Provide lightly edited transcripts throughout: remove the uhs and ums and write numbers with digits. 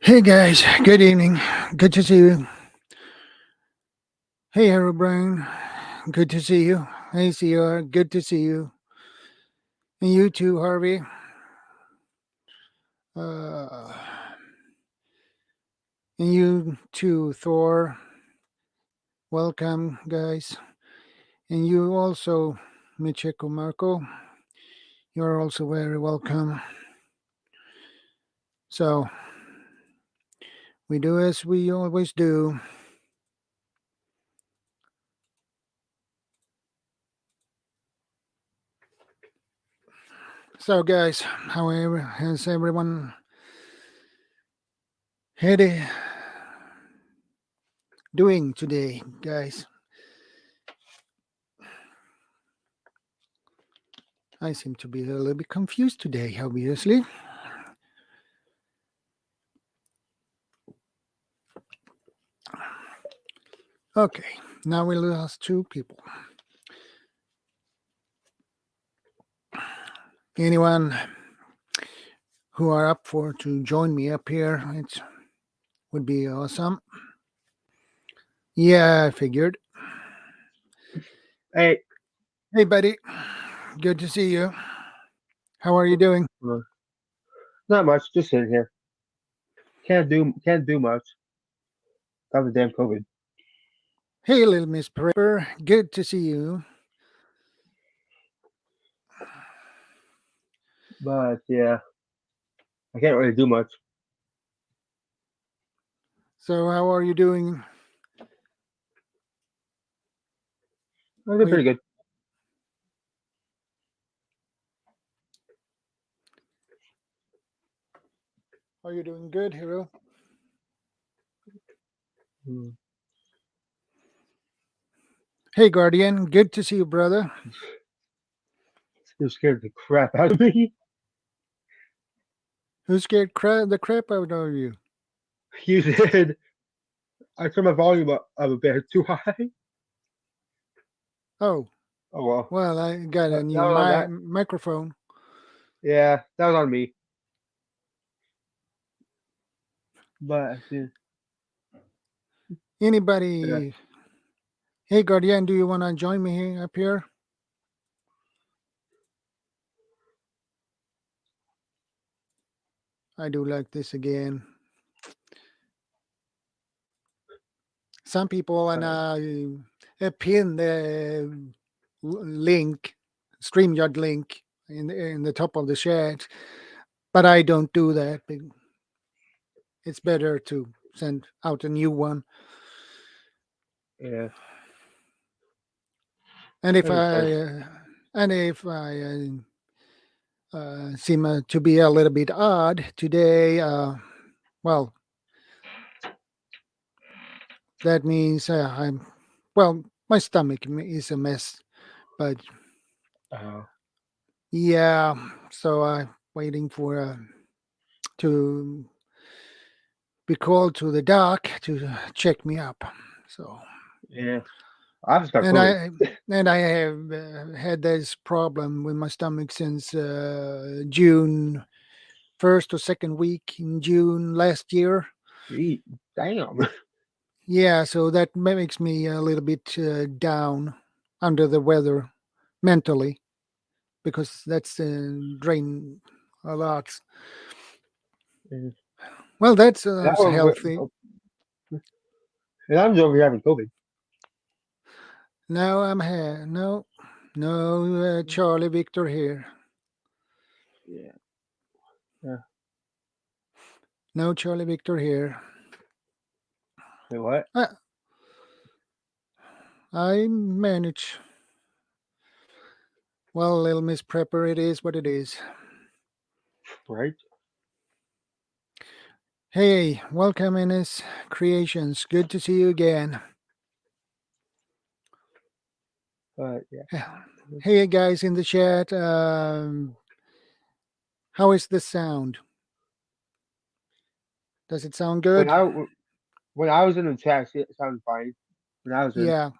Hey guys, good evening. Good to see you. Hey Herobrine, good to see you. Hey CR, good to see you. And you too, Harvey. Uh, and you too, Thor. Welcome, guys. And you also, Michiko Marco. You're also very welcome. So, we do as we always do. So, guys, however, has everyone had a doing today, guys? I seem to be a little bit confused today, obviously. Okay, now we lost two people. Anyone who are up for to join me up here, it would be awesome. Yeah, I figured. Hey, buddy. Good to see you. How are you doing? not much. Just sitting here. Can't do much. Got the damn COVID. Hey, little Miss Prepper. Good to see you. But yeah, I can't really do much. So, how are you doing? I did pretty good. Are you doing good, Hero? Hey, Guardian. Good to see you, brother. You scared the crap out of me. Who scared the crap out of you? You did. I turned my volume up a bit too high. Oh. Oh well. Well, I got a new microphone. Yeah, that was on me. But Anybody? Yeah. Hey, Guardian, do you want to join me up here? I do like this again. Some people and pin the link, StreamYard link in the top of the chat, but I don't do that. It's better to send out a new one. Yeah. And if I seem to be a little bit odd today, well, that means my stomach is a mess, but yeah, so I'm waiting for to be called to the doc to check me up. So yeah, I just got and COVID. I have had this problem with my stomach since June 1st or 2nd week in June last year. Damn. Yeah, so that makes me a little bit down, under the weather mentally, because that's drained a lot. Well, that's healthy. And I'm over here having COVID. Now I'm here. No, Charlie Victor here. Yeah. Yeah. No Charlie Victor here. Wait, what? I manage. Well, little Miss Prepper, it is what it is. Right. Hey, welcome Ines Creations. Good to see you again. Yeah. Hey guys in the chat, how is the sound? Does it sound good? When I was in the chat, it sounded fine. When I was in. Yeah.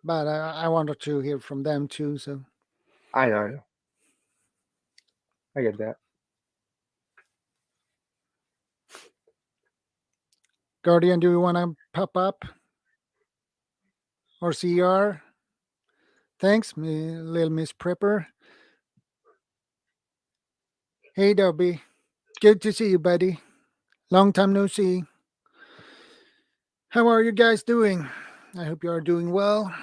But I wanted to hear from them too, so. I know. I get that. Guardian, do you want to pop up? Or CR? Thanks, little Miss Prepper. Hey, Dobby. Good to see you, buddy. Long time no see. How are you guys doing? I hope you are doing well.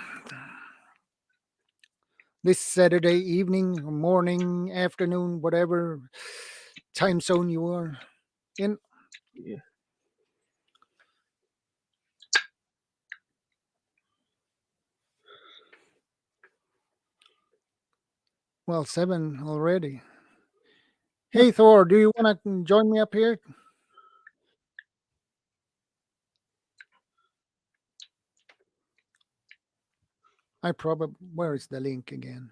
This Saturday evening, morning, afternoon, whatever time zone you are in. Yeah. Well, 7 already. Hey, Thor, do you want to join me up here? I probably. Where is the link again?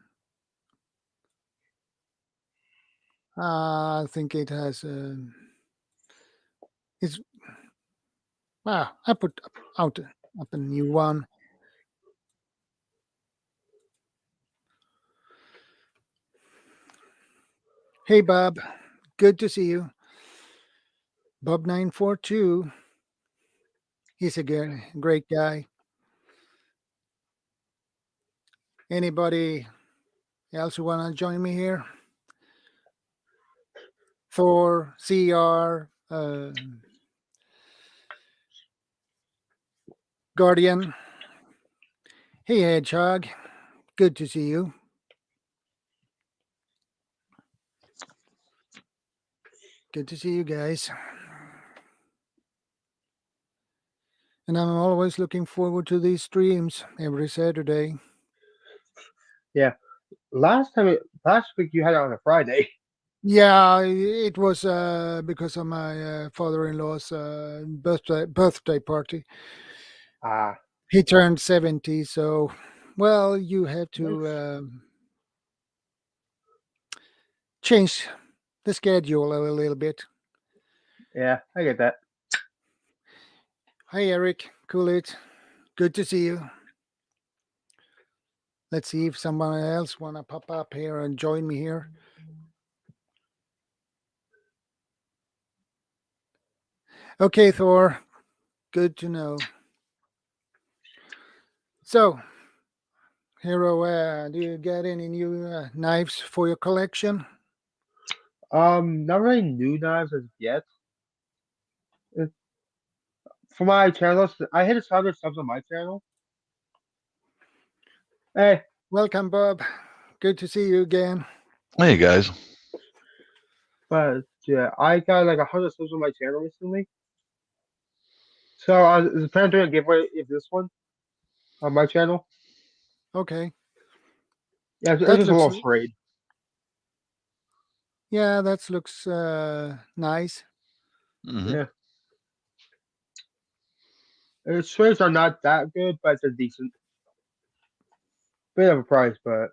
I think it has. It's. I put out up a new one. Hey, Bob. Good to see you. Bob942. He's a great guy. Anybody else who want to join me here? Thor, CR, Guardian. Hey, Hedgehog. Good to see you. Good to see you guys. And I'm always looking forward to these streams every Saturday. Yeah. Last week you had it on a Friday. Yeah, it was because of my father-in-law's birthday party. Ah. He turned 70, so well, you have to change the schedule a little bit. Yeah, I get that. Hi, Eric. Cool it. Good to see you. Let's see if someone else want to pop up here and join me here. Okay, Thor. Good to know. So, Hero, do you get any new knives for your collection? Not really new knives as yet. For my channel, I hit 100 subs on my channel. Hey, Welcome, Bob. Good to see you again. Hey guys. but yeah, I got like 100 subs on my channel recently. So I was planning to do a giveaway of this one on my channel. Okay. Yeah, it's That just a looks. little frayed. Yeah, that looks nice. Mm-hmm. Yeah. Its sprays are not that good, but they're decent. Bit of a price, but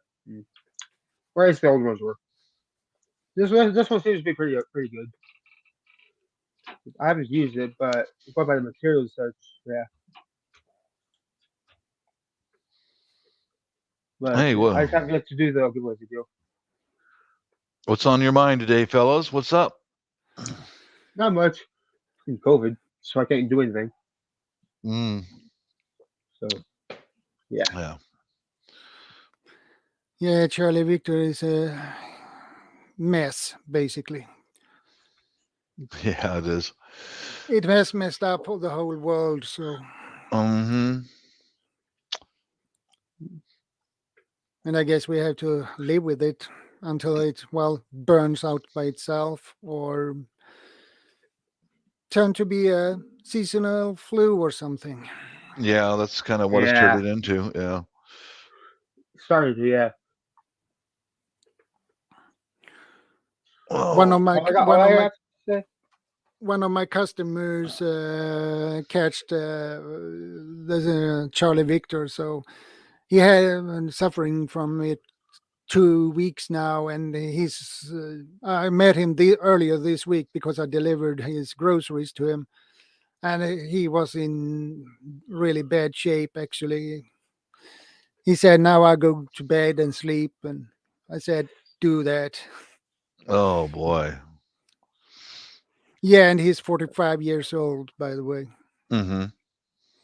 whereas the old ones were. This one seems to be pretty good. I haven't used it, but going by the materials such, yeah. But Hey, I well, just have yet to do the giveaway video. what's on your mind today, fellows? What's up? Not much in COVID, so I can't do anything. So yeah. Yeah. Yeah, Charlie Victor is a mess, basically. Yeah, it is. It has messed up the whole world, so. Mm-hmm. And I guess we have to live with it until it, well, burns out by itself or turn to be a seasonal flu or something. Yeah, that's kind of what it's Yeah. turned it into. Yeah. Sorry to yeah. One of Oh, my All I have to say. one of my customers catched the Charlie Victor, so he had been suffering from it 2 weeks now, and he's. I met him earlier this week because I delivered his groceries to him, and he was in really bad shape. Actually, he said, "Now I go to bed and sleep," and I said, "Do that." oh boy. Yeah, and he's 45 years old, by the way. Mm-hmm.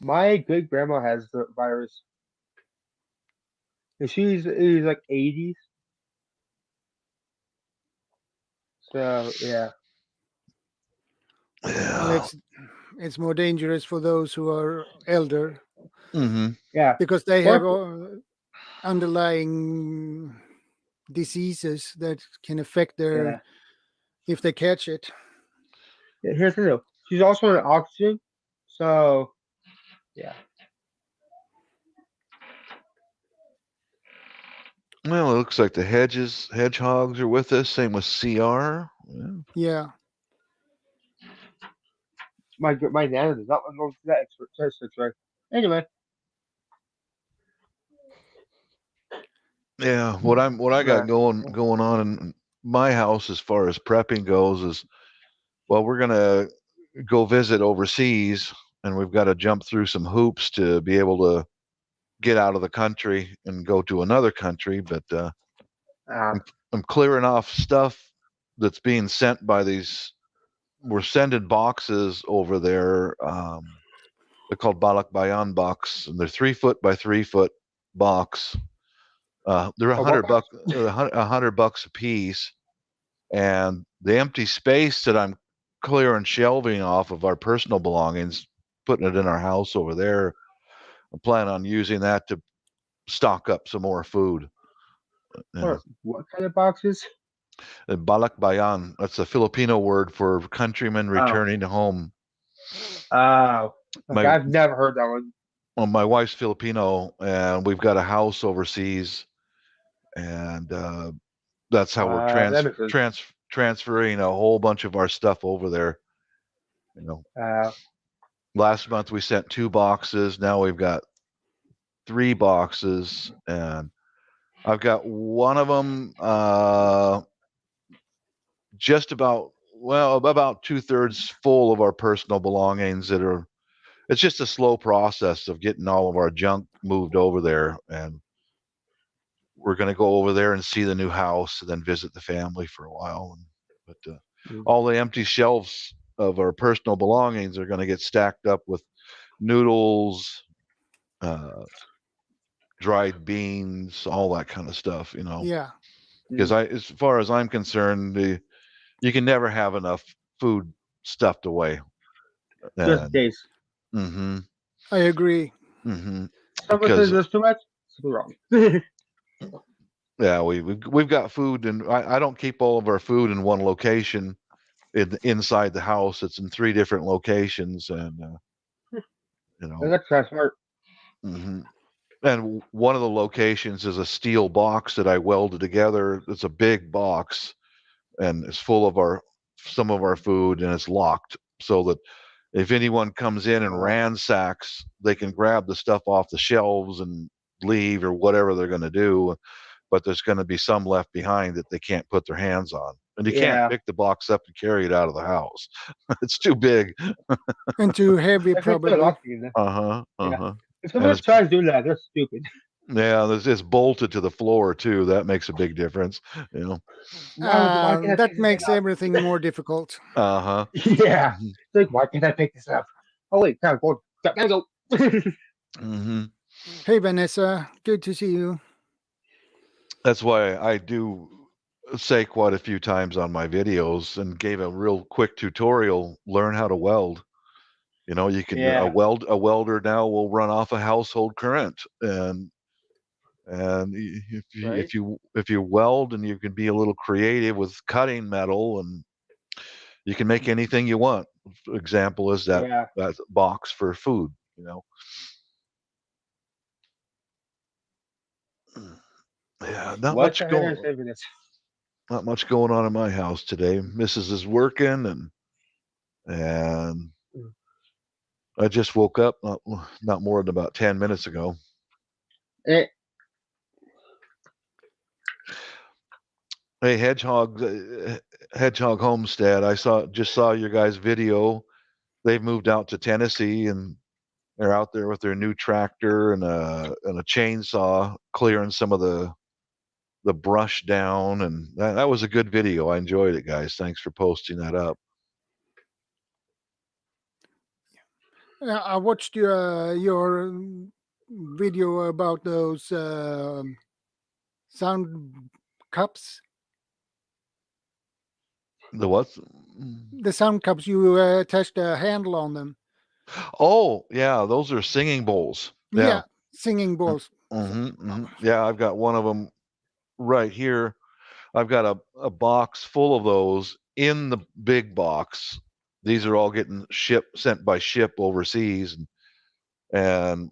My good grandma has the virus, and she's like 80s. So yeah, Well, Yeah. it's more dangerous for those who are elder Mm-hmm. yeah. because they have But underlying diseases that can affect yeah, their if they catch it. here's the deal. She's also on oxygen, so yeah. Well, it looks like the hedgehogs are with us. Same with CR. Yeah. Yeah, My nana does not want to go to that test X-ray. Anyway, Yeah. What I got right. going on in my house as far as prepping goes is, well, we're gonna go visit overseas, and we've got to jump through some hoops to be able to get out of the country and go to another country. But Uh, I'm clearing off stuff that's being sent by these. We're sending boxes over there. They're called Bayan box, and they're 3 foot by 3 foot box. They're a oh, what hundred box? buck, $100 a piece, and the empty space that I'm clearing shelving off of our personal belongings, putting it in our house over there. I plan on using that to stock up some more food. And What kind of boxes? Bayan, that's a Filipino word for countrymen Oh, returning home. oh. Okay, My I've never heard that one. well, my wife's Filipino, and we've got a house overseas, and that's how we're That makes sense. transferring a whole bunch of our stuff over there. You know, Uh, last month we sent 2 boxes. Now we've got 3 boxes, and I've got one of them just about 2/3 full of our personal belongings that are. It's just a slow process of getting all of our junk moved over there, and we're going to go over there and see the new house and then visit the family for a while. But mm, all the empty shelves of our personal belongings are going to get stacked up with noodles, uh, dried beans, all that kind of stuff. yeah. Because as far as I'm concerned, you can never have enough food stuffed away. just in And case. mm-hmm, I agree. mm-hmm, Someone says because there's too much. Something wrong. yeah, we've got food, and I don't keep all of our food in one location. Inside the house, it's in 3 different locations, and you know, That's kind of smart. hmm and one of the locations is a steel box that I welded together. It's a big box, and it's full of our some of our food, and it's locked so that if anyone comes in and Uh, ransacks, they can grab the stuff off the shelves and leave or whatever they're going to do. But there's going to be some left behind that they can't put their hands on. And you can't yeah. pick the box up and carry it out of the house. It's too big. And too heavy, If it's probably. locked in there. Uh-huh. Yeah. Uh-huh. If And someone tries doing that, they're stupid. it's bolted to the floor too. That makes a big difference. You know. Why can't I That pick this thing makes up? everything more difficult. Uh-huh. Yeah. Mhm. It's like, why can't I pick this up? Oh wait, time go. Gotta go. Mhm. Hey, Vanessa, good to see you. That's why I do say quite a few times on my videos and gave a real quick tutorial, learn how to weld. You can Yeah. a welder now will run off a household current, and Right. if you weld and you can be a little creative with cutting metal, and you can make anything you want. Example is Yeah. that box for food. You know. Yeah, What the heck is saving this? not much going on in my house today. Mrs. is working, and I just woke up not more than about 10 minutes ago. Eh, Hey, Hedgehog Homestead. I just saw your guys' video. They've moved out to Tennessee, and they're out there with their new tractor and a chainsaw clearing some of the brush down, and that was a good video. I enjoyed it, guys. Thanks for posting that up. I watched your video about those sound cups. The what? The sound cups, you attached a handle on them. Oh, yeah, those are singing bowls. Yeah, Yeah. singing balls. Yeah, I've got one of them right here. I've got a box full of those in the big box. These are all getting sent by ship overseas, and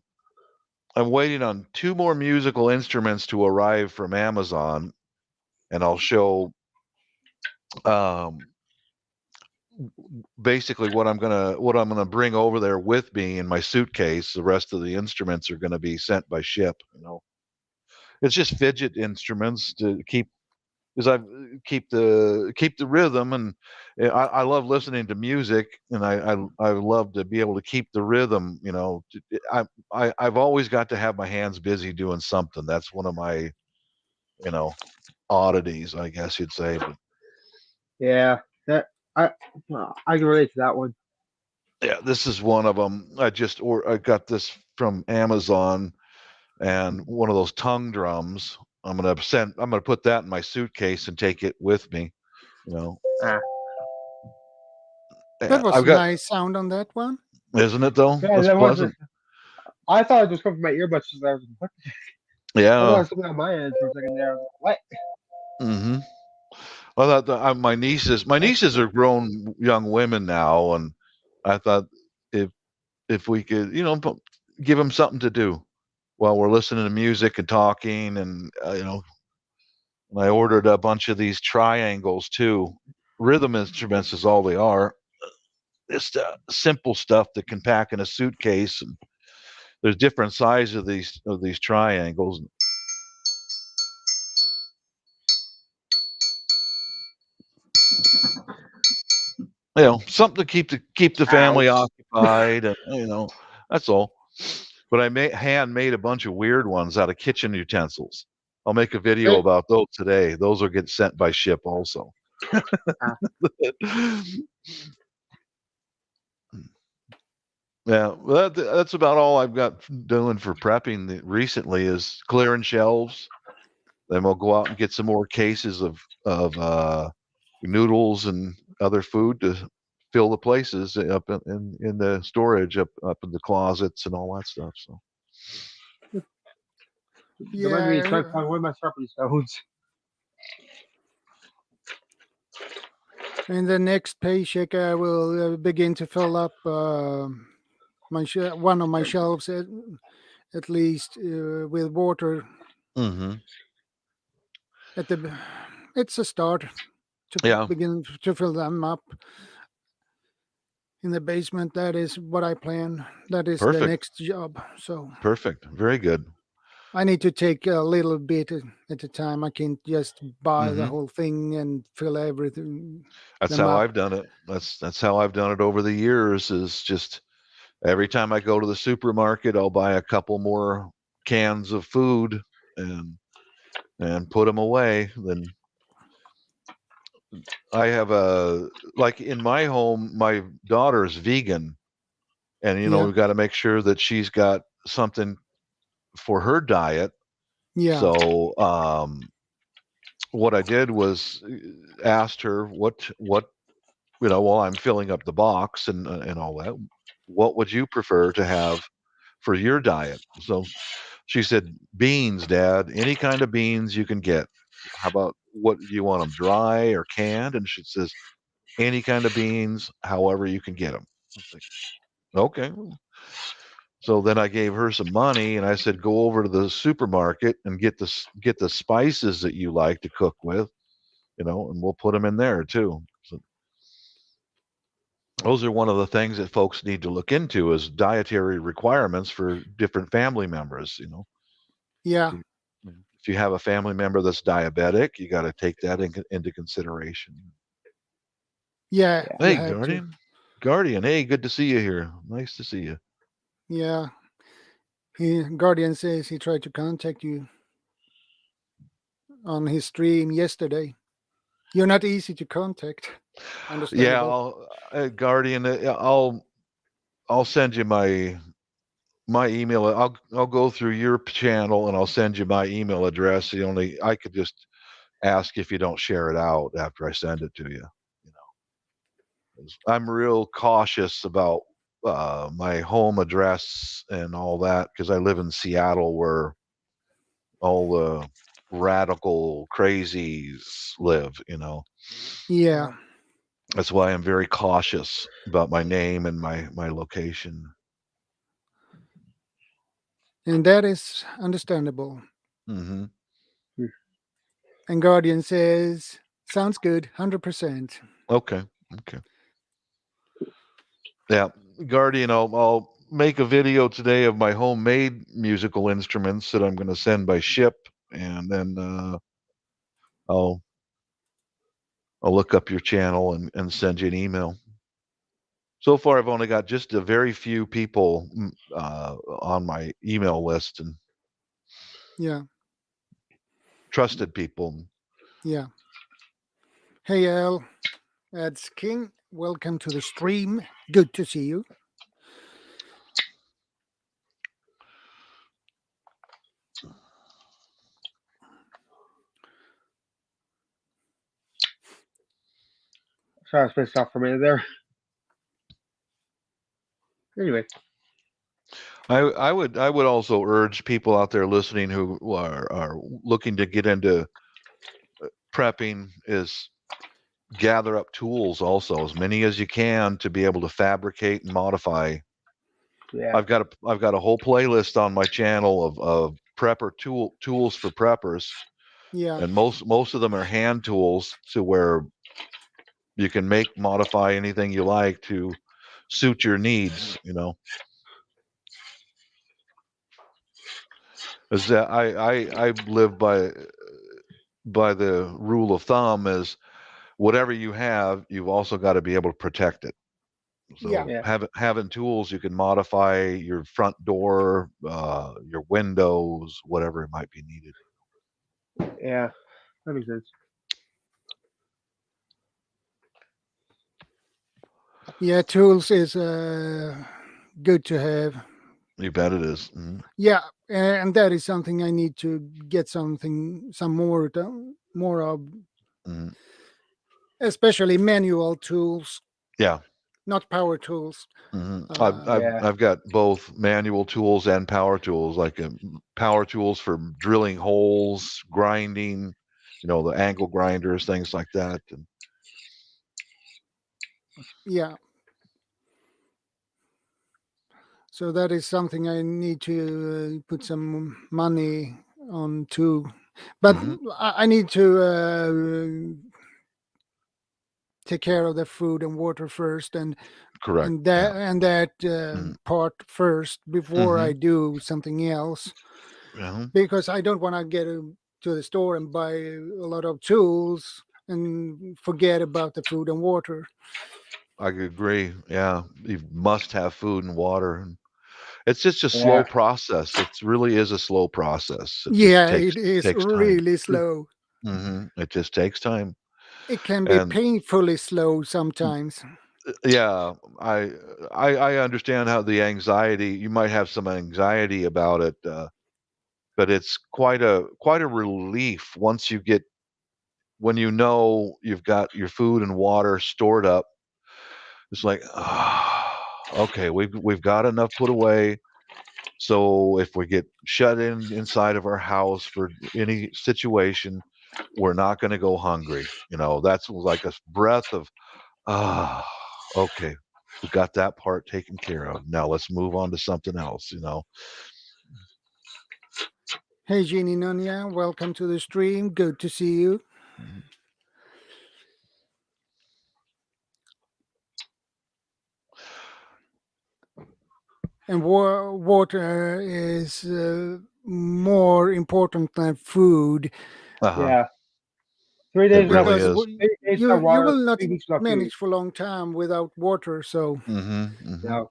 I'm waiting on 2 more musical instruments to arrive from Amazon, and I'll show um, basically what I'm gonna bring over there with me in my suitcase. The rest of the instruments are gonna be sent by ship. It's just fidget instruments to keep because I keep the rhythm, and I love listening to music, and I love to be able to keep the rhythm. I've always got to have my hands busy doing something. That's one of my you know oddities, I guess you'd say. But Yeah, that I I can relate to that one. yeah, this is one of them. I got this from Amazon, and one of those tongue drums. I'm gonna put that in my suitcase and take it with me. You know, Ah. That was I've got, nice sound on that one. isn't it though? Yeah, That's that wasn't. pleasant. I thought it was coming from my earbuds. So I was like, what? I thought it Yeah. was something on my end for a second there. I was like, Mm-hmm. I thought my nieces are grown young women now, and I thought if if we could, give them something to do while we're listening to music and talking, and I ordered a bunch of these triangles too. Rhythm instruments is all they are. It's simple stuff that can pack in a suitcase, and there's different sizes of these triangles. Something to keep the family ouch. occupied, and that's all. But I handmade a bunch of weird ones out of kitchen utensils. I'll make a video Hey, about those today. Those will get sent by ship also. ah, Yeah, well, that's about all I've got doing for prepping recently is clearing shelves. Then we'll go out and get some more cases of noodles and other food to fill the places up in the storage up in the closets and all that stuff. So remind me to try to Yeah, find one of my sharpening stones. in the next paycheck, I will begin to fill up one of my shelves at least with water. hmm At the, it's a start to yeah, begin to fill them up in the basement. That is what I plan. That is the perfect, next job. So perfect, very good. I need to take a little bit at a time. I can't just buy the hmm whole thing and fill everything That's them how up. I've done it. That's how I've done it over the years. Is just every time I go to the supermarket, I'll buy a couple more cans of food and put them away. Then I have like in my home, my daughter's vegan, and Yeah, we've got to make sure that she's got something for her diet. yeah, So what I did was asked her what while I'm filling up the box and all that, what would you prefer to have for your diet? So she said, beans, Dad, any kind of beans you can get. How about what do you want them, dry or canned? And she says, any kind of beans, however you can get them. I was like, okay. So then I gave her some money and I said, go over to the supermarket and get the spices that you like to cook with, and we'll put them in there too. So those are one of the things that folks need to look into is dietary requirements for different family members. yeah, If you, if you have a family member that's diabetic, you got to take that into consideration. yeah. Yeah. You Hey, have to. Guardian. Hey, good to see you here. Nice to see you. Yeah. Guardian says he tried to contact you on his stream yesterday. You're not easy to contact. Yeah, Understandable. Guardian. I'll I'll send you my email. I'll go through your channel and I'll send you my email address. I could just ask if you don't share it out after I send it to you. You know, 'Cause I'm real cautious about my home address and all that because I live in Seattle where all the radical crazies live. Yeah, That's why I'm very cautious about my name and my location. and that is understandable. Hmm. And Guardian says, sounds good, 100%. Okay. Okay. Yeah, Guardian. I'll make a video today of my homemade musical instruments that I'm going to send by ship, and then I'll I'll look up your channel and send you an email. So far, I've only got just a very few people on my email list and Yeah, trusted people. yeah. Hey, Al, that's King. Welcome to the stream. Good to see you. Sorry, I spaced off for a minute there. Anyway, I would also urge people out there listening who are looking to get into prepping is gather up tools also, as many as you can, to be able to fabricate and modify. yeah, I've got a whole playlist on my channel of prepper tools for preppers, Yeah, and most of them are hand tools to where you can modify anything you like to suit your needs. As I live by the rule of thumb is whatever you have, you've also got to be able to protect it. yeah, So yeah, having tools you can modify your front door, your windows, whatever it might be needed. yeah. That makes sense. yeah. Tools is good to have. You bet it is. Yeah, and that is something I need to get some more of, Mhm. especially manual tools, Yeah. not power tools. I've, Uh, I've Yeah, I've got both manual tools and power tools, like power tools for drilling holes, grinding, the angle grinders, things like that. And yeah, so that is something I need to put some money on too. But mhm, I need to take care of the food and water first, and correct. and Yeah. that and that Mhm, part first before I mhm, do something else, mhm. because I don't want to get to the store and buy a lot of tools and forget about the food and water. I could agree. Yeah, you must have food and water. And it's just a slow yeah, process. It really is a slow process. It just Yeah, takes it is takes time. really slow. It just takes time. It can be And painfully slow sometimes. yeah, I understand how the anxiety. You might have some anxiety about it, but it's quite a relief when you know you've got your food and water stored up. It's like, okay, we've got enough put away. So if we get shut inside of our house for any situation, we're not going to go hungry. That's like a breath of, ah, okay, we got that part taken care of. Now let's move on to something else. Hey, Jeannie Nunya, welcome to the stream. Good to see you. Mhm. And water is more important than food, Uh-huh. yeah. 3 days It without really because 3 days you without you water, will not 3 weeks without food. manage for a long time without water. So Mm-hmm. No,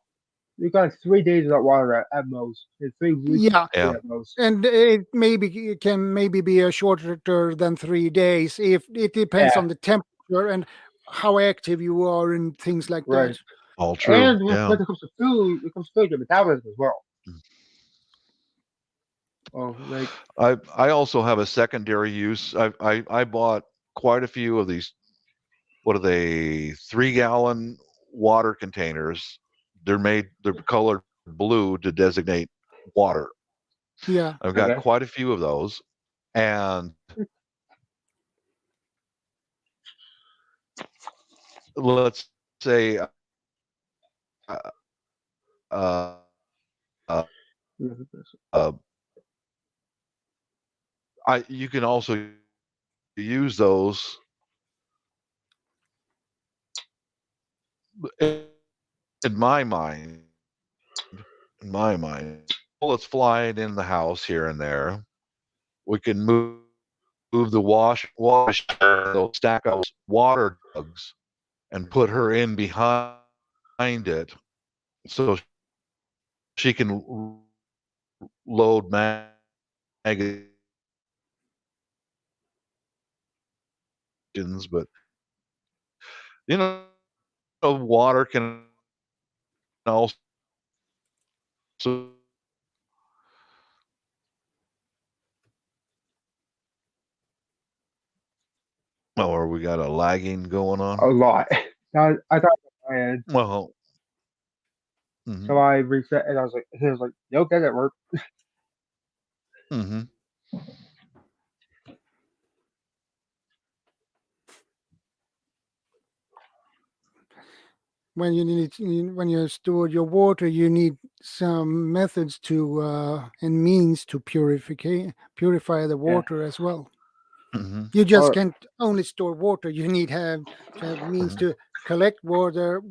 you got 3 days without water at most, and 3 weeks yeah, without food Yeah, at most. and it can maybe be a shorter than 3 days if it depends Yeah, on the temperature and how active you are and things like right. that. All true. And Yeah. when it comes to food, your metabolism as well. Oh, like I also have a secondary use. I bought quite a few of these. What are they? 3-gallon water containers. They're colored blue to designate water. Yeah. I've got okay. quite a few of those, and let's say uh, uh, uh, you can also use those in my mind. In my mind, bullets flying in the house here and there. We can move the wash those stack of water jugs and put her in behind it so she can load magazines. But you know, water can also. Oh, or we got a lagging going A on. lot. Now, I thought I had, Well, so hmm I reset and it was like, okay, that worked. hmm When when you store your water, you need some methods to and means to purify the Yeah. water as well. hmm You just Oh, can't only store water. You need to have means hmm to collect water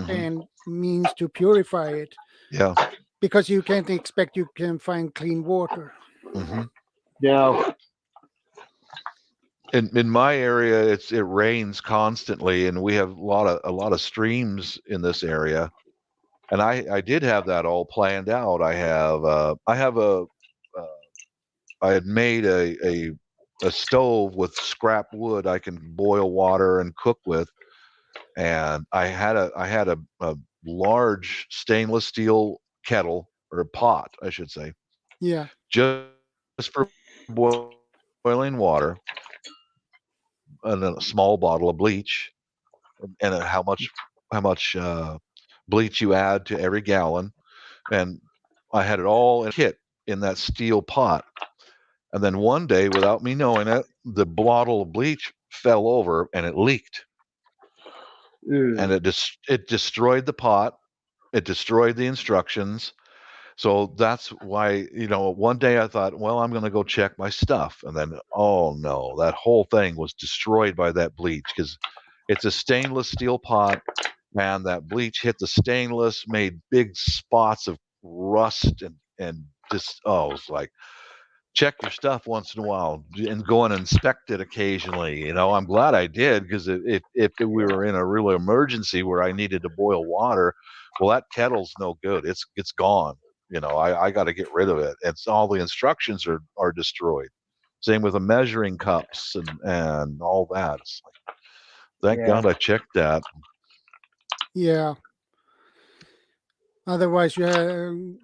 hmm and means to purify it, Yeah. because you can't expect you can find clean water. hmm yeah. In my area, it rains constantly, and we have a lot of streams in this area. And I did have that all planned out. I have a I had made a stove with scrap wood I can boil water and cook with, and I had a large stainless steel kettle, or a pot, I should say, Yeah, just for boiling water, and then a small bottle of bleach, and how much bleach you add to every gallon, and I had it all in a kit in that steel pot. And then one day, without me knowing it, the bottle of bleach fell over and it leaked, and Mm, it destroyed the pot. It destroyed the instructions. So that's why, one day I thought, well, I'm going to go check my stuff, and then, oh no, that whole thing was destroyed by that bleach, because it's a stainless steel pot, and that bleach hit the stainless, made big spots of rust, and just, oh, it was like, check your stuff once in a while and go and inspect it occasionally. I'm glad I did, because if we were in a real emergency where I needed to boil water, well, that kettle's no good. It's gone. I got to get rid of it. It's all the instructions are destroyed. Same with the measuring cups and all that. It's like, thank yeah. God I checked that. yeah. Otherwise, you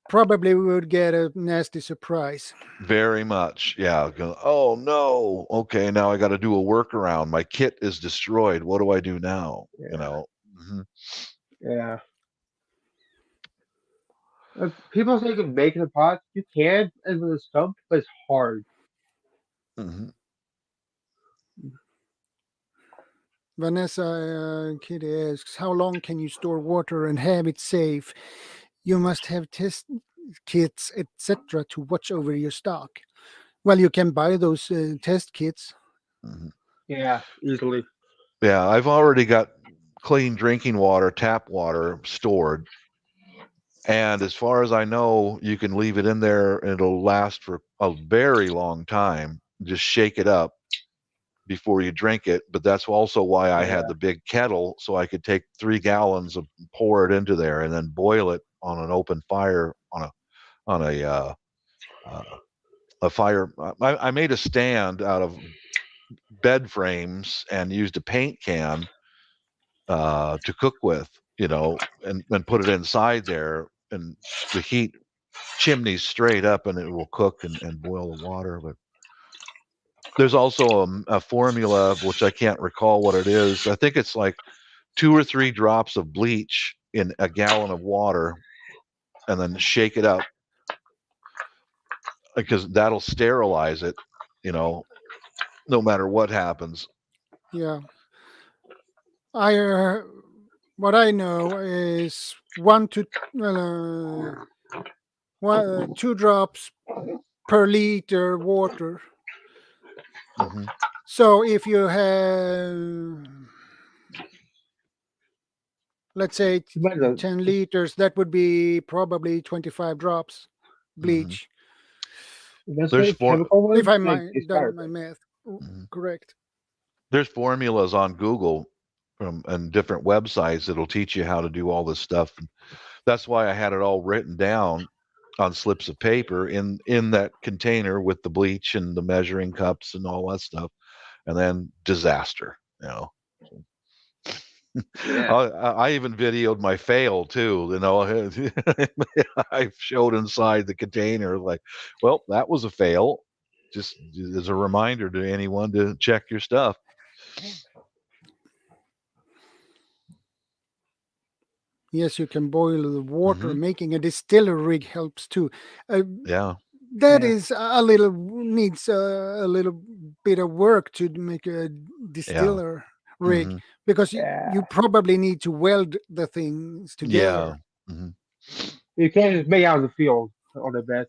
probably would get a nasty surprise. Very much. Yeah. Oh no. Okay, now I got to do a workaround. My kit is destroyed. What do I do now? Yeah. Mhm. Yeah. People say you can make it in pots. You can, and with a stump, but it's hard. Mhm. Vanessa Kitty asks, how long can you store water and have it safe? You must have test kits, etc., to watch over your stock. Well, you can buy those test kits. Mhm. Yeah, easily. Yeah, I've already got clean drinking water, tap water stored. And as far as I know, you can leave it in there and it'll last for a very long time. Just shake it up before you drink it. But that's also why I had Yeah. the big kettle, so I could take 3 gallons of pour it into there and then boil it on an open fire on uh, a fire. I made a stand out of bed frames and used a paint can to cook with, and put it inside there, and the heat chimneys straight up, and it will cook and boil the water. But there's also a formula, which I can't recall what it is. I think it's like 2 or 3 drops of bleach in a gallon of water, and then shake it up, because that'll sterilize it, no matter what happens. Yeah. I what I know is 2 drops per liter water. Hmm. So if you have, let's say, Depends on- 10 liters, that would be probably 25 drops Hmm. bleach. That's There's like chemical If ones, I like it's done better. my math Mhm. correct. There's formulas on Google and different websites that'll teach you how to do all this stuff. And that's why I had it all written down on slips of paper in that container with the bleach and the measuring cups and all that stuff. And then disaster. Yeah. I even videoed my fail too. I showed inside the container, like, well, that was a fail. Just as a reminder to anyone to check your stuff. Yes, you can boil the water. Hmm. Making a distiller rig helps too. Uh, Yeah. that Yeah. is a little needs a little bit of work to make a Yeah. distiller rig, Hmm. because Yeah. you probably need to weld the things Yeah. together. Hmm. You can't just make it out in the field on the bed.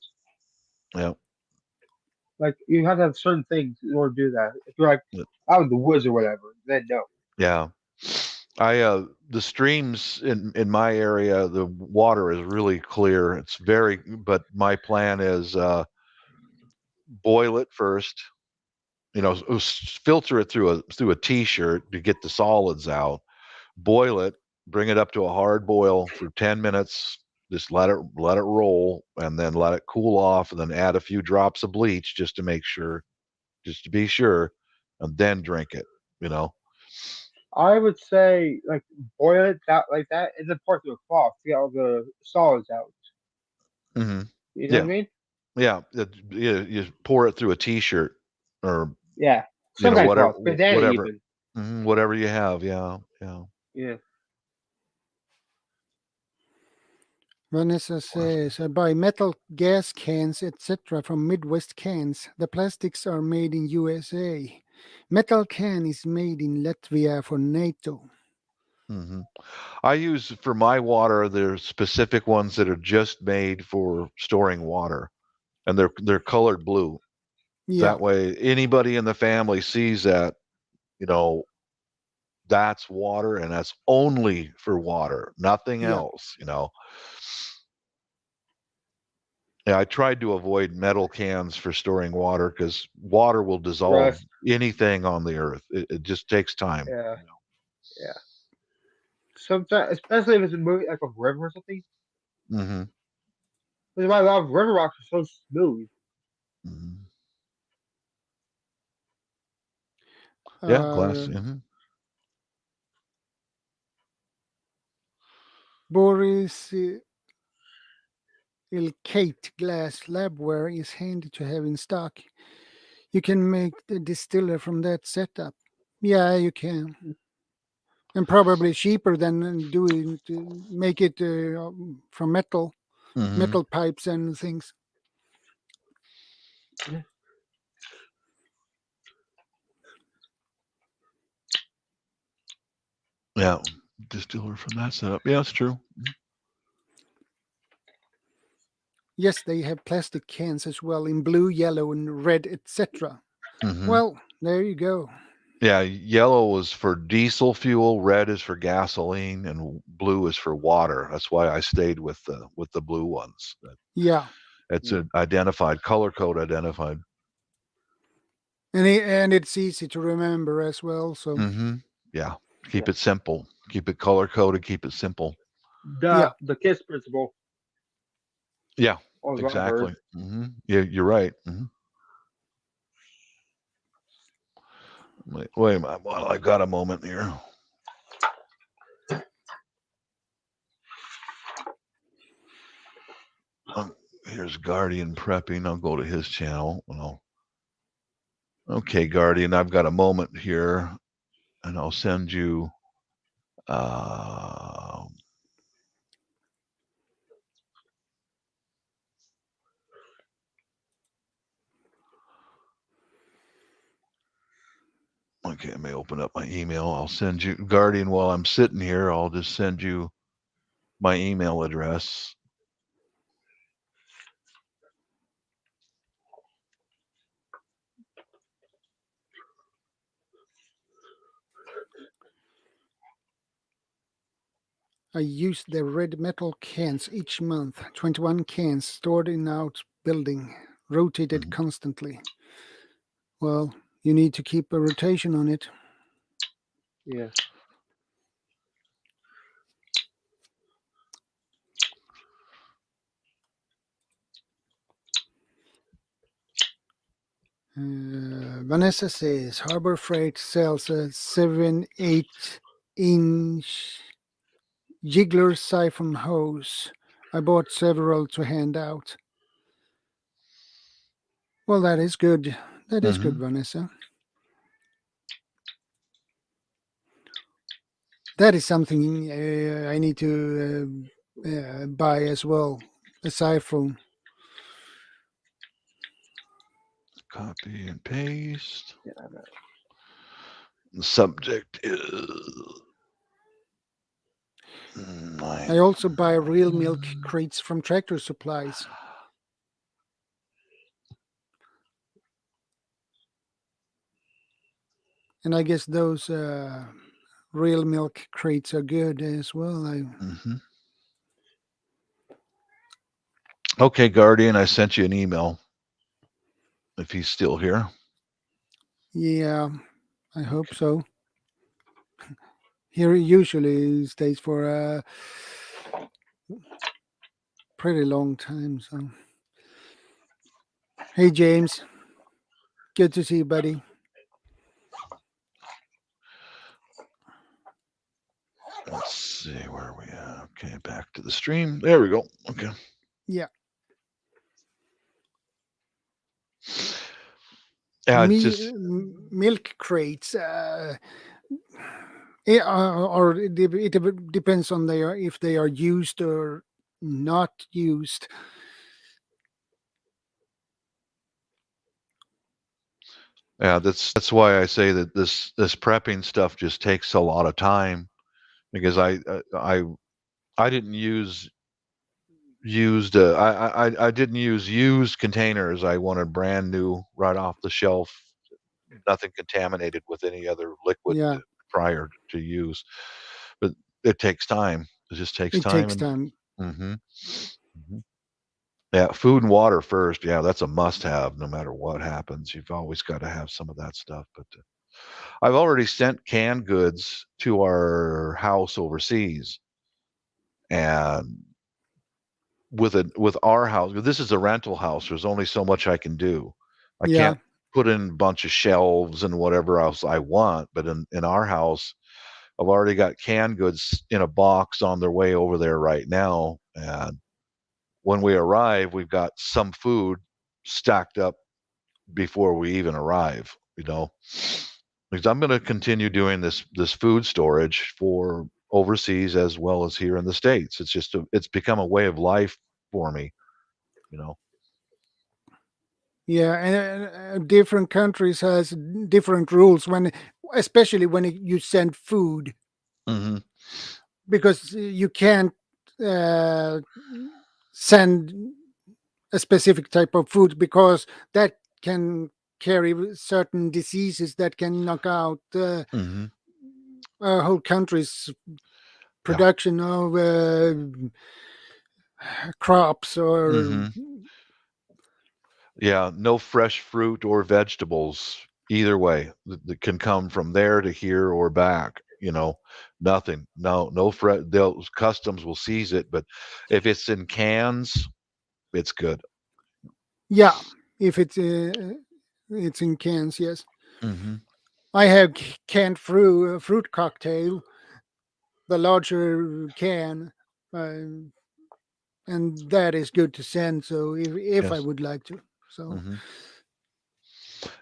Yeah. Like you have to have certain things in order to do that. If you're like Yeah. out in the woods or whatever, then no. Yeah. The streams in my area, the water is really clear. But my plan is boil it first, filter it through a t-shirt to get the solids out, boil it, bring it up to a hard boil for 10 minutes, just let it roll, and then let it cool off, and then add a few drops of bleach just to be sure, and then drink it, you know. I would say like boil it that like that and then pour it through a cloth to get all the solids out. Hmm. You know what I Yeah. mean? Yeah, you pour it through a t-shirt, or Yeah. Some kind of whatever, cloth. Bandana even. whatever you have. Yeah, yeah. Yeah. Vanessa says, I buy metal gas cans, etc. from Midwest Cans. The plastics are made in USA. Metal can is made in Latvia for NATO. Hmm. I use for my water. There's specific ones that are just made for storing water, and they're colored blue. Yeah, That way, anybody in the family sees that, you know, that's water, and that's only for water, nothing yeah. else. Yeah, I tried to avoid metal cans for storing water because water will dissolve Rust. anything on the earth. It just takes time. Yeah. Yeah. Sometimes, especially if it's a movie like a river or something. Hmm. Which is why a lot of river rocks are so smooth. Hmm. Yeah, glass. Uh, Hmm. Boris Ilkate glass labware is handy to have in stock. You can make the distiller from that setup. Yeah, you can. And probably cheaper than doing to make it from Hmm. metal pipes and things. Yeah, distiller from that setup. Yeah, it's true. Yes, they have plastic cans as well in blue, yellow, and red, etc. Hmm. Well, there you go. Yeah, yellow is for diesel fuel, red is for gasoline, and blue is for water. That's why I stayed with the blue ones. Yeah, It's identified, color code identified. and it's easy to remember as well. So Hmm. Yeah, keep Yeah. it simple. Keep it color coded. Keep it simple. yeah, The KISS principle. Yeah, Always what I've heard. exactly. Yeah, you're right. Wait a minute. Well, I got a moment here. Here's Guardian prepping. I'll go to his channel. Okay, Guardian, I've got a moment here, and I'll send you. Okay, I may open up my email. I'll send you, Guardian, while I'm sitting here, I'll just send you my email address. I use the red metal cans each month, 21 cans stored in out building, rotated constantly. Well, you need to keep a rotation on it. Yeah. Vanessa says Harbor Freight sells a 7-8 inch jiggler siphon hose. I bought several to hand out. Well, that is good. That is good, Vanessa. That is something I need to buy as well. A siphon. Copy and paste. Yeah. The subject is. I also buy real milk crates from Tractor Supplies. And I guess those real milk crates are good as well. Okay, Guardian, I sent you an email. If he's still here. Yeah, I hope so. Here usually stays for a pretty long time. So, hey James, good to see you, buddy. Let's see, where are we at? Okay, back to the stream. There we go. Okay. Yeah. Yeah, just milk crates. Or it depends on if they are used or not used. Yeah, that's why I say that this prepping stuff just takes a lot of time, because I didn't use used I didn't use used containers. I wanted brand new, right off the shelf, nothing contaminated with any other liquid Yeah, prior to use. But it takes time. It just takes it time. takes time. Yeah, food and water first. Yeah, that's a must-have. No matter what happens, you've always got to have some of that stuff. But I've already sent canned goods to our house overseas, and with our house, this is a rental house. There's only so much I can do. I Yeah, can't put in a bunch of shelves and whatever else I want. But in our house, I've already got canned goods in a box on their way over there right now. And when we arrive, we've got some food stacked up before we even arrive, because I'm going to continue doing this food storage for overseas as well as here in the States. It's become a way of life for me, you know. yeah, and different countries has different rules especially when you send food, because you can't uh, send a specific type of food because that can carry certain diseases that can knock out a whole country's production of crops or Yeah, no fresh fruit or vegetables either way that can come from there to here or back. Nothing. No fresh. Those customs will seize it, but if it's in cans, it's good. yeah, if it's in cans, yes. I have canned fruit cocktail, the larger can, and that is good to send. So if I Yes. would like to, so Hmm.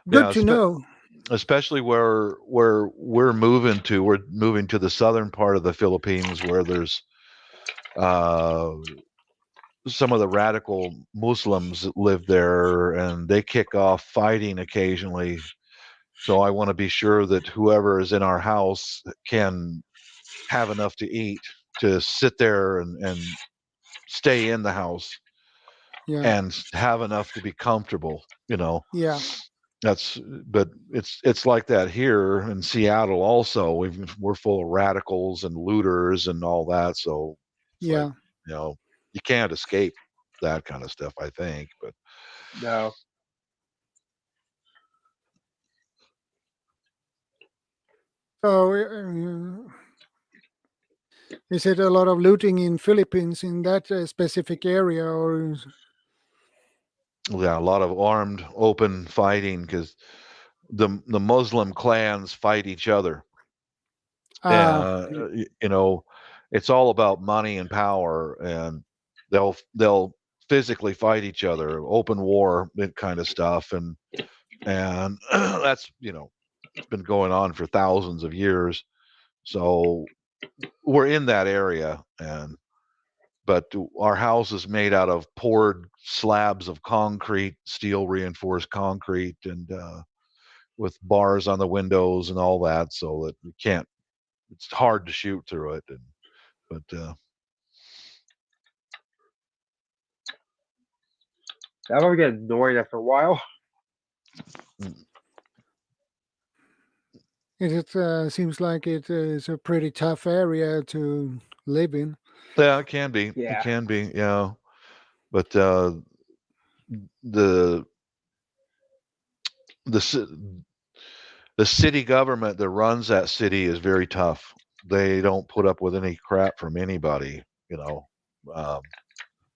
good Yeah. to know. Especially where we're moving to. We're moving to the southern part of the Philippines, where there's uh, some of the radical Muslims that live there, and they kick off fighting occasionally. So I want to be sure that whoever is in our house can have enough to eat to sit there and stay in the house Yeah, and have enough to be comfortable. yeah, That's but it's like that here in Seattle also. We're full of radicals and looters and all that, so it's like, yeah. you know, you can't escape that kind of stuff, I think. But No. So is it a lot of looting in Philippines in that specific area, or yeah, a lot of armed open fighting because the Muslim clans fight each other. ah, You know, it's all about money and power, and they'll physically fight each other, open war, that kind of stuff, and that's, it's been going on for thousands of years. So we're in that area, but our house is made out of poured slabs of concrete, steel reinforced concrete, and with bars on the windows and all that, so that we can't. It's hard to shoot through it, but That would get annoying after a while. mm, it seems like it is a pretty tough area to live in. yeah, it can be. It Yeah. can be. Yeah, but the the ci- the city government that runs that city is very tough. They don't put up with any crap from anybody. You know, um,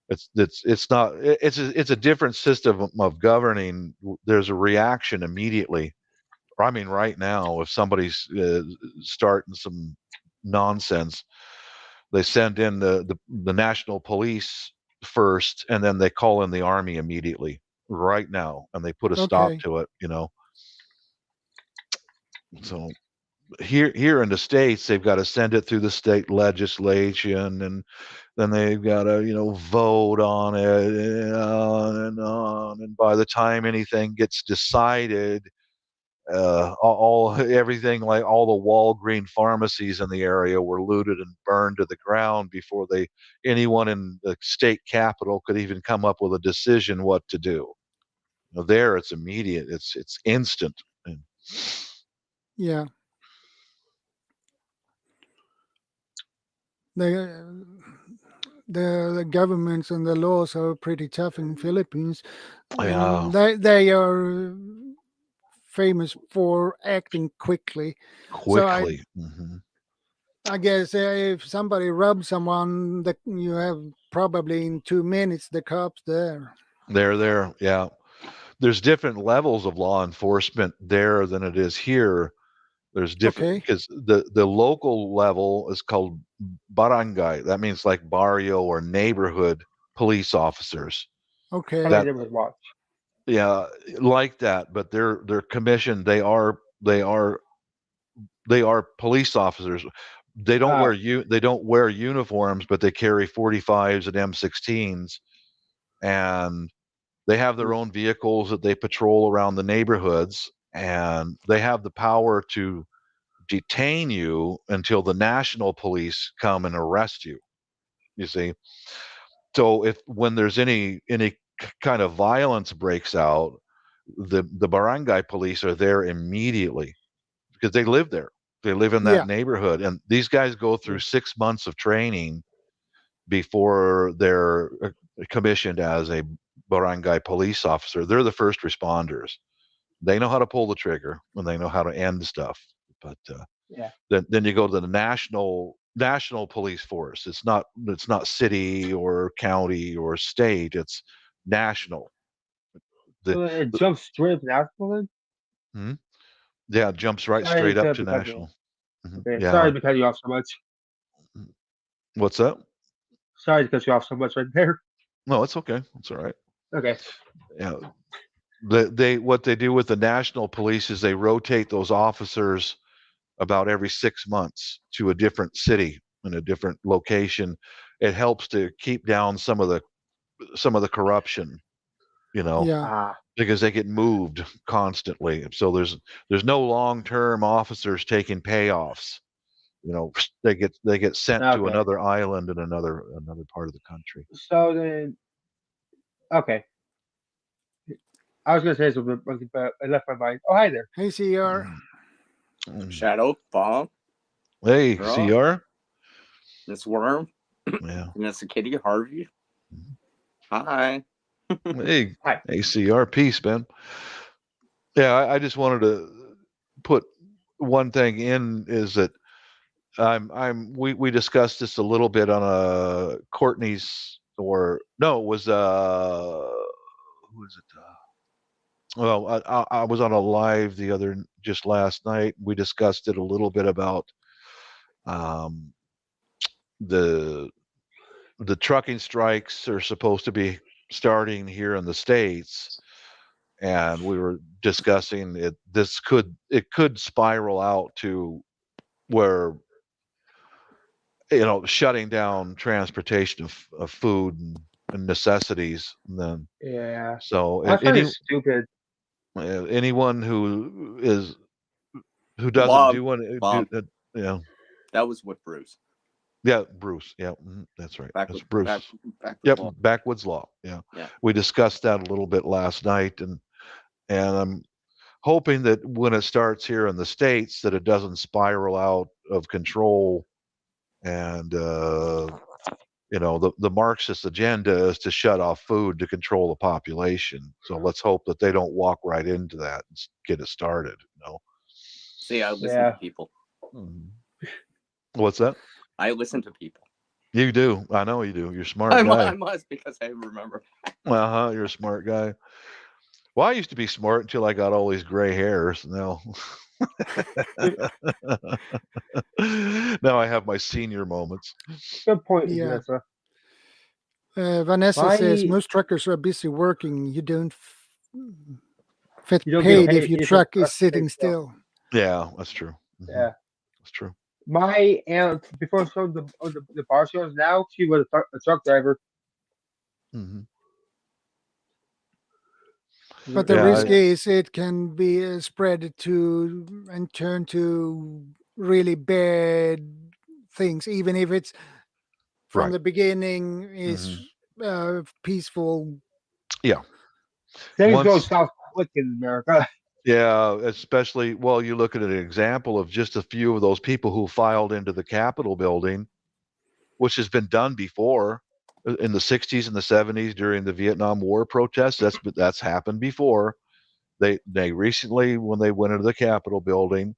it's not. It's a different system of governing. There's a reaction immediately. I mean, right now, if somebody's starting some nonsense, they send in the national police first, and then they call in the army immediately, right now, and they put a stop Okay, to it. So here in the states, they've got to send it through the state legislation, and then they've got to vote on it, and on and on. And by the time anything gets decided, everything, like all the Walgreen pharmacies in the area were looted and burned to the ground before anyone in the state capital could even come up with a decision what to do. There it's immediate, it's instant. And yeah. The, the governments and the laws are pretty tough in Philippines, yeah, and they are famous for acting quickly. So quickly. Hmm. I guess if somebody rubs someone, that you have probably in 2 minutes the cops there. They're there. Yeah, there's different levels of law enforcement there than it is here. There's different Okay, because the local level is called barangay. That means like barrio or neighborhood police officers. Kind of okay, like That neighborhood watch. Yeah, like that, but they're commissioned. They are police officers. Oh. They don't wear uniforms, but they carry 45s and M16s, and they have their Mm. own vehicles that they patrol around the neighborhoods, and they have the power to detain you until the national police come and arrest you. You see, so if when there's any kind of violence breaks out, the barangay police are there immediately because they live there. They live in that yeah, neighborhood, and these guys go through Mm. 6 months of training before they're commissioned as a barangay police officer. They're the first responders. They know how to pull the trigger and they know how to end stuff. But Yeah. then you go to the national police force. It's not city or county or state. It's national. The, So it the jumps straight up to national then? hmm? Yeah, it jumps right Sorry straight up to to be cutting you off. national. Okay. Yeah. Sorry to be cutting you off so much. What's that? Sorry to cut you off so much right there. No, it's okay. It's all right. Okay. Yeah. What they do with the national police is they rotate those officers about every 6 months to a different city in a different location. It helps to keep down some of the corruption, Yeah. Ah, because they get moved constantly. So there's no long-term officers taking payoffs. They get sent to okay. another island in another part of the country. So then, okay. I was gonna say something, but I left my mind. Oh, hi there. Hey, CR. Shadow, Bob, Hey, Draw. CR. Miss Worm, Yeah. Miss Kitty, Harvey. Hi. Hey, Hi. hey, CR. Peace, man. Yeah, I just wanted to put one thing in, is that we discussed this a little bit on Courtney's, or no, it was who is it? Well, I was on a live just last night. We discussed it a little bit about um, the trucking strikes are supposed to be starting here in the States, and we were discussing it. It could spiral out to where, shutting down transportation of food and necessities. And then, Yeah. so I find it stupid. anyone who doesn't Bob, do one, Bob. yeah, That was with Bruce. yeah, Bruce, yeah, that's right, that's Bruce. Back Yep, law. backwoods law. Yeah, Yeah. we discussed that a little bit last night, and I'm hoping that when it starts here in the States, that it doesn't spiral out of control. And the Marxist agenda is to shut off food to control the population. So let's hope that they don't walk right into that and get it started. See, I listen to people. What's that? I listen to people. You do. I know you do. You're a smart guy. I must, because I remember. You're a smart guy. Well, I used to be smart until I got all these gray hairs. Now, now I have my senior moments. Good point, Yeah. Vanessa. Vanessa says most truckers are busy working. You don't get You don't paid get if paid your if truck your is truck sitting stays still. still. Yeah, that's true. Yeah. That's true. My aunt, before she was the bar she was now, she was a truck driver. Mm-hmm. But the risk is it can be spread to and turn to really bad things, even if it's from Right. the beginning is peaceful. Yeah. Things go south quick in America. Yeah, especially, you look at an example of just a few of those people who filed into the Capitol building, which has been done before in the 60s and the 70s during the Vietnam War protests. That's happened before. They recently, when they went into the Capitol building,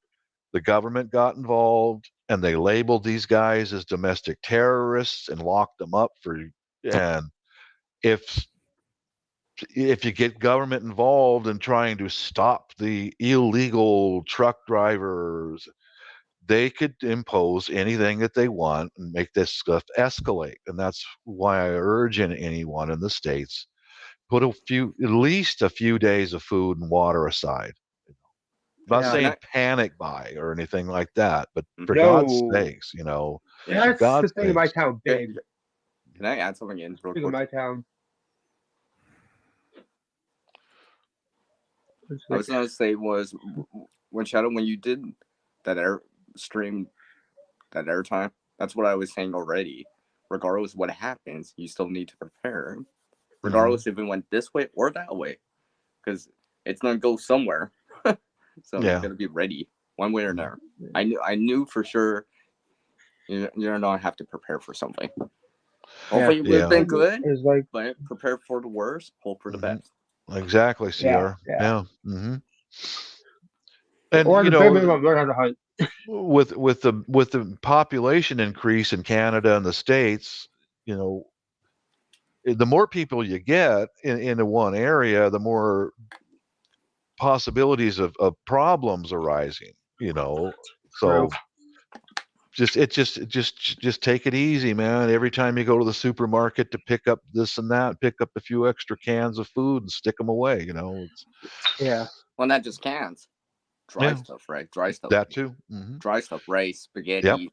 the government got involved and they labeled these guys as domestic terrorists and locked them up and if you get government involved in trying to stop the illegal truck drivers, they could impose anything that they want and make this stuff escalate. And that's why I urge anyone in the States, put at least a few days of food and water aside. I'm not saying panic buy or anything like that, but for God's sakes, That's God's the thing in my town, big. Can I add something in real quick? In my town. I was gonna say was when you did that stream, that airtime, that's what I was saying already. Regardless of what happens, you still need to prepare. Regardless if it went this way or that way, because it's gonna go somewhere. So you gotta be ready one way or another. I knew for sure. You don't have to prepare for something. Hopefully it would have been good, but prepare for the worst, hope for the best. Exactly, CR. Yeah. Mm-hmm. And or learn how to hunt. with the population increase in Canada and the States, the more people you get into one area, the more possibilities of problems arising. So just take it easy, man. Every time you go to the supermarket to pick up this and that, pick up a few extra cans of food and stick them away. Yeah. Well, not just cans. Dry Yeah. stuff, right? Dry stuff. That too. Mm-hmm. Dry stuff, rice, spaghetti,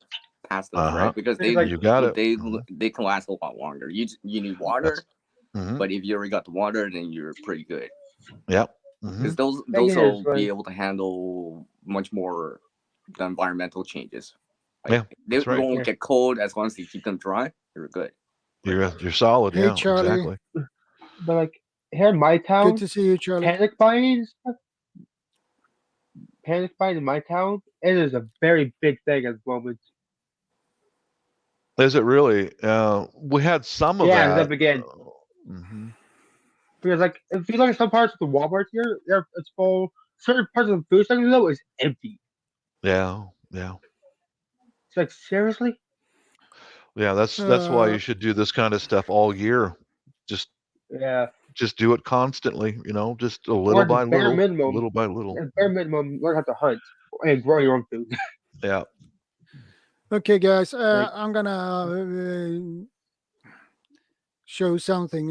pastas, right? Because they you got it. they can last a lot longer. You need water, but if you already got the water, then you're pretty good. Yep. Because those will be able to handle much more the environmental changes. They won't get cold as long as you keep them dry. You're good. You're solid. Hey, Yeah, Charlie. exactly. But like here in my town, Good to see you, Charlie. panic buying in my town, it is a very big thing at the moment. Is it really? We had some of that. Yeah, that again. Because like if you look at some parts of the Walmart here, it's full. Certain parts of the food section though is empty. Yeah. It's like seriously. Yeah, that's why you should do this kind of stuff all year. Just do it constantly. Just a little by little, little by little. At bare minimum, learn how to hunt and grow your own food. Yeah. Okay, guys, I'm gonna show something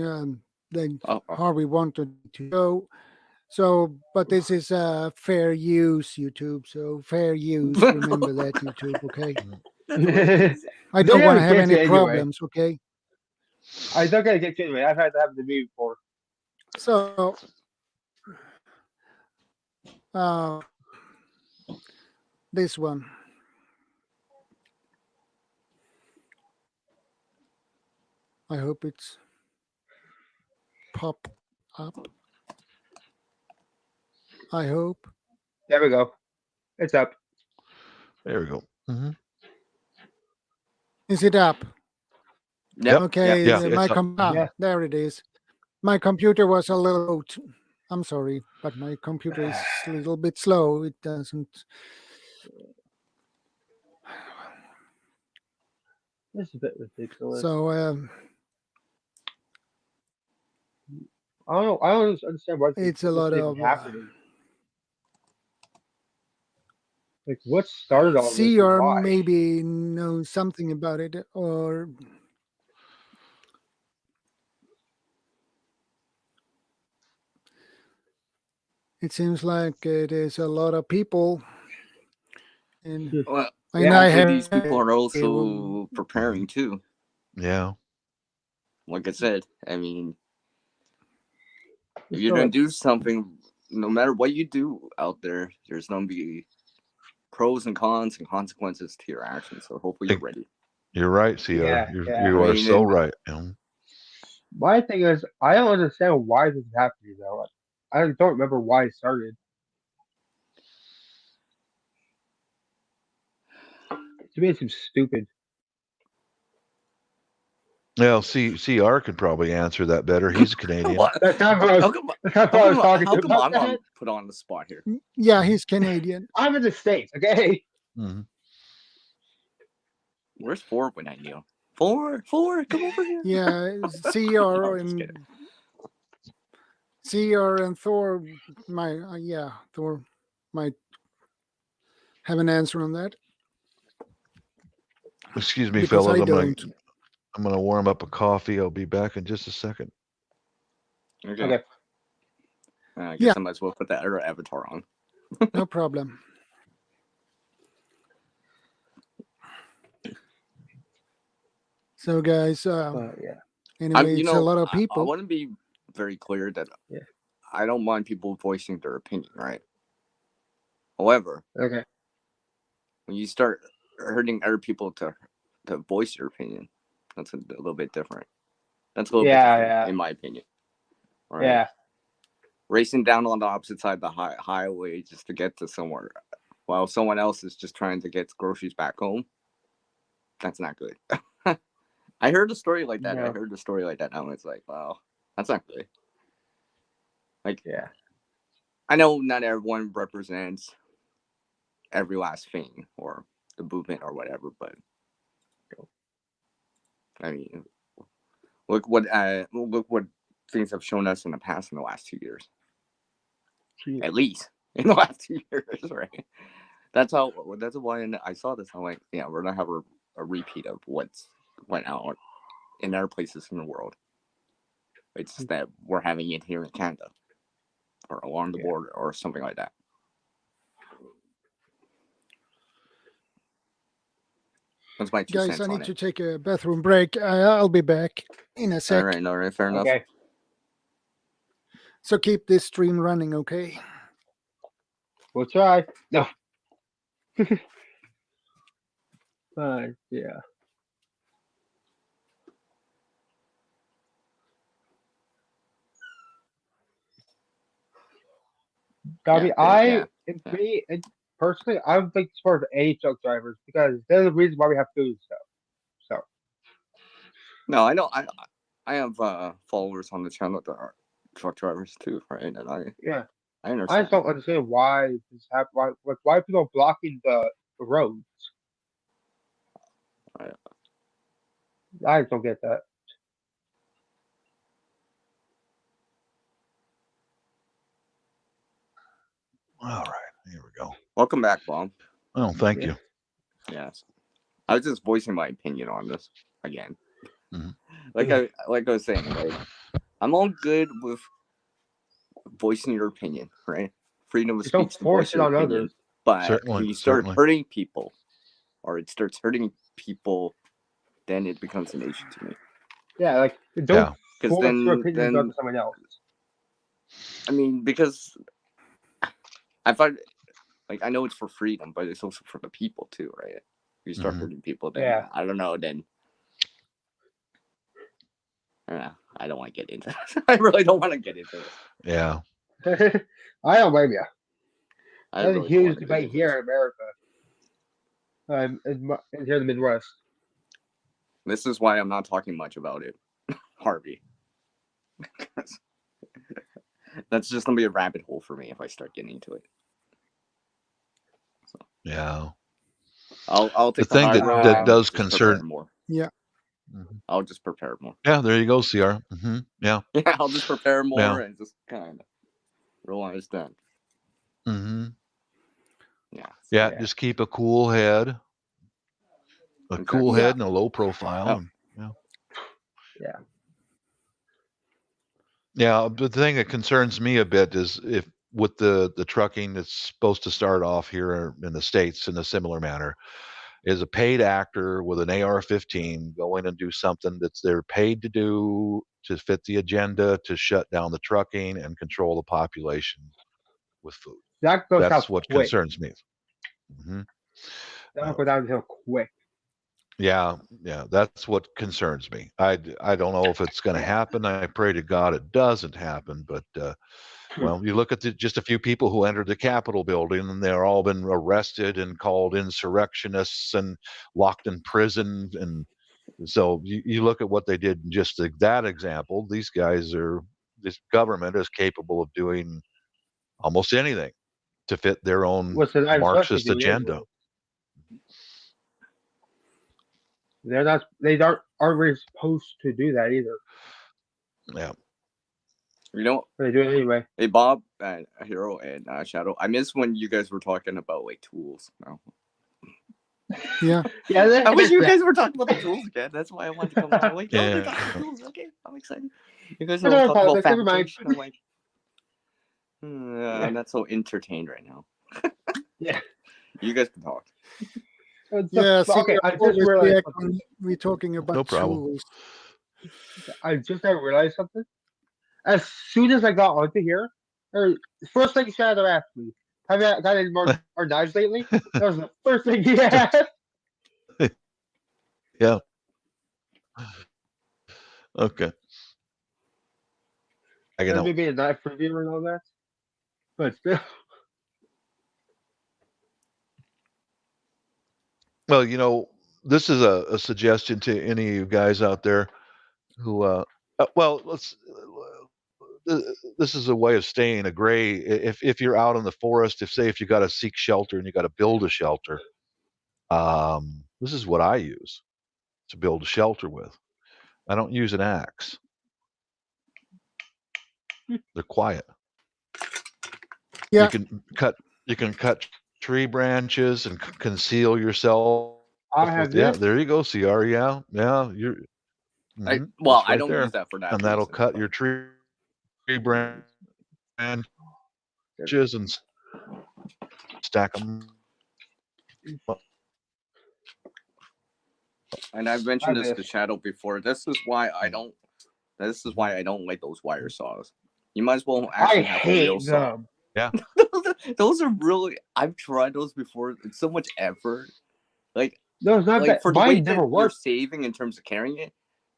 that Harvey wanted to show. So, but this is fair use, YouTube. So fair use. Remember that, YouTube. Okay. I don't want to have any problems. Okay. I don't gotta get you anyway. I've had that happen to me before. So, this one. I hope it's pop up. I hope. There we go. It's up. There we go. Is it up? Yep. Okay. Yep. There it is. My computer was a little. I'm sorry, but my computer is a little bit slow. It doesn't. This is a bit ridiculous. So. I don't understand why it's a lot of happening. Like what started all this? See, or maybe know something about it, or it seems like it is a lot of people, and these people are also preparing too. Yeah. Like I said, I mean, if you're gonna do something, no matter what you do out there, there's gonna be pros and cons and consequences to your actions. So hopefully you're ready. You're right, CR. You are so right. My thing is, I don't understand why this is happening though. I don't remember why it started. To me, it seems stupid. Well, CR could probably answer that better. He's a Canadian. How come I'm put on the spot here? Yeah, he's Canadian. I'm in the States, okay? Where's Ford when I knew him? Ford, come over here. Yeah, CR and Thor Thor might have an answer on that. Excuse me, fellas. I'm gonna warm up a coffee. I'll be back in just a second. Okay. I guess I might as well put that other avatar on. No problem. So, guys, anyway, it's a lot of people. I want to be very clear that I don't mind people voicing their opinion, right? However, when you start hurting other people to voice your opinion, that's a little bit different. That's a little bit different, in my opinion. Right? Yeah. Racing down on the opposite side of the highway just to get to somewhere, while someone else is just trying to get groceries back home. That's not good. I heard a story like that. I heard a story like that. Now it's like, wow, that's not good. Like, I know not everyone represents every last thing or the movement or whatever, but I mean, look what things have shown us in the past in the last 2 years. At least in the last 2 years, right? That's why I saw this. I'm like, yeah, we're gonna have a repeat of what's went out in other places in the world. It's just that we're having it here in Canada or along the border or something like that. That's my 2 Guys, cents I on need it. to take a bathroom break. I'll be back in a sec. All right, fair enough. Okay. So keep this stream running, okay? We'll try. No. But yeah. Personally, I don't think support any truck drivers because they're the reason why we have food and stuff. So. No, I know. I have followers on the channel that are truck drivers too, right? And I understand. I just don't understand why this happens. Why people are blocking the roads. I just don't get that. All right, here we go. Welcome back, Bob. Oh, thank you. Yes, I was just voicing my opinion on this again. Mhm. Like I was saying, like I'm all good with voicing your opinion, right? Freedom of Just don't speech to force voice it your on opinion. others. But Certainly, when you start certainly. hurting people, or it starts hurting people, then it becomes an issue to me. Yeah, like don't Because force your opinion onto someone else. I mean, because I find, like, I know it's for freedom, but it's also for the people too, right? If you start hurting people, then I don't know. Then I don't want to get into this. I really don't want to get into this. Yeah. I don't blame you. There's really a huge debate here in America. And here in the Midwest. This is why I'm not talking much about it, Harvey. That's just gonna be a rabbit hole for me if I start getting into it. So. Yeah. I'll take the thing that does concern more. Yeah. Mm-hmm. I'll just prepare more. Yeah, there you go, CR. Mm-hmm. Yeah. Yeah, I'll just prepare more and just kind of realize that. Mm-hmm. Yeah. Yeah, just keep a cool head. Cool head and a low profile. And, yeah, but the thing that concerns me a bit is if with the trucking that's supposed to start off here in the States in a similar manner, is a paid actor with an AR-15 go in and do something that's they're paid to do to fit the agenda to shut down the trucking and control the population with food. That's what concerns me. Mm-hmm. That'll go downhill quick. Yeah, that's what concerns me. I don't know if it's going to happen. I pray to God it doesn't happen. But well, you look at just a few people who entered the Capitol building, and they're all been arrested and called insurrectionists and locked in prison. And so you look at what they did in just that example. These guys this government is capable of doing almost anything to fit their own Marxist agenda. They aren't really supposed to do that either. Yeah. You know, they do it anyway. Hey, Bob, Hero, and Shadow. I miss when you guys were talking about like tools. No. Yeah. I wish you guys were talking about the tools again. That's why I wanted to come on. Like, oh, they're talking about tools. Okay, I'm excited. You guys are talking about fabrication. I'm like, I'm not so entertained right now. Yeah. You guys can talk. Yeah, see, okay, I just realized we're talking about tools. I just realized something. As soon as I got onto here, first thing Shadow asked me, have you got any more knives lately? That was the first thing he asked. Yeah. Okay. Maybe a knife review and all that. But still. Well, this is a suggestion to any of you guys out there who, this is a way of staying a gray. If you're out in the forest, if you got to seek shelter and you got to build a shelter, this is what I use to build a shelter with. I don't use an axe. They're quiet. Yeah. You can cut tree branches and conceal yourself I have with. Yeah, this. there you go, CR. Yeah, yeah. You're Well, it's I right don't there, use that for that and that'll reason. cut but- your tree branches and stack them. And I've I mentioned have this to this. Shadow before. This is why I don't. This is why I don't like those wire saws. You might as well I actually have a real hate saw. them. Yeah. Those are really. I've tried those before. It's so much effort. Like No, it's not that. for the way Mine that never you're worked. saving in terms of carrying it,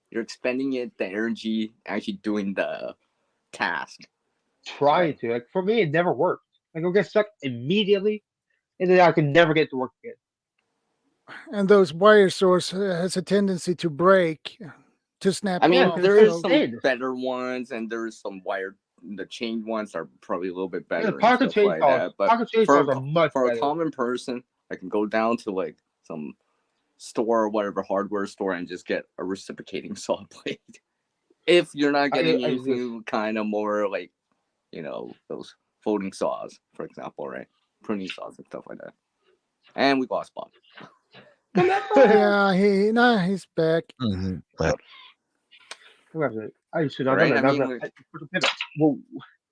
you're expending it, the energy, actually doing the task. Trying to. Like for me, it never worked. Like I'll get stuck immediately, and then I can never get to work again. And those wire saws has a tendency to break, to snap I mean, off. there is So some thin. better ones, and there is some wired. The chain ones are probably a little bit Yeah, better and pocket stuff like chainsaws. that. But Pocket chainsaws are much for a better. common person, I can go down to like some store or whatever hardware store and just get a reciprocating saw blade. If you're not getting I into kind of more like, those folding saws, for example, right? Pruning saws and stuff like that. And we lost Bob. yeah, he's back. I should not Right? know I that. mean, Whoa.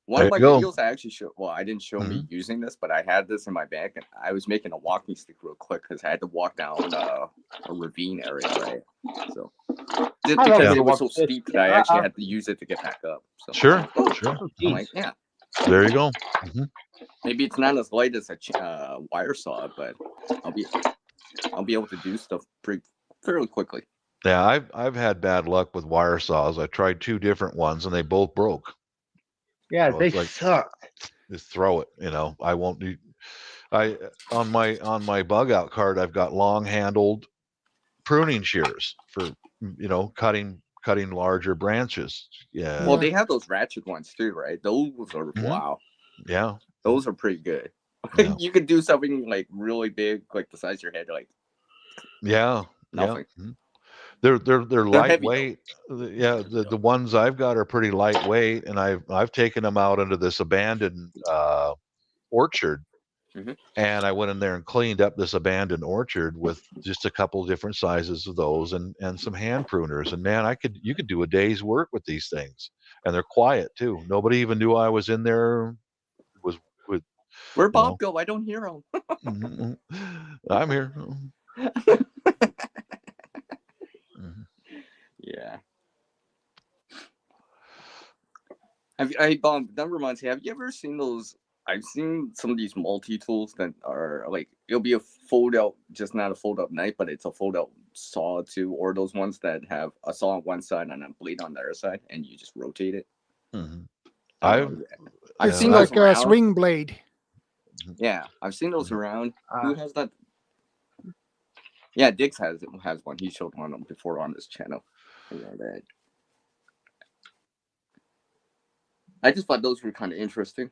one of There my you go. videos I actually showed. Well, I didn't show me using this, but I had this in my bag, and I was making a walking stick real quick because I had to walk down a ravine area, right? So just I love because the it was so walking stick. steep that I actually had to use it to get back up. So Sure. Oh, I'm jeez. like, yeah, There you go. maybe it's not as light as a wire saw, but I'll be able to do stuff fairly quickly. Yeah, I've had bad luck with wire saws. I tried 2 different ones, and they both broke. Yeah, So they it's like, suck. just throw it. I won't do. I on my bug out card, I've got long handled pruning shears for cutting larger branches. Yeah. Well, Yeah. they have those ratchet ones too, right? Those are wow. Yeah. Those are pretty good. Yeah. You could do something like really big, like the size of your head, like Yeah. nothing. Yeah. They're They're heavy, though. lightweight. Yeah, the ones I've got are pretty lightweight, and I've taken them out into this abandoned orchard, and I went in there and cleaned up this abandoned orchard with just a couple different sizes of those and some hand pruners. And man, you could do a day's work with these things, and they're quiet too. Nobody even knew I was in there. Was with Where'd Bob go? I don't hear him. I'm here. Yeah. Hey, Bob, that reminds me, have you ever seen those? I've seen some of these multi-tools that are like, it'll be a fold-out, just not a fold-out knife, but it's a fold-out saw too, or those ones that have a saw on one side and a blade on the other side, and you just rotate it. I've It's seen like those around. a swing blade. Yeah, I've seen those around. Who has that? Yeah, Dix has one. He showed one before on his channel. I just thought those were kind of interesting.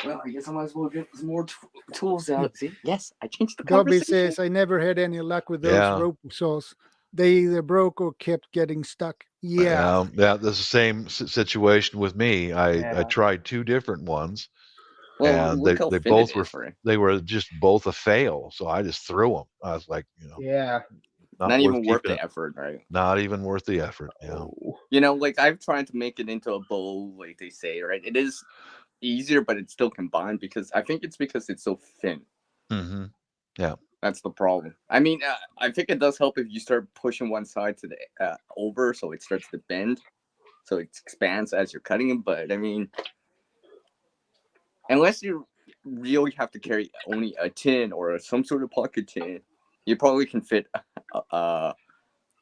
Well, I guess I might as well get some more tools out. See, yes, I changed the Gobby conversation. says, I never had any luck with those rope saws. They either broke or kept getting stuck. Yeah. Yeah, that's the same situation with me. I tried 2 different ones, and they both were just both a fail. So I just threw them. I was like, not even worth the effort, right? Not even worth the effort. Yeah. Like I've tried to make it into a bow, like they say, right? It is easier, but it's still combined because I think it's because it's so thin. Yeah. That's the problem. I mean, I think it does help if you start pushing one side to the over, so it starts to bend, so it expands as you're cutting it. But I mean, unless you really have to carry only a tin or some sort of pocket tin, you probably can fit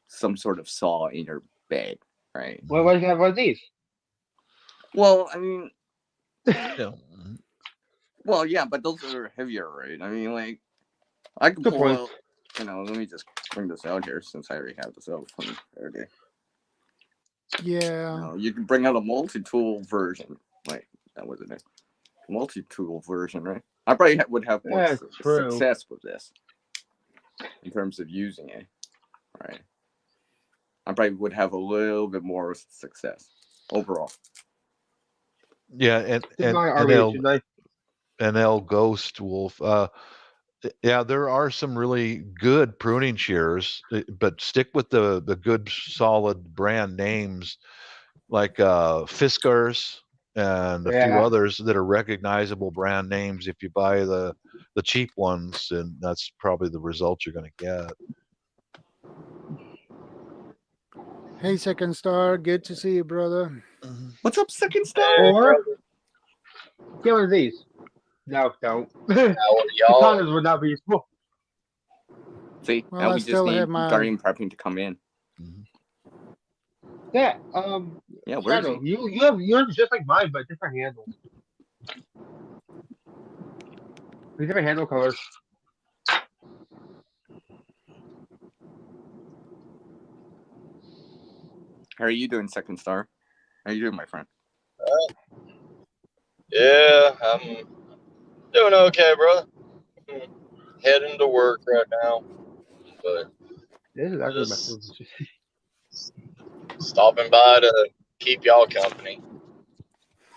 some sort of saw in your bag, right? Why do you have one of these? Well, I mean, well, yeah, but those are heavier, right? I mean, like, I can pull out, let me just bring this out here since I already have this out from earlier. Yeah. You can bring out a multi-tool version. Wait, that wasn't it. Multi-tool version, right? I probably would have more success with this in terms of using it, right? I probably would have a little bit more success overall. Yeah, This is my R-rated knife. L Ghost Wolf. Yeah, there are some really good pruning shears, but stick with the good solid brand names like Fiskars and a few Yeah. others that are recognizable brand names. If you buy the cheap ones, and that's probably the result you're going to get. Hey, Second Star. Good to see you, brother. What's up, Second Star? Hey, Or brother. get one of these. No, don't. How are y'all? Katanas would not be useful. See, Well, now I we just still need have my- Guardian Prepping to come in. Yeah. Yeah, where is Shadow, he? you have yours just like mine, but different handles. Different handle colors. How are you doing, Second Star? How are you doing, my friend? Yeah, I'm doing okay, brother. I'm heading to work right now, but This is actually my just favorite. stopping by to keep y'all company.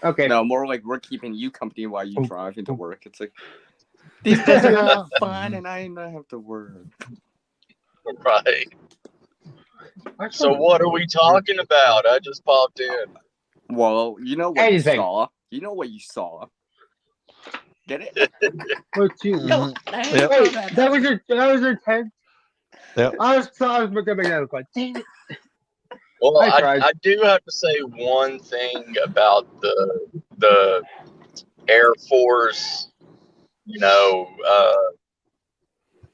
Okay. No, more like we're keeping you company while you Oh, drive into oh. work. It's like these guys are Yeah. having fun, and I have to work. Right. I So saw- what are we talking about? I just popped in. Well, you know what Anything. you saw. You know what you saw. Get it? What you? Mhm. Yep. Wait, that was your 10. Yep. I was gonna make that look like. Dang it. Well, I tried. I do have to say one thing about the Air Force,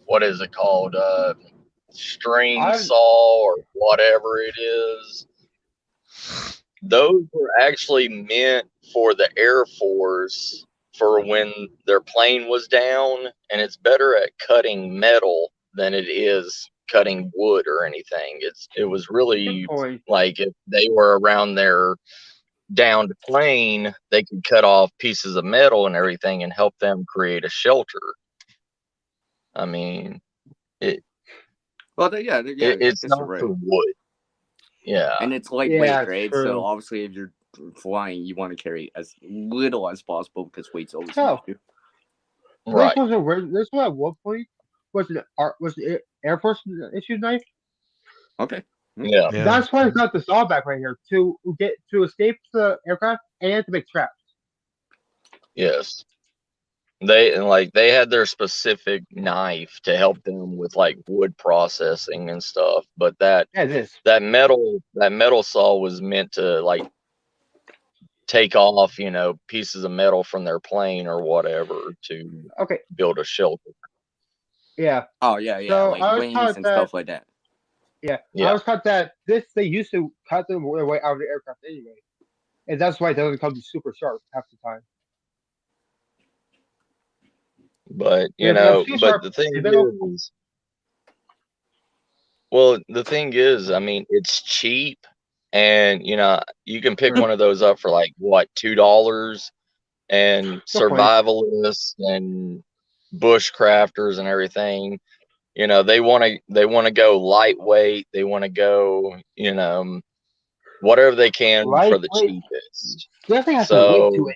what is it called? String saw or whatever it is. Those were actually meant for the Air Force for when their plane was down, and it's better at cutting metal than it is cutting wood or anything. It was really Good point. like if they were around their downed plane, they could cut off pieces of metal and everything and help them create a shelter. I mean, Well, it's that's not right. for wood. Yeah. And it's lightweight, Yeah, right? true. So obviously, if you're flying, you want to carry as little as possible because weight's always Oh. an issue. Right. This was at one point was the Air Force issued knife. Okay. Yeah. Yeah. That's why I got the saw back right here to escape the aircraft and to make traps. Yes. They had their specific knife to help them with like wood processing and stuff, but that metal saw was meant to like take off, pieces of metal from their plane or whatever to Okay. build a shelter. Yeah. Oh yeah, So like I was wings taught and that- stuff like that. Yeah. Yeah. I was taught that they used to cut them their way out of the aircraft anyway, and that's why it doesn't come super sharp half the time. But Yeah, too sharp, the thing if they don't- is, the thing is, I mean, it's cheap, and you can pick one of those up for like what, $2, and Good point. survivalists and bushcrafters and everything, they want to go lightweight. They want to go, whatever they can for the Lightweight. cheapest. Definitely has some weight to So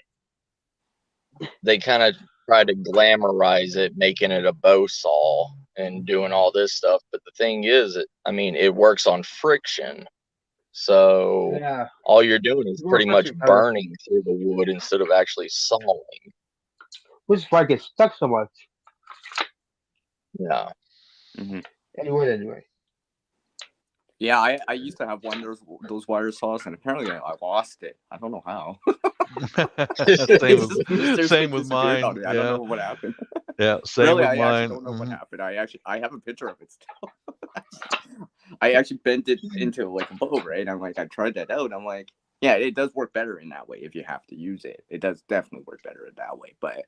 it. they kind of try to glamorize it, making it a bow saw and doing all this stuff. But the thing is, it works on friction. So Yeah. all you're doing is More pretty much friction cutter. burning through the wood instead of actually sawing. Which is why it gets stuck so much. Yeah. Anyway. Yeah, I used to have one of those wire saws, and apparently I lost it. I don't know how. Same with mine. I don't know what happened. Yeah, same Really, with I mine. actually don't know what happened. I have a picture of it still. I actually bent it into like a bow, right? I'm like, I tried that out. I'm like, yeah, it does work better in that way if you have to use it. It does definitely work better in that way. But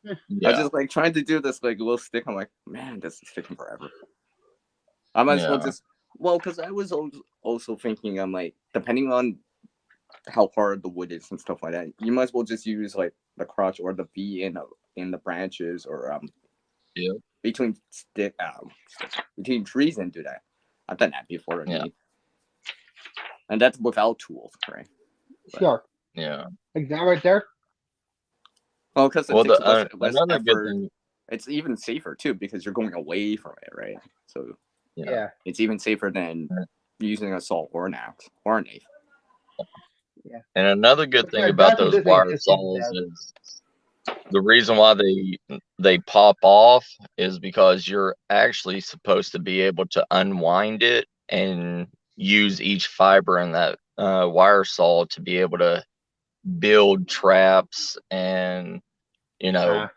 I was just like trying to do this like little stick. I'm like, man, this is taking forever. I might as well just because I was also thinking, I'm like, depending on how hard the wood is and stuff like that, you might as well just use like the crotch or the V in the branches or between between trees and do that. I've done that before. And that's without tools, right? Sure. Yeah. Like that right there. Well, because it Well, takes less another good effort. thing. It's even safer too because you're going away from it, right? So Yeah. it's even safer than using an assault or an axe or a knife. Yeah. And another good thing Yeah, about that's what those this thing wire just seems to saws have. is the reason why they pop off is because you're actually supposed to be able to unwind it and use each fiber in that wire saw to be able to build traps and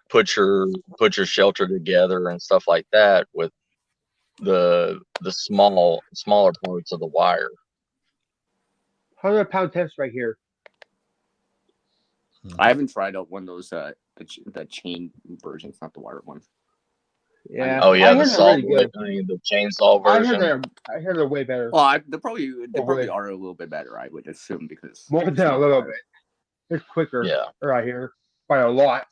put your shelter together and stuff like that with the smaller parts of the wire. 100-pound test right here. I haven't tried out one of those the chain versions, not the wire ones. Yeah. Oh yeah, I the hear they're really good. the chainsaw I version. hear they're way better. Well, they probably are a little bit better, I would assume, because More than a little bit. It's quicker. Yeah. Right here by a lot.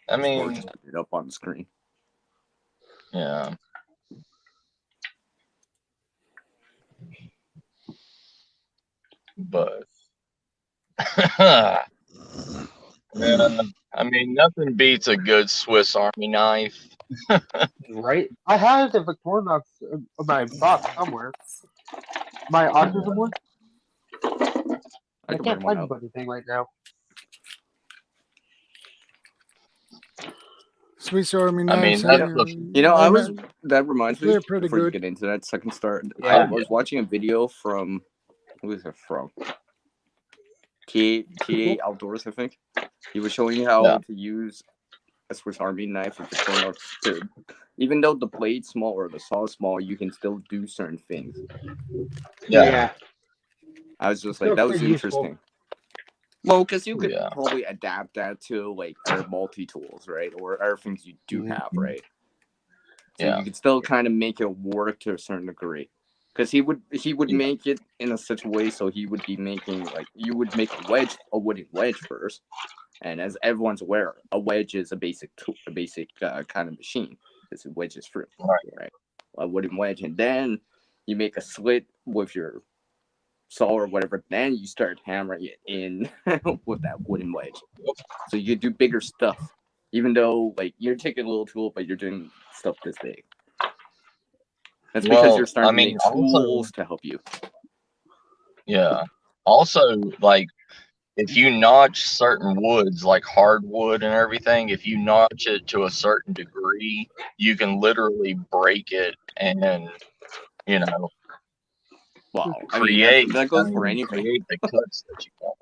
I mean, just put it up on the screen. Yeah. But I mean, nothing beats a good Swiss Army knife. Right? I have the Victorinox in my box somewhere. My autism one. I can't find anything right now. Swiss Army I mean, knives. that reminds me, they're pretty before you good. get into that second start, Yeah. I was watching a video from, who is it from? TA Outdoors, I think. He was showing how to use a Swiss Army knife with Victorinox to, even though the blade's small or the saw is small, you can still do certain things. Yeah. I was just like, that was interesting. Well, because you could probably adapt that to like our multi-tools, right? Or other things you do have, right? So you could still kind of make it work to a certain degree. Because he would make it in a such a way so he would be making, like, you would make a wooden wedge first. And as everyone's aware, a wedge is a basic tool, kind of machine. This wedge is fruit, right? A wooden wedge. And then you make a slit with your saw or whatever, then you start hammering it in with that wooden wedge. So you do bigger stuff, even though like you're taking a little tool, but you're doing stuff this big. That's because you're starting to make tools to help you. Yeah. Also, like if you notch certain woods, like hardwood and everything, if you notch it to a certain degree, you can literally break it and Wow, create that goes for anything. Create the cuts that you want.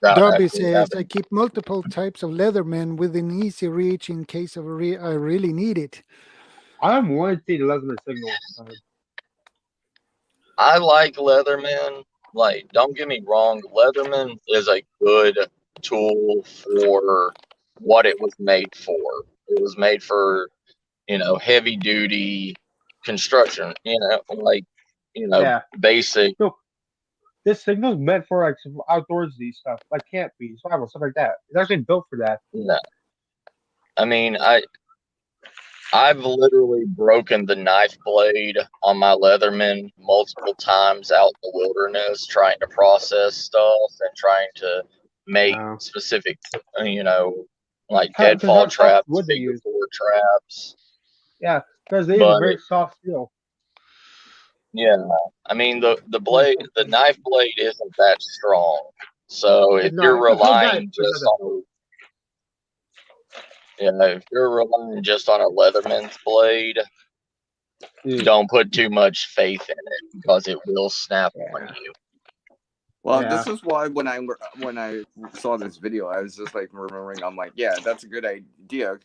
Dobby says, I keep multiple types of Leatherman within easy reach in case of I really need it. I want to see the Leatherman signal. I like Leatherman. Like, don't get me wrong, Leatherman is a good tool for what it was made for. It was made for, heavy duty construction, basic. No, this signal's meant for like some outdoorsy stuff, like camping, survival, stuff like that. It's actually built for that. No. I mean, I've literally broken the knife blade on my Leatherman multiple times out in the wilderness trying to process stuff and trying to make specific, like deadfall traps, bigger board traps. Yeah, because they use a very soft steel. Yeah, I mean the knife blade isn't that strong. So if you're relying just on a Leatherman's blade, don't put too much faith in it because it will snap on you. Well, this is why when I saw this video, I was just like remembering. I'm like, yeah, that's a good idea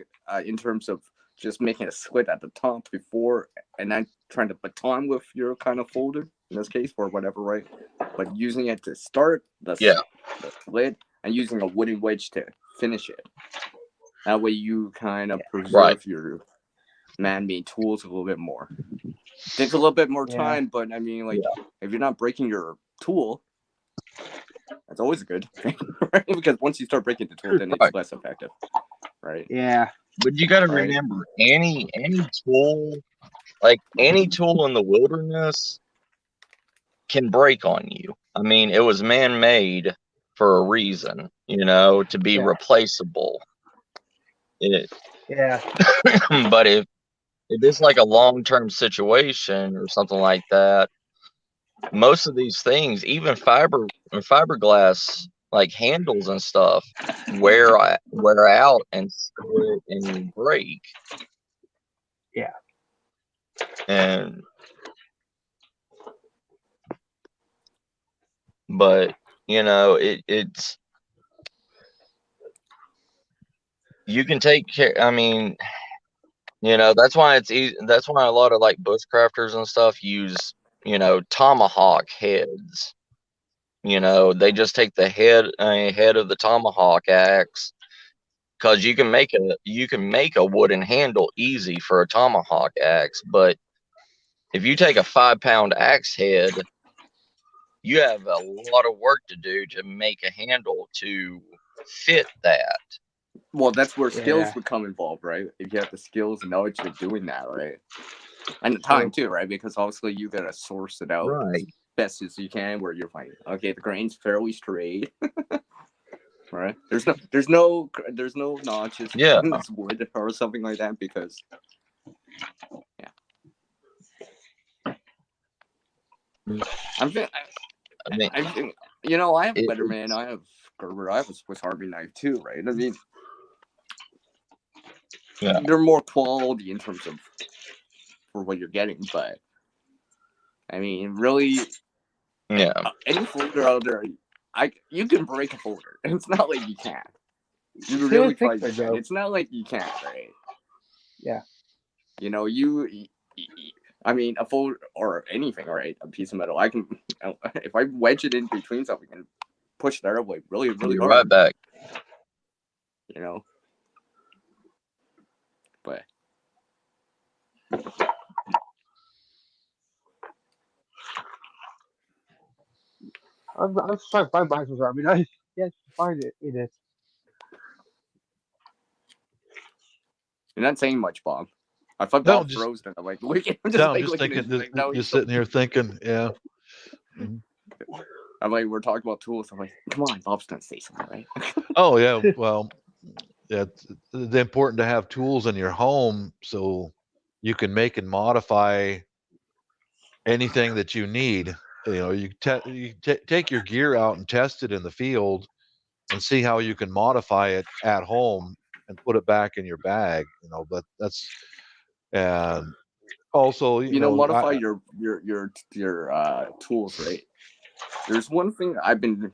in terms of just making a slit at the top before, and then trying to baton with your kind of folder in this case for whatever, right? But using it to start the slit and using a wooden wedge to finish it. That way you kind of preserve your man-made tools a little bit more. Takes a little bit more time, but I mean, like, if you're not breaking your tool, that's always a good thing, right? Because once you start breaking the tool, then it's less effective, right? Yeah. But you got to remember, any tool like any tool in the wilderness can break on you. I mean, it was man-made for a reason, you know, to be replaceable. Yeah. But if it's like a long-term situation or something like that, most of these things, even fiberglass like handles and stuff, wear out and split and break. Yeah. And but you know, it's you can take care. I mean, you know, that's why it's easy. That's why a lot of like bushcrafters and stuff use, you know, tomahawk heads. You know, they just take the head of the tomahawk axe, because you can make a wooden handle easy for a tomahawk axe, but if you take a 5-pound axe head, you have a lot of work to do to make a handle to fit that. Well, that's where skills become involved, right? If you have the skills and knowledge of doing that, right? And the time too, right? Because obviously you gotta source it out as best as you can where you're finding. Okay, the grain's fairly straight. Right? There's no notches in this wood or something like that because I think you know, I have Weatherman, I have Gerber, I have a Swiss Army knife too, right? I mean, they're more quality in terms of for what you're getting, but I mean, really, any folder out there, you can break a folder. It's not like you can't. You really try to can. It's not like you can't, right? Yeah. You know, I mean, a folder or anything, right? A piece of metal. I can, if I wedge it in between something and push that away really, really hard. Right back. You know, but I'm just trying to find my Swiss Army knife. Yes, find it. It is. you're not saying much, Bob. I thought Bob froze and I'm like, I'm just thinking, just sitting here thinking, yeah. Mm-hmm. I'm like, we're talking about tools. I'm like, come on, Bob's gonna say something, right? Oh yeah, well, yeah, it's important to have tools in your home so you can make and modify anything that you need. You know, you take your gear out and test it in the field and see how you can modify it at home and put it back in your bag. You know, but that's and also you know modify your tools, right? There's one thing I've been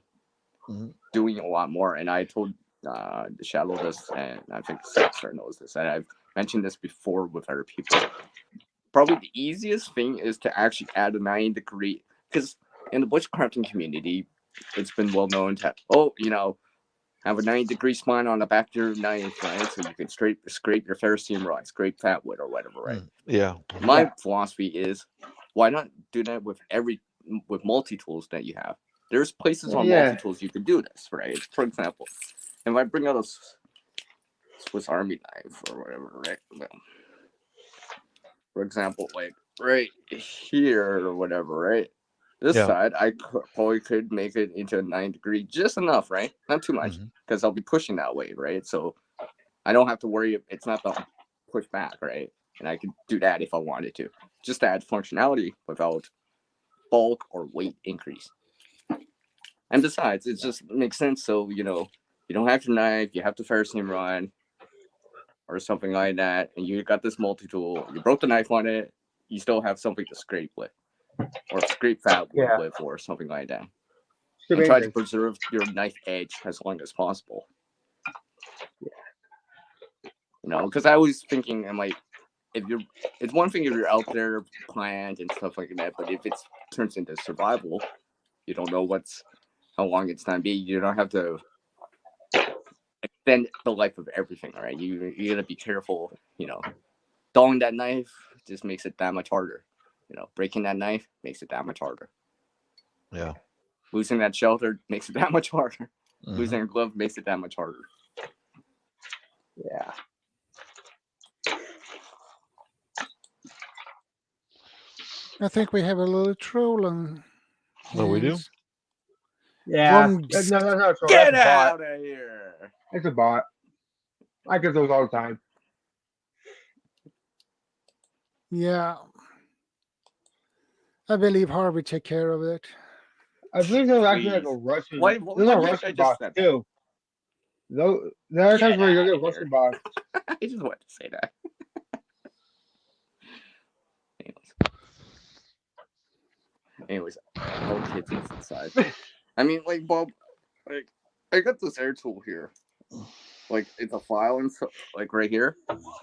doing a lot more, and I told Shadow this, and I think Star knows this, and I've mentioned this before with other people. Probably the easiest thing is to actually add a 9-degree, because in the bushcrafting community, it's been well known to have a 90-degree spine on the back of your knife, right? So you can scrape your ferrocerium rod, scrape fat wood or whatever, right? Yeah. My philosophy is, why not do that with multi-tools that you have? There's places on multi-tools you can do this, right? For example, if I bring out a Swiss Army knife or whatever, right? Well, for example, like right here or whatever, right? This side, I probably could make it into a 9-degree, just enough, right? Not too much, because I'll be pushing that way, right? So I don't have to worry. It's not the push back, right? And I could do that if I wanted to, just to add functionality without bulk or weight increase. And besides, it just makes sense. So, you don't have your knife, you have the ferrocerium rod or something like that, and you got this multi-tool, you broke the knife on it, you still have something to scrape with, or scrape fat wood with, or something like that. And try to preserve your knife edge as long as possible. Because I was thinking, I'm like, it's one thing if you're out there planned and stuff like that, but if it turns into survival, you don't know how long it's going to be. You don't have to extend the life of everything, right? You got to be careful. Dulling that knife just makes it that much harder. Breaking that knife makes it that much harder. Yeah. Losing that shelter makes it that much harder. Losing a glove makes it that much harder. Yeah. I think we have a little troll on Oh, we do? hands. Yeah. Wrong. No, no, that's Get a bot. out of here! It's a bot. I get those all the time. Yeah. I believe Harvey take care of it. I believe there's actually like a Please. Russian. Why There's do a you think I Russian just bot said that? too. There are times Get where you outta get here. Russian bots. I just wanted to say that. Anyways, all kids aside. I mean, like, Bob, like, I got this air tool here. Like, it's a file, and so, like, right here.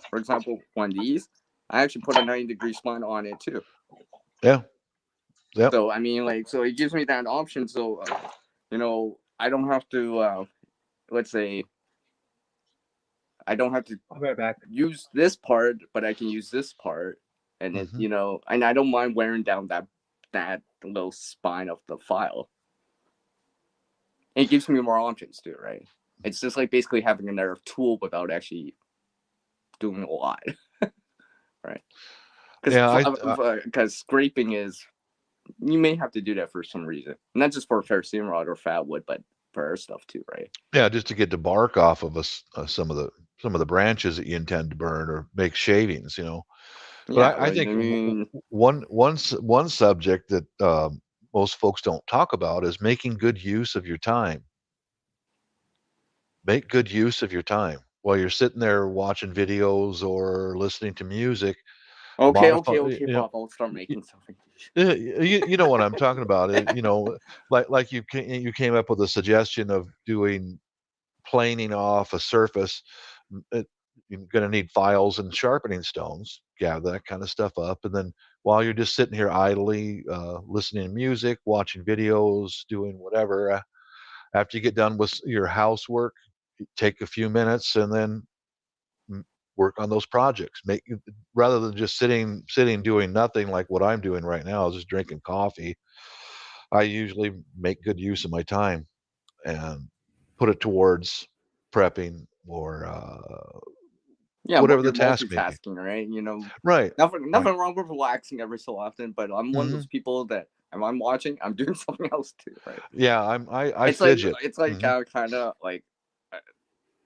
For example, one of these, I actually put a 90-degree spline on it, too. Yeah. Yep. So, I mean, like, so it gives me that option. So, you know, I don't have to, let's say, I don't have to I'll be right back. use this part, but I can use this part. And it, you know, and I don't mind wearing down that little spine of the file. And it gives me more options too, right? It's just like basically having another tool without actually doing a lot, right? Because scraping is, you may have to do that for some reason, not just for ferrocerium rod or fat wood, but for other stuff too, right? Yeah, just to get the bark off of some of the branches that you intend to burn or make shavings, you know. But Yeah, I right. think I mean, one subject that most folks don't talk about is making good use of your time. Make good use of your time while you're sitting there watching videos or listening to music. okay, You know, Bob, I'll start making something. you know what I'm talking about. You know, like you came up with a suggestion of doing planing off a surface. You're going to need files and sharpening stones. Gather that kind of stuff up, and then while you're just sitting here idly listening to music, watching videos, doing whatever, after you get done with your housework, take a few minutes and then work on those projects. Rather than just sitting doing nothing like what I'm doing right now, just drinking coffee. I usually make good use of my time and put it towards prepping or Yeah, whatever the you're task may be. multitasking, right? You know, Right. nothing Right. wrong with relaxing every so often, but I'm one of those people that if I'm watching, I'm doing something else too, right? Yeah, I It's like fidget. kind of like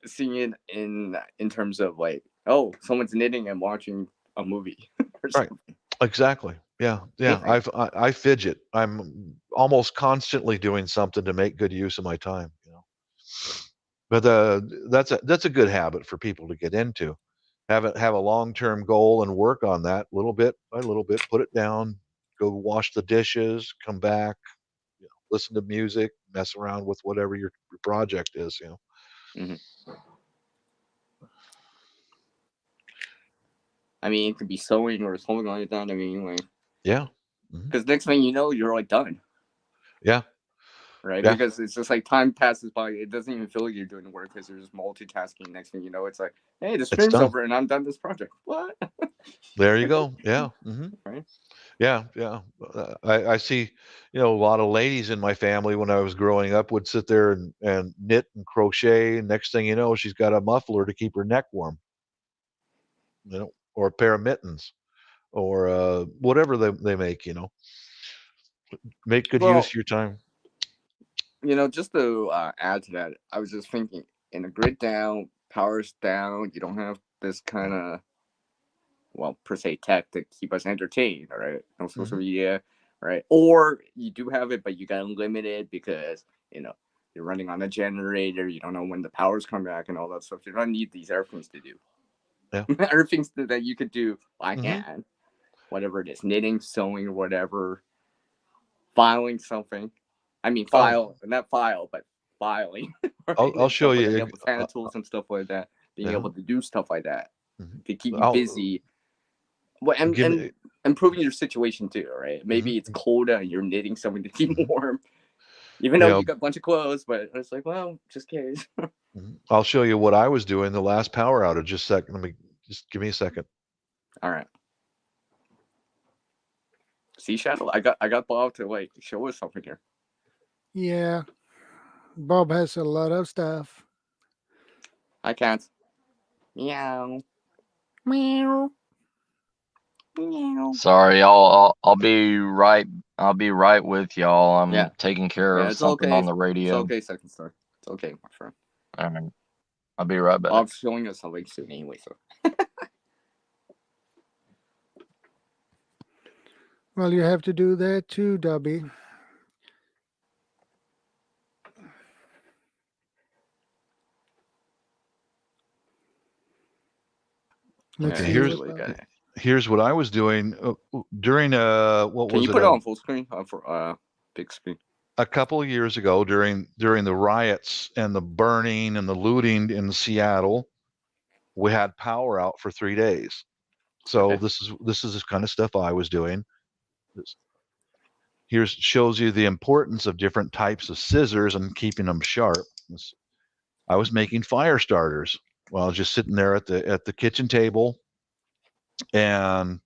seeing it in terms of like, oh, someone's knitting and watching a movie or Right. something. Exactly. Yeah. Yeah. I fidget. I'm almost constantly doing something to make good use of my time, you know. But that's a good habit for people to get into. Have a long-term goal and work on that little bit by little bit. Put it down. Go wash the dishes. Come back. You know, listen to music. Mess around with whatever your project is. You know. Mm-hmm. I mean, it could be sewing or something like that. I mean, like, Yeah. because next thing you know, you're like done. Yeah. Right, Yeah. because it's just like time passes by. It doesn't even feel like you're doing work because you're just multitasking. Next thing you know, it's like, hey, the stream's done. over and I'm done this project. What? There you go. Yeah. Right. Yeah. Yeah. I see, you know, a lot of ladies in my family when I was growing up would sit there and knit and crochet. And next thing you know, she's got a muffler to keep her neck warm, you know, or a pair of mittens or whatever they make, you know. Make good use Well, of your time. you know, just to add to that, I was just thinking in a grid down, powers down, you don't have this kind of, well, per se tech to keep us entertained, all right? No social media, right? Or you do have it, but you got to limit it because, you know, you're running on a generator, you don't know when the powers come back and all that stuff. You don't need these other things to do. Yeah. Other things that you could do by hand, whatever it is, knitting, sewing, or whatever, filing something. I mean, not file, but filing. Right? I'll show Like you. that with hand tools and stuff like that. Being able to do stuff like that to keep you busy. Well, and improving your situation too, right? Maybe it's cold and you're knitting something to keep warm. Even though you got a bunch of clothes, but it's like, well, just in case. I'll show you what I was doing the last power outage. Just a second. Just give me a second. All right. See, Shadow, I got Bob to like show us something here. Yeah, Bob has a lot of stuff. I can't. Meow. Meow. Sorry, I'll be right. I'll be right with y'all. I'm Yeah. taking care of It's something okay. on the radio. It's okay, Second Star. It's okay, my friend. All right. I'll be right back. I'm showing us something soon anyway, so. Well, you have to do that too, Dubby. Let's Okay, see here's what I was doing during what Can was you it? put it on full screen for big screen? A couple of years ago during the riots and the burning and the looting in Seattle, we had power out for 3 days. So Okay. this is the kind of stuff I was doing. Here shows you the importance of different types of scissors and keeping them sharp. I was making fire starters while I was just sitting there at the kitchen table, and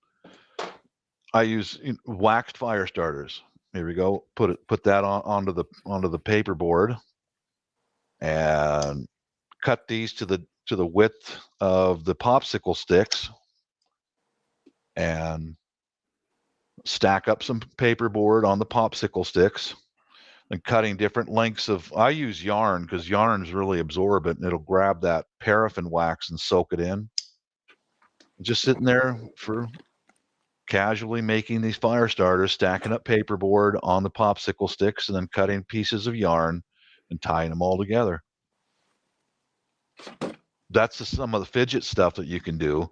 I use waxed fire starters. Here we go. Put that onto the paperboard, and cut these to the width of the popsicle sticks, and stack up some paperboard on the popsicle sticks, and cutting different lengths of. I use yarn because yarn is really absorbent, and it'll grab that paraffin wax and soak it in. Just sitting there for casually making these fire starters, stacking up paperboard on the popsicle sticks, and then cutting pieces of yarn and tying them all together. That's some of the fidget stuff that you can do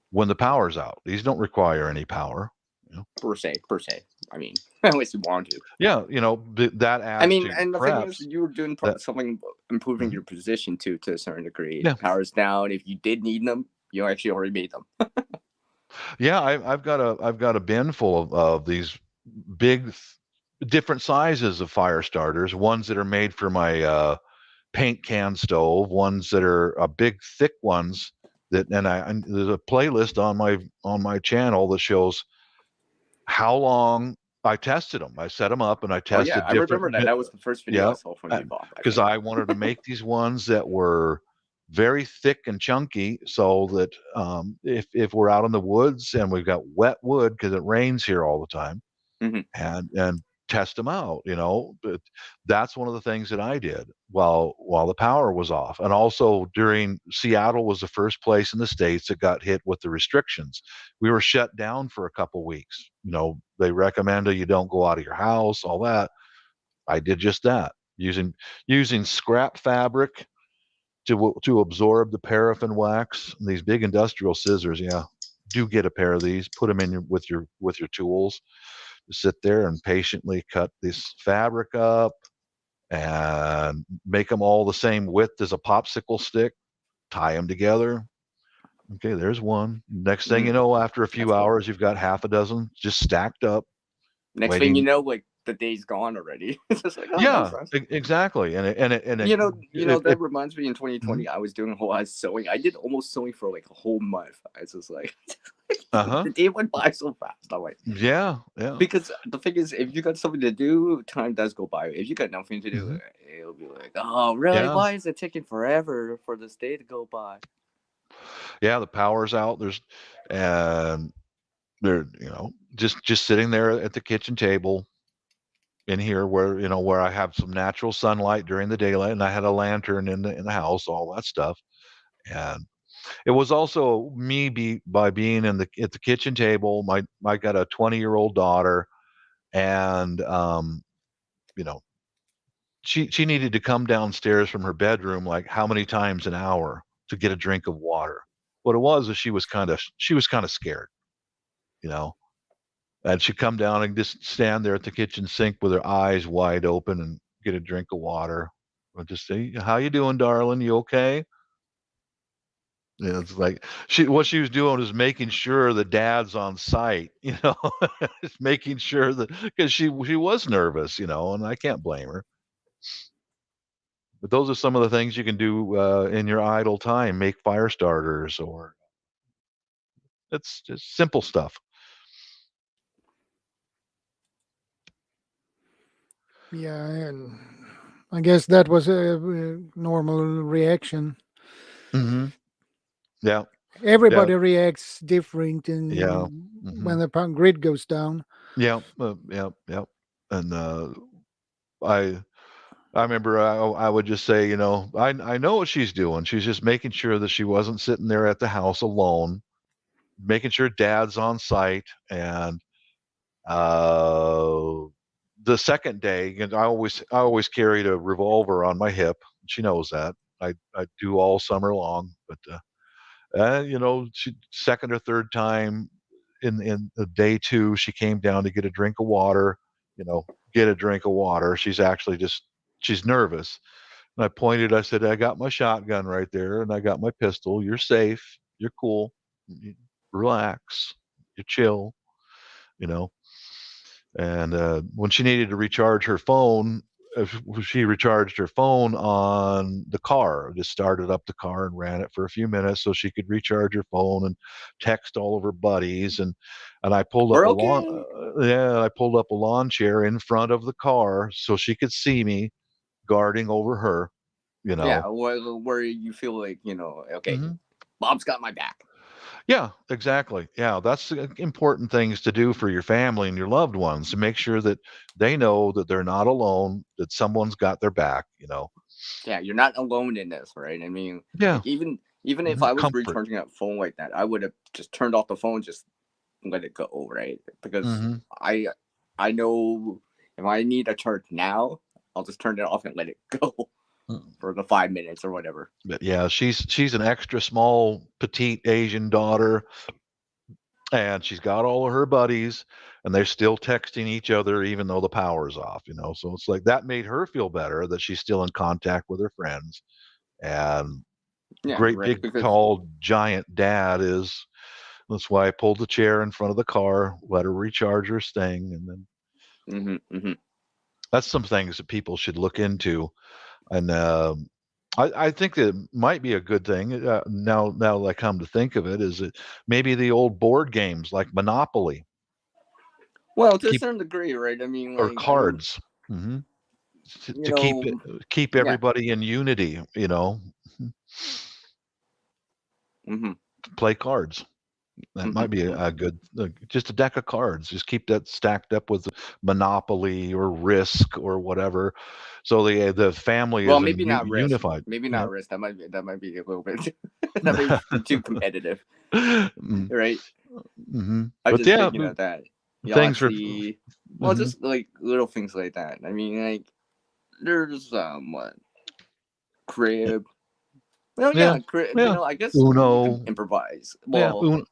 when the power's out. These don't require any power. Per se. I mean, unless you want to. Yeah, that adds. I mean, to and the preps. thing is, you were doing something improving your position to a certain degree. Yeah. Powers down. If you did need them, you actually already made them. Yeah, I've got a bin full of these big, different sizes of fire starters. Ones that are made for my paint can stove. Ones that are big, thick ones. And there's a playlist on my channel that shows how long I tested them. I set them up and I tested. Oh yeah, I remember that. That was the first video I saw from you, Bob. Because I wanted to make these ones that were very thick and chunky, so that if we're out in the woods and we've got wet wood because it rains here all the time, and test them out, But that's one of the things that I did while the power was off. And also during Seattle was the first place in the States that got hit with the restrictions. We were shut down for a couple weeks. They recommended you don't go out of your house, all that. I did just that, using scrap fabric to absorb the paraffin wax. And these big industrial scissors, yeah, do get a pair of these. Put them in with your tools. Sit there and patiently cut this fabric up and make them all the same width as a popsicle stick. Tie them together. Okay, there's one. Next thing you know, after a few hours, you've got half a dozen just stacked up. Next thing you know, like the day's gone already. It's just like, oh, yeah, exactly. And that reminds me. In 2020, I was doing a whole lot of sewing. I did almost sewing for like a whole month. I was just like, the day went by so fast. I'm like, yeah. Because the thing is, if you got something to do, time does go by. If you got nothing to do, it'll be like, oh, really? Yeah. Why is it taking forever for this day to go by? Yeah, the power's out. And they're just sitting there at the kitchen table in here where I have some natural sunlight during the daylight, and I had a lantern in the house, all that stuff. And it was also me by being at the kitchen table. I got a 20-year-old daughter, and she needed to come downstairs from her bedroom like how many times an hour to get a drink of water. What it was is she was kind of scared, and she'd come down and just stand there at the kitchen sink with her eyes wide open and get a drink of water. I'd just say, "How you doing, darling? You okay?" It's like what she was doing was making sure the dad's on site, just making sure that, because she was nervous, and I can't blame her. But those are some of the things you can do in your idle time. Make fire starters, or it's just simple stuff. Yeah, and I guess that was a normal reaction. Mm-hmm. Yeah. Everybody reacts different Yeah. when the grid goes down. Yeah. Yeah. And I remember I would just say, I know what she's doing. She's just making sure that she wasn't sitting there at the house alone, making sure dad's on site. And the second day, I always carried a revolver on my hip. She knows that. I do all summer long, but she second or third time in the day 2, she came down to get a drink of water. Get a drink of water. She's nervous. And I said, I got my shotgun right there, and I got my pistol. You're safe. You're cool. Relax. You chill. You know. And when she needed to recharge her phone, she recharged her phone on the car. Just started up the car and ran it for a few minutes so she could recharge her phone and text all of her buddies. And I pulled up We're a okay. I pulled up a lawn chair in front of the car so she could see me guarding over her. Yeah, where you feel like, okay, Bob's got my back. Yeah, exactly. Yeah, that's important things to do for your family and your loved ones, to make sure that they know that they're not alone, that someone's got their back. Yeah, you're not alone in this, right? I mean, Yeah. like even if I was Comfort. recharging that phone like that, I would have just turned off the phone, just let it go, right? Because I know if I need a charge now, I'll just turn it off and let it go for the 5 minutes or whatever. But yeah, she's an extra small, petite Asian daughter, and she's got all of her buddies, and they're still texting each other even though the power's off. So it's like that made her feel better that she's still in contact with her friends. And great big tall giant dad is. That's why I pulled the chair in front of the car, let her recharge her thing, and then that's some things that people should look into. And I think that it might be a good thing now that I come to think of it, is that maybe the old board games like Monopoly. Well, to a certain degree, right? I mean, or cards. To keep everybody in unity. Play cards. That might be a good, just a deck of cards. Just keep that stacked up with Monopoly or Risk or whatever, so the family is maybe not unified. Maybe not Risk. That might be a little bit that may be too competitive, right? I'm just thinking of that. Things just like little things like that. I mean, like there's crib. Well, crib. I guess Uno. You can improvise. Well,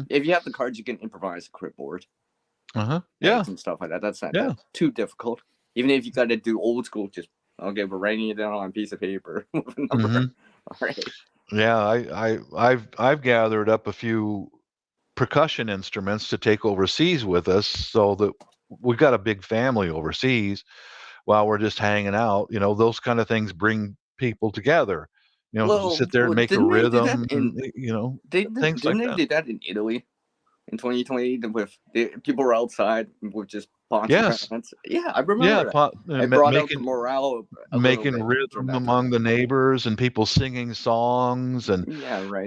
if you have the cards, you can improvise a crib board. Yeah, some stuff like that. That's not too difficult. Even if you got to do old school, just we're writing it down on a piece of paper with a number. All right. Yeah, I've gathered up a few percussion instruments to take overseas with us, so that we've got a big family overseas while we're just hanging out. Those kind of things bring people together. Sit there and make a rhythm. Things like that. They did that in Italy in 2020 with people were outside with just poncho pants. Yeah, I remember that. It brought out the morale. Making rhythm among the neighbors and people singing songs, and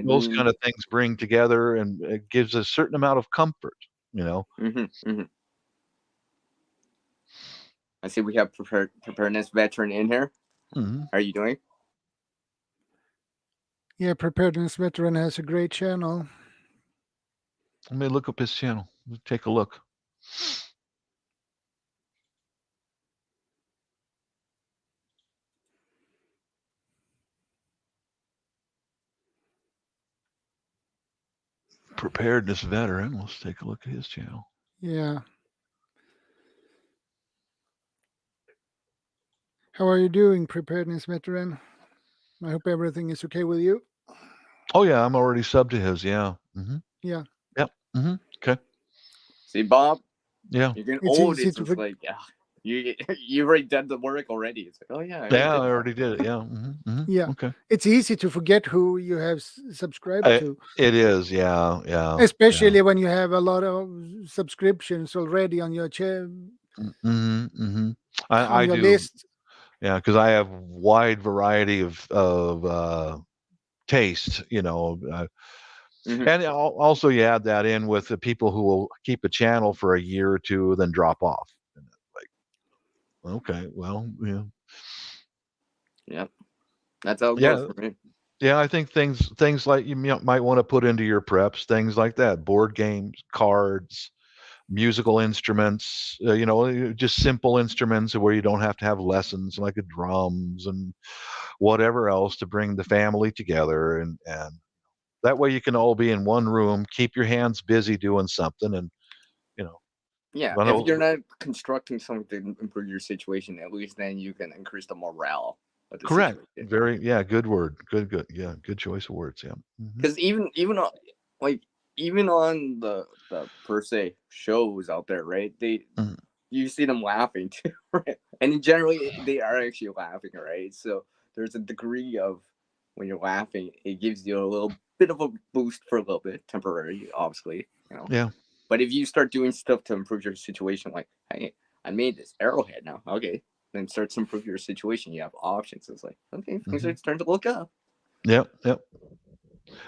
those kind of things bring together, and it gives a certain amount of comfort. I see we have preparedness veteran in here. How are you doing? Yeah, Preparedness Veteran has a great channel. Let me look up his channel. Take a look. Preparedness Veteran. Let's take a look at his channel. Yeah. How are you doing, Preparedness Veteran? I hope everything is okay with you. Oh yeah, I'm already subbed to his. Yeah. Yeah. Yep. Okay. See, Bob. Yeah. You're getting old. It's just like you already done the work already. It's like, oh yeah. I already did it. Yeah. Yeah. Okay. It's easy to forget who you have subscribed to. It is. Yeah. Especially when you have a lot of subscriptions already on your channel. I your do. List. Yeah, because I have wide variety of taste. And also you add that in with the people who will keep a channel for a year or two, then drop off. And like, okay, well, yeah. Yep. That's how it Yeah. goes for me. Yeah, I think things like you might want to put into your preps, things like that, board games, cards, musical instruments, just simple instruments where you don't have to have lessons like the drums and whatever else to bring the family together, and that way you can all be in one room, keep your hands busy doing something, and Yeah, run if you're over. not constructing something to improve your situation, at least then you can increase the morale of the Correct. situation. Good word. Good. Yeah, good choice of words. Yeah. Because even on the per se shows out there, right? Mhm. You see them laughing too, right? And generally they are actually laughing, right? So there's a degree of when you're laughing, it gives you a little bit of a boost for a little bit, temporary, obviously, Yeah. But if you start doing stuff to improve your situation, like, hey, I made this arrowhead now, okay, then start to improve your situation. You have options. It's like, okay, things are starting to look up. Yep.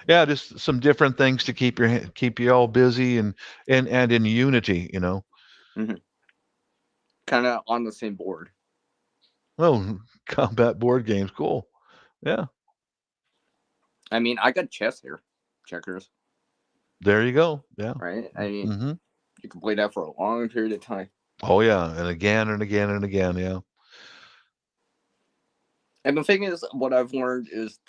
Yeah, just some different things to keep you all busy and in unity. Kind of on the same board. Oh, combat board games, cool. Yeah. I mean, I got chess here, checkers. There you go. Yeah. Right. I mean, you can play that for a long period of time. Oh yeah, and again and again and again. Yeah. And the thing is, what I've learned is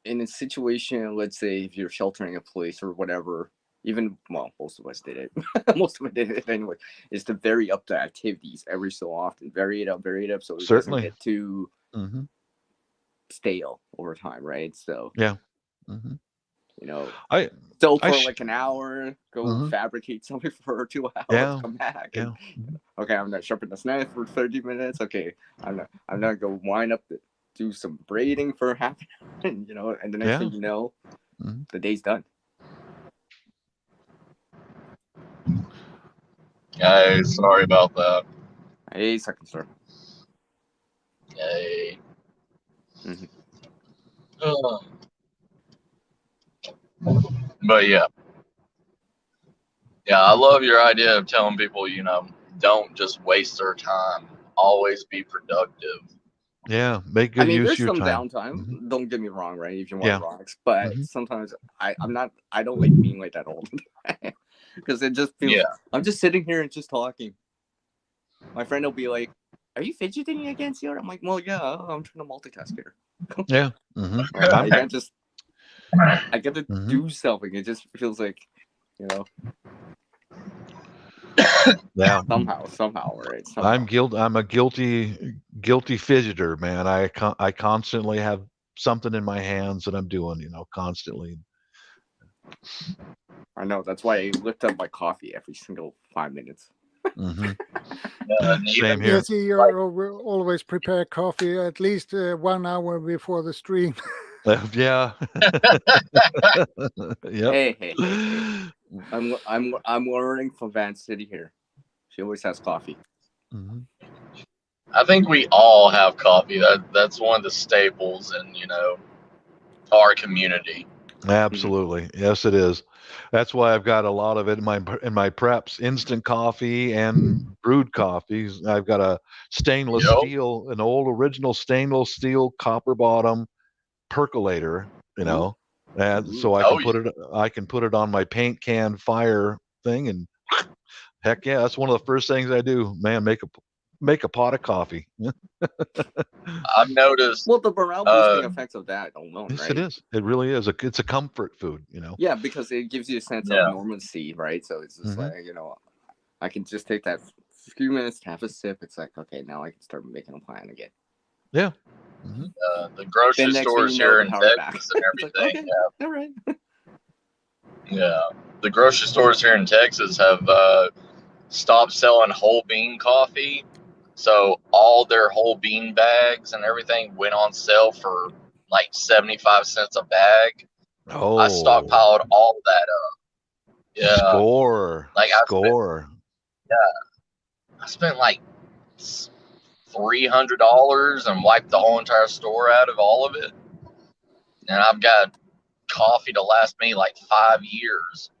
in a situation, let's say if you're sheltering a place or whatever, most of us did it. Most of us did it anyway. Is to vary up the activities every so often. Vary it up, so it doesn't get too stale over time, right? So yeah. So for like an hour, go fabricate something for 2 hours, come back, and okay, I'm gonna sharpen this knife for 30 minutes. Okay, I'm not gonna wind up do some braiding for half an hour, and the next thing you know, the day's done. Hey, sorry about that. Hey, second sir. Hey. But yeah, I love your idea of telling people, don't just waste their time. Always be productive. Yeah, make good use of your time. There's some downtime. Don't get me wrong, right? If you want rocks, but sometimes I don't like being like that all the time because it just feels. I'm just sitting here and just talking. My friend will be like, "Are you fidgeting against you?" I'm like, "Well, yeah, I'm trying to multitask here." Yeah. I can't just. I get to do something. It just feels like, Yeah. Somehow, right? I'm a guilty fidgeter, man. I constantly have something in my hands that I'm doing, constantly. I know. That's why I lift up my coffee every single 5 minutes. Same here. Yes, you're always prepare coffee at least 1 hour before the stream. Yeah. Yep. Hey. I'm learning from Van City here. She always has coffee. I think we all have coffee. That's one of the staples in our community. Absolutely. Yes, it is. That's why I've got a lot of it in my preps, instant coffee and brewed coffees. I've got a stainless steel, an old original stainless steel copper bottom percolator, and so I can put it on my paint can fire thing, and heck yeah, that's one of the first things I do, man. Make a pot of coffee. I've noticed. Well, the morale boosting effects of that alone, yes, right? it is. It really is. It's a comfort food, Yeah, because it gives you a sense of normalcy, right? So it's just like, I can just take that few minutes to have a sip. It's like, okay, now I can start making a plan again. Yeah. The grocery stores here in Texas and everything. All right. Yeah, the grocery stores here in Texas have stopped selling whole bean coffee, so all their whole bean bags and everything went on sale for like 75 cents a bag. Oh, I stockpiled all that up. Yeah, score. I spent like $300 and wiped the whole entire store out of all of it, and I've got coffee to last me like 5 years.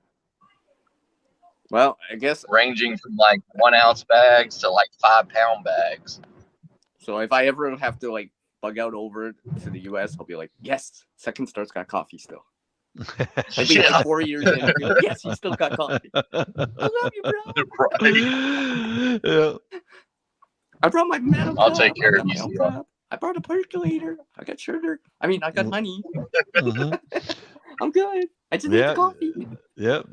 Well, I guess ranging from like 1 ounce bags to like 5 pound bags. so. If I ever have to like bug out over to the US, I'll be like, yes, Second Star's got coffee still. It'll be like 4 years in. I'll be like, yes, he's still got coffee. I love you, bro. Right. Yeah. I brought my metal I'll cup. take care I of got you, my Sierra. cup. I brought a percolator. I got sugar. I mean, I got honey. Mhm. I'm good. I just need Yeah. the coffee. Yep.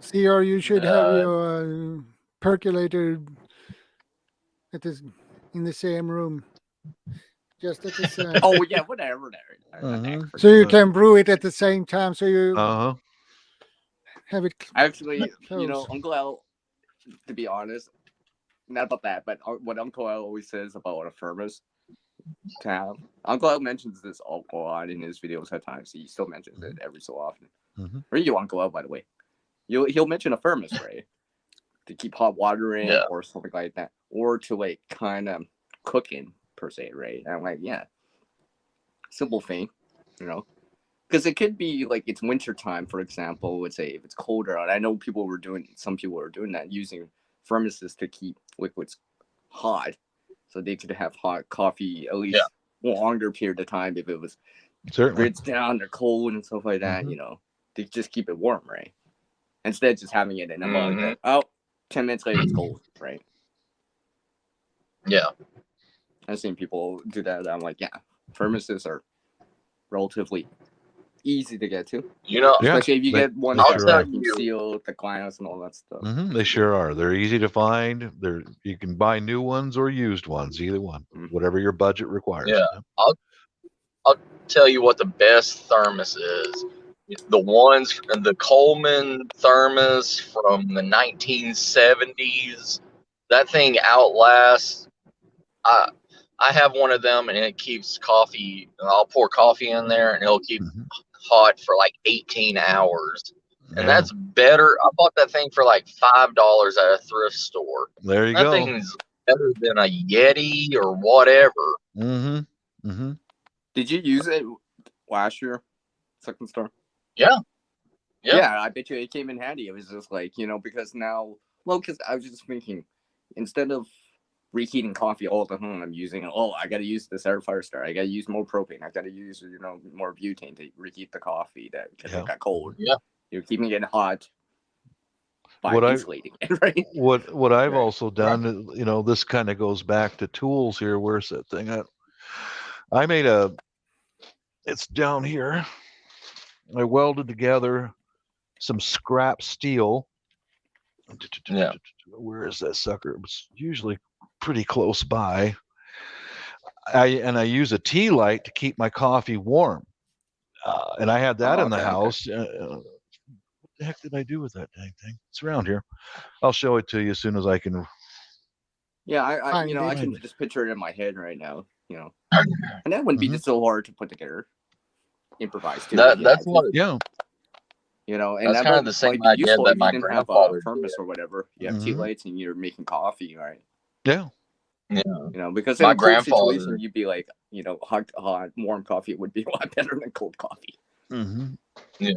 See, or you should have your percolator at this in the same room, just at the same. Oh yeah, whatever. So you can brew it at the same time. So you Uh-huh. have it. Actually, you know, close. Uncle Al, to be honest, not about that, but what Uncle Al always says about a thermos to have. Uncle Al mentions this a lot in his videos at times. He still mentions it every so often. Mhm. Where are you, Uncle Al, by the way? He'll mention a thermos, right? To keep hot water in or something like that. Or to like kind of cook in, per se, right? And I'm like, yeah. Simple thing, you know. Because it could be like it's winter time, for example. Let's say if it's colder out. I know some people were doing that, using thermoses to keep liquids hot, so they could have hot coffee at least longer period of time if it was Certainly. grids down or cold and stuff like that. You know, to just keep it warm, right? Instead of just having it in a mug. That, 10 minutes later it's cold, right? Yeah. I've seen people do that. I'm like, yeah, thermoses are relatively easy to get to. You know, especially if you get ones I'll that tell vacuum you. seal the glass and all that stuff. They sure are. They're easy to find. You can buy new ones or used ones, either one, whatever your budget requires. Yeah. I'll tell you what the best thermos is. The ones, the Coleman thermos from the 1970s. That thing outlasts. I have one of them, and it keeps coffee. I'll pour coffee in there, and it'll keep hot for like 18 hours. And that's better. I bought that thing for like $5 at a thrift store. There you that go. That thing's better than a Yeti or whatever. Did you use it last year, Second Star? Yeah. I bet you it came in handy. It was just like, you know, because now, because I was just thinking, instead of reheating coffee all the time, I'm using, I got to use this air fire starter. I got to use more propane. I got to use, more butane to reheat the coffee that got cold. Yeah. You're keeping it hot by insulating it, right? What I've also done, this kind of goes back to tools here. Where's that thing at? I made it's down here. I welded together some scrap steel. Yeah. Where is that sucker? It's usually pretty close by. I use a tea light to keep my coffee warm. And I had that in the house. What the heck did I do with that dang thing? It's around here. I'll show it to you as soon as I can. Yeah, I can just picture it in my head right now, and that wouldn't be just so hard to put together, improvise too. That's what. And that's kind of the same idea that my grandfather thermos or whatever. You have tea lights and you're making coffee, right? Yeah. Because in a cold situation, you'd be like, hot, warm coffee would be a lot better than cold coffee. Yeah.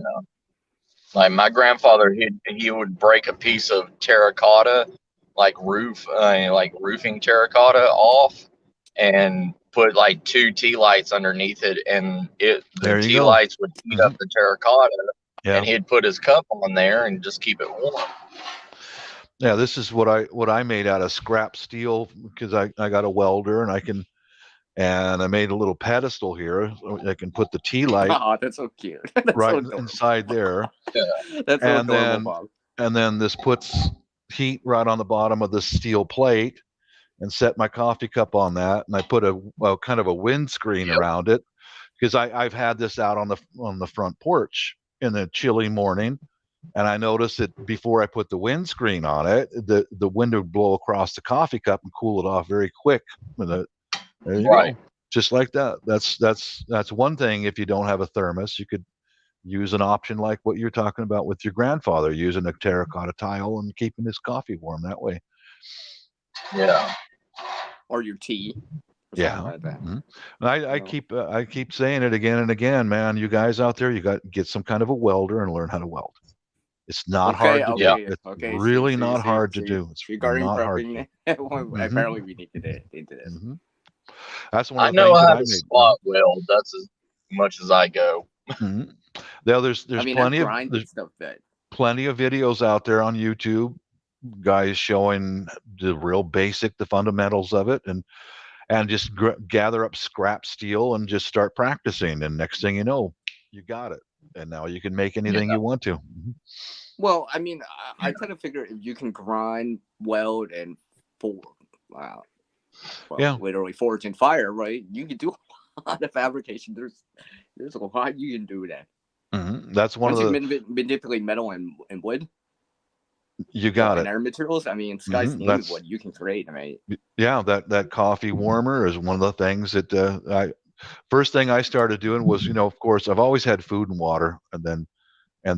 Like my grandfather, he would break a piece of terracotta, like roofing terracotta off, and put like 2 tea lights underneath it, and the tea lights would heat up the terracotta, and he'd put his cup on there and just keep it warm. Yeah, this is what I made out of scrap steel, because I got a welder, and I made a little pedestal here. So I can put the tea light. Oh, that's so cute. That's right so inside there. That's so adorable, Bob. And then this puts heat right on the bottom of this steel plate, and set my coffee cup on that. And I put a kind of a windscreen around it, because I've had this out on the front porch in a chilly morning. And I noticed that before I put the windscreen on it, the wind would blow across the coffee cup and cool it off very quick. There you go. Just like that. That's one thing. If you don't have a thermos, you could use an option like what you're talking about with your grandfather, using a terracotta tile and keeping his coffee warm that way. Yeah. Or your tea. Yeah. something like that. Mhm. I keep saying it again and again, man. You guys out there, you got to get some kind of a welder and learn how to weld. It's not hard to do. It's really not hard to do. It's regarding not hard to prepping, do. apparently we need to do this. Mhm. That's one I of the know things that how I to made. spot weld. That's as much as I go. Mhm. Now there's I mean, plenty I've of grinded stuff that plenty of videos out there on YouTube, guys showing the real basic, the fundamentals of it, and just gather up scrap steel and just start practicing. And next thing you know, you got it, and now you can make anything you want to. Mhm. Well, I mean, I kind of figure if you can grind, weld, and well, Yeah. literally forge and fire, right? You can do a lot of fabrication. There's a lot you can do that. That's one Once of you manipulate metal and wood, you got and it. other materials. I mean, sky's the limit what you can create. I mean, yeah, that coffee warmer is one of the things that I first thing I started doing was, of course, I've always had food and water, and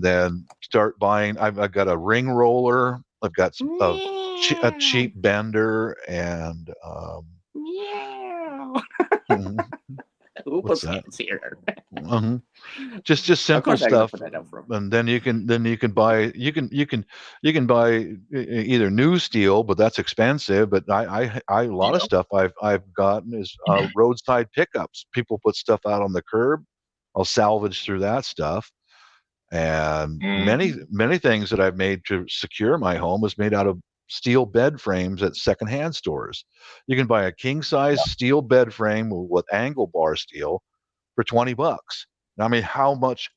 then start buying. I've got a ring roller. I've got a cheap bender, and what's that? Here. Just simple stuff, put that out for 'em. and then you can buy either new steel, but that's expensive. But I a lot of stuff I've gotten is roadside pickups. People put stuff out on the curb. I'll salvage through that stuff. And many things that I've made to secure my home is made out of steel bed frames at secondhand stores. You can buy a king size steel bed frame with angle bar steel for $20. I mean, how much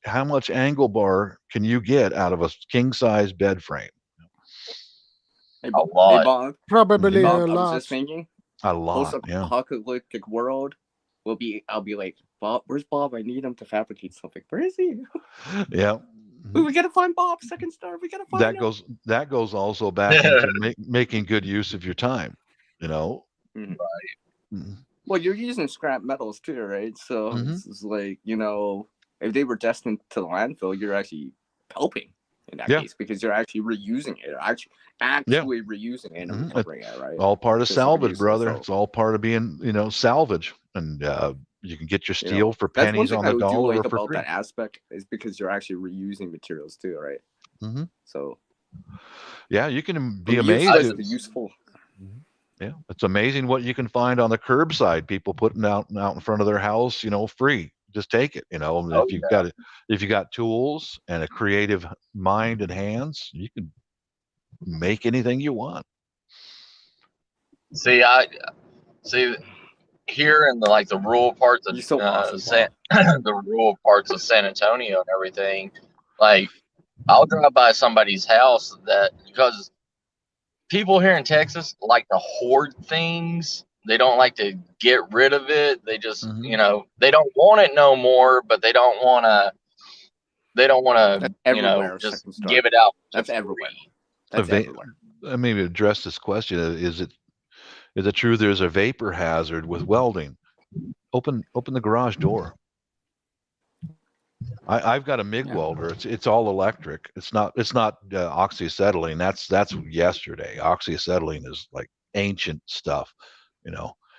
angle bar can you get out of a king size bed frame? Hey, A lot. Hey, Bob. Probably Bob, a I was lot. just thinking, A lot. Yeah. post-apocalyptic world I'll be like, Bob, where's Bob? I need him to fabricate something. Where is he? Yeah. We gotta find Bob, second star. We gotta find him. That goes also back into making good use of your time. Right. Well, you're using scrap metals too, right? So this is like, if they were destined to the landfill, you're actually helping in that case because you're actually reusing it, actually reusing it and recovering it, right? All part of salvage, brother. It's all part of being, salvage, and you can get your steel for pennies on the dollar or for about free. that aspect is because you're actually reusing materials too, right? So yeah, you can be amazed. Useful. Yeah, it's amazing what you can find on the curbside. People putting out in front of their house, free. Just take it. If you got tools and a creative mind and hands, you can make anything you want. See here in the rural parts of the rural parts of San Antonio and everything. Like, I'll drive by somebody's house because people here in Texas like to hoard things. They don't like to get rid of it. They just, they don't want it no more, but they don't want to. Just give it out. That's everywhere. That's everywhere. Let me address this question: Is it true there's a vapor hazard with welding? Open the garage door. I've got a MIG welder. It's all electric. It's not oxyacetylene. That's yesterday. Oxyacetylene is like ancient stuff.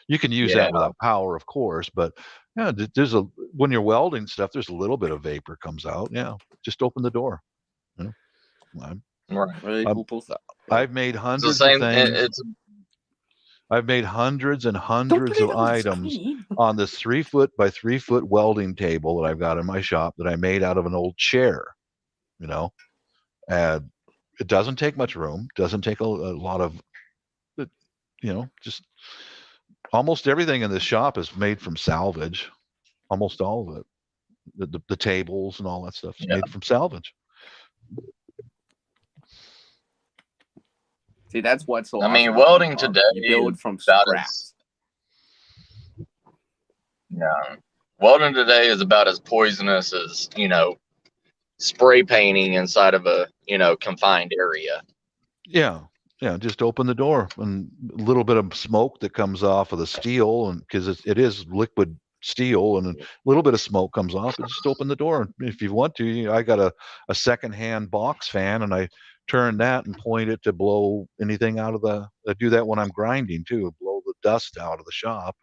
You can use that without power, of course, but when you're welding stuff, there's a little bit of vapor comes out. Yeah, just open the door. I've made hundreds of things. I've made hundreds and hundreds of items on this 3 foot by 3 foot welding table that I've got in my shop that I made out of an old chair, and it doesn't take much room, doesn't take a lot of, just almost everything in this shop is made from salvage, almost all of it. The tables and all that stuff is made from salvage. See, that's what's so. I mean, welding today you build from scraps. Welding today is about as poisonous as spray painting inside of a confined area. Yeah, just open the door, and a little bit of smoke that comes off of the steel, and because it is liquid steel, and a little bit of smoke comes off, and just open the door. And if you want to, I got a secondhand box fan, and I turn that and point it to blow anything out of I do that when I'm grinding too, blow the dust out of the shop.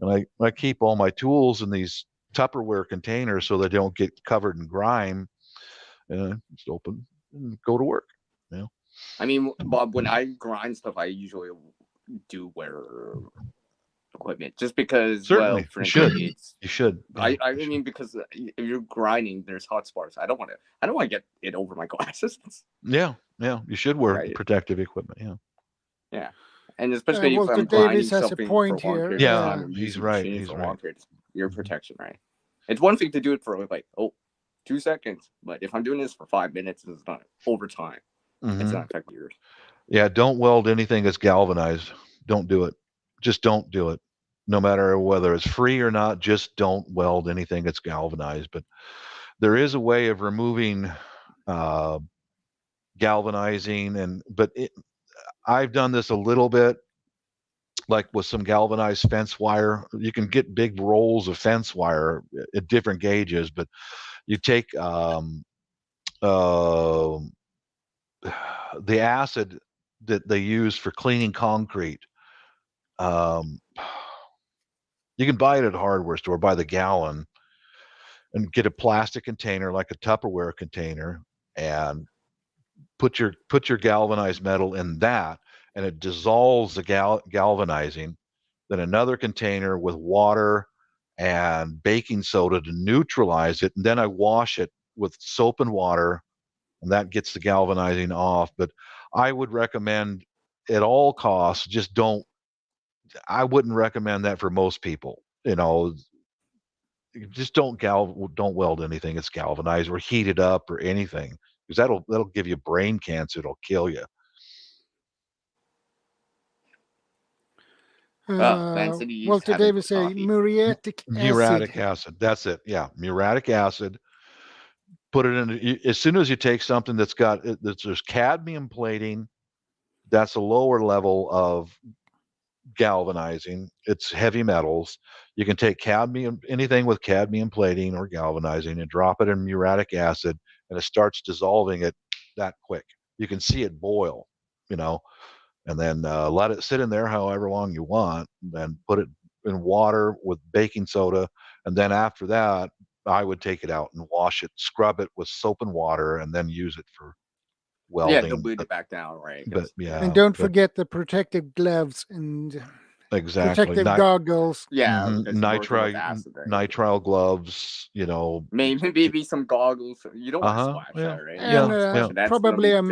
And I keep all my tools in these Tupperware containers so they don't get covered in grime. And I just open and go to work. You know? I mean, Bob, when I grind stuff, I usually do wear equipment just because. Certainly, Well, frankly, you should. Yeah, I mean, because if you're grinding, there's hot sparks. I don't want to get it over my glasses. Yeah, you should wear Right. protective equipment. Yeah, and especially well, if I'm Davis grinding has a something point for a long here. period of time, Yeah, or he's using right. machine He's for a right. long period, your protection, right? It's one thing to do it for like 2 seconds, but if I'm doing this for 5 minutes, it's not over time. It's not affecting yours. Yeah, don't weld anything that's galvanized. Don't do it. Just don't do it. No matter whether it's free or not, just don't weld anything that's galvanized. But there is a way of removing galvanizing, but I've done this a little bit, like with some galvanized fence wire. You can get big rolls of fence wire at different gauges, but you take the acid that they use for cleaning concrete. You can buy it at a hardware store by the gallon, and get a plastic container like a Tupperware container, and put your galvanized metal in that, and it dissolves the galvanizing. Then another container with water and baking soda to neutralize it, and then I wash it with soap and water, and that gets the galvanizing off. But I would recommend, at all costs, just don't. I wouldn't recommend that for most people. Just don't weld anything that's galvanized or heat it up or anything, because that'll give you brain cancer. It'll kill you. Walter Davis say muriatic Muriatic acid. acid. That's it. Yeah, muriatic acid. Put it in as soon as you take something that's got there's cadmium plating. That's a lower level of galvanizing. It's heavy metals. You can take anything with cadmium plating or galvanizing, and drop it in muriatic acid, and it starts dissolving it that quick. You can see it boil, and then let it sit in there however long you want, and then put it in water with baking soda, and then after that, I would take it out and wash it, scrub it with soap and water, and then use it for welding. Dilute it back down, right? But yeah, and don't forget the protective gloves and protective goggles. Yeah, nitrile gloves. Maybe some goggles. You don't want to splash that, right? And probably a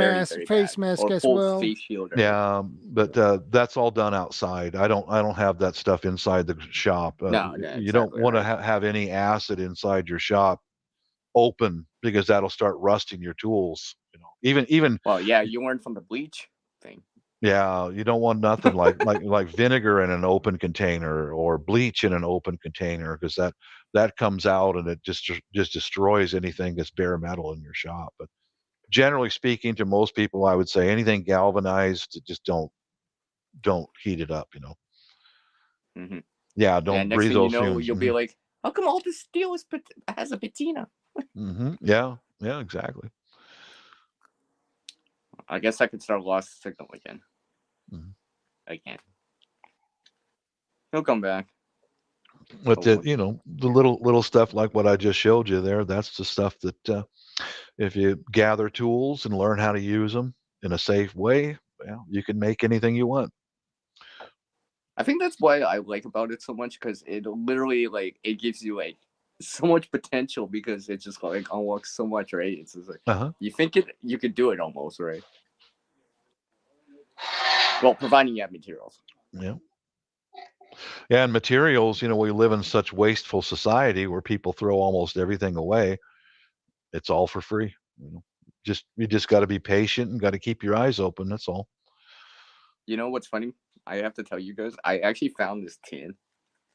face mask as well. Face shield. Yeah, but that's all done outside. I don't have that stuff inside the shop. You don't want to have any acid inside your shop open, because that'll start rusting your tools. Even. Well, yeah, you learned from the bleach thing. Yeah, you don't want nothing like vinegar in an open container or bleach in an open container, because that comes out and it just destroys anything that's bare metal in your shop. But generally speaking, to most people, I would say anything galvanized, just don't heat it up. Mm-hmm. Yeah, don't breathe those fumes. You'll be like, how come all this steel has a patina? Yeah, exactly. I guess I could start lost signal again. Again. He'll come back. But the little stuff like what I just showed you there, that's the stuff that if you gather tools and learn how to use them in a safe way, you can make anything you want. I think that's why I like about it so much, because it literally it gives you so much potential, because it just unlocks so much, right? It's just you think you could do it almost, right? Well, providing you have materials. Yeah, and materials. We live in such wasteful society where people throw almost everything away. It's all for free. You just got to be patient and got to keep your eyes open. That's all. You know what's funny? I have to tell you guys, I actually found this tin.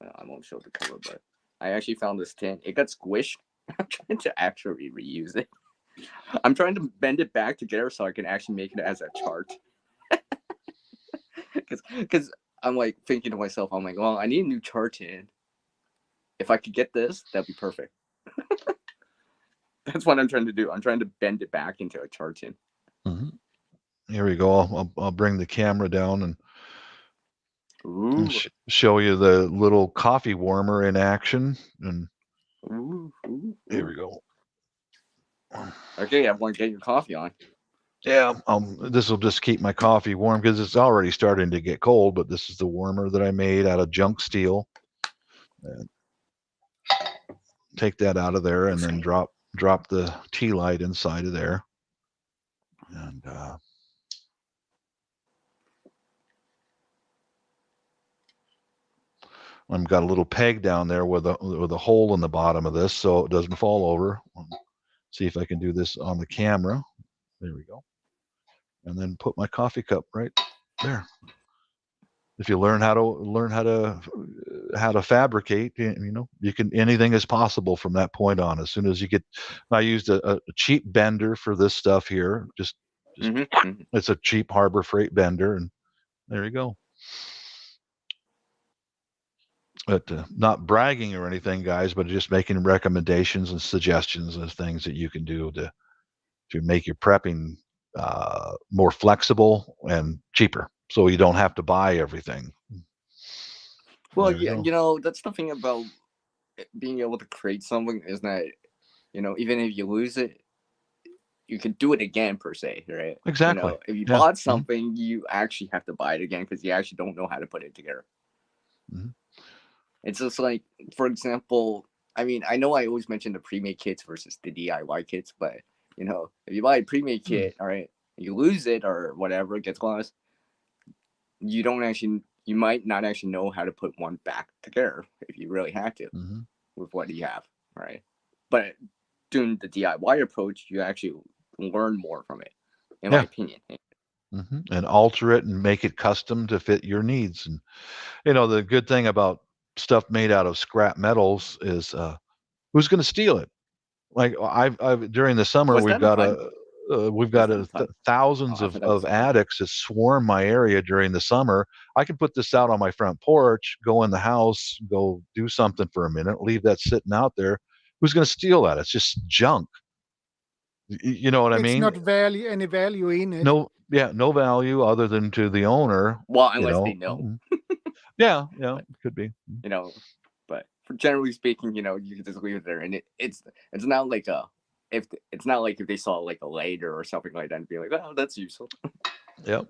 I won't show the cover, but I actually found this tin. It got squished. I'm trying to actually reuse it. I'm trying to bend it back together so I can actually make it as a chart. Because I'm thinking to myself, I'm like, well, I need a new chart tin. If I could get this, that'd be perfect. That's what I'm trying to do. I'm trying to bend it back into a chart tin. Here we go. I'll bring the camera down, and Ooh. show you the little coffee warmer in action. And here we go. Okay, everyone, get your coffee on. Yeah, this will just keep my coffee warm because it's already starting to get cold. But this is the warmer that I made out of junk steel. And take that out of there, and then drop the tea light inside of there. And I've got a little peg down there with a hole in the bottom of this so it doesn't fall over. See if I can do this on the camera. There we go. And then put my coffee cup right there. If you learn how to fabricate, you can, anything is possible from that point on. As soon as you get, I used a cheap bender for this stuff here. Just it's a cheap Harbor Freight bender, and there you go. But not bragging or anything, guys, but just making recommendations and suggestions of things that you can do to make your prepping more flexible and cheaper, so you don't have to buy everything. Well, yeah, that's the thing about being able to create something is that, even if you lose it, you can do it again, per se, right? Exactly. If you bought something, you actually have to buy it again because you actually don't know how to put it together. It's just like, for example, I mean, I know I always mention the pre-made kits versus the DIY kits, but if you buy a pre-made kit, all right, you lose it or whatever, it gets lost, you might not actually know how to put one back together if you really had to with what you have, right? But doing the DIY approach, you actually learn more from it, in my opinion. And alter it and make it custom to fit your needs. And the good thing about stuff made out of scrap metals is who's going to steal it? Like I've during the summer we've got thousands of addicts that swarm my area during the summer. I can put this out on my front porch, go in the house, go do something for a minute, leave that sitting out there. Who's going to steal that? It's just junk. You know what I mean? It's not any value in it. No value other than to the owner. Well, unless they know. Yeah, could be. But for generally speaking, you can just leave it there, and it's not like if they saw like a lighter or something like that and be like, oh, that's useful. Yep.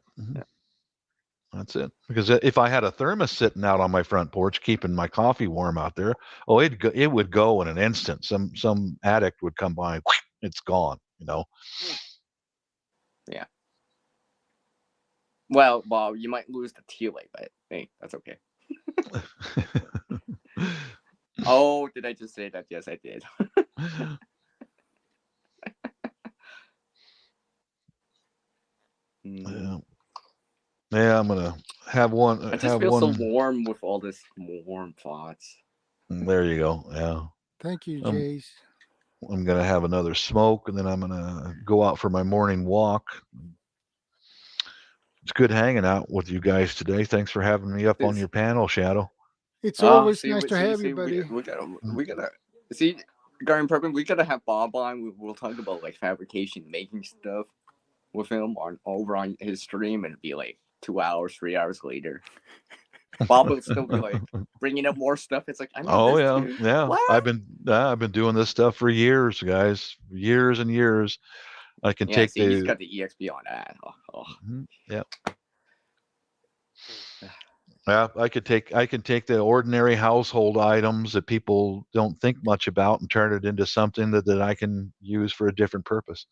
That's it. Because if I had a thermos sitting out on my front porch, keeping my coffee warm out there, it would go in an instant. Some addict would come by, it's gone. Yeah. Well, you might lose the tea light, but hey, that's okay. Oh, did I just say that? Yes, I did. Yeah, I'm gonna have one. I just feel so warm with all this warm thoughts. There you go. Yeah. Thank you, Jace. I'm gonna have another smoke, and then I'm gonna go out for my morning walk. It's good hanging out with you guys today. Thanks for having me up on your panel, Shadow. It's always nice to have you, buddy. We gotta see, Garden Prepping. We gotta have Bob on. We'll talk about like fabrication, making stuff with him over on his stream, and it'd be like 2 hours, 3 hours later. Bob will still be like bringing up more stuff. It's like, I know this, dude. Yeah. What? I've been doing this stuff for years, guys. Years and years. I can take he's got the EXP on that. Yeah. Yeah, I can take the ordinary household items that people don't think much about and turn it into something that I can use for a different purpose.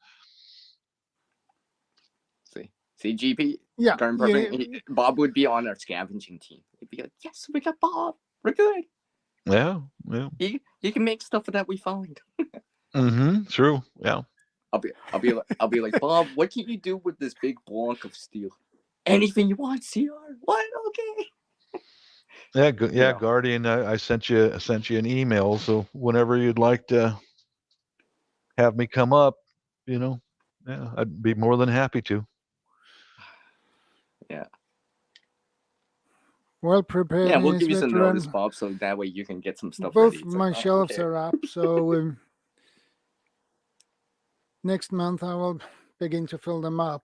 See, GP. Yeah. Bob would be on our scavenging team. He'd be like, "Yes, we got Bob. We're good." Yeah. He can make stuff that we find. True. Yeah. I'll be like, Bob, what can you do with this big block of steel? Anything you want, CR. What? Okay. Yeah, Guardian. I sent you an email, so whenever you'd like to have me come up, I'd be more than happy to. Yeah. Well prepared. Yeah, we'll give you some notice, Bob, so that way you can get some stuff ready. Both my shelves are up, so next month I will begin to fill them up.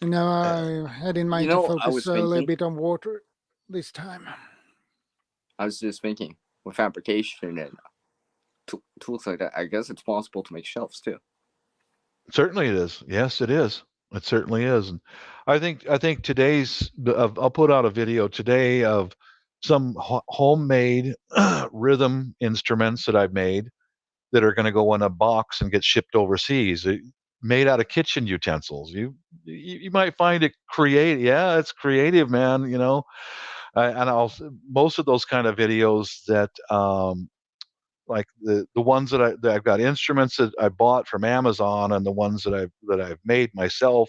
No, I had in mind to I focus was a little thinking. bit on water this time. I was just thinking, with fabrication and tools like that, I guess it's possible to make shelves too. Certainly it is. Yes, it is. It certainly is. And I think today's I'll put out a video today of some homemade rhythm instruments that I've made that are going to go in a box and get shipped overseas, made out of kitchen utensils. You might find it creative. Yeah, it's creative, man. And most of those kind of videos that like the ones that I've got instruments that I bought from Amazon, and the ones that I've made myself,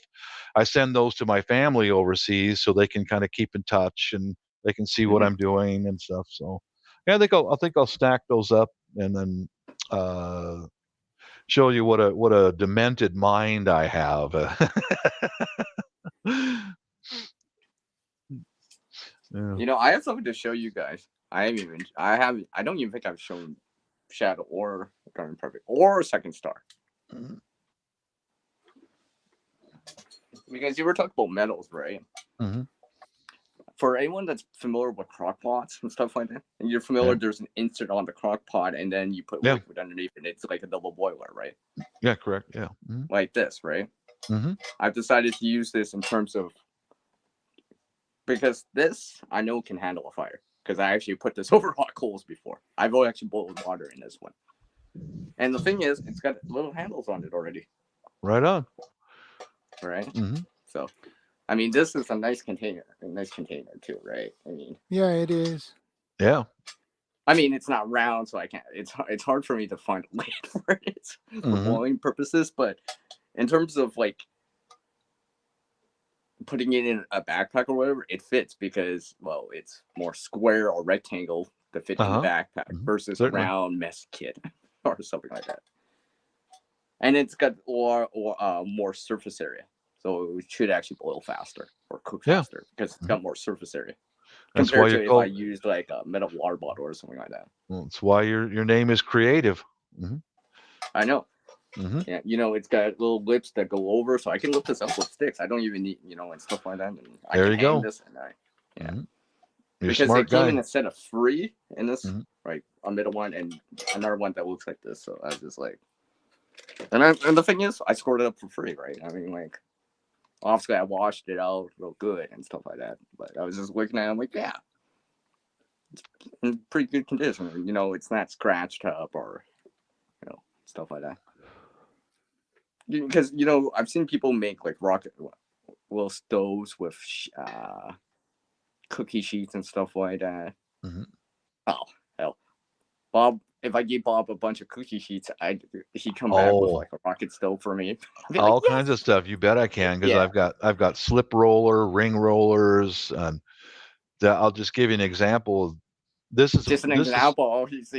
I send those to my family overseas so they can kind of keep in touch and they can see what I'm doing and stuff. So yeah, I think I'll stack those up and then show you what a demented mind I have. Yeah. I have something to show you guys. I don't even think I've shown Shadow or Garden Perfect or Second Star. Mhm. Because you were talking about metals, right? Mhm. For anyone that's familiar with crock pots and stuff like that, and you're familiar, there's an insert on the crock pot, and then you put liquid underneath, and it's like a double boiler, right? Yeah, correct. Yeah. Mhm. Like this, right? Mhm. I've decided to use this in terms of, because this I know can handle a fire, because I actually put this over hot coals before. I've actually boiled water in this one, and the thing is, it's got little handles on it already. Right on. Right. Mhm. So, I mean, this is a nice container too, right? I mean, Yeah, it is. Yeah. I mean, it's not round, so I can't. It's hard for me to find a lid for it for boiling purposes. But in terms of like putting it in a backpack or whatever, it fits because, well, it's more square or rectangle to fit in the backpack versus a round mess kit or something like that. And it's got more surface area, so it should actually boil faster or cook faster because it's got more surface area. That's why compared to if I used like a metal water bottle or something like that. Well, that's why your name is creative. I know. Mm-hmm. Yeah, it's got little lips that go over, so I can lift this up with sticks. I don't even need, and stuff like that. And I There can you hang go. this, and You're because smart they came guy. in a set of 3 in this, right? A middle one and another one that looks like this. So I was just like, and the thing is, I scored it up for free, right? I mean, like, obviously I washed it out real good and stuff like that. But I was just looking at it, I'm like, yeah, it's in pretty good condition. It's not scratched up or stuff like that. Because I've seen people make like rocket little stoves with cookie sheets and stuff like that. Oh hell, Bob! If I gave Bob a bunch of cookie sheets, he'd come back with like a rocket stove for me. All kinds of stuff. You bet I can, because I've got slip roller, ring rollers, and I'll just give you an example. This is just an example. Just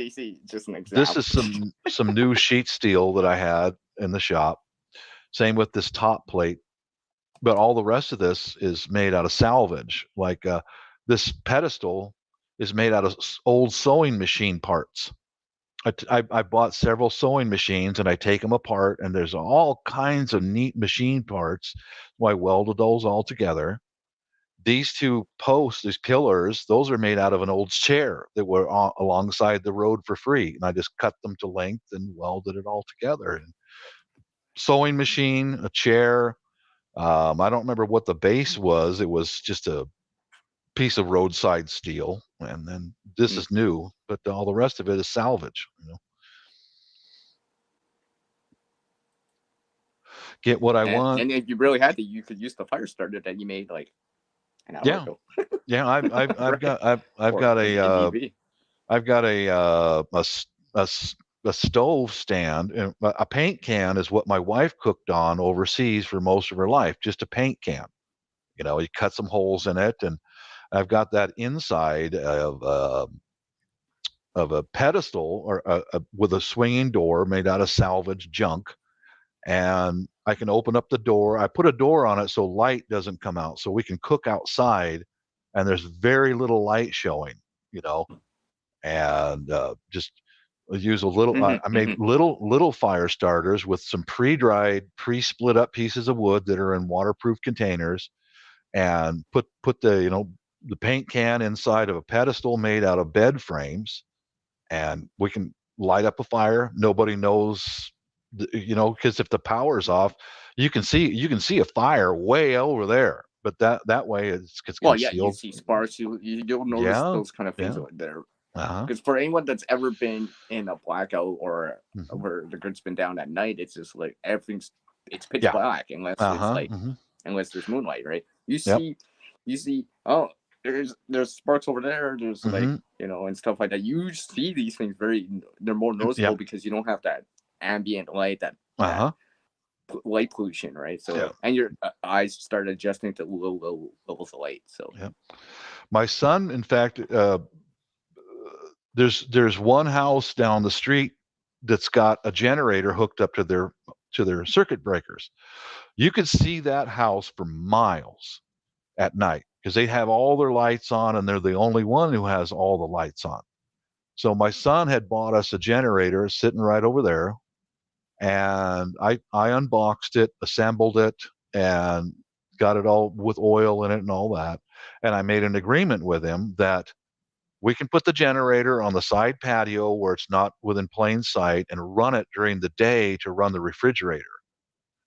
an example. This is some new sheet steel that I had in the shop. Same with this top plate, but all the rest of this is made out of salvage. Like this pedestal is made out of old sewing machine parts. I bought several sewing machines and I take them apart, and there's all kinds of neat machine parts. So I welded those all together. These 2 posts, these pillars, those are made out of an old chair that were alongside the road for free. And I just cut them to length and welded it all together. And sewing machine, a chair. I don't remember what the base was. It was just a piece of roadside steel. And then this is new, but all the rest of it is salvage. Get what I want. And if you really had to, you could use the fire starter that you made like an hour ago. Yeah, I've got a stove stand, and a paint can is what my wife cooked on overseas for most of her life. Just a paint can. You cut some holes in it, and I've got that inside of a pedestal or with a swinging door made out of salvage junk. And I can open up the door. I put a door on it so light doesn't come out, so we can cook outside, and there's very little light showing, and just use a little. I made little fire starters with some pre-dried, pre-split up pieces of wood that are in waterproof containers, and put the the paint can inside of a pedestal made out of bed frames, and we can light up a fire. Nobody knows, because if the power's off, you can see a fire way over there. But that way it's Well, concealed. yeah, you see sparks. You'll notice those kind of things there. Because for anyone that's ever been in a blackout or where the grid's been down at night, it's just like it's pitch black unless it's like unless there's moonlight, right? You see, oh, there's sparks over there. There's like and stuff like that. You see these things they're more noticeable because you don't have that ambient light, that light pollution, right? So and your eyes start adjusting to low levels of light. So my son, in fact, there's one house down the street that's got a generator hooked up to their circuit breakers. You could see that house for miles at night because they have all their lights on, and they're the only one who has all the lights on. So my son had bought us a generator sitting right over there, and I unboxed it, assembled it, and got it all with oil in it and all that. And I made an agreement with him that we can put the generator on the side patio where it's not within plain sight and run it during the day to run the refrigerator.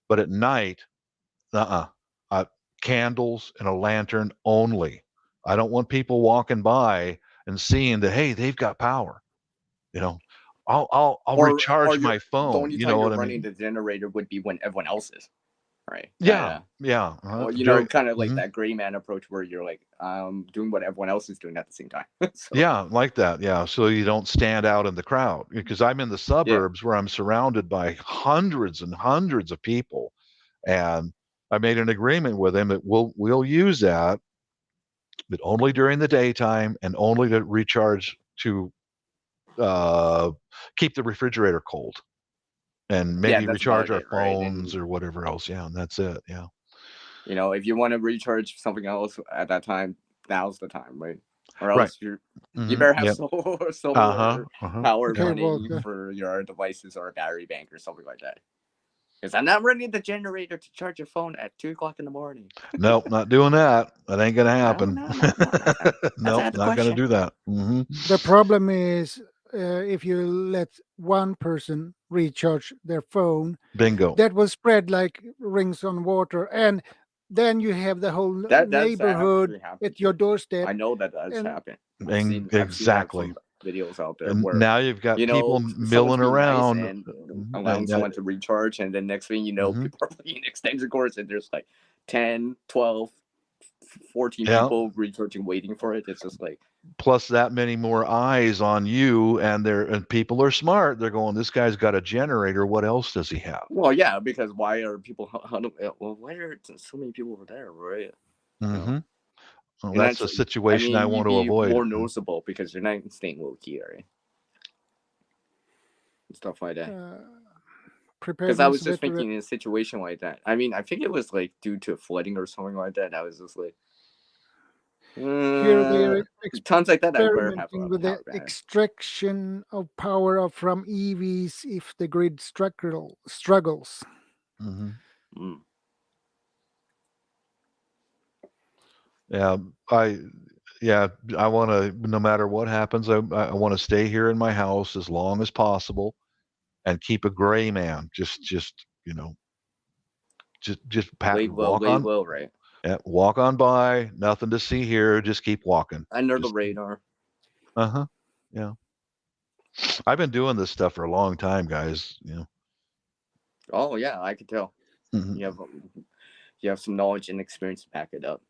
But at night, candles and a lantern only. I don't want people walking by and seeing that, hey, they've got power. I'll recharge my phone. The only time you're running the generator would be when everyone else is. Right. Well, kind of like that gray man approach where you're like, doing what everyone else is doing at the same time. Like that. Yeah. So you don't stand out in the crowd, because I'm in the suburbs where I'm surrounded by hundreds and hundreds of people. And I made an agreement with him that we'll use that, but only during the daytime and only to recharge to keep the refrigerator cold. And maybe recharge our phones or whatever else. Yeah, and that's it. Yeah. If you want to recharge something else at that time, now's the time, right? Or else you better have solar power running for your devices or a battery bank or something like that. Because I'm not running the generator to charge your phone at 2:00 in the morning. Nope, not doing that. That ain't gonna happen. Nope, not gonna do that. The problem is, if you let one person recharge their phone, bingo, that will spread like rings on water, and then you have the whole neighborhood at your doorstep. I know that does happen. Exactly. I've seen videos out there and where now you've got people milling around and allowing someone to recharge, and then next thing you know, people are playing extension cords, and there's like 10, 12, 14 people recharging, waiting for it. It's just like, plus that many more eyes on you, and people are smart. They're going, this guy's got a generator. What else does he have? Well, yeah, because why are people? Why are so many people over there, right? Well, that's a situation I want to avoid. More noticeable because you're not staying low key, right? And stuff like that. Because I was just thinking in a situation like that. I mean, I think it was like due to flooding or something like that. I was just like, tons like that. I better have with the extraction of power from EVs if the grid struggles. Yeah, I want to. No matter what happens, I want to stay here in my house as long as possible, and keep a gray man. Just walk on low, right? Yeah, walk on by. Nothing to see here. Just keep walking under the radar. Yeah. I've been doing this stuff for a long time, guys. Oh yeah, I could tell. You have some knowledge and experience to back it up.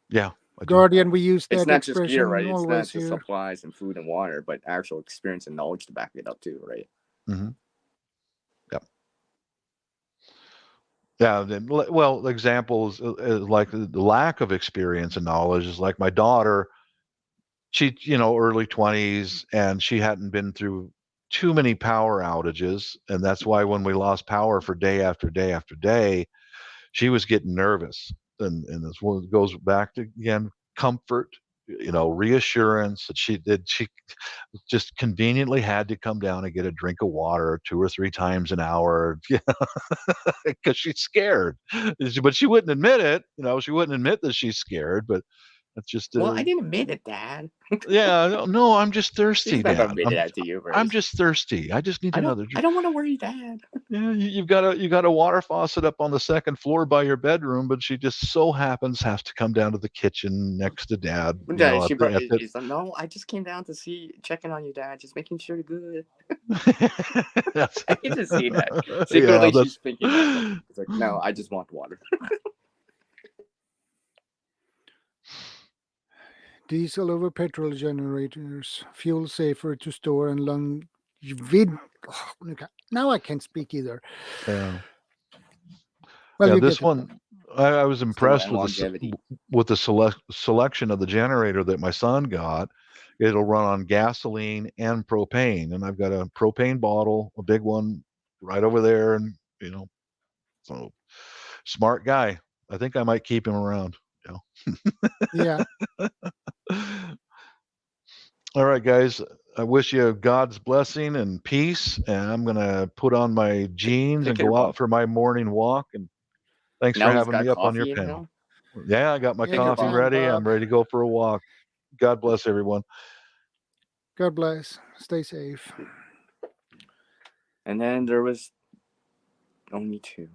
Yeah. Guardian, we use that it's not expression just gear, right? It's not just here. supplies and food and water, but actual experience and knowledge to back it up too, right? Yep. Yeah. Well, examples like the lack of experience and knowledge is like my daughter. She, early 20s, and she hadn't been through too many power outages, and that's why when we lost power for day after day after day, she was getting nervous. And this one goes back to, again, comfort. reassurance that she just conveniently had to come down and get a drink of water 2 or 3 times an hour, because she's scared. But she wouldn't admit it. She wouldn't admit that she's scared. But that's just. Well, I didn't admit it, Dad. Yeah, no, I'm just thirsty, He's not Dad. gonna admit that to you, Bruce. I'm just thirsty. I just need another drink. I don't want to worry, Dad. Yeah, you've got a water faucet up on the second floor by your bedroom, but she just so happens has to come down to the kitchen next to Dad. She's like, no, I just came down to checking on you, Dad, just making sure you're good. I can just see that. Secretly, she's thinking that. It's like, no, I just want water. Diesel over petrol generators, fuel safer to store and long. Now I can't speak either. Yeah. Well, this one, I was impressed with the selection of the generator that my son got. It'll run on gasoline and propane, and I've got a propane bottle, a big one, right over there, and so smart guy. I think I might keep him around. Yeah. All right, guys. I wish you God's blessing and peace. And I'm gonna put on my jeans and go out for my morning walk. And thanks for having me up on your panel. Yeah, I got my coffee ready. I'm ready to go for a walk. God bless everyone. God bless. Stay safe. And then there was only 2.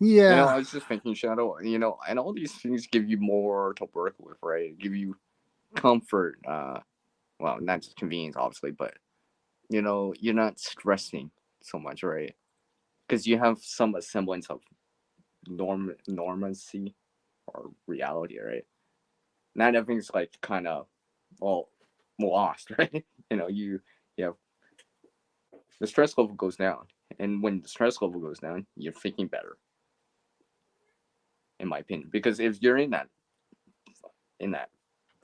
Yeah. I was just thinking, Shadow, and all these things give you more to work with, right? Give you comfort. Well, not just convenience, obviously, but, you're not stressing so much, right? Because you have some semblance of normalcy or reality, right? Not everything's like kind of all lost, right? You have the stress level goes down, and when the stress level goes down, you're thinking better, in my opinion. Because if you're in that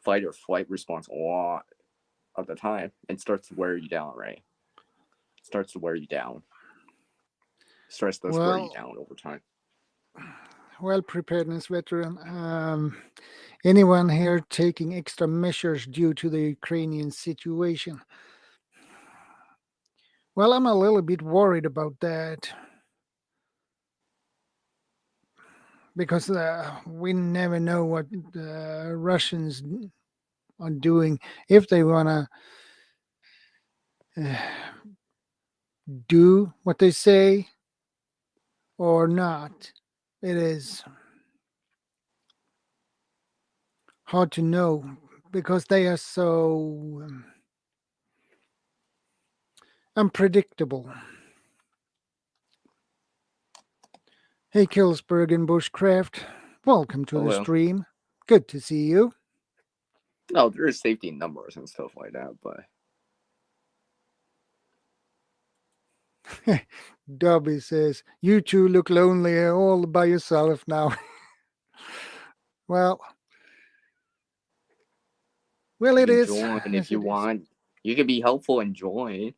fight or flight response a lot of the time, it starts to wear you down, right? It starts to wear you down. Stress does wear you down over time. Well, preparedness veteran. Anyone here taking extra measures due to the Ukrainian situation? Well, I'm a little bit worried about that. Because we never know what the Russians are doing. If they want to do what they say or not, it is hard to know because they are so unpredictable. Hey, Killsberg and Bushcraft, welcome to the stream. Good to see you. No, there is safety in numbers and stuff like that, but Dobby says, you two look lonely all by yourself now. Well, it is. Join if you want. You can be helpful and join.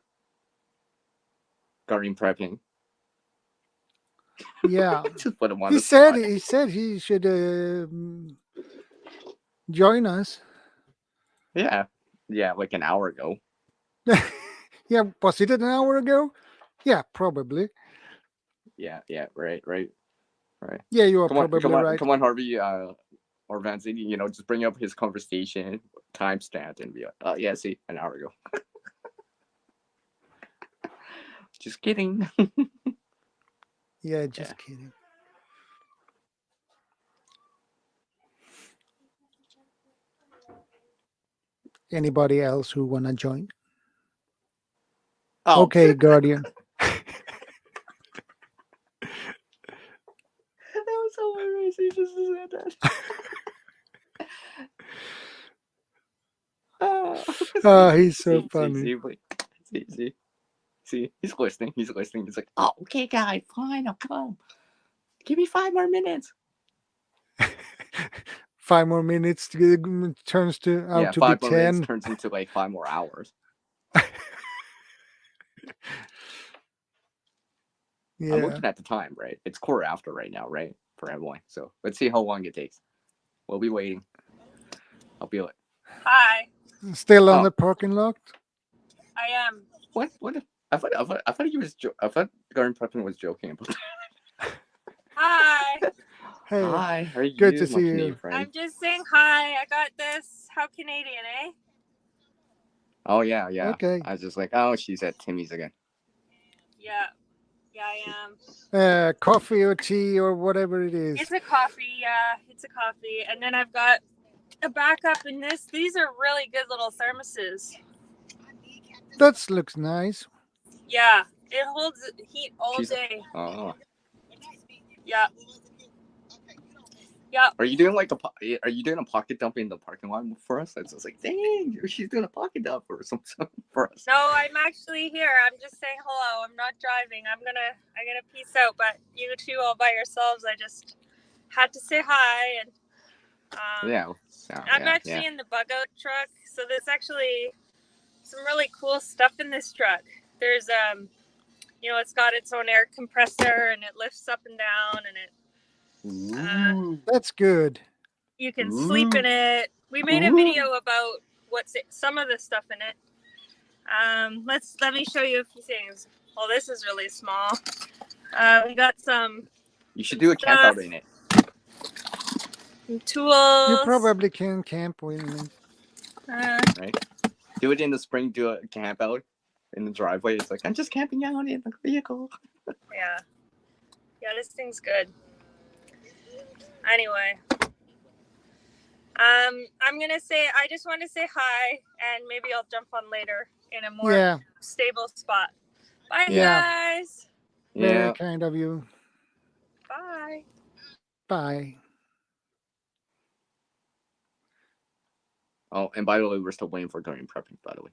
Guardian prepping. Yeah. Just put him on he said he should join us. Yeah, like an hour ago. Yeah, was it an hour ago? Yeah, probably. Yeah, right. Yeah, you are probably right. Come on, Harvey, or Vance, just bring up his conversation, timestamp, and be like, oh, yeah, see, an hour ago. Just kidding. Yeah, just kidding. Anybody else who want to join? Oh. Okay, Guardian. That was hilarious. He just said that. He's so funny. See, he's listening. He's like, oh, okay, guys, fine, I'll come. Give me 5 more minutes. 5 more minutes turns to out to be 10. 5 more minutes turns into like 5 more hours. Yeah. I'm looking at the time, right? It's 1/4 right now, right? For everyone. So let's see how long it takes. We'll be waiting. I'll feel it. Hi, Still on Oh. the parking lot? I am. What? I thought he was. I thought Garden Prepping was joking about. Hi. Hey, Hi, how are you? good to my see Canadian you. friend? I'm just saying hi. I got this. How Canadian, eh? Oh yeah. Okay. I was just like, oh, she's at Timmy's again. Yeah. Yeah, I am. Coffee or tea or whatever it is. It's a coffee. Yeah, it's a coffee. And then I've got a backup in this. These are really good little thermoses. That looks nice. Yeah, it holds heat all She's- day. Oh. Yeah. Yeah. Are you doing like Are you doing a pocket dump in the parking lot for us? It's just like, dang, she's doing a pocket dump or something for us. No, I'm actually here. I'm just saying hello. I'm not driving. I'm gonna peace out. But you two all by yourselves. I just had to say hi. And I'm actually in the bug out truck. So there's actually some really cool stuff in this truck. There's it's got its own air compressor and it lifts up and down and it That's good. you can sleep in it. We made a video about some of the stuff in it. Let me show you a few things. Well, this is really small. We got some. You should do a camp out in it. Some tools. You probably can camp with me. Right? Do it in the spring. Do a camp out in the driveway. It's like, I'm just camping out in the vehicle. Yeah. Yeah, this thing's good. Anyway. I just want to say hi, and maybe I'll jump on later in a more stable spot. Bye, guys. Very kind of you. Bye. Bye. Oh, and by the way, we're still waiting for Garden Prepping, by the way.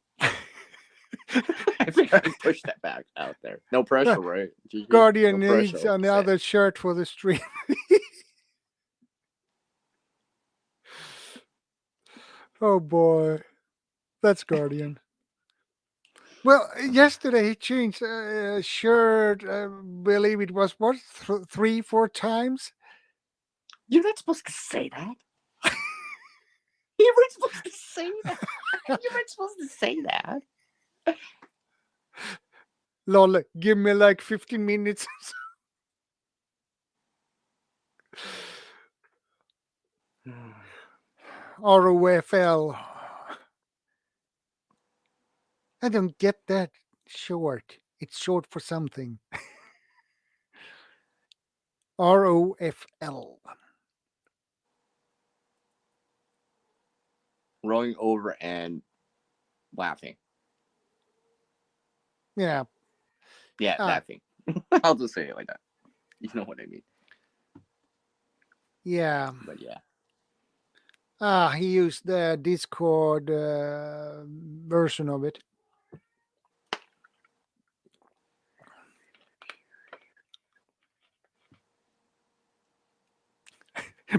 I think I pushed that back out there. No pressure, right? Guardian needs another shirt for the stream. Oh boy, that's Guardian. Well, yesterday he changed shirt. I believe it was 3-4 times. You're not supposed to say that. You weren't supposed to say that. You weren't supposed to say that. Lol, give me like 15 minutes. ROFL. I don't get that short. It's short for something. ROFL. Rolling over and laughing. Yeah. Yeah, that thing. I'll just say it like that. You know what I mean. Yeah. But yeah. He used the Discord version of it.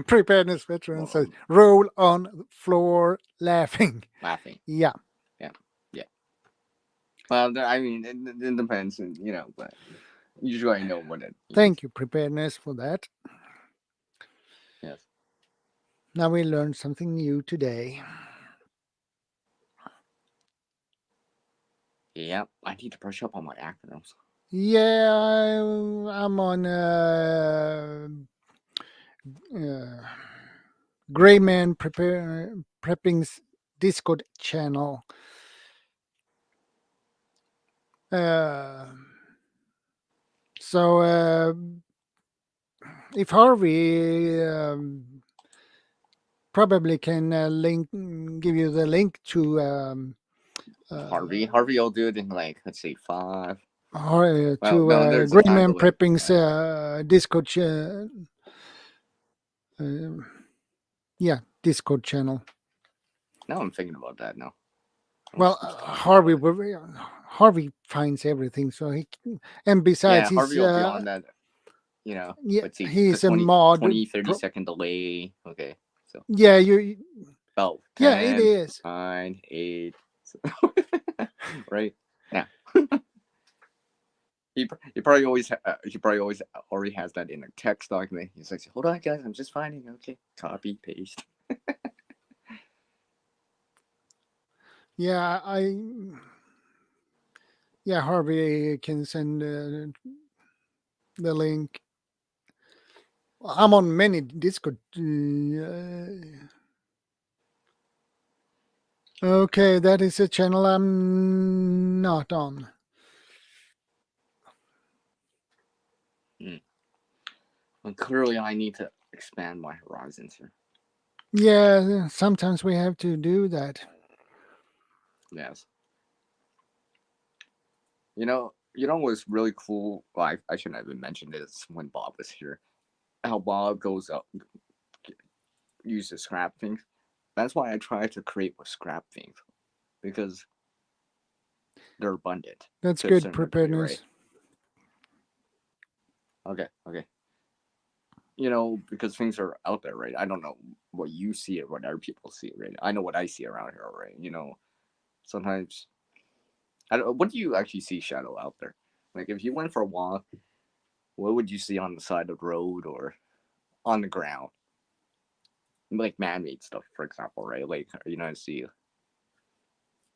Preparedness veteran says, roll on floor laughing. Laughing. Yeah. Well, I mean, it depends, but usually I know what it is. Thank you, Preparedness, for that. Yes. Now we learned something new today. Yeah, I need to brush up on my acronyms. Yeah, I'm on Greyman Prepping's Discord channel. So if Harvey probably can give you the link to Harvey will do it in let's say 5. to there's a time Greyman delay. Prepping's Discord Discord channel. Now I'm thinking about that now. Well, Harvey finds everything, so and besides, he's Harvey will be on that. Let's see, he's a mod. 20-30 second delay. Okay, so you. about 10, it is 9, 8. Right now. He probably always already has that in a text document. He's like, hold on, guys, I'm just finding. Okay, copy, paste. Yeah, Harvey can send the link. I'm on many Discord. Okay, that is a channel I'm not on. Well, clearly, I need to expand my horizons here. Yeah, sometimes we have to do that. Yes. You know what's really cool? Well, I shouldn't have even mentioned this when Bob was here. How Bob goes up, uses scrap things. That's why I try to create with scrap things, because they're abundant. That's to a good certain degree, preparedness. right? Okay. Because things are out there, right? I don't know what you see or what other people see, right? I know what I see around here, right? Sometimes I don't. What do you actually see, Shadow, out there? Like, if you went for a walk, what would you see on the side of the road or on the ground? Like man-made stuff, for example, right? Like, I see.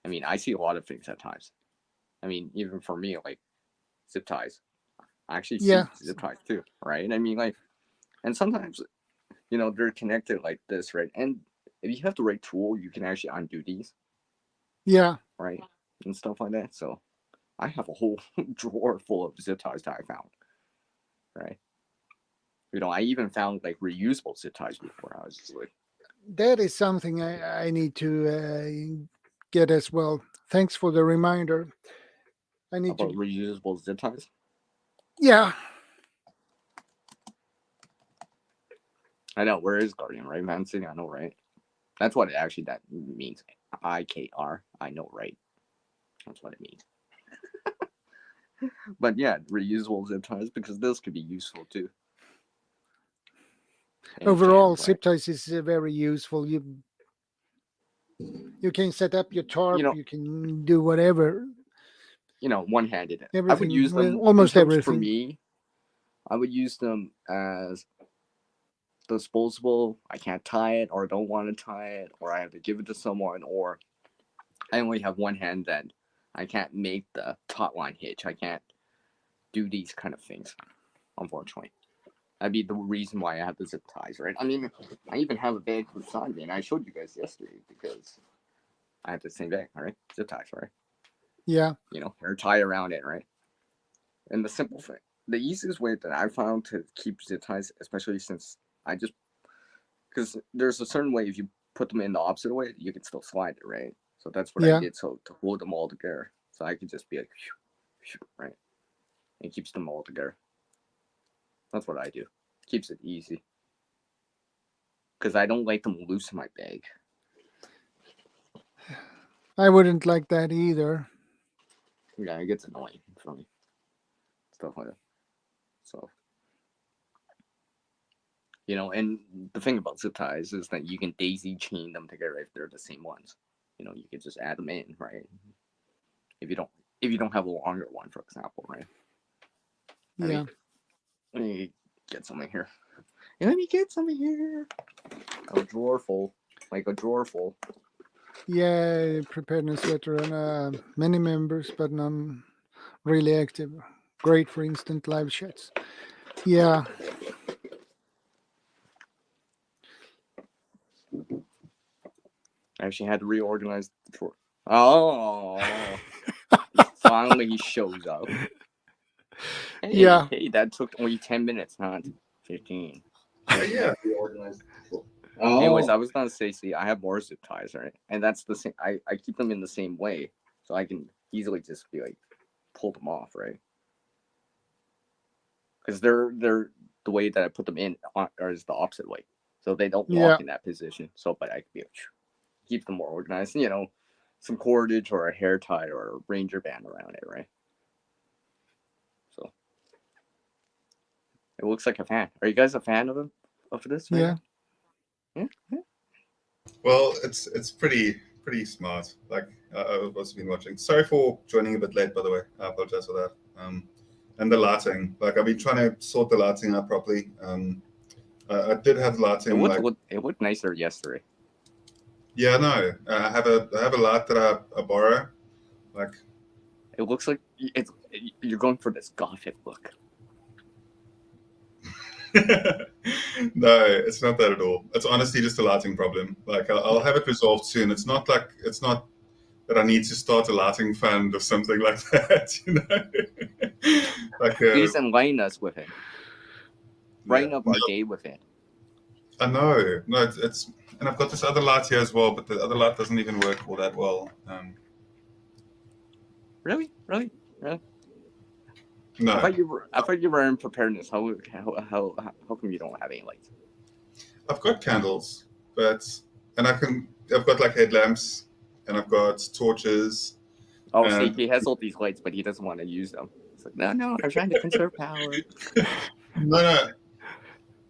I mean, I see a lot of things at times. I mean, even for me, like zip ties. I actually see zip ties too, right? I mean, like, and sometimes, they're connected like this, right? And if you have the right tool, you can actually undo these. Yeah. Right? And stuff like that. So I have a whole drawer full of zip ties that I found. Right? I even found like reusable zip ties before. I was just like, that is something I need to get as well. Thanks for the reminder. I need about reusable zip ties. Yeah. I know. Where is Guardian, right, Man City? I know, right? That's what that means. IKR. I know, right? That's what it means. But yeah, reusable zip ties, because this could be useful too. Overall, zip ties is very useful. You can set up your tarp. You can do whatever. One-handed. Everything, I would use them almost everything. For me, I would use them as disposable. I can't tie it, or don't want to tie it, or I have to give it to someone, or I only have one hand, then I can't make the top line hitch. I can't do these kind of things, unfortunately. That'd be the reason why I have the zip ties, right? I mean, I even have a bag beside me, and I showed you guys yesterday because I have the same bag, all right? Zip ties, right? Yeah. Or tie around it, right? And the easiest way that I found to keep zip ties, especially since because there's a certain way, if you put them in the opposite way, you can still slide it, right? So that's what I did. So to hold them all together, so I could just be like, right? It keeps them all together. That's what I do. Keeps it easy. Because I don't like them loose in my bag. I wouldn't like that either. Yeah, it gets annoying for me. Stuff like that. So, and the thing about zip ties is that you can daisy chain them together if they're the same ones. You can just add them in, right? If you don't have a longer one, for example, right? Yeah. Let me get something here. A drawer full. Like a drawer full. Yeah, preparedness veteran. Many members, but none really active. Great for instant live chats. Yeah. I actually had to reorganize the drawer. Oh. Finally he shows up. Hey, that took only 10 minutes, not 15. Yeah. Anyways, I was gonna say, see, I have more zip ties, right? And that's the same. I keep them in the same way, so I can easily just be like, pull them off, right? Because they're the way that I put them in is the opposite way, so they don't lock in that position. So, but I can be like, keep them more organized. Some cordage or a hair tie or a ranger band around it, right? So it looks like a fan. Are you guys a fan of this? Right? Yeah. Well, it's pretty smart. Like I've also been watching. Sorry for joining a bit late, by the way. I apologize for that. And the lighting. Like I've been trying to sort the lighting out properly. I did have lighting. It looked nicer yesterday. Yeah, no. I have a light that I borrow. Like, It looks like you're going for this gothic look. no, it's not that at all. It's honestly just a lighting problem. Like, I'll have it resolved soon. It's not that I need to start a lighting fund or something like that. You know, like Please enlighten us with it. Brighten yeah. up our day with it. I know. No, it's and I've got this other light here as well, but the other light doesn't even work all that well. Really? No, I thought you were in preparedness. How come you don't have any lights? I've got candles, and I've got like headlamps, and I've got torches. Oh, see, he has all these lights, but he doesn't want to use them. It's like, no, I'm trying to conserve power. No,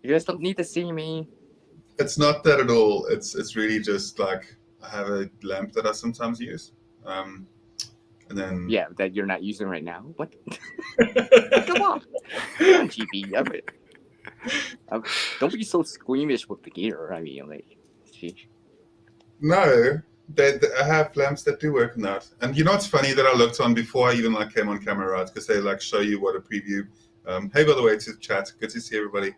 You guys don't need to see me. it's not that at all. It's really just like I have a lamp that I sometimes use, and then Yeah, that you're not using right now. What? Come on, GB. Don't be so squeamish with the gear. I mean, like, geez. No, I have lamps that do work on that. And you know what's funny that I looked on before I even like came on camera, right? Because they like show you what a preview. Hey, by the way, to chat, good to see everybody.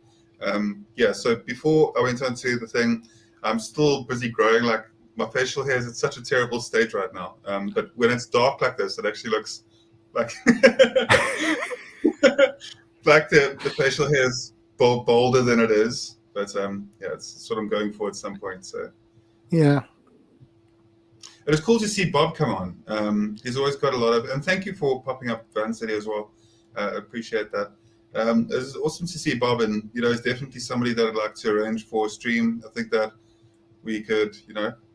Yeah, so before I went on to the thing, I'm still busy growing. Like my facial hair is in such a terrible state right now. But when it's dark like this, it actually looks like like the facial hair is bolder than it is. But yeah, it's what I'm going for at some point. So. Yeah. It was cool to see Bob come on. He's always got a lot of, and thank you for popping up Van City as well. Appreciate that. It was awesome to see Bob, and he's definitely somebody that I'd like to arrange for a stream. I think that we could,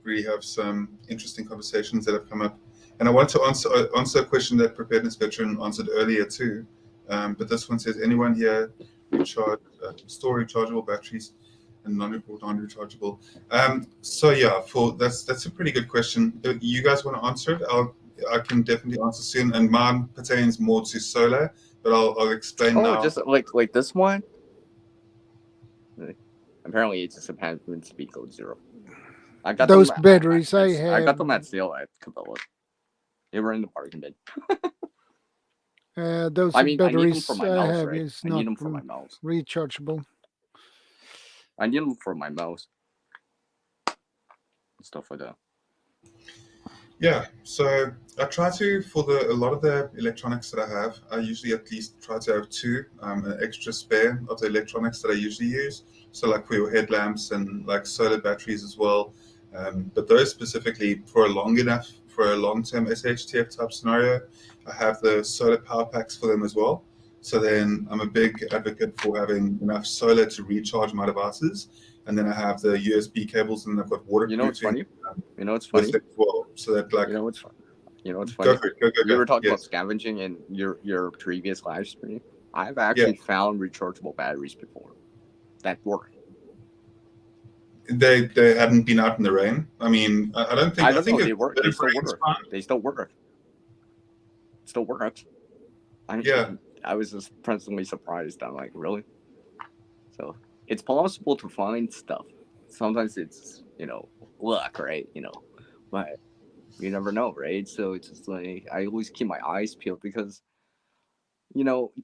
really have some interesting conversations that have come up. And I want to answer a question that Preparedness Veteran answered earlier too. But this one says, anyone here store rechargeable batteries and non-rechargeable? So yeah, that's a pretty good question. You guys want to answer it? I can definitely answer soon. And mine pertains more to solar, but I'll explain now. Oh, just like this one. Apparently, it just happens to be code 0. I got those them batteries I have. I got them at sale at Cabela. They were in the bargain bin. Those I mean, I need them batteries for my I mouse, have right? is I not need them for my mouse. rechargeable. I need them for my mouse. Stuff like that. Yeah, so I try to, for a lot of the electronics that I have, I usually at least try to have two, an extra spare of the electronics that I usually use. So like for your headlamps and like solar batteries as well. But those specifically for a long-term SHTF type scenario, I have the solar power packs for them as well. So then I'm a big advocate for having enough solar to recharge my devices. And then I have the USB cables, and I've got water. You know what's funny? As well, so that like. You know what's funny? Go for it. Go. You were talking about scavenging in your previous live stream. I've actually found rechargeable batteries before that work. They hadn't been out in the rain. I mean, I don't think. I don't think they work. They still work. They still work. It still works. I was just pleasantly surprised. I'm like, really? So it's possible to find stuff. Sometimes it's luck, right? But you never know, right? So it's just like I always keep my eyes peeled because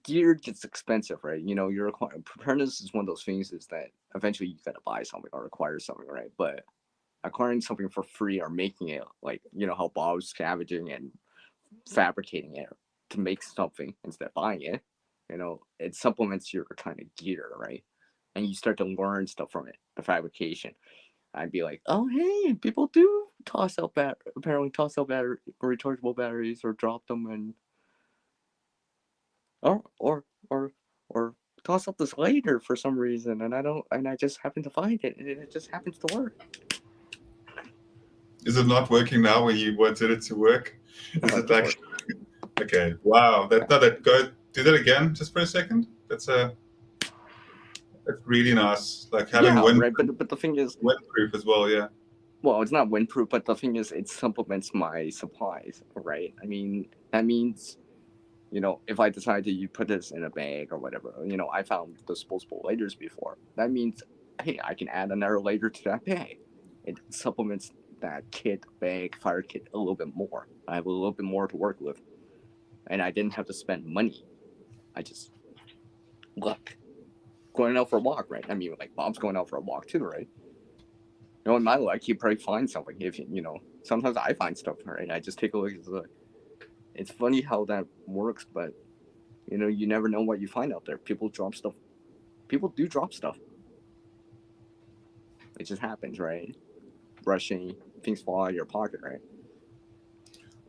gear gets expensive, right? Your preparedness is one of those things is that eventually you gotta buy something or acquire something, right? But acquiring something for free or making it like how Bob's scavenging and fabricating it to make something instead of buying it, it supplements your kind of gear, right? And you start to learn stuff from it, the fabrication. I'd be like, oh hey, people do apparently toss out rechargeable batteries or drop them and or toss up this lighter for some reason, and I just happen to find it, and it just happens to work. Is it not working now when you wanted it to work? Is it like okay? Wow, go do that again just for a second. That's really nice. Like having right, but the thing is windproof as well, yeah. Well, it's not windproof, but the thing is it supplements my supplies, right? I mean, that means if I decide to put this in a bag or whatever, I found disposable lighters before. That means, hey, I can add another lighter to that bag. It supplements that kit, bag, fire kit a little bit more. I have a little bit more to work with, and I didn't have to spend money. I just look going out for a walk, right? I mean, like Bob's going out for a walk too, right? You know, in my luck, you probably find something. If you know, sometimes I find stuff, right? I just take a look. It's funny how that works, but you know, you never know what you find out there. People drop stuff. People do drop stuff. It just happens, right? Brushing, things fall out of your pocket, right?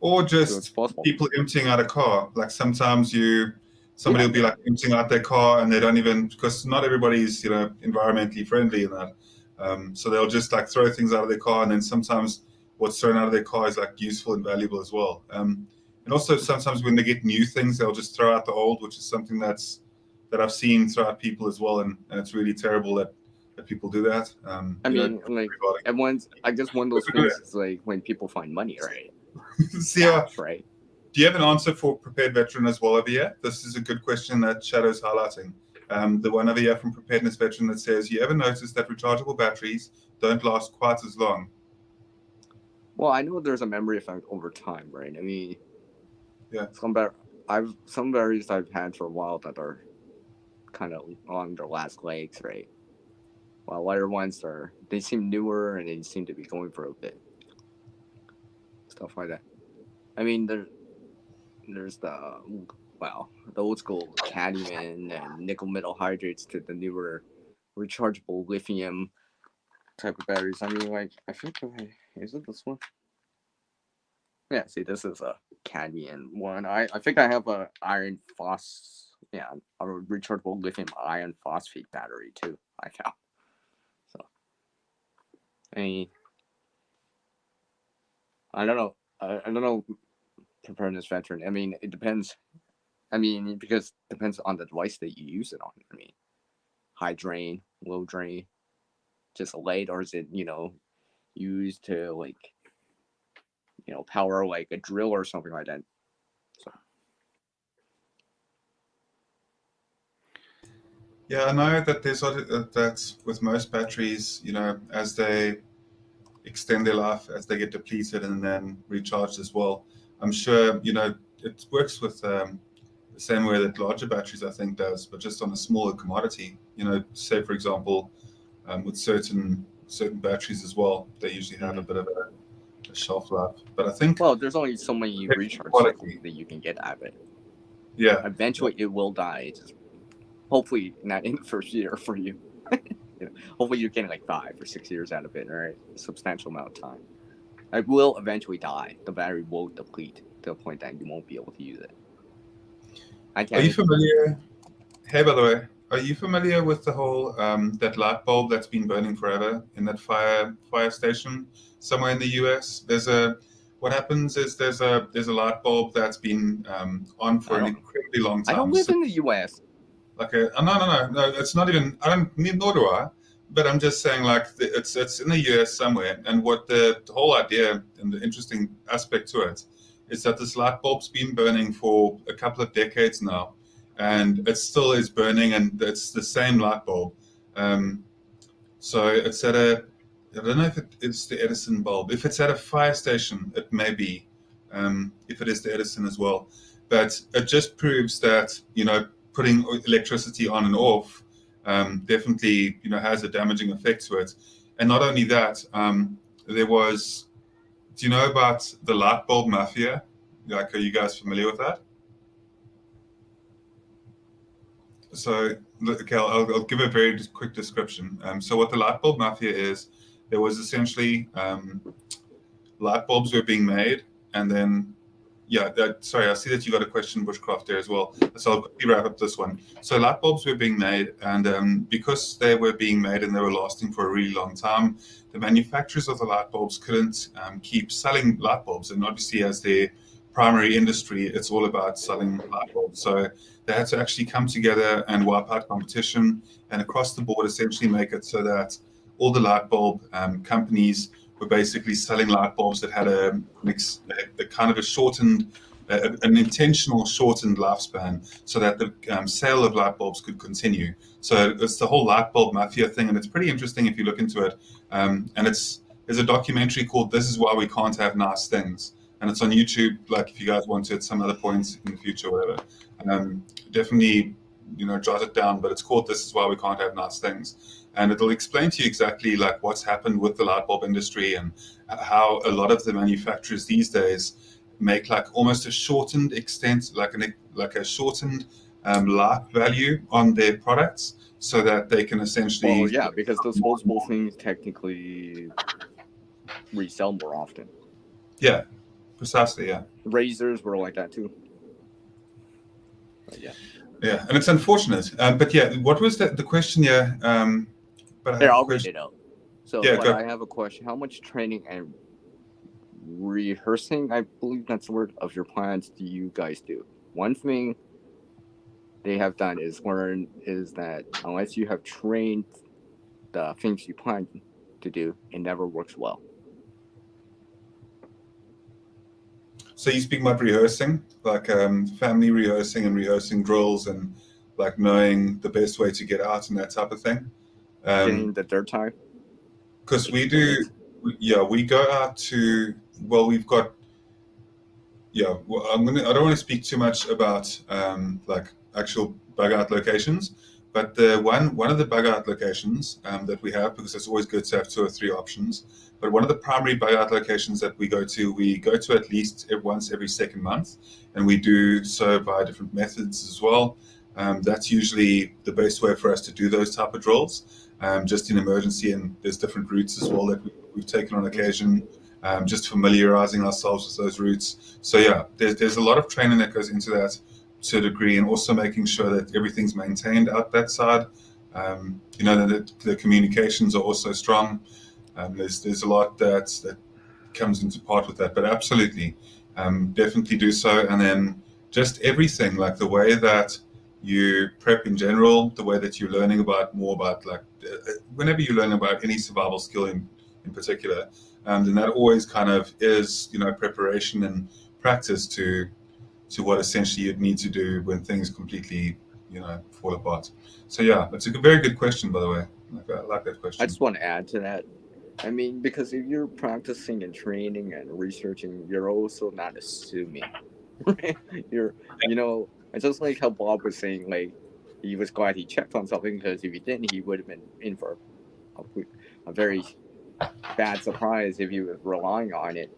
Or So it's just possible. people emptying out a car. Like sometimes somebody will be like emptying out their car and they don't even, because not everybody's, you know, environmentally friendly in that. So they'll just like throw things out of their car, and then sometimes what's thrown out of their car is like useful and valuable as well. And also sometimes when they get new things, they'll just throw out the old, which is something that I've seen throughout people as well, and it's really terrible that people do that. I mean, like everyone's. I guess one of those things is like when people find money, right? Cash, right. Do you have an answer for Prepared Veteran as well over here? This is a good question that Shadow's highlighting. The one over here from Preparedness Veteran that says, you ever notice that rechargeable batteries don't last quite as long? Well, I know there's a memory effect over time, right? I mean, yeah. Some batteries I've had for a while that are kind of on their last legs, right? While other ones they seem newer and they seem to be going for a bit. Stuff like that. I mean, there's the old school cadmium and nickel metal hydrates to the newer rechargeable lithium type of batteries. I mean, like, I think, is it this one? Yeah, see, this is a cadmium one. I think I have a a rechargeable lithium iron phosphate battery too. I have. So, I mean, I don't know. I don't know. Preparedness Veteran. I mean, it depends. I mean, because it depends on the device that you use it on. I mean, high drain, low drain, just light, or is it, you know, used to like, you know, power like a drill or something like that. So. Yeah, I know that there's that with most batteries, you know, as they extend their life, as they get depleted and then recharged as well. I'm sure, you know, it works with the same way that larger batteries, I think, does, but just on a smaller commodity. You know, say for example, with certain batteries as well, they usually have a bit of a shelf life. But I think, well, there's only so many recharge cycles that you can get out of it. Yeah. Eventually, it will die. Just hopefully not in the first year for you. You know, hopefully you're getting like 5 or 6 years out of it, right? A substantial amount of time. It will eventually die. The battery will deplete to a point that you won't be able to use it. Are you familiar? Hey, by the way, are you familiar with the whole that light bulb that's been burning forever in that fire station somewhere in the US? What happens is there's a light bulb that's been on for an incredibly long time. I don't live in the US. Like no, it's not even. I don't. Nor do I. But I'm just saying, like, it's in the US somewhere, and what the whole idea and the interesting aspect to it is that this light bulb's been burning for a couple of decades now, and it still is burning, and it's the same light bulb. So it's at I don't know if it's the Edison bulb. If it's at a fire station, it may be. If it is the Edison as well, but it just proves that, you know, putting electricity on and off definitely, you know, has a damaging effect to it. And not only that, there was, do you know about the light bulb mafia? Like, are you guys familiar with that? So, okay, I'll give a very quick description. So what the light bulb mafia is, there was essentially light bulbs were being made, and then sorry, I see that you got a question, Bushcraft, there as well. So I'll quickly wrap up this one. So light bulbs were being made, and because they were being made and they were lasting for a really long time, the manufacturers of the light bulbs couldn't keep selling light bulbs. And obviously, as their primary industry, it's all about selling light bulbs. So they had to actually come together and wipe out competition and across the board essentially make it so that all the light bulb companies were basically selling light bulbs that had a kind of a shortened, an intentional shortened lifespan, so that the sale of light bulbs could continue. So it's the whole light bulb mafia thing, and it's pretty interesting if you look into it. And it's there's a documentary called "This Is Why We Can't Have Nice Things," and it's on YouTube. Like if you guys want to at some other point in the future, or whatever, definitely jot it down. But it's called "This Is Why We Can't Have Nice Things," and it'll explain to you exactly like what's happened with the light bulb industry and how a lot of the manufacturers these days make like almost a shortened extent, like a shortened life value on their products, so that they can essentially. Well, yeah, because disposable things technically resell more often. Yeah, precisely. Yeah. Razors were like that too. But yeah. Yeah, and it's unfortunate. But yeah, what was the question here? But Here, I'll read it out. So, Yeah, but go. I have a question. How much training and rehearsing, I believe that's the word, of your plans do you guys do? One thing they have done is that unless you have trained the things you plan to do, it never works well. So you speak about rehearsing, like family rehearsing and rehearsing drills and like knowing the best way to get out and that type of thing. Getting the dirt time. Because we go out to, well, we've got, well, I don't want to speak too much about like actual bug out locations, but one of the bug out locations that we have, because it's always good to have 2 or 3 options, but one of the primary bug out locations that we go to at least once every second month, and we do so by different methods as well. That's usually the best way for us to do those type of drills, just in emergency, and there's different routes as well that we've taken on occasion, just familiarizing ourselves with those routes. So yeah, there's a lot of training that goes into that to a degree, and also making sure that everything's maintained out that side. That the communications are also strong. There's a lot that comes into part with that, but absolutely, definitely do so. And then just everything, like the way that you prep in general, the way that you're learning more about like whenever you learn about any survival skill in particular, then that always kind of is preparation and practice to what essentially you'd need to do when things completely fall apart. So yeah, that's a very good question, by the way. I like that question. I just want to add to that. I mean, because if you're practicing and training and researching, you're also not assuming. It's just like how Bob was saying, like, he was glad he checked on something, because if he didn't, he would have been in for a very bad surprise if he was relying on it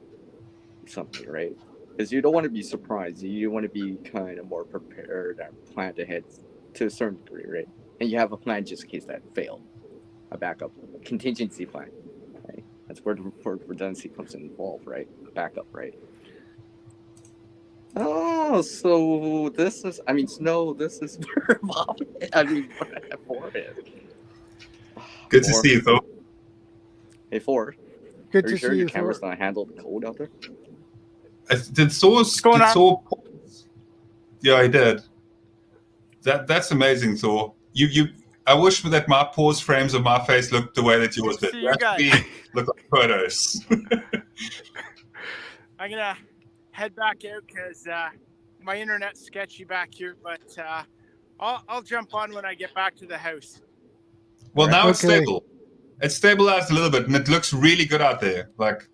or something, right? Because you don't want to be surprised. You want to be kind of more prepared and planned ahead to a certain degree, right? And you have a plan just in case that failed. A backup, a contingency plan, right? That's where the redundancy comes involved, right? Backup, right? Oh, so this is where Bob is. I mean, where 4 is. Good to see you, Thor. Hey, 4. Good Are to you sure see your you, camera's Thor. not handle the cold out there? Did Thor? Yeah, he did. That's amazing, Thor. I wish that my pause frames of my face looked the way that yours did. See you guys. Look like photos. I'm gonna head back out because my internet's sketchy back here, but I'll jump on when I get back to the house. Well, now it's Okay. stable. It's stabilized a little bit, and it looks really good out there. Like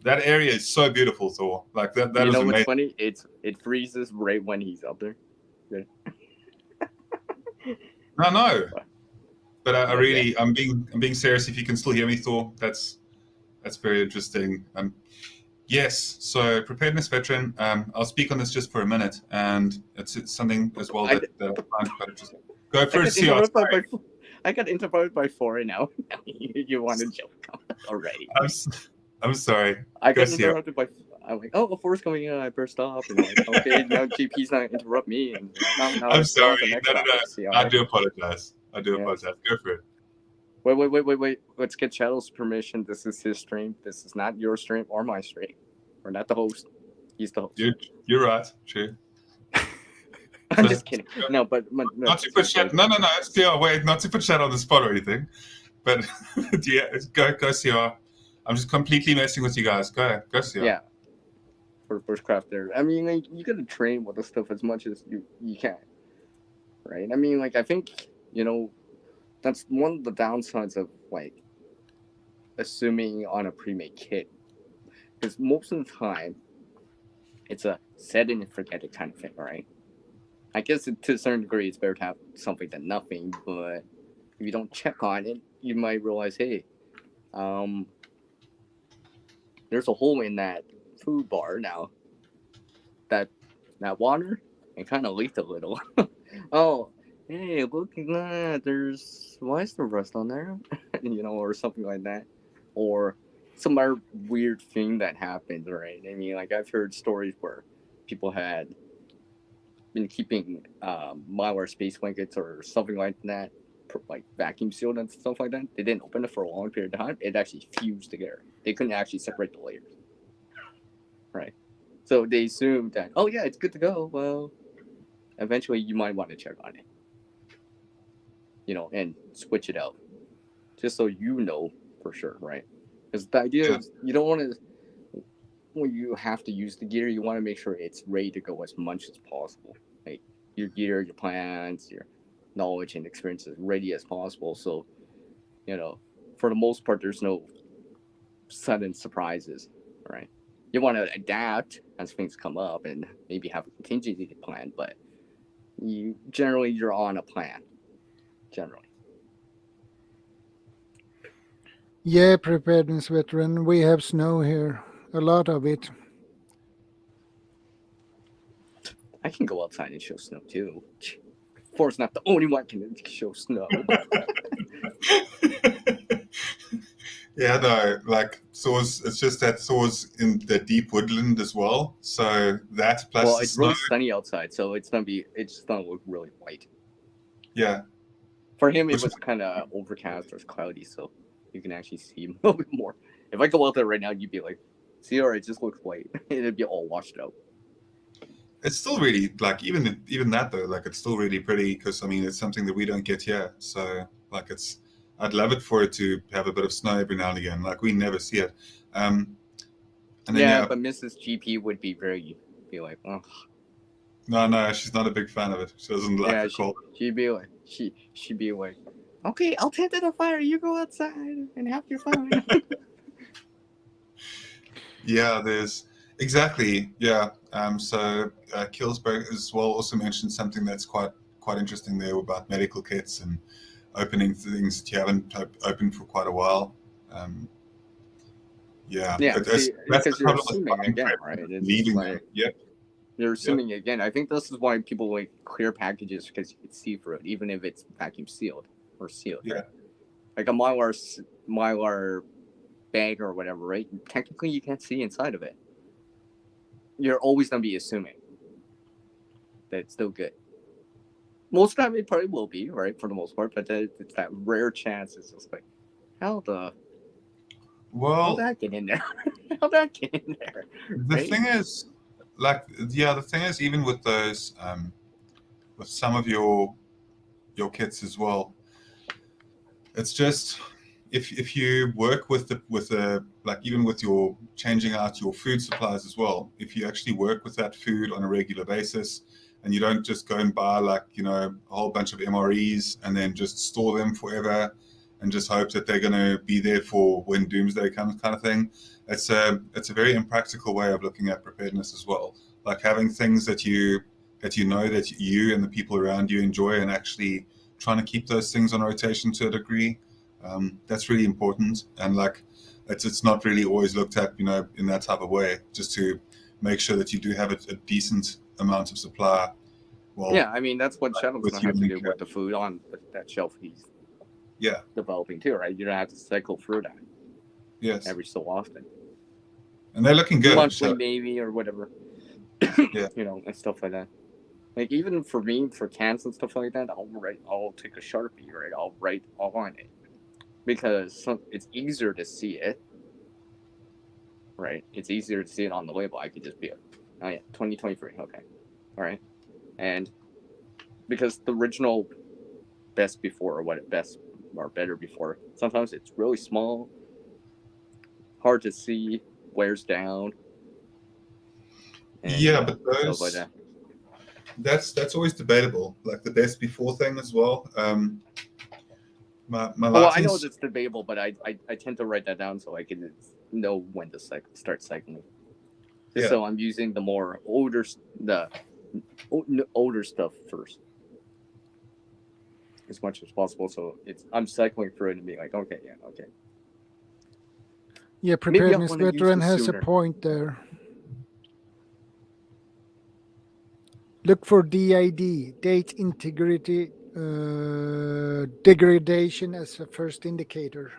that area is so beautiful, Thor. Like that You is know what's amazing. funny? It freezes right when he's up there. No. But I'm being serious. If you can still hear me, Thor, that's very interesting. Yes, so preparedness veteran. I'll speak on this just for a minute, and it's something as well that I find quite interesting. Go for it, CR. I got interrupted by 4 now. You want to joke already? I'm sorry. I got interrupted by. I'm like, oh, 4's coming in. I burst off, and like, okay, now GP's not interrupt me, and now I'm sorry. No. I do apologize. Apologize. Go for it. Wait. Let's get Shadow's permission. This is his stream. This is not your stream or my stream. We're not the host. He's the host. You're right. True. I'm just kidding. No, but not to put Shad. No. CR, wait, not to put Shad on the spot or anything. But yeah, go CR. I'm just completely messing with you guys. Go CR. Yeah. For bushcraft there. I mean, like, you gotta train with the stuff as much as you can. Right? I mean, like, I think, that's one of the downsides of, like, assuming on a pre-made kit, because most of the time it's a set it and forget it kind of thing, right? I guess to a certain degree it's better to have something than nothing, but if you don't check on it, you might realize, hey, there's a hole in that food bar now. That water, it kind of leaked a little. Oh, hey, look at that. Why is there rust on there? Or something like that. Or some other weird thing that happened, right? I mean, like, I've heard stories where people had been keeping malware space blankets or something like that, like vacuum sealed and stuff like that. They didn't open it for a long period of time. It actually fused together. They couldn't actually separate the layers. Right. So they assumed that, oh yeah, it's good to go. Well, eventually you might want to check on it. And switch it out. Just so you know for sure, right? Because the idea is you don't want to, when you have to use the gear, you want to make sure it's ready to go as much as possible. Like your gear, your plans, your knowledge and experience as ready as possible. So, for the most part, there's no sudden surprises, right? You want to adapt as things come up and maybe have a contingency plan, but you're on a plan, generally. Yeah, preparedness veteran. We have snow here, a lot of it. I can go outside and show snow too. Forrest's not the only one can show snow. Yeah, no, like Thor's. It's just that Thor's in the deep woodland as well. So that plus well, the it's snow. really sunny outside, so it's just gonna look really white. Yeah. For him, it was kind of overcast or cloudy, so you can actually see him a little bit more. If I go out there right now, you'd be like, "See, all right, it just looks white." It'd be all washed out. It's still really like even that though, like it's still really pretty because I mean it's something that we don't get here. So like I'd love it for it to have a bit of snow every now and again. Like we never see it. And then, but Mrs. GP would be like, oh. No, she's not a big fan of it. She doesn't like the cold. She'd be like, okay, I'll tend to the fire. You go outside and have your fun. Yeah, there's exactly. Yeah. So Killsberg as well also mentioned something that's quite interesting there about medical kits and opening things that you haven't opened for quite a while. Yeah, that's because you're assuming again, right? It's leaving like, them. Yep. You're assuming again. I think this is why people like clear packages because you can see through it, even if it's vacuum sealed or sealed. Yeah. Right? Like a Mylar bag or whatever, right? Technically, you can't see inside of it. You're always gonna be assuming that it's still good. Most of the time, it probably will be, right, for the most part. But it's that rare chance. It's just like, how'd that get in there? How'd that get in there? The thing is, the thing is, even with those, with some of your kits as well, it's just if you work with the like even with your changing out your food supplies as well, if you actually work with that food on a regular basis and you don't just go and buy a whole bunch of MREs and then just store them forever and just hope that they're going to be there for when doomsday comes kind of thing. It's a very impractical way of looking at preparedness as well. Like having things that you know that you and the people around you enjoy and actually trying to keep those things on rotation to a degree. That's really important. And it's not really always looked at, in that type of way, just to make sure that you do have a decent amount of supply. Well, yeah, I mean, that's what Shadow's going to have to do with the food on that shelf he's developing too, right? You don't have to cycle through that. Yes. Every so often. And they're looking good. Monthly maybe or whatever. Yeah. And stuff like that. Like even for me, for cans and stuff like that, I'll take a Sharpie, right? I'll write on it. Because it's easier to see it. Right? It's easier to see it on the label. I could just be 2023, okay. All right. And because the original best before or best or better before, sometimes it's really small, hard to see, wears down. And, but those, like that's always debatable. Like the best before thing as well. my Well, I lighting. know it's debatable, but I tend to write that down so I can know when to start cycling. Just so I'm using the more older stuff first, as much as possible. So I'm cycling through it and being like, okay. Yeah, preparedness veteran has a point there. Look for DID, date integrity degradation, as a first indicator.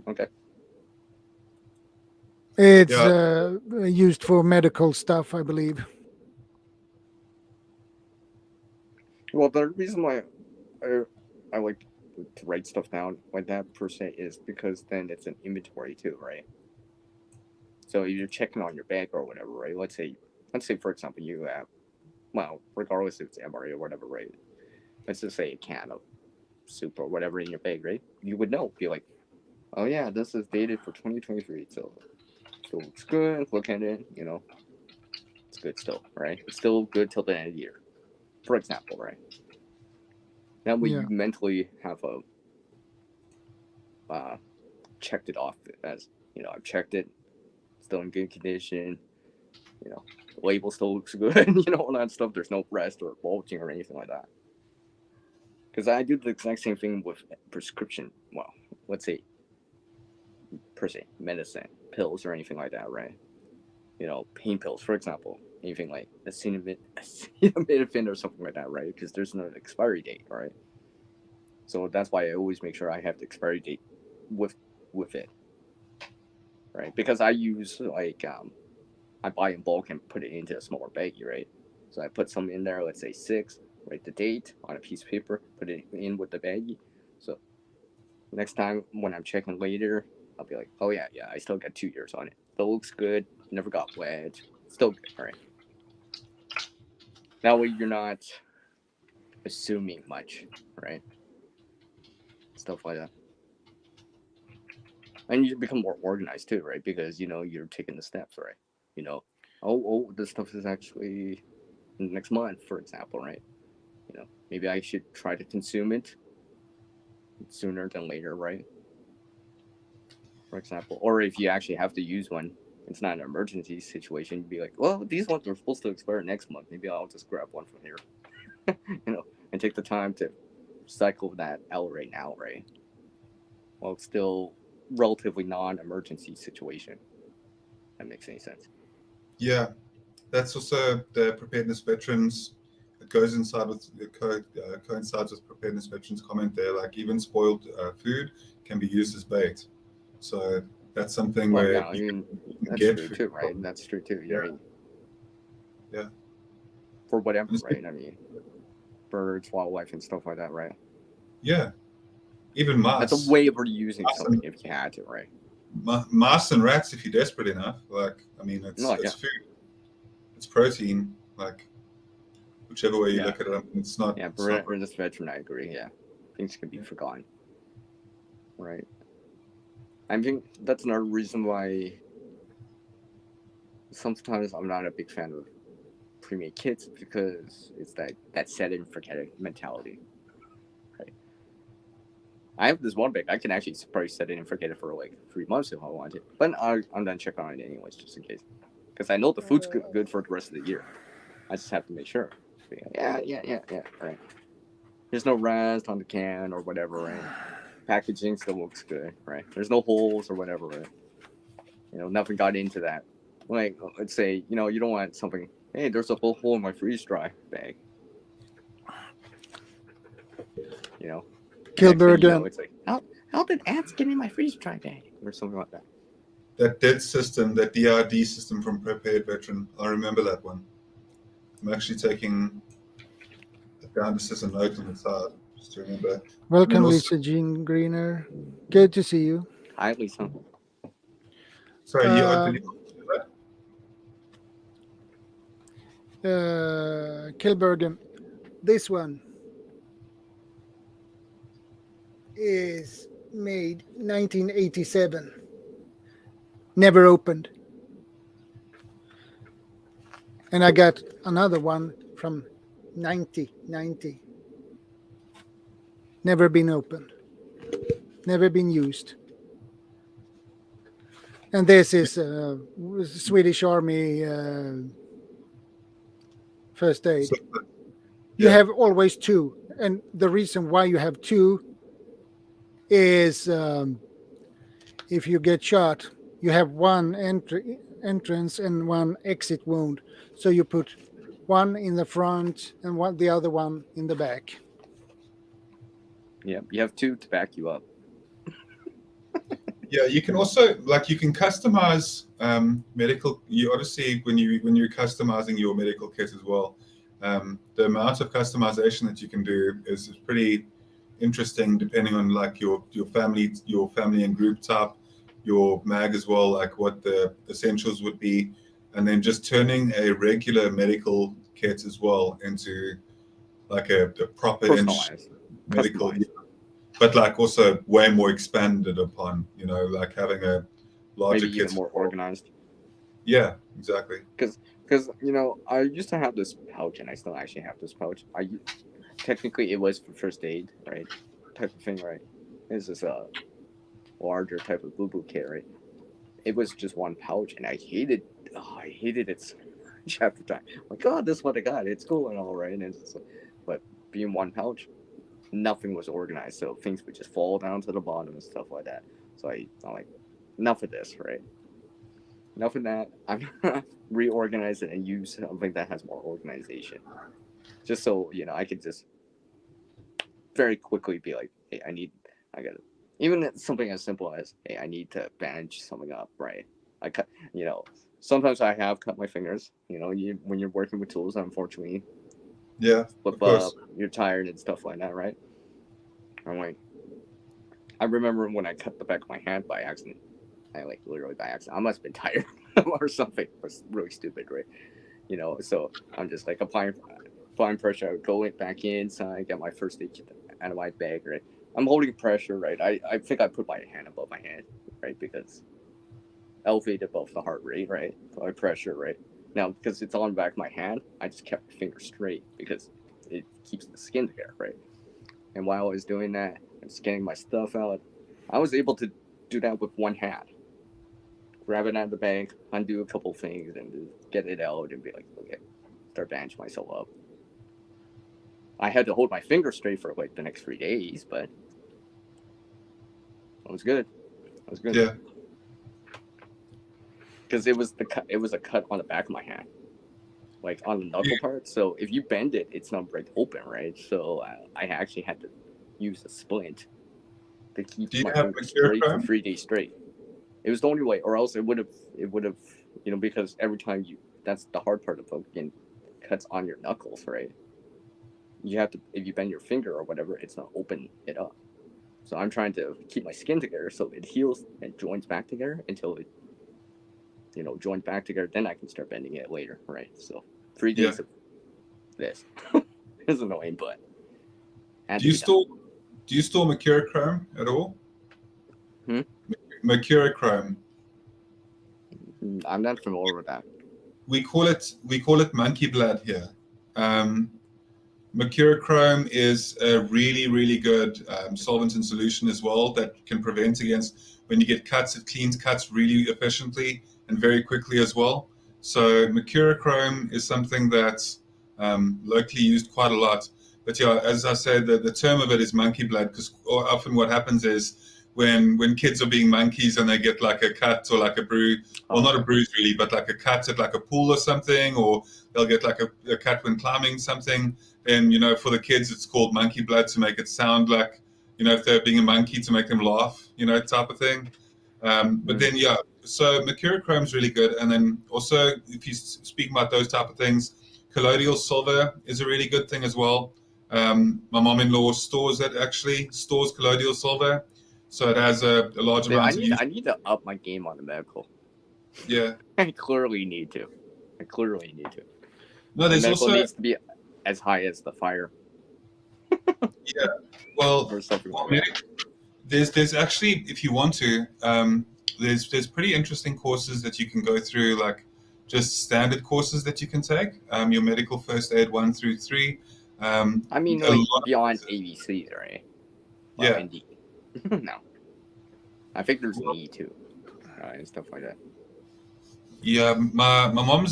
Okay. It's used for medical stuff, I believe. Well, the reason why I like to write stuff down like that per se is because then it's an inventory too, right? So if you're checking on your bag or whatever, right? Let's say for example you have, well, regardless if it's MRE or whatever, right? Let's just say a can of soup or whatever in your bag, right? You would know, be like, oh yeah, this is dated for 2023, so still looks good. Look at it, it's good still, right? It's still good till the end of the year, for example, right? That way you mentally have checked it off as, I've checked it, still in good condition, the label still looks good, all that stuff. There's no rust or bulging or anything like that. Because I do the exact same thing with prescription, well, let's say, per se, medicine, pills, or anything like that, right? Pain pills, for example, anything like acetaminophen or something like that, right? Because there's no expiry date, right? So that's why I always make sure I have the expiry date with it, right? Because I use I buy in bulk and put it into a smaller baggie, right? So I put some in there, let's say 6, write the date on a piece of paper, put it in with the baggie. So next time when I'm checking later, I'll be like, oh yeah, I still got 2 years on it. Still looks good, never got wet, still good, right? That way you're not assuming much, right? Stuff like that. And you become more organized too, right? Because you're taking the steps, right? This stuff is actually next month, for example, right? Maybe I should try to consume it sooner than later, right? For example, or if you actually have to use one, it's not an emergency situation. You'd be like, well, these ones are supposed to expire next month. Maybe I'll just grab one from here, and take the time to cycle that out right now, right? While it's still relatively non-emergency situation. That makes any sense. Yeah, that's also the preparedness veterans. It goes inside with coincides with preparedness veterans comment there. Like even spoiled food can be used as bait. So that's something where yeah, I mean that's true too, right? That's true too. Yeah. For whatever, right? I mean, birds, wildlife, and stuff like that, right? Yeah. Even mice. That's a way of reusing something if you had to, right? Mice and rats, if you're desperate enough. Like, I mean, it's food. It's protein. Like, whichever way you look at it, it's not. Yeah, for this veteran, I agree. Yeah, things can be forgotten. Right. I think that's another reason why sometimes I'm not a big fan of pre-made kits, because it's that set and forget it mentality. Right. I have this one bag. I can actually probably set it and forget it for like 3 months if I want it. But I'm done checking on it anyways, just in case. Because I know the food's good for the rest of the year. I just have to make sure. Yeah. Right. There's no rust on the can or whatever, right? Packaging still looks good, right? There's no holes or whatever, right? Nothing got into that. Like, let's say, you don't want something, hey, there's a whole hole in my freeze dry bag. Kilburden. It's like, how did ants get in my freeze dry bag? Or something like that. That DID system, that DRD system from Prepared Veteran, I remember that one. I'm actually taking it down just as a note on the side, just to remember. Welcome, Lisa Jean Greener. Good to see you. Hi, Lisa. Sorry, Kilburden. This one is made 1987. Never opened. And I got another one from 1990. never been opened, never been used. And this is Swedish Army first aid. So, You yeah. have always two, and the reason why you have two is if you get shot, you have one entrance and one exit wound. So you put one in the front and the other one in the back. Yeah, you have two to back you up. Yeah, you can also you can customize medical. You obviously when you're customizing your medical kit as well, the amount of customization that you can do is pretty interesting depending on your family and group type, your mag as well, like what the essentials would be, and then just turning a regular medical kit as well into like a proper Personalized, medical. customized. But also way more expanded upon, like having a larger Maybe kit. even more organized. Yeah, exactly. Because I used to have this pouch, and I still actually have this pouch. Technically it was for first aid, right? Type of thing, right? This is a larger type of boo-boo kit, right? It was just one pouch, and I hated it so much after time. Like, God, this is what I got. It's cool and all, right? And it's just but being one pouch, nothing was organized, so things would just fall down to the bottom and stuff like that. So I'm like, enough of this, right? Enough of that. I'm gonna reorganize it and use something that has more organization, just so I could just very quickly be like, hey, I gotta, even something as simple as, hey, I need to bandage something up, right? I cut, sometimes I have cut my fingers. When you're working with tools, unfortunately, Yeah, flip of course. up, you're tired and stuff like that, right? I'm like, I remember when I cut the back of my hand by accident. Literally by accident. I must have been tired or something. It was really stupid, right? So I'm just like applying pressure. I would go back inside, get my first aid kit out of my bag, right? I'm holding pressure, right? I think I put my hand above my hand, right? Because elevated above the heart rate, right? My pressure, right? Now, because it's on the back of my hand, I just kept my finger straight because it keeps the skin together, right? And while I was doing that, I'm scanning my stuff out. I was able to do that with one hand. Grab it out of the bag, undo a couple things, and get it out and be like, okay, start bandaging myself up. I had to hold my finger straight for the next 3 days, but it was good. It was good. Yeah. Because it was a cut on the back of my hand, like on the knuckle part. So if you bend it, it's not break open, right? So I actually had to use a splint to keep my finger straight for 3 days straight. It was the only way, or else it would have, because every time that's the hard part of getting cuts on your knuckles, right? You have to, if you bend your finger or whatever, it's not open it up. So I'm trying to keep my skin together so it heals and joins back together until it, joins back together. Then I can start bending it later, right? So 3 days of this. It's annoying, but do you store mercurochrome at all? Mercurochrome. I'm not familiar with that. We call it monkey blood here. Mercurochrome is a really, really good solvent and solution as well that can prevent against when you get cuts. It cleans cuts really efficiently and very quickly as well. So mercurochrome is something that's locally used quite a lot. But yeah, as I said, the term of it is monkey blood, because often what happens is when kids are being monkeys and they get like a cut or like a bruise, well, not a bruise really, but like a cut at like a pool or something, or they'll get like a cut when climbing something. Then, for the kids, it's called monkey blood to make it sound like, if they're being a monkey, to make them laugh, type of thing. But then, yeah, so mercurochrome is really good. And then also, if you speak about those type of things, colloidal silver is a really good thing as well. My mom-in-law stores colloidal silver. So it has a large amount of use. I need to up my game on the medical. Yeah. I clearly need to. No, there's medical also needs to be as high as the fire. Yeah. Well, or something like that. There's actually, if you want to, there's pretty interesting courses that you can go through, like just standard courses that you can take. Your medical first aid 1 through 3. I mean, beyond ABC, right? Well, Yeah. indeed. No. I think there's me too, and stuff like that. Yeah, my mom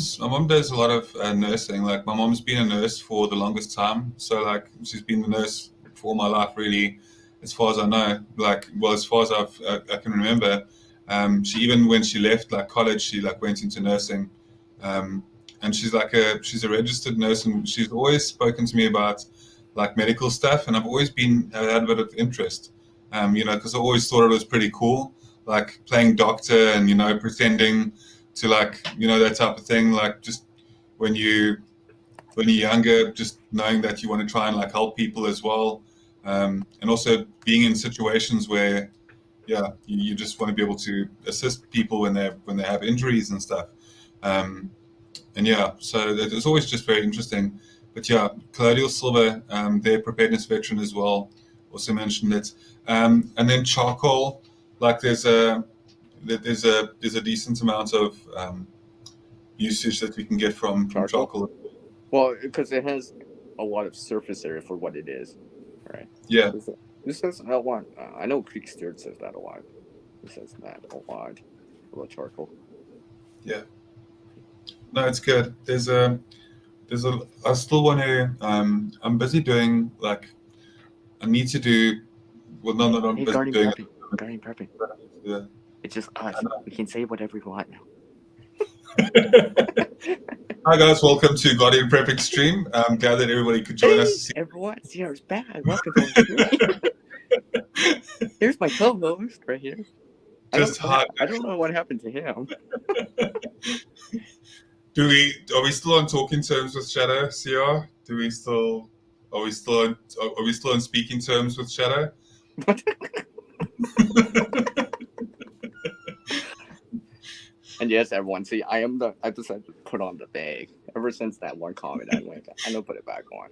does a lot of nursing. Like my mom's been a nurse for the longest time, so like she's been a nurse for all my life, really, as far as I know. Like, well, as far as I can remember, she even when she left like college, she like went into nursing, and she's a registered nurse, and she's always spoken to me about like medical stuff, and I've always had a bit of interest, because I always thought it was pretty cool, like playing doctor and pretending to like that type of thing, like just when you're younger, just knowing that you want to try and like help people as well, and also being in situations where you just want to be able to assist people when they have injuries and stuff, and so it was always just very interesting. But Colonial Silver, their preparedness veteran as well, also mentioned it, and then charcoal, like there's a decent amount of usage that we can get from charcoal. Well, because it has a lot of surface area for what it is, right? Yeah. This says a lot. I know Creek Stewart says that a lot. He says that a lot about charcoal. Yeah. No, it's good. I still want to. I'm busy doing like. I need to do. Well, no, I'm Hey, busy Guardian doing Prepping. Guardian Prepping. Yeah. It's just us. We can say whatever we want now. Hi guys, welcome to Guardian Prepping stream. I'm glad that everybody could join us. Everyone, CR's back. Welcome to our stream. Here's my co-host right here. I don't know what happened to him. Are we still on talking terms with Shadow, CR? Are we still on speaking terms with Shadow? And yes, everyone, see, I decided to put on the bag. Ever since that one comment, I went, I know, put it back on.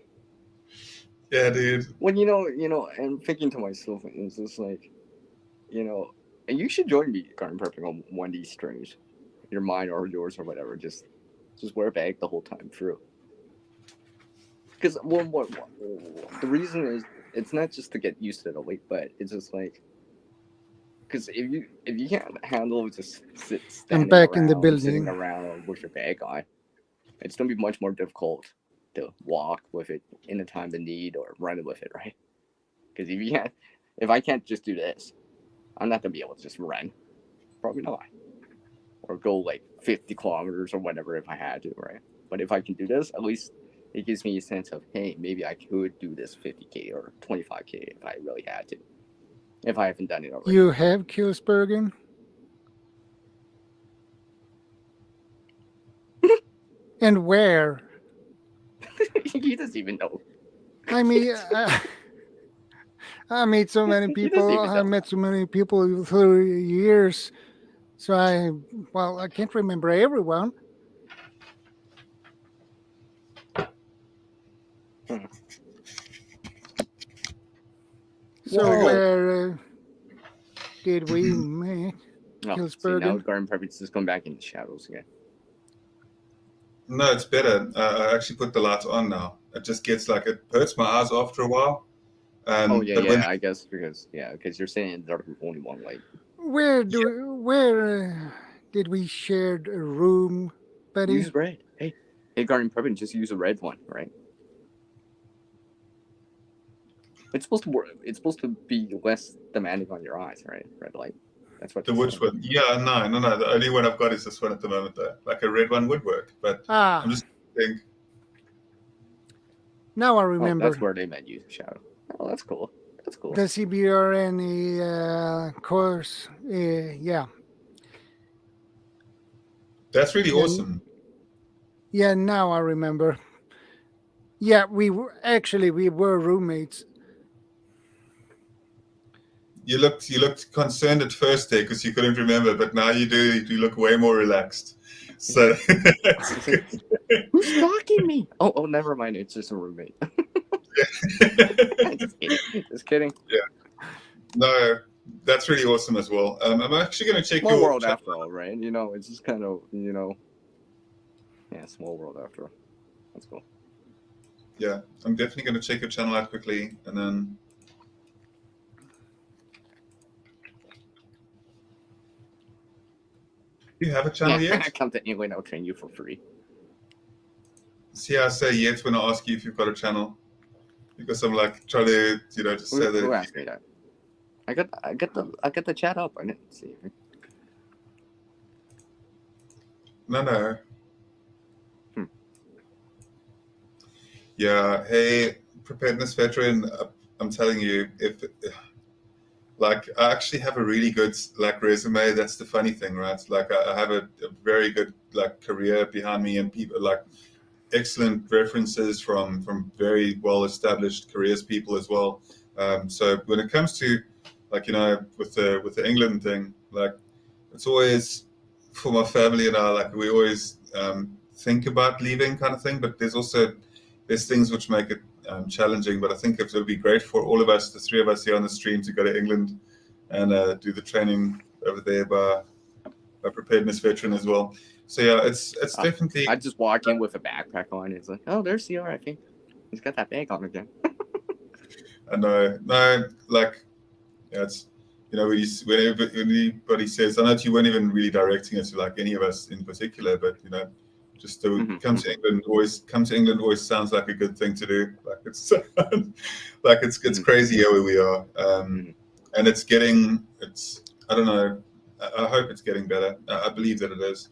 Yeah, dude. When I'm thinking to myself, it's just like, and you should join me, Garden Prepping, on one of these streams, your mine or yours or whatever. Just wear a bag the whole time through. Because the reason is, it's not just to get used to the weight, but it's just like, because if you can't handle just standing back around, in the building. sitting around with your bag on, it's gonna be much more difficult to walk with it in the time of need or run with it, right? Because if I can't just do this, I'm not gonna be able to just run, probably not, or go like 50 kilometers or whatever if I had to, right? But if I can do this, at least it gives me a sense of, hey, maybe I could do this 50K or 25K if I really had to. If I haven't done it already. You have Kilsbergen? And where? He doesn't even know. I mean, I meet so many people. I met so many people through years. So I can't remember everyone. So where did we meet? See, now Garden Prepping is just going back into shadows again. No, it's better. I actually put the lights on now. It just gets like, it hurts my eyes after a while. I guess because you're saying there's only one light. Where did we share a room, buddy? Use red. Hey, Garden Prepping, just use a red one, right? It's supposed to work. It's supposed to be less demanding on your eyes, right? Red light. That's what. The which one? Yeah, no. The only one I've got is this one at the moment, though. Like a red one would work, but I'm just thinking. Now I remember. That's where they meant use a shadow. Oh, that's cool. That's cool. The CBRN course, yeah. That's really awesome. Yeah, now I remember. Yeah, we were roommates. You looked concerned at first there because you couldn't remember, but now you do. You look way more relaxed. So who's stalking me? Oh, never mind. It's just a roommate. Just kidding. Yeah. No, that's really awesome as well. I'm actually going to check your world after all, right? It's just kind of small world after all. That's cool. Yeah, I'm definitely going to check your channel out quickly, and then you have a channel Yeah, yet? come to England, I'll train you for free. See, I say yet when I ask you if you've got a channel, because I'm like trying to, just say that. Who asked me that? I got the chat up. I didn't see it. No. Yeah. Hey, preparedness veteran. I'm telling you, if like I actually have a really good resume. That's the funny thing, right? Like I have a very good career behind me, and people excellent references from very well established careers people as well. So when it comes to with the England thing, it's always for my family and I, we always think about leaving kind of thing, but there's things which make it challenging. But I think it would be great for all of us, the three of us here on the stream, to go to England and do the training over there by preparedness veteran as well. So yeah, it's definitely. I just walk in with a backpack on. And it's like, oh, there's CR. I think he's got that bag on again. I know, no, it's when anybody says, I know you weren't even really directing it to any of us in particular, but just to come to England always sounds like a good thing to do. It's it's crazy here where we are, and it's I don't know. I hope it's getting better. I believe that it is.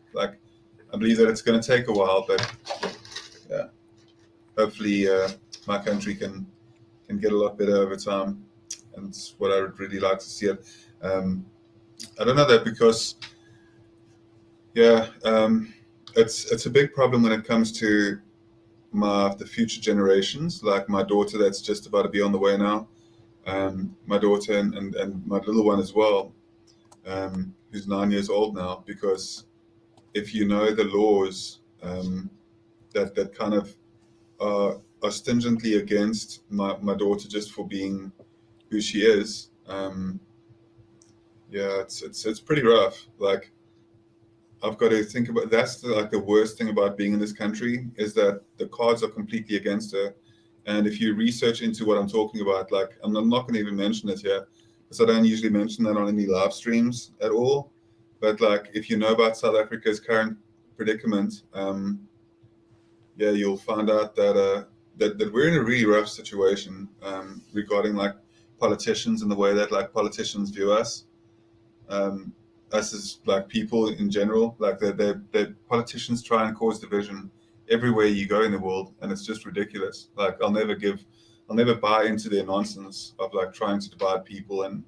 I believe that it's going to take a while, but yeah, hopefully my country can get a lot better over time, and it's what I would really like to see it. I don't know that because it's a big problem when it comes to the future generations. Like my daughter, that's just about to be on the way now. My daughter and my little one as well. Who's 9 years old now, because if you know the laws that kind of are stringently against my daughter just for being who she is, it's pretty rough. I've got to think about that's the worst thing about being in this country is that the cards are completely against her. And if you research into what I'm talking about, I'm not going to even mention it here, because I don't usually mention that on any live streams at all. But if you know about South Africa's current predicament, you'll find out that that we're in a really rough situation regarding politicians and the way that politicians view us, us as people in general. The politicians try and cause division everywhere you go in the world, and it's just ridiculous. I'll never buy into their nonsense of trying to divide people and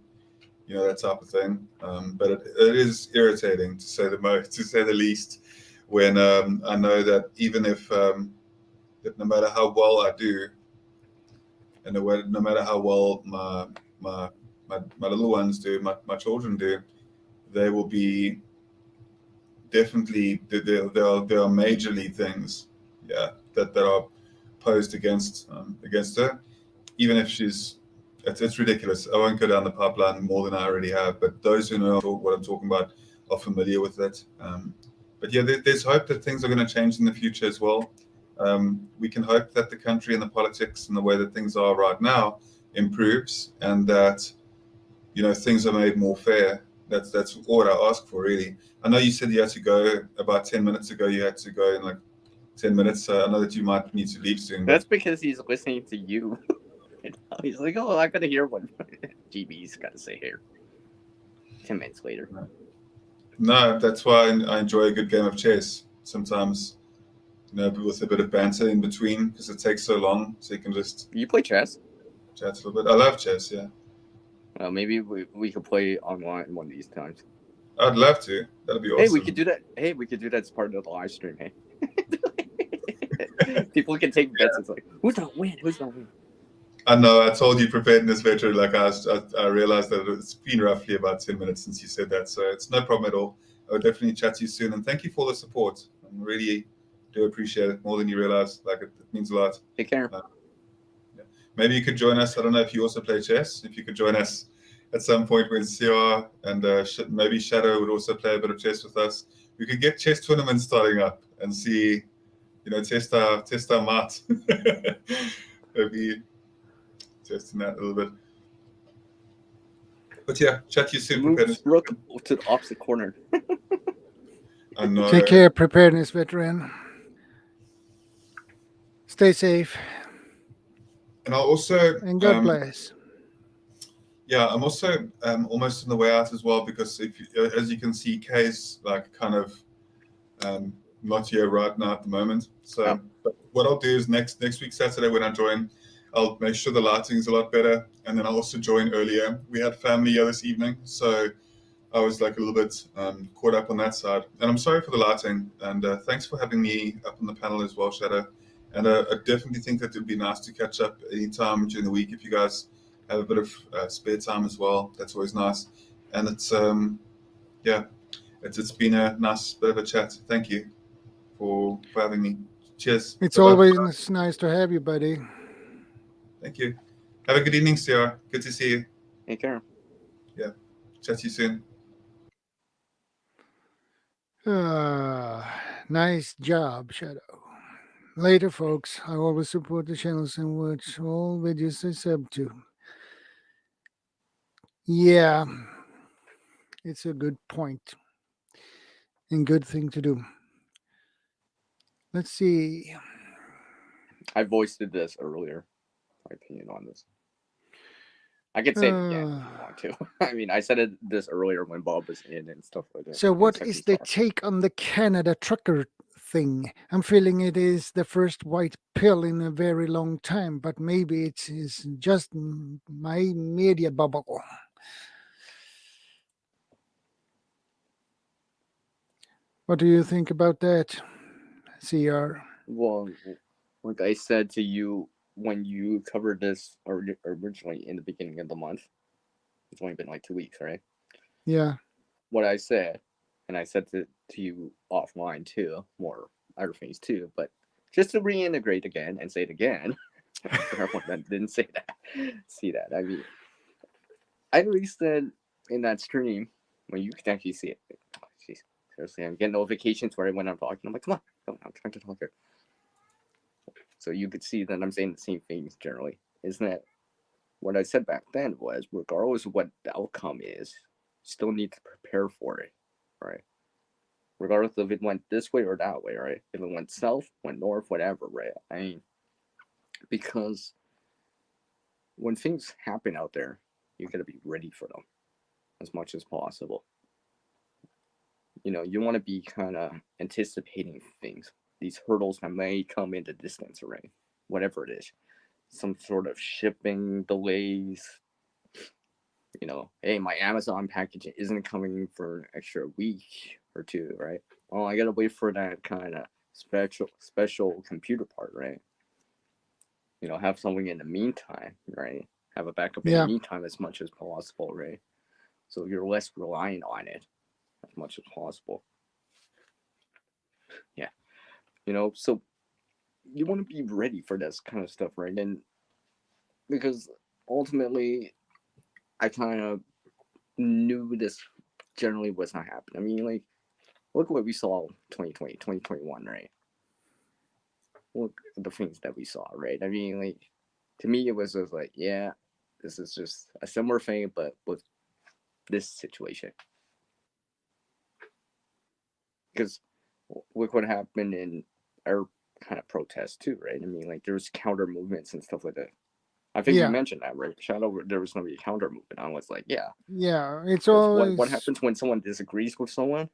that type of thing. But it is irritating to say the least, when I know that even if that no matter how well I do, and no matter how well my little ones do, my children do, they will be definitely there are majorly things that are posed against her, even if it's ridiculous. I won't go down the pipeline more than I already have, but those who know what I'm talking about are familiar with it. But yeah, there's hope that things are going to change in the future as well. We can hope that the country and the politics and the way that things are right now improves, and that things are made more fair. That's all I ask for, really. I know you said you had to go about 10 minutes ago. You had to go in 10 minutes. So I know that you might need to leave soon. That's because he's listening to you. He's like, oh, I gotta hear what GB's got to say here. 10 minutes later. No, that's why I enjoy a good game of chess. Sometimes, with a bit of banter in between, because it takes so long, so you can just. You play chess? Chat a little bit. I love chess, yeah. Well, maybe we could play online one of these times. I'd love to. That'd be awesome. Hey, we could do that. Hey, we could do that as part of the live stream. Hey, people can take bets. It's like, who's gonna win? Who's gonna win? I know. I told you preparedness veteran. I realized that it's been roughly about 10 minutes since you said that, so it's no problem at all. I would definitely chat to you soon, and thank you for the support. I really do appreciate it more than you realize. It means a lot. Take care. Maybe you could join us. I don't know if you also play chess. If you could join us at some point when CR and maybe Shadow would also play a bit of chess with us. We could get chess tournaments starting up and see, test our might. Maybe testing that a little bit. But yeah, chat to you soon. Move to the opposite corner. I know. Take care, preparedness veteran. Stay safe. And I'll also and God bless. Yeah, I'm also almost on the way out as well, because if as you can see, Kay's like kind of not here right now at the moment. So but what I'll do is next week Saturday when I join, I'll make sure the lighting is a lot better, and then I'll also join earlier. We had family here this evening, so I was like a little bit caught up on that side. And I'm sorry for the lighting, and thanks for having me up on the panel as well, Shadow. And I definitely think that it would be nice to catch up anytime during the week if you guys have a bit of spare time as well. That's always nice. And it's it's been a nice bit of a chat. Thank you for having me. Cheers. It's Bye-bye. always nice to have you, buddy. Thank you. Have a good evening, Sierra. Good to see you. Take care. Yeah. Chat to you soon. Nice job, Shadow. Later, folks. I always support the channels and watch all videos I sub to. Yeah, it's a good point and good thing to do. Let's see. I voiced this earlier. My opinion on this. I could say it again if you want to. I mean, I said this earlier when Bob was in and stuff like that. So, what is the take on the Canada trucker thing? I'm feeling it is the first white pill in a very long time, but maybe it is just my media bubble. What do you think about that, CR? Well, like I said to you when you covered this originally in the beginning of the month, it's only been like 2 weeks, right? Yeah. What I said, and I said to you offline too, more other things too, but just to reintegrate again and say it again, for everyone that didn't see that. I mean, I at least said in that stream when you can actually see it. Oh, jeez, seriously, I'm getting notifications where when I'm talking. I'm like, come on, I'm trying to talk here. So you could see that I'm saying the same things generally. Isn't that what I said back then was, regardless of what the outcome is, still need to prepare for it, right? Regardless of if it went this way or that way, right? If it went south, went north, whatever, right? I mean, because when things happen out there, you gotta be ready for them as much as possible. You know, you want to be kind of anticipating things, these hurdles that may come in the distance, right? Whatever it is, some sort of shipping delays. You know, hey, my Amazon package isn't coming for an extra week or two, right? Oh, I gotta wait for that kind of special computer part, right? You know, have something in the meantime, right? Have a backup in the meantime as much as possible, right? So you're less reliant on it as much as possible. Yeah. You know, so you want to be ready for this kind of stuff, right? And because ultimately, I kind of knew this generally was not happening. I mean, like, look what we saw 2020, 2021, right? Look at the things that we saw, right? I mean, like, to me, it was just like, yeah, this is just a similar thing, but with this situation. Because look what happened in our kind of protest too, right? I mean, like, there was counter movements and stuff like that. I think you mentioned that, right? Shadow, there was going to be a counter movement. I was like, yeah. Yeah, it's always... What happens when someone disagrees with someone?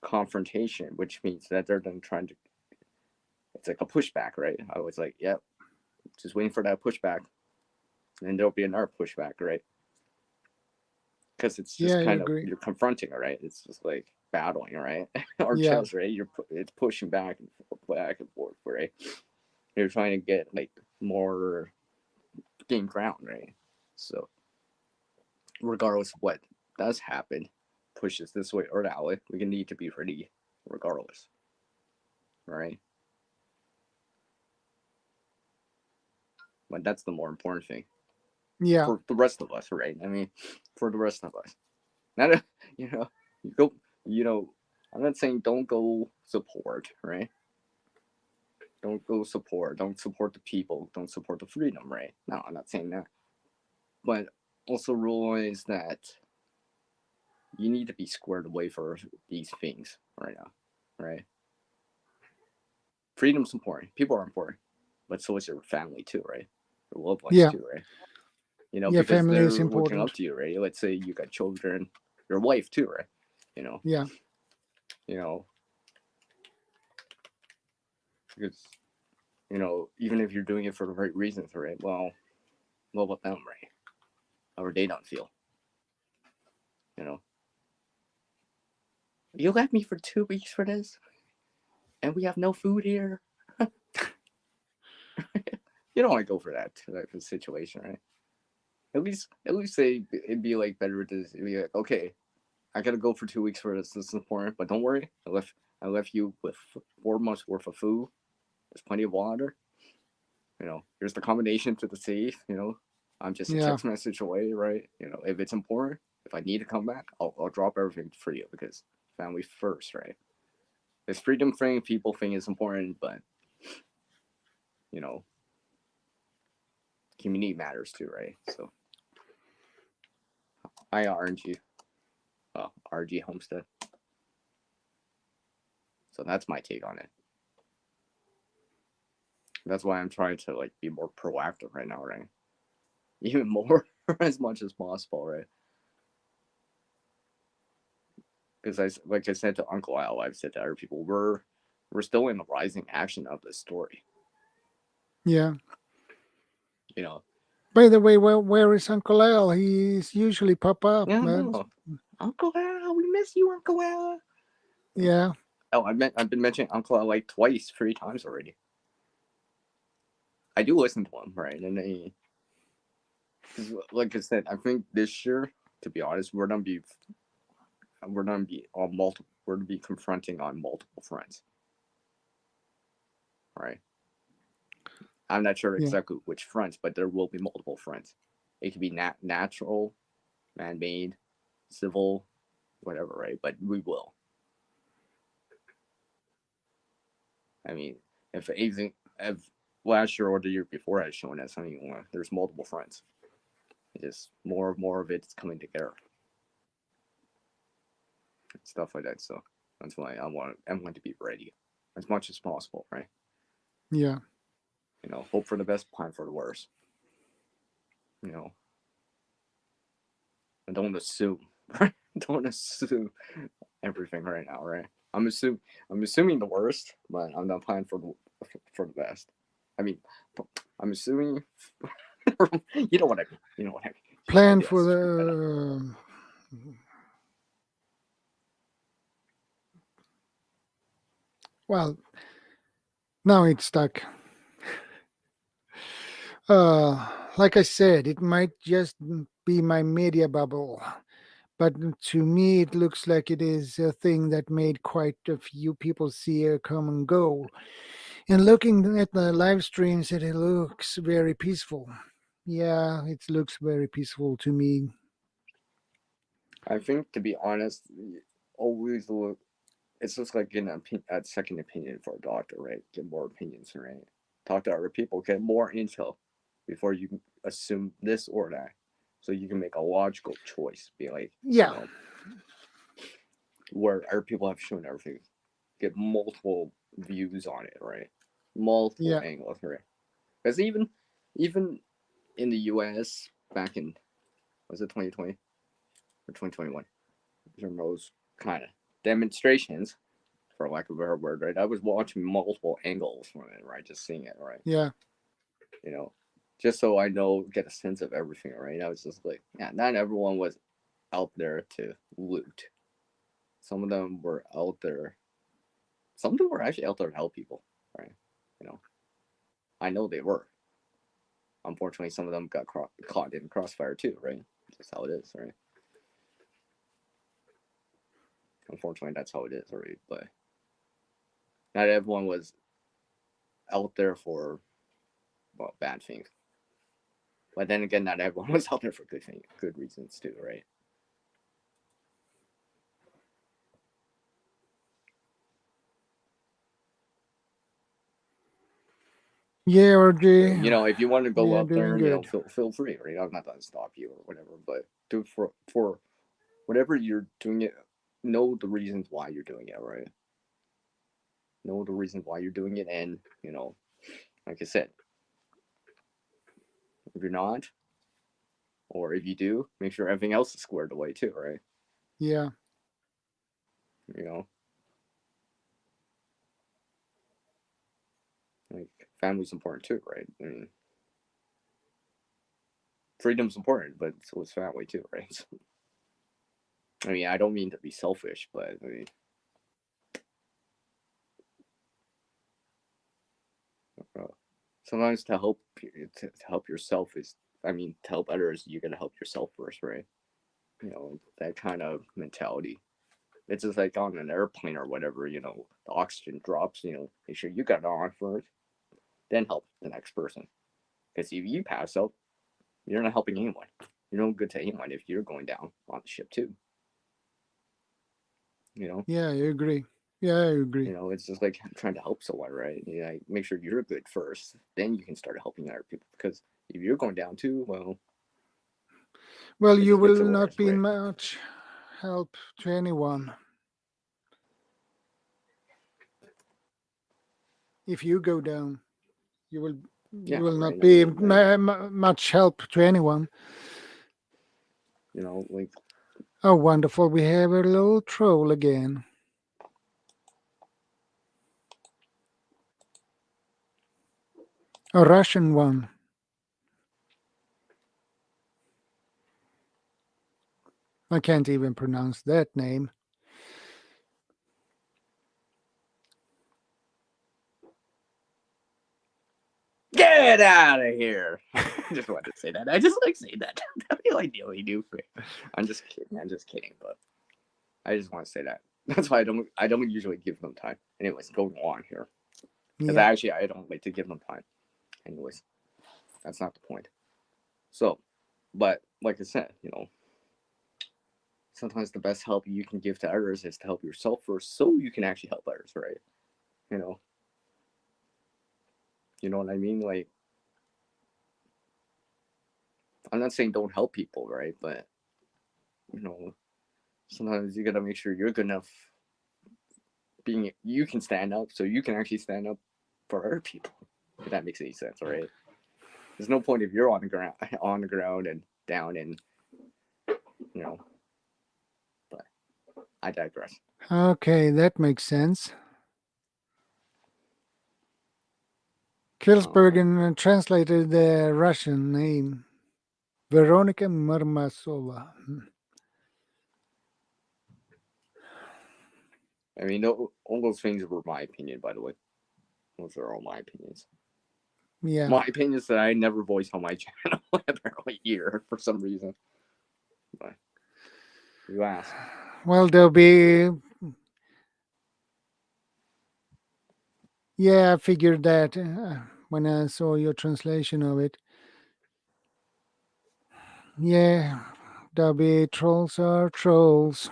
Confrontation, which means that they're then trying to... It's like a pushback, right? I was like, yep, just waiting for that pushback. And there'll be another pushback, right? Because it's just kind of, you're confronting, right? It's just like battling, right? Or chess, right? It's pushing back and forth, right? You're trying to get like more gain ground, right? So regardless of what does happen, pushes this way or that way, we need to be ready regardless, right? But that's the more important thing. Yeah. For the rest of us, right? I mean, for the rest of us. Not, I'm not saying don't go support, right? Don't go support. Don't support the people. Don't support the freedom, right? No, I'm not saying that. But also realize that you need to be squared away for these things right now, right? Freedom's important. People are important, but so is your family too, right? Your loved ones Yeah. too, right? You know, Yeah, because family they're is looking important. up to you, right? Let's say you got children, your wife too, right? You know, Yeah. you know, because you know, even if you're doing it for the right reasons, right? Well, what about them, right? How would they not feel? You know, you left me for 2 weeks for this, and we have no food here. You don't want to go for that type of situation, right? At least say it'd be like better to be like, okay, I gotta go for 2 weeks for this. This is important, but don't worry. I left you with 4 months worth of food. There's plenty of water. You know, here's the combination to the safe. You know, I'm just a Yeah. text message away, right? You know, if it's important, if I need to come back, I'll drop everything for you because family first, right? This freedom thing, people think is important, but you know, community matters too, right? So, I RNG, RG Homestead. So that's my take on it. That's why I'm trying to like be more proactive right now, right? Even more as much as possible, right? Because like I said to Uncle Al, I've said to other people, we're still in the rising action of this story. Yeah. You know. By the way, where is Uncle Al? He's usually pop up. Yeah, Man. no. Uncle Al, we miss you, Uncle Al. Yeah. Oh, I've been mentioning Uncle Al like 3 times already. I do listen to him, right? And because like I said, I think this year, to be honest, we're gonna be confronting on multiple fronts, right? I'm not sure exactly which fronts, but there will be multiple fronts. It could be natural, man-made, civil, whatever, right? But we will. I mean, if last year or the year before had shown us, I mean, there's multiple fronts. It's just more of it's coming together. Stuff like that. So that's why I'm going to be ready as much as possible, right? Yeah. You know, hope for the best, plan for the worst. You know, and don't assume, right? Don't assume everything right now, right? I'm assuming the worst, but I'm not planning for the best. I mean, I'm assuming. You know what I mean. You know what I mean. Plan for the. Well, now it's stuck. Like I said, it might just be my media bubble, but to me, it looks like it is a thing that made quite a few people see a common goal. And looking at the live streams, it looks very peaceful. Yeah, it looks very peaceful to me. I think, to be honest, always look. It's just like getting a second opinion for a doctor, right? Get more opinions, right? Talk to other people, get more intel before you assume this or that, so you can make a logical choice. Be like, yeah, you know, where other people have shown everything, get multiple views on it, right? Multiple angles, right? Because even in the U.S. back in, was it 2020 or 2021? During those kind of demonstrations, for lack of a better word, right? I was watching multiple angles from it, right? Just seeing it, right? Yeah. You know, just so I know, get a sense of everything, right? I was just like, yeah, not everyone was out there to loot. Some of them were out there. Some of them were actually out there to help people, right? You know, I know they were. Unfortunately, some of them got caught in crossfire too, right? That's how it is, right? Unfortunately, that's how it is, right? But not everyone was out there for, well, bad things. But then again, not everyone was out there for good reasons too, right? Yeah, RJ. You know, if you want to go Yeah, up there, doing you know, good. feel free, right? I'm not going to stop you or whatever, but do for whatever you're doing it, know the reasons why you're doing it, right? Know the reasons why you're doing it, and like I said, if you're not, or if you do, make sure everything else is squared away too, right? Yeah. Like family's important too, right? I mean, freedom's important, but so is family too, right? So, I mean, I don't mean to be selfish, but I mean, sometimes to help yourself is, I mean, to help others, you gotta help yourself first, right? That kind of mentality. It's just like on an airplane or whatever, the oxygen drops, make sure you got it on first, then help the next person. Because if you pass out, you're not helping anyone. You're no good to anyone if you're going down on the ship too. Yeah, I agree. Yeah, I agree. It's just like trying to help someone, right? Make sure you're good first, then you can start helping other people. Because if you're going down too, Well, it you just makes will it not worse, be right? much help to anyone if you go down. You will Yeah, not right. be I mean, much help to anyone. like Oh, wonderful! We have a little troll again. A Russian one. I can't even pronounce that name. get out of here. I just wanted to say that. I just like saying that. That's the ideally do for it. I'm just kidding, but I just want to say that. That's why I don't usually give them time. Anyways, going on here. Because Yeah. I don't like to give them time. Anyways, that's not the point. So, but like I said, sometimes the best help you can give to others is to help yourself first, so you can actually help others, right? You know what I mean? Like, I'm not saying don't help people, right? But sometimes you gotta make sure you're good enough. You can stand up, so you can actually stand up for other people. If that makes any sense, right? There's no point if you're on the ground and down, and But I digress. Okay, that makes sense. Kilsbergen translated the Russian name Veronika Marmasova. I mean, all those things were my opinion, by the way. Those are all my opinions. Yeah. My opinions that I never voice on my channel apparently here for some reason. But you ask. Well, there'll be. Yeah, I figured that when I saw your translation of it. Yeah, there'll be trolls are trolls.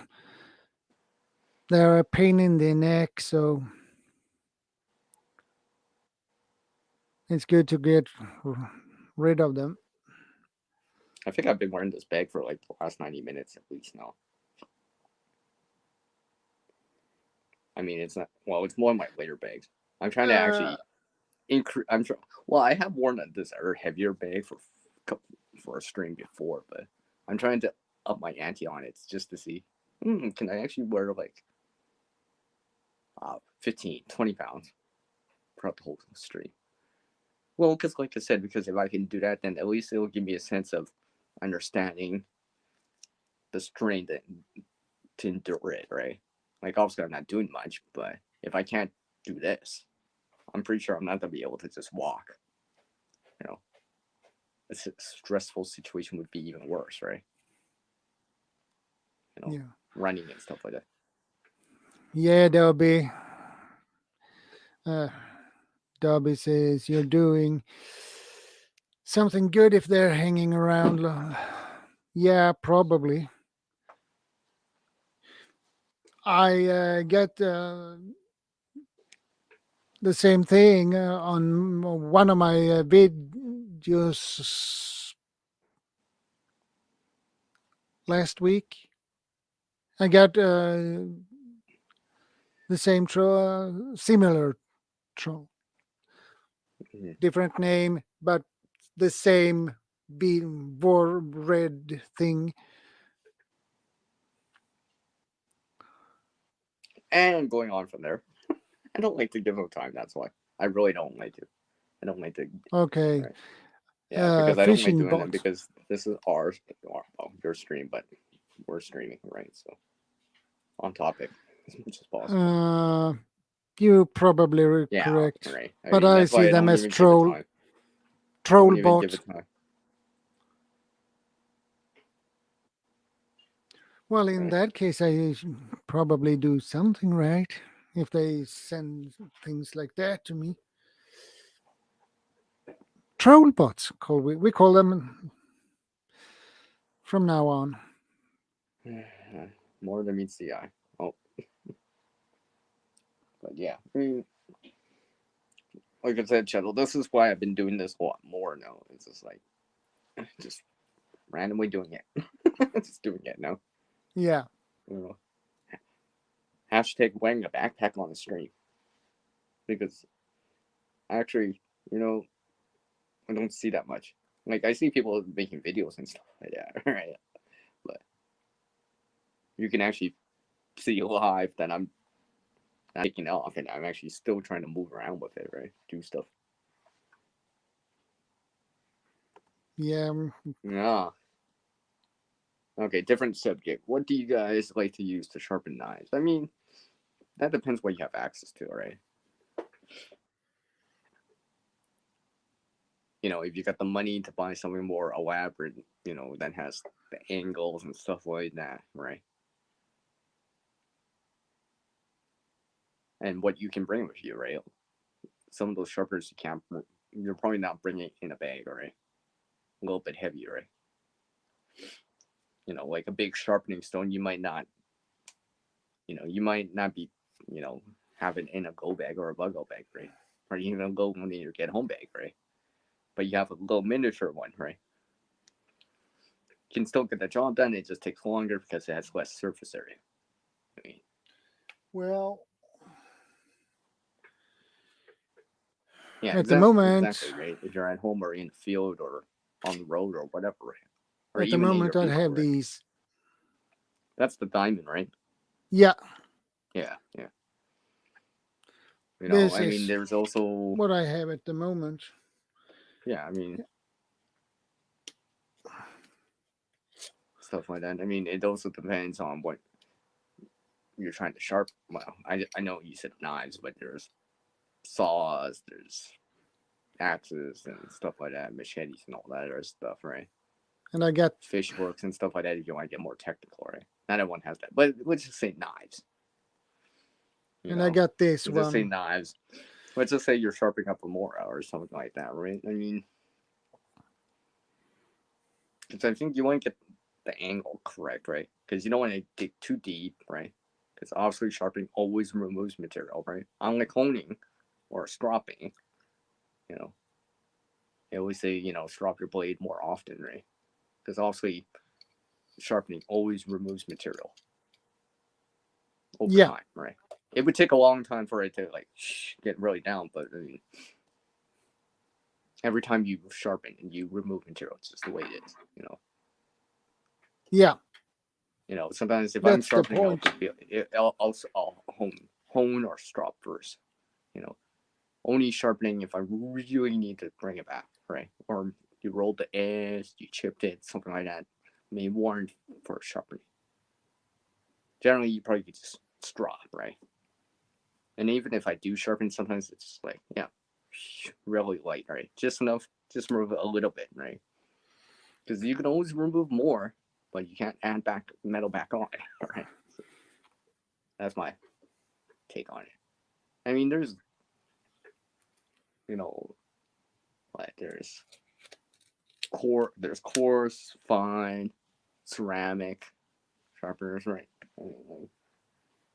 They're a pain in the neck, so it's good to get rid of them. I think I've been wearing this bag for like the last 90 minutes at least now. I mean, it's not. Well, it's more of my later bags. I'm trying to actually increase. Well, I have worn this other heavier bag for a stream before, but I'm trying to up my ante on it just to see. Can I actually wear like 15, 20 pounds throughout the whole stream? Well, because like I said, because if I can do that, then at least it'll give me a sense of understanding the strain to endure it, right? Like obviously I'm not doing much, but if I can't do this, I'm pretty sure I'm not gonna be able to just walk. A stressful situation would be even worse, right? Yeah. Running and stuff like that. Yeah, there'll be. Dobby says you're doing something good if they're hanging around. Yeah, probably. I get the same thing on one of my videos last week. I got the same similar troll, Mhm. different name, but the same beam war red thing. And going on from there, I don't like to give them time. That's why I really don't like to. I don't like to. Okay. Right. Yeah, because I don't like Phishing doing them bots. because this is ours. Well, your stream, but we're streaming, right? So on topic as much as possible. You probably Yeah, correct, right. but I that's why see I them don't as even give it time. troll Don't even give bot. it time. Well, in Right. that case, I probably do something right if they send things like that to me. Troll bots, we call them from now on. More than meets the eye. Oh, but yeah, I mean, like I said, Chettle, this is why I've been doing this a lot more now. It's just like, just randomly doing it. Just doing it now. Yeah. You know, hashtag wearing a backpack on the stream. Because actually, I don't see that much. Like, I see people making videos and stuff like that, right? But you can actually see live that I'm taking off and I'm actually still trying to move around with it, right? Do stuff. Yeah. Yeah. Okay, different subject. What do you guys like to use to sharpen knives? I mean, that depends what you have access to, right? If you got the money to buy something more elaborate, that has the angles and stuff like that, right? And what you can bring with you, right? Some of those sharpeners you're probably not bringing in a bag, right? A little bit heavier, right? Like a big sharpening stone, you might not be, have it in a go bag or a buggo bag, right? Or even a go when you get home bag, right? But you have a little miniature one, right? You can still get the job done. It just takes longer because it has less surface area. I mean, Well, yeah, at the moment, exactly, right? If you're at home or in the field or on the road or whatever, right? Or at the even in moment, your I vehicle, have right? these. That's the diamond, right? Yeah. Yeah. This I mean, is there's also what I have at the moment. yeah, I mean, stuff like that. I mean, it also depends on what you're trying to sharpen. Well, I know you said knives, but there's saws, there's axes and stuff like that, machetes and all that other stuff, right? And I got Fish hooks and stuff like that if you want to get more technical, right? Not everyone has that, but let's just say knives. I got this let's one. just say knives. Let's just say you're sharpening up a Mora or something like that, right? I mean, because I think you want to get the angle correct, right? Because you don't want to dig too deep, right? Because obviously sharpening always removes material, right? Unlike honing or stropping, they always say, strop your blade more often, right? Because obviously sharpening always removes material over time, right? It would take a long time for it to get really down, but I mean, every time you sharpen and you remove material, it's just the way it is, Yeah. Sometimes if That's I'm sharpening, I'll hone or strop first. Only sharpening if I really need to bring it back, right? Or you rolled the edge, you chipped it, something like that. May warrant for sharpening. Generally, you probably could just strop, right? And even if I do sharpen, sometimes it's like, really light, right? Just enough, just remove a little bit, right? Because you can always remove more, but you can't add back metal back on, right? So that's my take on it. I mean, there's, there's coarse, fine, ceramic sharpeners, right? Hold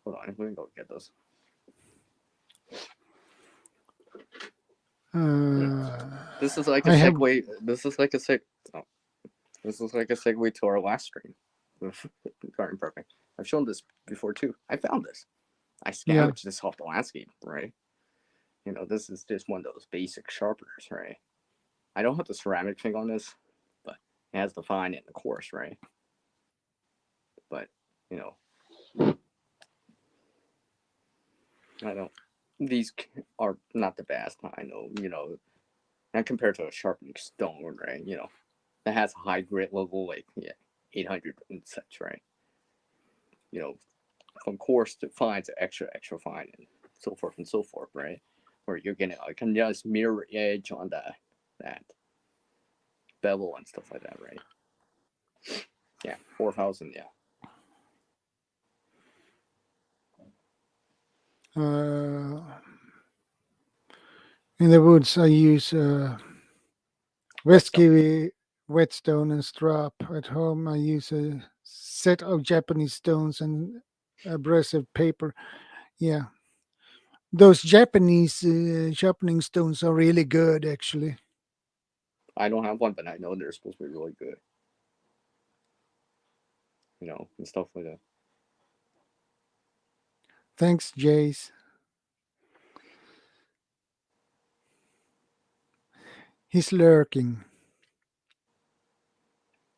on, let me go get those. This is like a segue. This is like a segue to our last stream. Garden perfect. I've shown this before too. I found this. I Yeah. scavenged this off the landscape, right? This is just one of those basic sharpeners, right? I don't have the ceramic thing on this, but it has the fine and the coarse, right? But I don't. These are not the best. I know, not compared to a sharpening stone, right? That has a high grit level, like 800 and such, right? From coarse to fine to extra fine and so forth, right? Where you're getting like a nice mirror edge on that bevel and stuff like that, right? Yeah, 4,000, yeah. In the woods, I use Westkiwi whetstone and strap. At home, I use a set of Japanese stones and abrasive paper. Yeah, those Japanese sharpening stones are really good, actually. I don't have one, but I know they're supposed to be really good. And stuff like that. Thanks, Jace. He's lurking.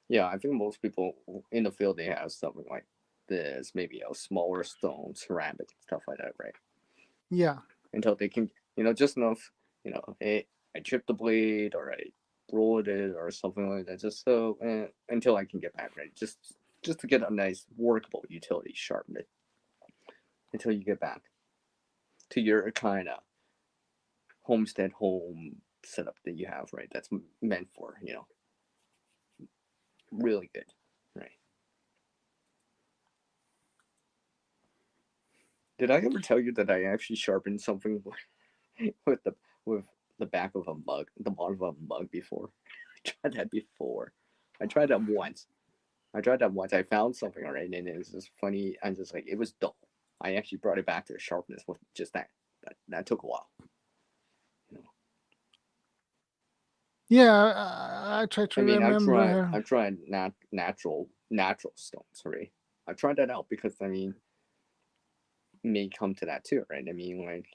Yeah, I think most people in the field, they have something like this, maybe a smaller stone, ceramic, stuff like that, right? Yeah. Until they can, just enough, I chipped the blade or I rolled it or something like that, just so until I can get back, right? Just to get a nice workable utility sharpened until you get back to your kind of homestead home setup that you have, right? That's meant for, really good, right? Did I ever tell you that I actually sharpened something with the back of a mug, the bottom of a mug before? I tried that before. I tried that once. I found something, right, and it was just funny. I'm just like, it was dull. I actually brought it back to the sharpness with just that. That took a while. Yeah, I try to remember. I've tried natural stones, right? I've tried that out because it may come to that too, right? Like,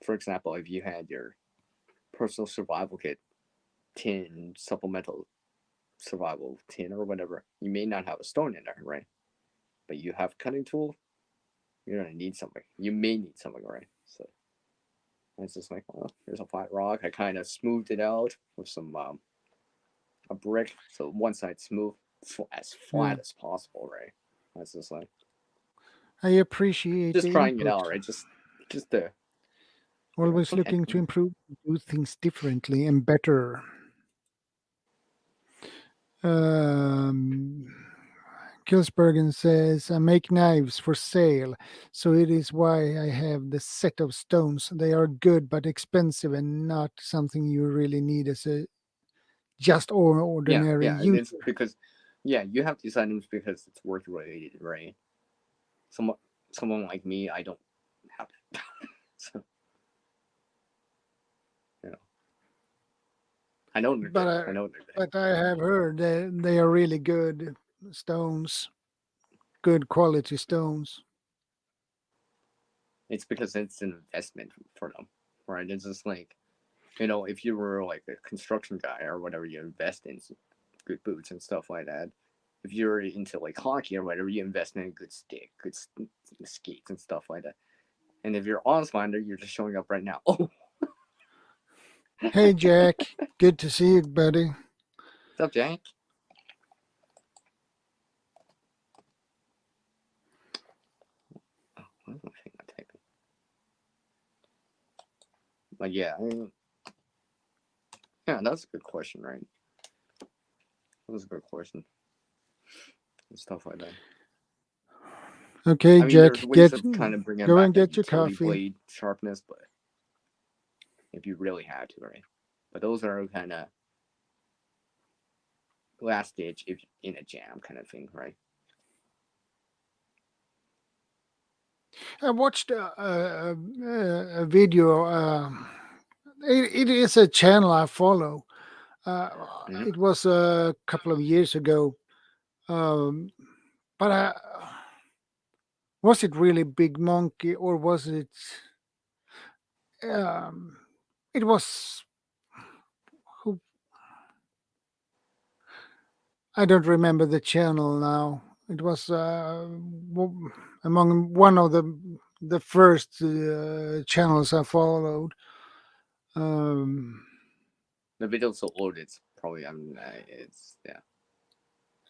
for example, if you had your personal survival kit tin, supplemental survival tin or whatever, you may not have a stone in there, right? But you have a cutting tool, you're gonna need something. You may need something, right? So it's just like, well, here's a flat rock. I kind of smoothed it out with some a brick, so one side smooth, as flat as possible, right? That's just like, I appreciate just the trying input. it out, right? Just to always looking to improve, do things differently and better. Kilsbergen says, I make knives for sale, so it is why I have the set of stones. They are good but expensive and not something you really need as a just ordinary yeah, user. it's because you have these items because it's work related, right? Someone like me, I don't have it. So, I know they're good. I know they're good. But I have heard that they are really good stones, good quality stones. It's because it's an investment for them, right? It's just like, if you were like a construction guy or whatever, you invest in good boots and stuff like that. If you're into like hockey or whatever, you invest in a good stick, good skates and stuff like that. And if you're Osminder, you're just showing up right now. Oh, hey Jack, good to see you, buddy. What's up, Jack? Oh, what was I typing? But yeah, that's a good question, right? That was a good question. And stuff like that. Okay, Jack, there's ways of kind of bringing go back and get your coffee. Blade sharpness, but if you really had to, right? But those are kind of last stage if in a jam kind of thing, right? I watched a video. It is a channel I follow. It was a couple of years ago. But was it really Big Monkey or was it? Um, it was who? I don't remember the channel now. It was among one of the first channels I followed. Um, The video's so old, it's probably it's yeah.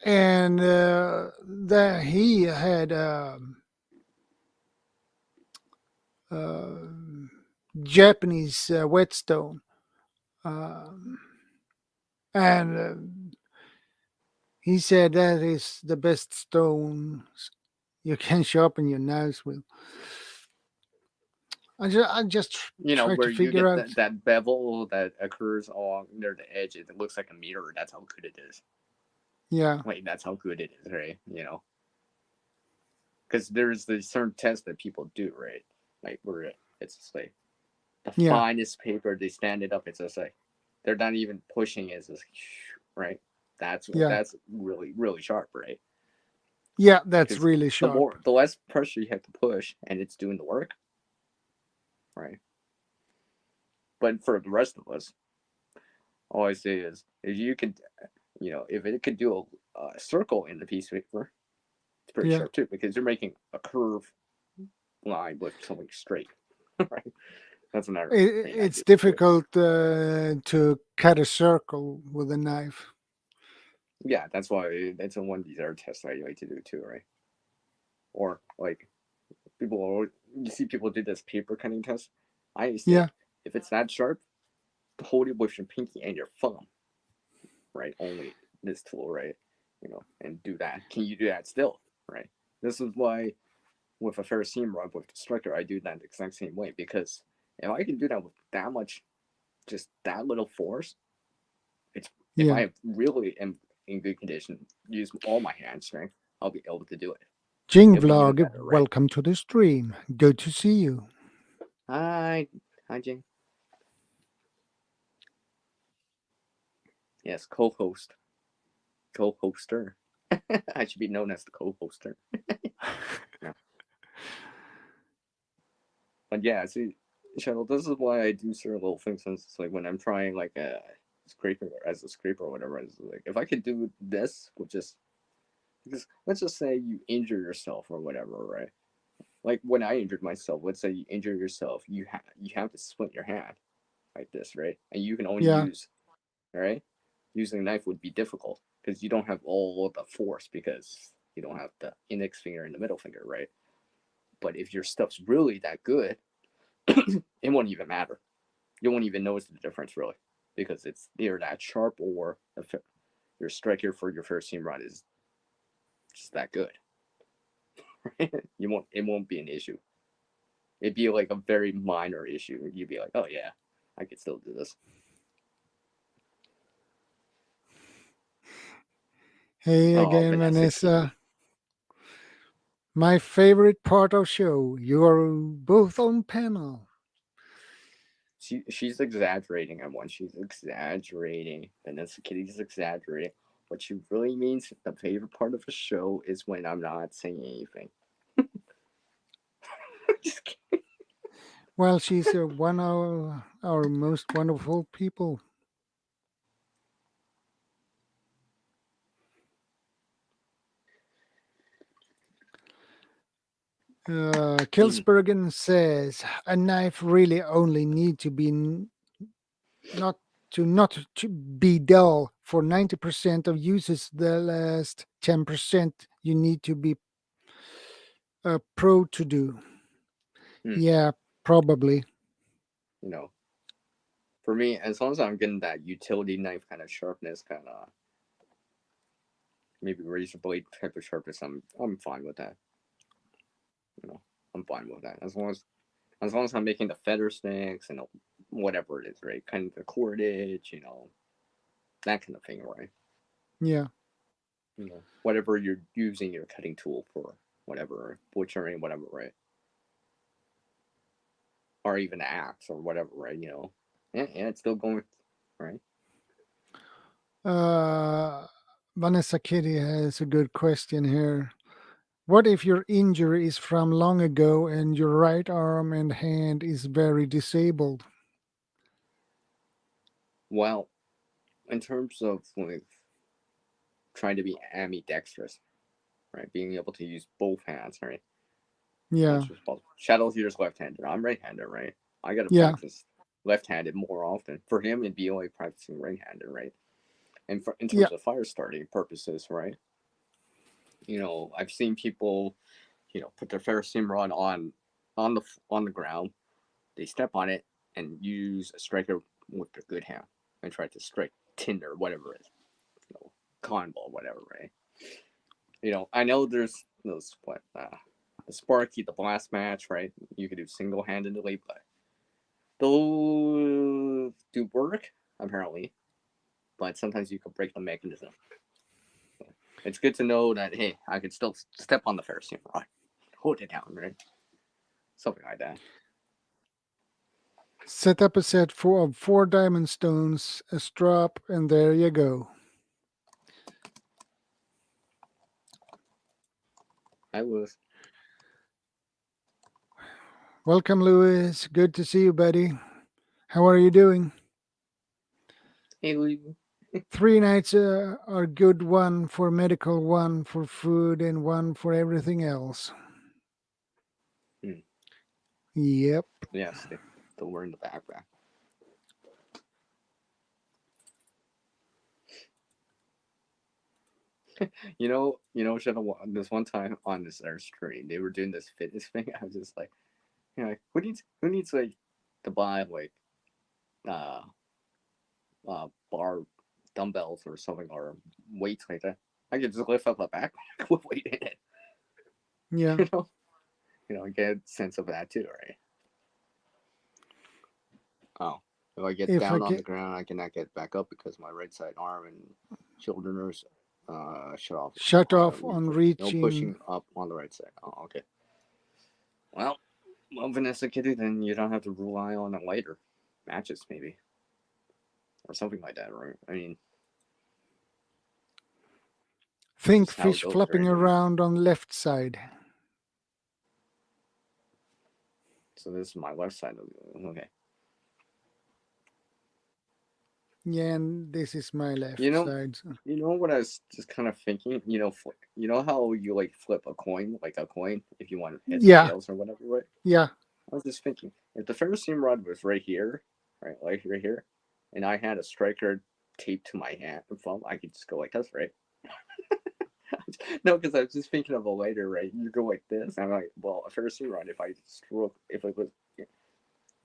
and he had Japanese whetstone, um, and he said that is the best stone you can sharpen your knives with. I just You know, try where to you figure get out. that bevel that occurs along near the edge, it looks like a mirror. That's how good it is. Yeah, Like that's how good it is, right? You know, because there's the certain tests that people do, right? Like where it's just like the yeah, finest paper, they stand it up. It's just like they're not even pushing it. It's just right. That's yeah, really sharp, right? yeah. That's Because really sharp. the less pressure you have to push, and it's doing the work, right? But for the rest of us, all I say is if you could, you know, if it could do a circle in the piece of paper, it's pretty Yeah, sharp too because you're making a curve line with something straight, right? That's another thing I it's do too. difficult to cut a circle with a knife. Yeah, that's why that's one of these art tests I like to do too, right? Or like you see people do this paper cutting test. I always Yeah, think if it's that sharp, hold it with your pinky and your thumb, right? Only this tool, right? You know, and do that. Can you do that still, right? This is why with a ferrous seam rod with the striker, I do that the exact same way because if I can do that with that much, just that little force, it's if yeah. I really am in good condition, use all my hand strength, I'll be able to do it. Jing It'll be even vlog, better, right? welcome to the stream. Good to see you. Hi, Jing. Yes, co-host, co-hoster. I should be known as the co-hoster. Yeah. But yeah, see, Shadow, this is why I do certain little things. Since it's like when I'm trying like a scraper as a scraper or whatever, it's like if I could do this with just because let's just say you injure yourself or whatever, right? Like when I injured myself, let's say you injure yourself, you have to splint your hand like this, right? And you can only Yeah, use, right? Using a knife would be difficult because you don't have all the force because you don't have the index finger and the middle finger, right? But if your stuff's really that good, it won't even matter. You won't even notice the difference really because it's either that sharp or your striker for your first seam rod is just that good. It won't be an issue. It'd be like a very minor issue. You'd be like, oh yeah, I could still do this. hey Oh, again, Vanessa Kitty. Vanessa. My favorite part of show. You are both on panel. She's exaggerating on one. She's exaggerating. Vanessa Kitty's exaggerating. What she really means, the favorite part of the show is when I'm not saying anything. Just kidding. Well, she's one of our most wonderful people. Kilsbergen says a knife really only need to be not to be dull for 90% of uses. The last 10% you need to be a pro to do. Hmm. Yeah, probably. You know, for me, as long as I'm getting that utility knife kind of sharpness, kind of maybe razor blade type of sharpness, I'm fine with that. You know, I'm fine with that as long as I'm making the feather sticks and whatever it is, right? Kind of the cordage, you know, that kind of thing, right? Yeah. You know, whatever you're using your cutting tool for, whatever butchering, whatever, right? Or even axe or whatever, right? You know, and it's still going, right? Vanessa Kitty has a good question here. What if your injury is from long ago and your right arm and hand is very disabled? Well, in terms of like trying to be ambidextrous, right? Being able to use both hands, right? Yeah, Much as possible. Shadow here's left-handed. I'm right-handed, right? I gotta yeah, practice left-handed more often. For him, it'd be only practicing right-handed, right? And in yeah, terms of fire starting purposes, right? I've seen people, put their ferrous seam rod on the ground. They step on it and use a striker with their good hand and try to strike tin or whatever it is, cotton ball, whatever, right? I know there's those the Sparky, the blast match, right? You could do single handedly, but those do work apparently. But sometimes you can break the mechanism. It's good to know that hey, I can still step on the ferrous seam rod, hold it down, right? Something like that. set up a set of 4 diamond stones, a strap, and there you go. I was. Welcome, Louis. Good to see you, buddy. How are you doing? Hey, 3 nights are good, one for medical, one for food, and one for everything else. Yep. yes, still wearing the backpack. Shadow, this one time on this air stream, they were doing this fitness thing. I was just like, who needs like to buy like uh bar dumbbells or something or weights like that? I could just lift up a backpack with weight in it. Yeah. Get a sense of that too, right? Oh, if I get If I down on can, the ground, I cannot get back up because my right side arm and shoulders shut off no, on no reaching. pushing up on the right side. Oh, okay. Well, Vanessa Kitty, then you don't have to rely on a lighter matches maybe or something like that, right? I mean, Think just how it fish goes, flopping right? around on left side. So this is my left side. Okay. Yeah, and this is my left You know, side. you know what I was just kind of thinking. You know how you like flip a coin, like a coin, if you want heads or Yeah, tails or whatever, right? yeah, I was just thinking, if the ferrous seam rod was right here, right, like right here, and I had a striker taped to my hand and thumb, I could just go like this, right? No, because I was just thinking of a lighter, right? You go like this, and I'm like, well, a ferrous seam rod, if it was,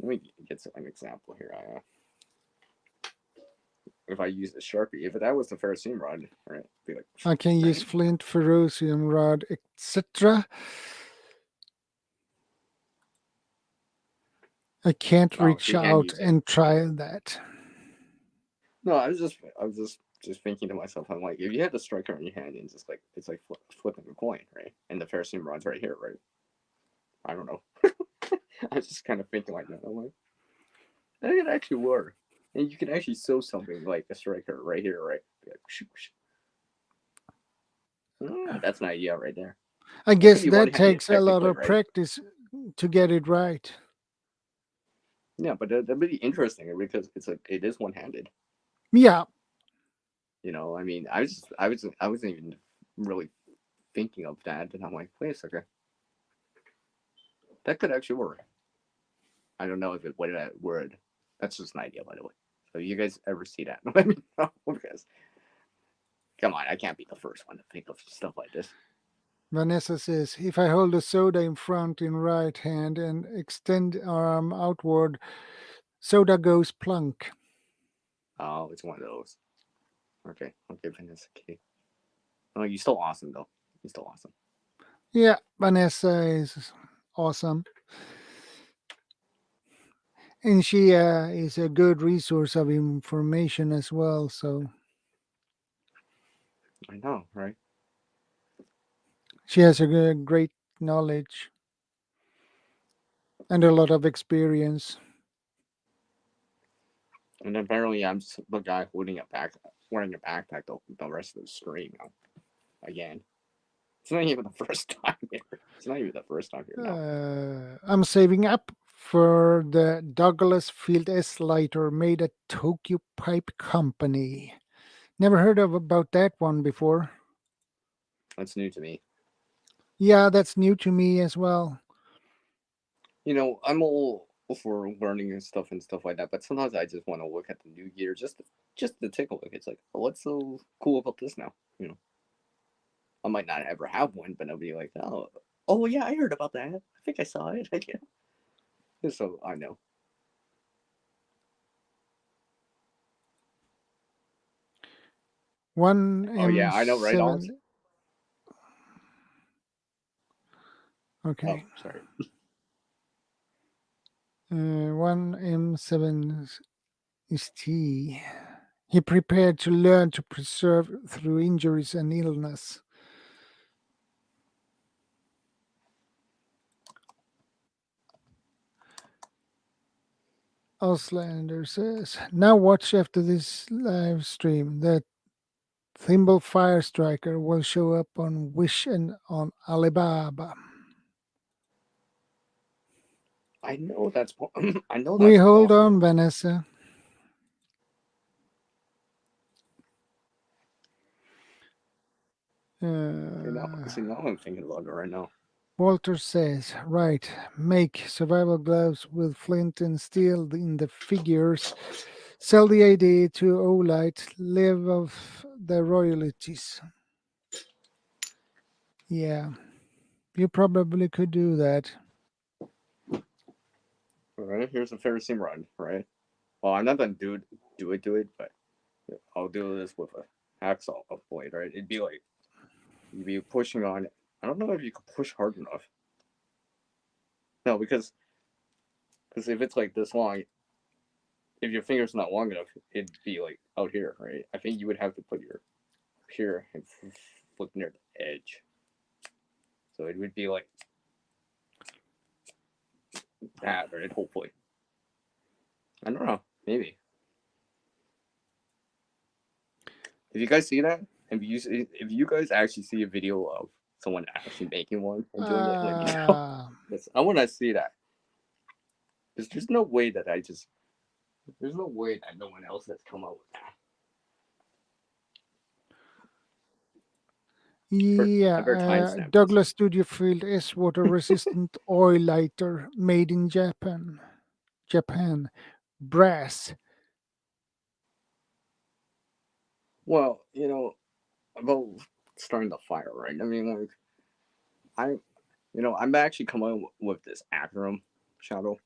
let me get an example here. If I use a Sharpie, if that was the ferrous seam rod, right, be like, I can use flint, ferrocium rod, etc. I can't oh, so reach you can out use it. and try that. No, I was just thinking to myself, I'm like, if you had the striker in your hand and just like it's like flipping a coin, right? And the ferrous seam rod's right here, right? I don't know. I was just kind of thinking like that. I'm like, that could actually work, and you can actually sew something like a striker right here, right? Be like, shoo, shoo. That's an idea right there. I It could guess be that one-handed takes a lot technically, of right? practice to get it right. Yeah, but that'd be interesting because it is one-handed. Yeah, I mean, I wasn't even really thinking of that, and I'm like, wait a second, that could actually work. I don't know if it would. That's just an idea, by the way. So you guys ever see that? Let me know because come on, I can't be the first one to think of stuff like this. Vanessa says, if I hold a soda in front in right hand and extend arm outward, soda goes plunk. Oh, it's one of those. Okay, Vanessa Kitty. Oh, you're still awesome though. You're still awesome. Yeah, Vanessa is awesome. And she is a good resource of information as well. So I know, right? she has a great knowledge and a lot of experience. And apparently, I'm just the guy wearing a backpack the rest of the stream now. Again. It's not even the first time here. It's not even the first time here now. I'm saving up for the Douglas Field S lighter made at Tokyo Pipe Company. Never heard of about that one before. That's new to me. Yeah, that's new to me as well. I'm all for learning and stuff like that, but sometimes I just want to look at the new gear just to take a look. It's like, what's so cool about this now? I might not ever have one, but I'll be like, oh yeah, I heard about that. I think I saw it. So I know. One Oh yeah, I know, right, M7. Alex? Okay. Oh, sorry. One M7 is T. He prepared to learn to preserve through injuries and illness. Auslander says, now watch after this live stream. The Thimble Fire Striker will show up on Wish and on Alibaba. I know that's. I know We that's hold possible. on, Vanessa. See, now I'm thinking about it right now. Walter says, right, make survival gloves with flint and steel in the figures. Sell the idea to Olight, live off the royalties. Yeah, you probably could do that. All right, here's a Ferrocene run, right? Well, I'm not gonna do it, but I'll do this with a hacksaw blade, right? It'd be like you'd be pushing on. I don't know if you could push hard enough. No, because if it's like this long, if your finger's not long enough, it'd be like out here, right? I think you would have to put your here and flip near the edge. So it would be like that, right? Hopefully. I don't know. Maybe. Did you guys see that? If you guys actually see a video of someone actually making one and doing it, let me know. I want to see that. Because there's no way that there's no way that no one else has come up with that. Yeah, Douglas Studio Field S water resistant oil lighter made in Japan. Brass. Well, about starting the fire, right? I mean, like, I'm actually coming up with this acronym, Shadow,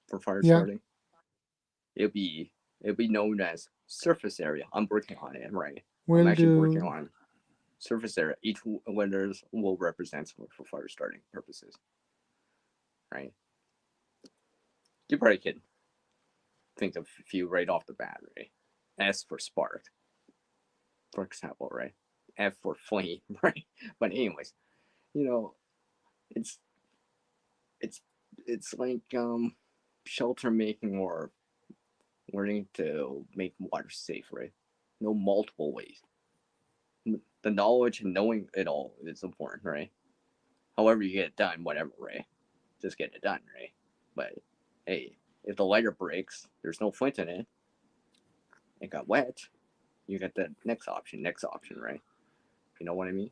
for fire starting. It'll be known as surface area. I'm working on it, right? I'm actually working on surface area. Each letters will represent for fire starting purposes, right? You probably can think of a few right off the bat, right? S for spark, for example, right? F for flame, right? But anyways, it's like shelter making or learning to make water safe, right? Know multiple ways. The knowledge and knowing it all is important, right? However you get it done, whatever, right? Just get it done, right? But hey, if the lighter breaks, there's no flint in it, it got wet, you get the next option, right? You know what I mean?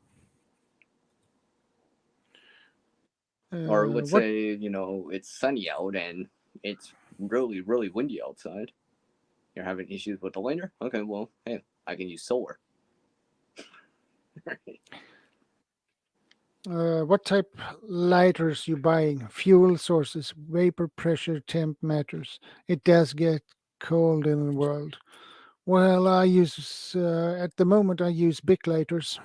Or let's say, it's sunny out and it's really, really windy outside. You're having issues with the lighter? Okay, well, hey, I can use solar. What type lighters you buying? Fuel sources, vapor pressure, temp matters. It does get cold in the world. Well, I use at the moment I use Bic lighters.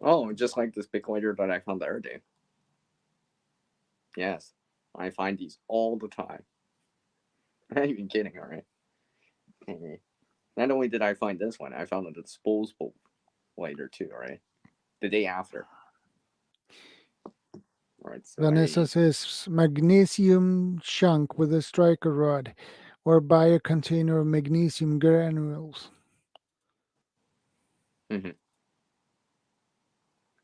Oh, just like this big lighter that I found the other day. Yes, I find these all the time. I'm not even kidding, all right? Not only did I find this one, I found a disposable lighter too, right? The day after. Right, so Vanessa says magnesium chunk with a striker rod or buy a container of magnesium granules. Mm-hmm.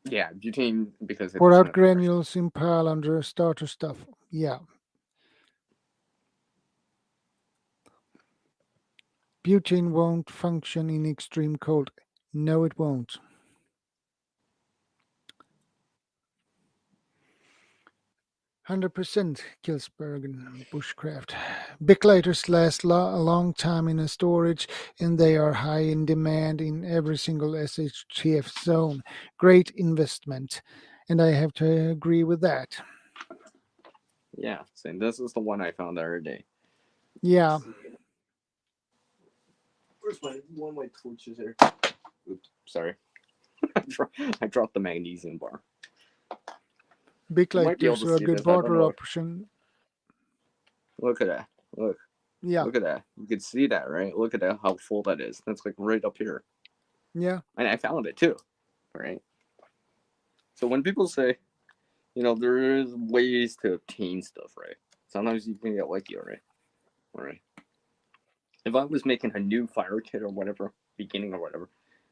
Yeah, butane because it Pour doesn't out have pressure. granules in pile under starter stuff. Yeah. Butane won't function in extreme cold. No, it won't. 100% Kilsbergen bushcraft. Big lighters last a long time in a storage, and they are high in demand in every single SHTF zone. Great investment, and I have to agree with that. Yeah, so this is the one I found the other day. Yeah. Where's one of my torches here? Oops, sorry. I dropped the magnesium bar. Big You might be able lighters to are a see good this. I don't barter know. option. Look at that. Look. Yeah. Look at that. You can see that, right? Look at that, how full that is. That's like right up here. Yeah. And I found it too, right? So when people say, there is ways to obtain stuff, right? Sometimes you can get lucky, right? All right. If I was making a new fire kit or whatever, beginning or whatever,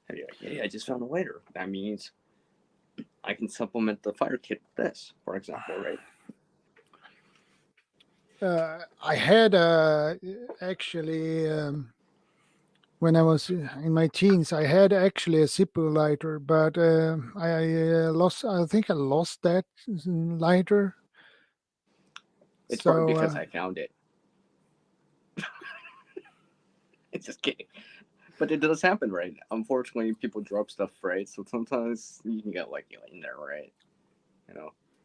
I'd be like, hey, I just found a lighter. That means I can supplement the fire kit with this, for example, right? I had actually when I was in my teens, I had actually a Zippo lighter, but I lost. I think I lost that lighter. It's So, probably because I found it. It's just kidding. But it does happen, right? Unfortunately, people drop stuff, right? So sometimes you can get lucky in there, right?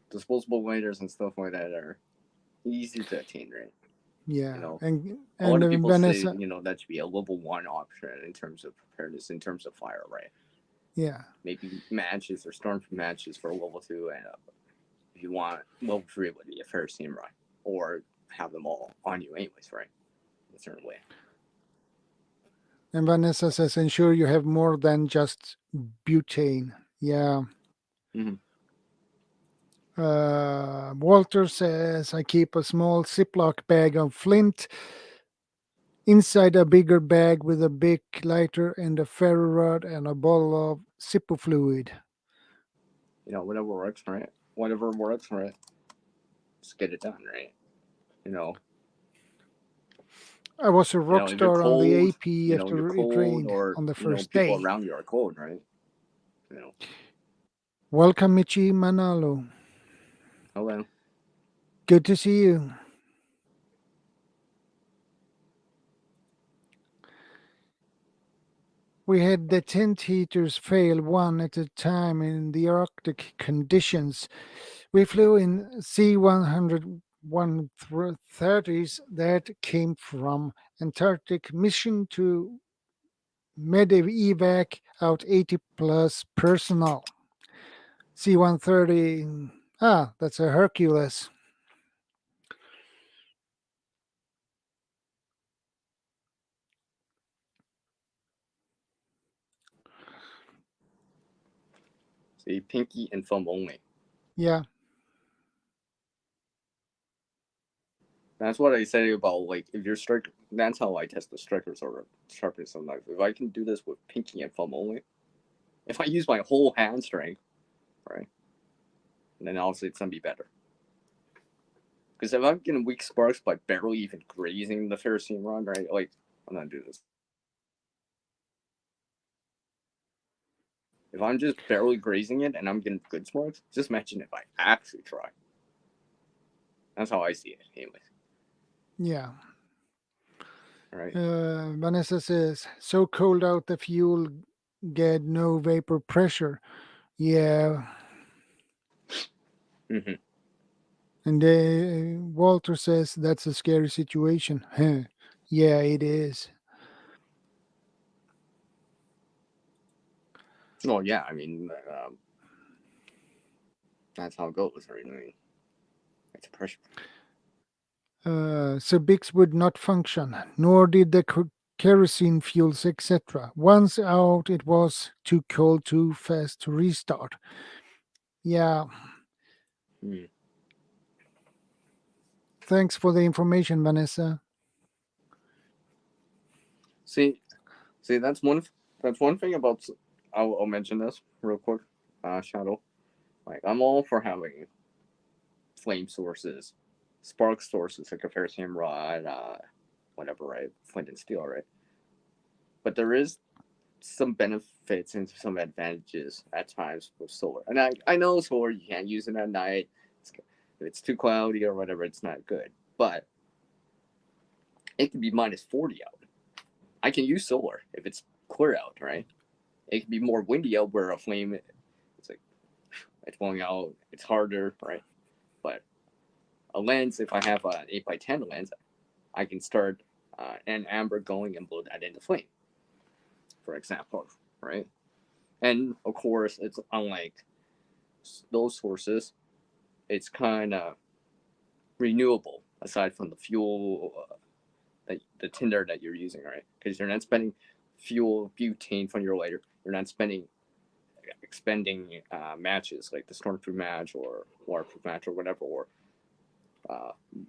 Disposable lighters and stuff like that are easy to attain, right? yeah, A and lot of people Vanessa, say, that should be a level 1 option in terms of preparedness, in terms of fire, right? yeah, Maybe matches or stormproof matches for level 2, and if you want, level 3 would be a fair steam run, or have them all on you anyways, right? In a certain way. and Vanessa says, ensure you have more than just butane. Yeah. Mhm. Walter says, I keep a small Ziploc bag of flint inside a bigger bag with a big lighter and a ferro rod and a bottle of Zippo fluid. Whatever works, right? Whatever works, right? Just get it done, right? I was a rock If you're star on the cold, AP after you're it cold, rained or on the first people day. around you are cold, right? Welcome, Michi Manalo. Hello. Good to see you. We had the tent heaters fail one at a time in the Arctic conditions. We flew in C-130s that came from Antarctic mission to medevac out 80 plus personnel. C-130, that's a Hercules. See, pinky and thumb only. Yeah. That's what I say about, if you're strict. That's how I test the striker sort of sharpness of knife. If I can do this with pinky and thumb only, if I use my whole hand strength, right, then obviously it's gonna be better. Because if I'm getting weak sparks by barely even grazing the ferrocene rod, right, I'm not doing this. If I'm just barely grazing it and I'm getting good sparks, just imagine if I actually try. That's how I see it, anyways. Yeah. All right. Vanessa says, so cold out the fuel get no vapor pressure. Yeah. Mm-hmm. And Walter says, that's a scary situation. Yeah, it is. Well, yeah, that's how it goes, right? It's a pressure. So Bix would not function, nor did the kerosene fuels, etc. Once out, it was too cold, too fast to restart. Yeah. Hmm. Thanks for the information, Vanessa. See, that's one thing about. I'll mention this real quick. Shadow. Like I'm all for having flame sources, spark sources like a ferrocerium rod, whatever, right? Flint and steel, right? But there is some benefits and some advantages at times with solar. And I know solar you can't use it at night. If it's too cloudy or whatever, it's not good. But it can be minus 40 out. I can use solar if it's clear out, right? It can be more windy out where a flame, it's like it's blowing out. It's harder, right? But a lens, if I have an 8x10 lens, I can start an amber going and blow that into flame, for example, right? And of course, it's unlike those sources, it's kind of renewable aside from the fuel, the tinder that you're using, right? Because you're not spending fuel butane from your lighter. You're not expending matches like the stormproof match or waterproof match or whatever, or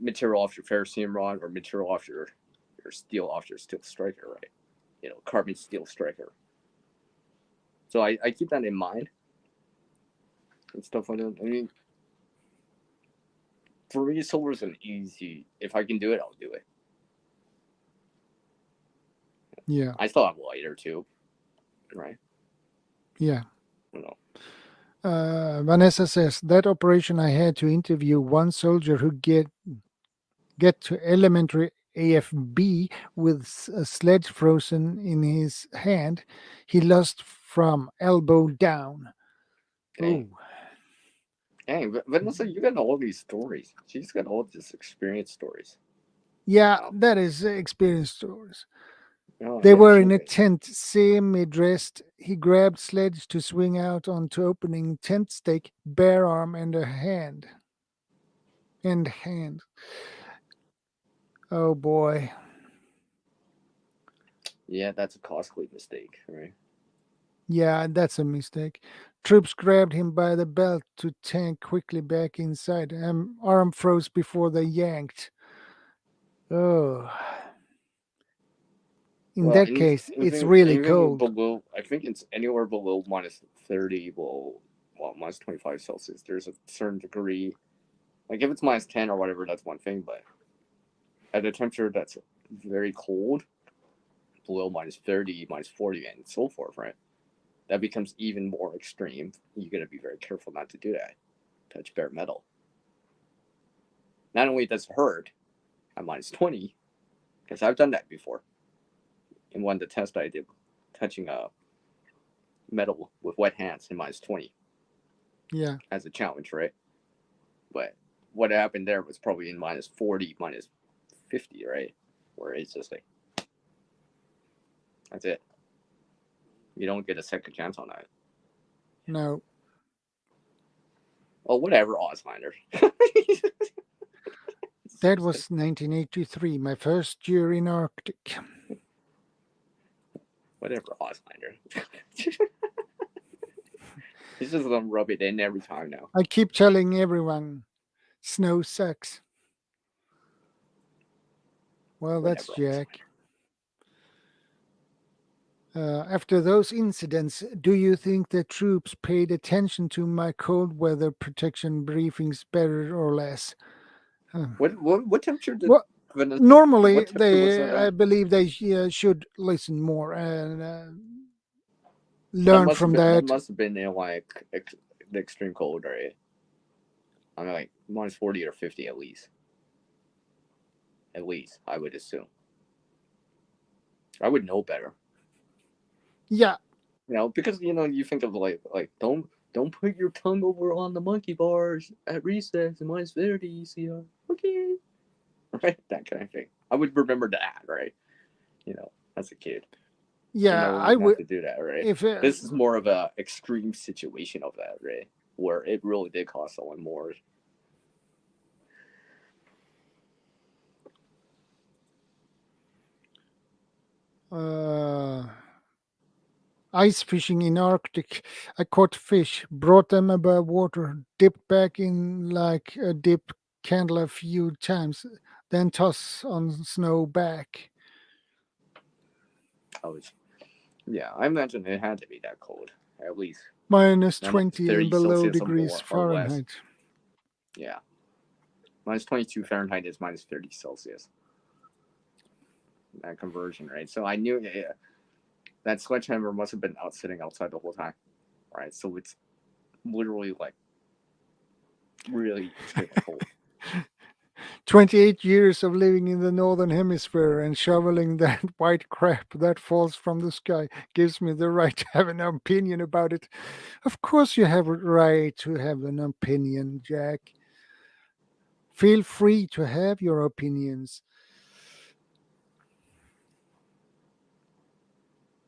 material off your ferrocerium rod or material off your steel striker, right? Carbon steel striker. So I keep that in mind and stuff like that. I mean, for me, solar is an easy. If I can do it, I'll do it. Yeah. I still have lighter too, right? Yeah. No. Vanessa says that operation I had to interview one soldier who get to elementary AFB with a sledge frozen in his hand. He lost from elbow down. Dang. Oh. Dang, Vanessa, you got all these stories. She's got all these experience stories. Yeah, Wow. that is experience stories. Oh, They yeah, were in a okay. tent, semi-dressed. He grabbed sledge to swing out onto opening tent stake, bare arm and a hand. Oh boy. Yeah, that's a costly mistake, right? Yeah, that's a mistake. Troops grabbed him by the belt to tank quickly back inside. Arm froze before they yanked. Oh. In Well, that case, it's really anything cold. below, I think it's anywhere below minus 30, minus 25 Celsius. There's a certain degree. Like if it's minus 10 or whatever, that's one thing. But at a temperature that's very cold, below minus 30, minus 40, and so forth, right? That becomes even more extreme. You got to be very careful not to do that. Touch bare metal. Not only does it hurt at minus 20, because I've done that before. In one of the tests I did, touching a metal with wet hands in minus 20. Yeah. As a challenge, right? But what happened there was probably in minus 40, minus 50, right? Where it's just like, that's it. You don't get a second chance on that. No. Oh, whatever, Ozminder. That was 1983, my first year in Arctic. Whatever, Ozminder. He's just gonna rub it in every time now. I keep telling everyone, snow sucks. Well, that's Jack. After those incidents, do you think the troops paid attention to my cold weather protection briefings better or less? What temperature did normally what temperature was they? that I at? believe they should listen more and learn from that. That must have been in like the extreme cold, right? I mean, like minus 40 or 50 at least. At least, I would assume. I would know better. Yeah. Because you think of like don't put your tongue over on the monkey bars at recess in minus 30 ECR. Okay. Right? That kind of thing. I would remember that, right? As a kid. Yeah, I would to do that, right? If this is more of a extreme situation of that, right? Where it really did cost someone more. Ice fishing in Arctic. I caught fish, brought them above water, dipped back in like a dip candle a few times, then toss on snow back. Yeah, I imagine it had to be that cold, at least minus Now minus 20 30 and below Celsius degrees or less. Fahrenheit. Yeah. Minus 22 Fahrenheit is minus 30 Celsius. That conversion, right? So I knew that sledgehammer must have been sitting outside the whole time, right? So it's literally like really extremely cold. 28 years of living in the northern hemisphere and shoveling that white crap that falls from the sky gives me the right to have an opinion about it. Of course, you have a right to have an opinion, Jack. Feel free to have your opinions.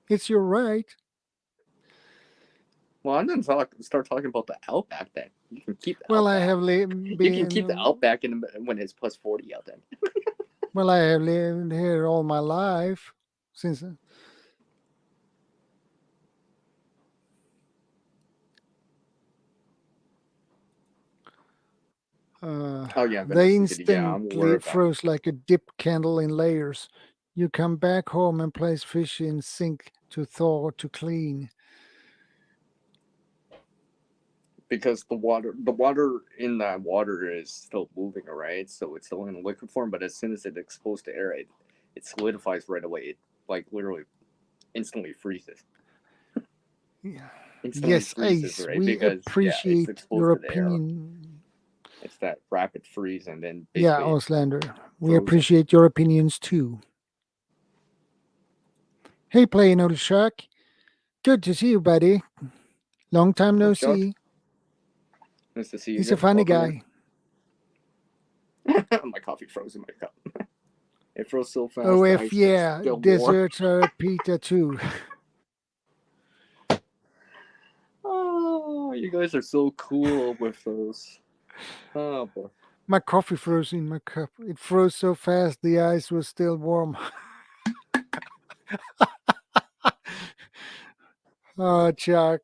It's your right. Well, I'm gonna start talking about the outback then. You can keep the Well, outback. I have You can keep the been. outback when it's plus 40 out then. Well, I have lived here all my life since. Oh yeah, They Vanessa Kitty. Yeah, I'm aware instantly of that. froze like a dip candle in layers. You come back home and place fish in sink to thaw to clean. Because the water in that water is still moving, right? So it's still in liquid form, but as soon as it's exposed to air, it solidifies right away. It like literally instantly freezes. Yeah. Instantly Yes, freezes, Ace, right? we Because it's appreciate exposed your to the air. opinion. It's that rapid freeze, and then Yeah, basically Auslander, we frozen. appreciate your opinions too. Hey, Plain Old Shark. Good to see you, buddy. Long time no What's up? see. Nice to see you He's a again. funny Welcome guy. in. My coffee froze in my cup. It froze so fast. Oh, the if ice yeah, gets still warm. desserts are a pita too. Oh, you guys are so cool with those. Oh boy. My coffee froze in my cup. It froze so fast the ice was still warm. Oh, Chuck.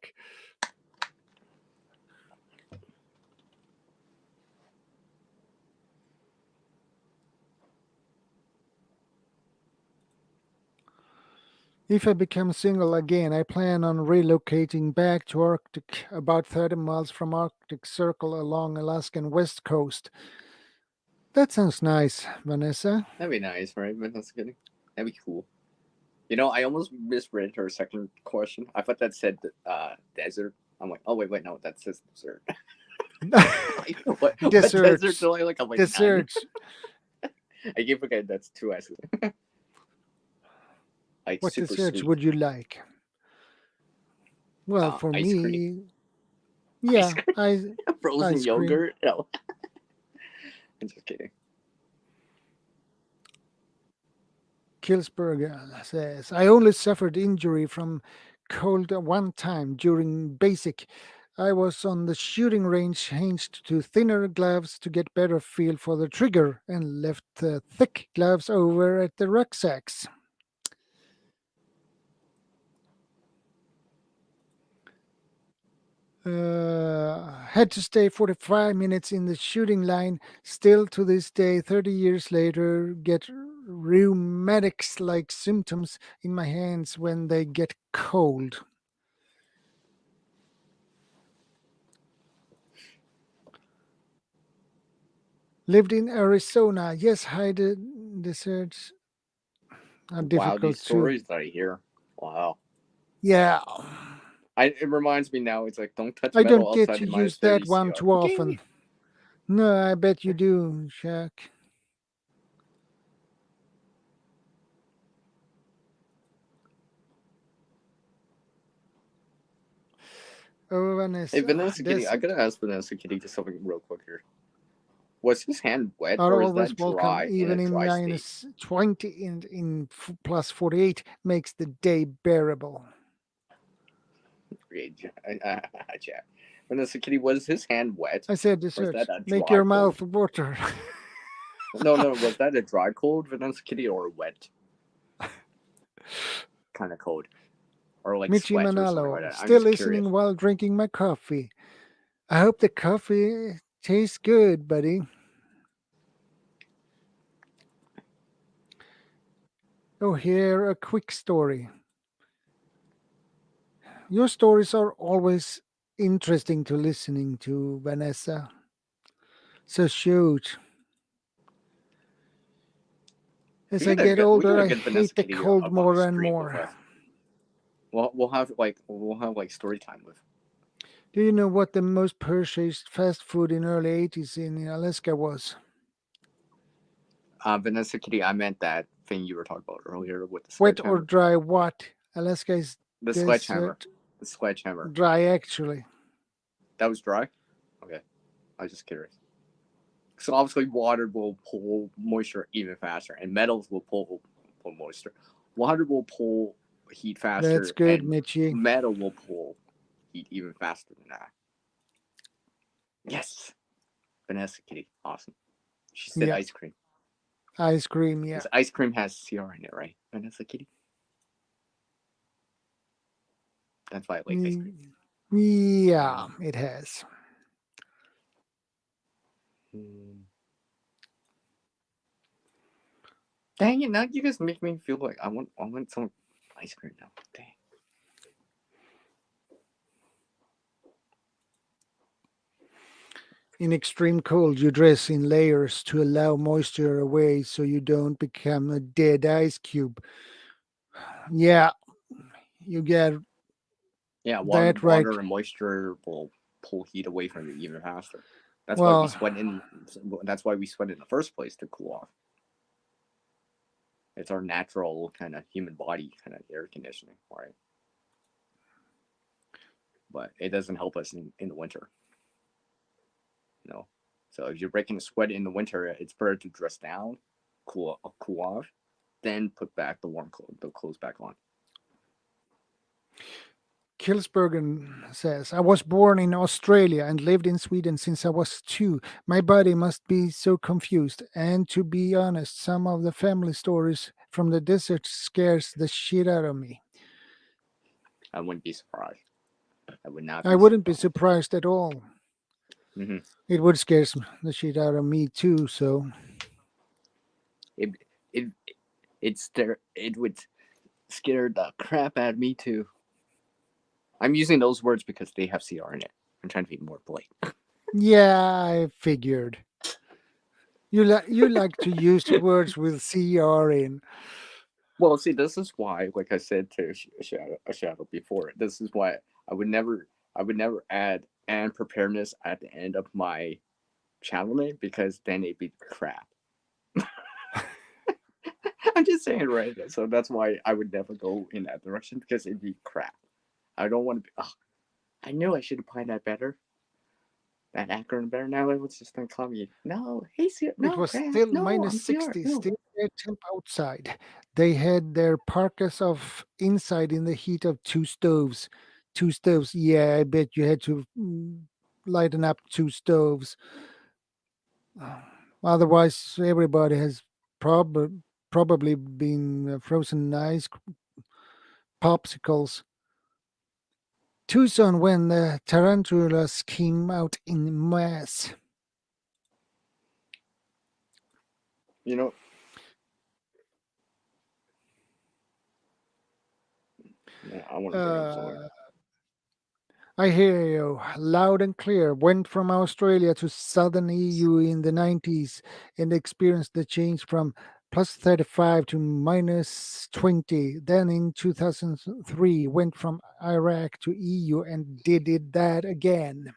If I become single again, I plan on relocating back to Arctic, about 30 miles from Arctic Circle along Alaskan west coast. That sounds nice, Vanessa. That'd be nice, right? But that's good. That'd be cool. You know, I almost misread her second question. I thought that said desert. I'm like, oh wait, no, that says desert. Like, what desert do I like? I'm like, Desserts. I keep forgetting that's two S's. Like What super desserts sweet. would you like? Well, for Ice me, cream. yeah, Frozen ice cream. yogurt. No, I'm just kidding. Kilsberger says, I only suffered injury from cold one time during basic. I was on the shooting range, changed to thinner gloves to get better feel for the trigger, and left the thick gloves over at the rucksacks. Had to stay 45 minutes in the shooting line. Still to this day, 30 years later, get rheumatics like symptoms in my hands when they get cold. Lived in Arizona. Yes, hidden deserts are Wow, difficult these too. stories that I hear. Wow. Yeah. It reminds me now. It's like don't touch I metal don't get outside to in minus use that 30 one CO. too often. No, I bet you do, Shaq. Oh, Vanessa. Hey, Vanessa Kitty, I Desert gotta ask Vanessa Kitty just something real quick here. Was his hand wet are or is always that welcome, dry in even a in dry state? minus 20 and in plus 48 makes the day bearable. Great, Jack. Vanessa Kitty, was his hand wet? I said Or is desserts. that a Make dry your cold? mouth water. No, was that a dry cold, Vanessa Kitty, or a wet kind of cold? Or like Michi sweat or something like Manalo, that? I'm still just listening curious. while drinking my coffee. I hope the coffee tastes good, buddy. Oh, here a quick story. Your stories are always interesting to listening to, Vanessa. So shoot. As I get we older, gotta I get Vanessa hate the Kitty cold up on more the and stream with more. us. We'll have like story time with. Do you know what the most purchased fast food in early 80s in Alaska was? Vanessa Kitty, I meant that thing you were talking about earlier with the Wet or sledgehammer. dry what? Alaska is The sledgehammer. desert. The sledgehammer. Dry, actually. That was dry? Okay. I was just curious. So obviously water will pull moisture even faster, and metals will pull moisture. Water will pull heat faster, That's good, and Mitchie. metal will pull heat even faster than that. Yes. Vanessa Kitty. Awesome. She said Yeah. ice cream. Ice cream, yeah. Because ice cream has CR in it, right? Vanessa Kitty? That's why I like ice cream. Yeah, it has. Dang it, now you guys make me feel like I want some ice cream now. Dang. In extreme cold, you dress in layers to allow moisture away so you don't become a dead ice cube. Yeah, you get Yeah, water, that right. water and moisture will pull heat away from you even faster. That's why Well, we sweat in. That's why we sweat in the first place, to cool off. It's our natural kind of human body kind of air conditioning, right? But it doesn't help us in the winter. No. So if you're breaking a sweat in the winter, it's better to dress down, cool off, then put back the clothes back on. Kilsbergen says, I was born in Australia and lived in Sweden since I was 2. My body must be so confused. And to be honest, some of the family stories from the desert scares the shit out of me. I wouldn't be surprised. I would not. I wouldn't be surprised at all. Mm-hmm. It would scare the shit out of me too. So it would scare the crap out of me too. I'm using those words because they have CR in it. I'm trying to be more polite. Yeah, I figured. You like to use words with CR in. Well, see, this is why, like I said to Shadow before, this is why I would never add and preparedness at the end of my channel name, because then it'd be crap. I'm just saying, right? So that's why I would never go in that direction, because it'd be crap. I don't want to be. Oh, I knew I should have planned that better. That acronym better. Now it was just call me. No, hey, no, It was Grant, still no, minus I'm 60, no. still air temp outside. They had their parkas of inside in the heat of 2 stoves. 2 stoves. Yeah, I bet you had to lighten up 2 stoves. Otherwise, everybody has probably been frozen ice popsicles. Tucson when the tarantulas came out in mass. You know. Yeah, I want to bring up something. I hear you loud and clear. Went from Australia to southern EU in the 90s and experienced the change from plus 35 to minus 20. Then in 2003, went from Iraq to EU and did that again.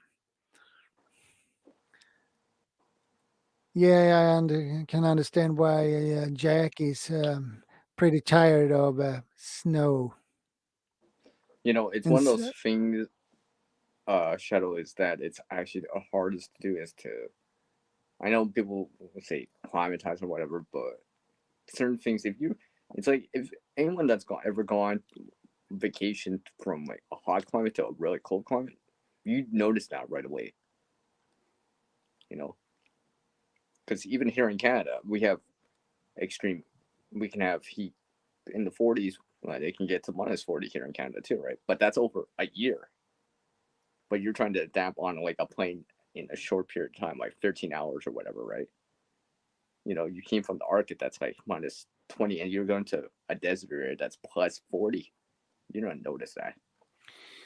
Yeah, I can understand why Jack is pretty tired of snow. You know, it's And one of those things, Shadow, is that it's actually the hardest to do is to. I know people will say climatize or whatever, but certain things, it's like if anyone that's ever gone vacation from like a hot climate to a really cold climate, you'd notice that right away. You know, because even here in Canada, we have extreme. We can have heat in the 40s. Like it can get to minus 40 here in Canada too, right? But that's over a year. But you're trying to adapt on like a plane in a short period of time, like 13 hours or whatever, right? You know, you came from the Arctic that's like minus 20, and you're going to a desert area that's plus 40. You don't notice that.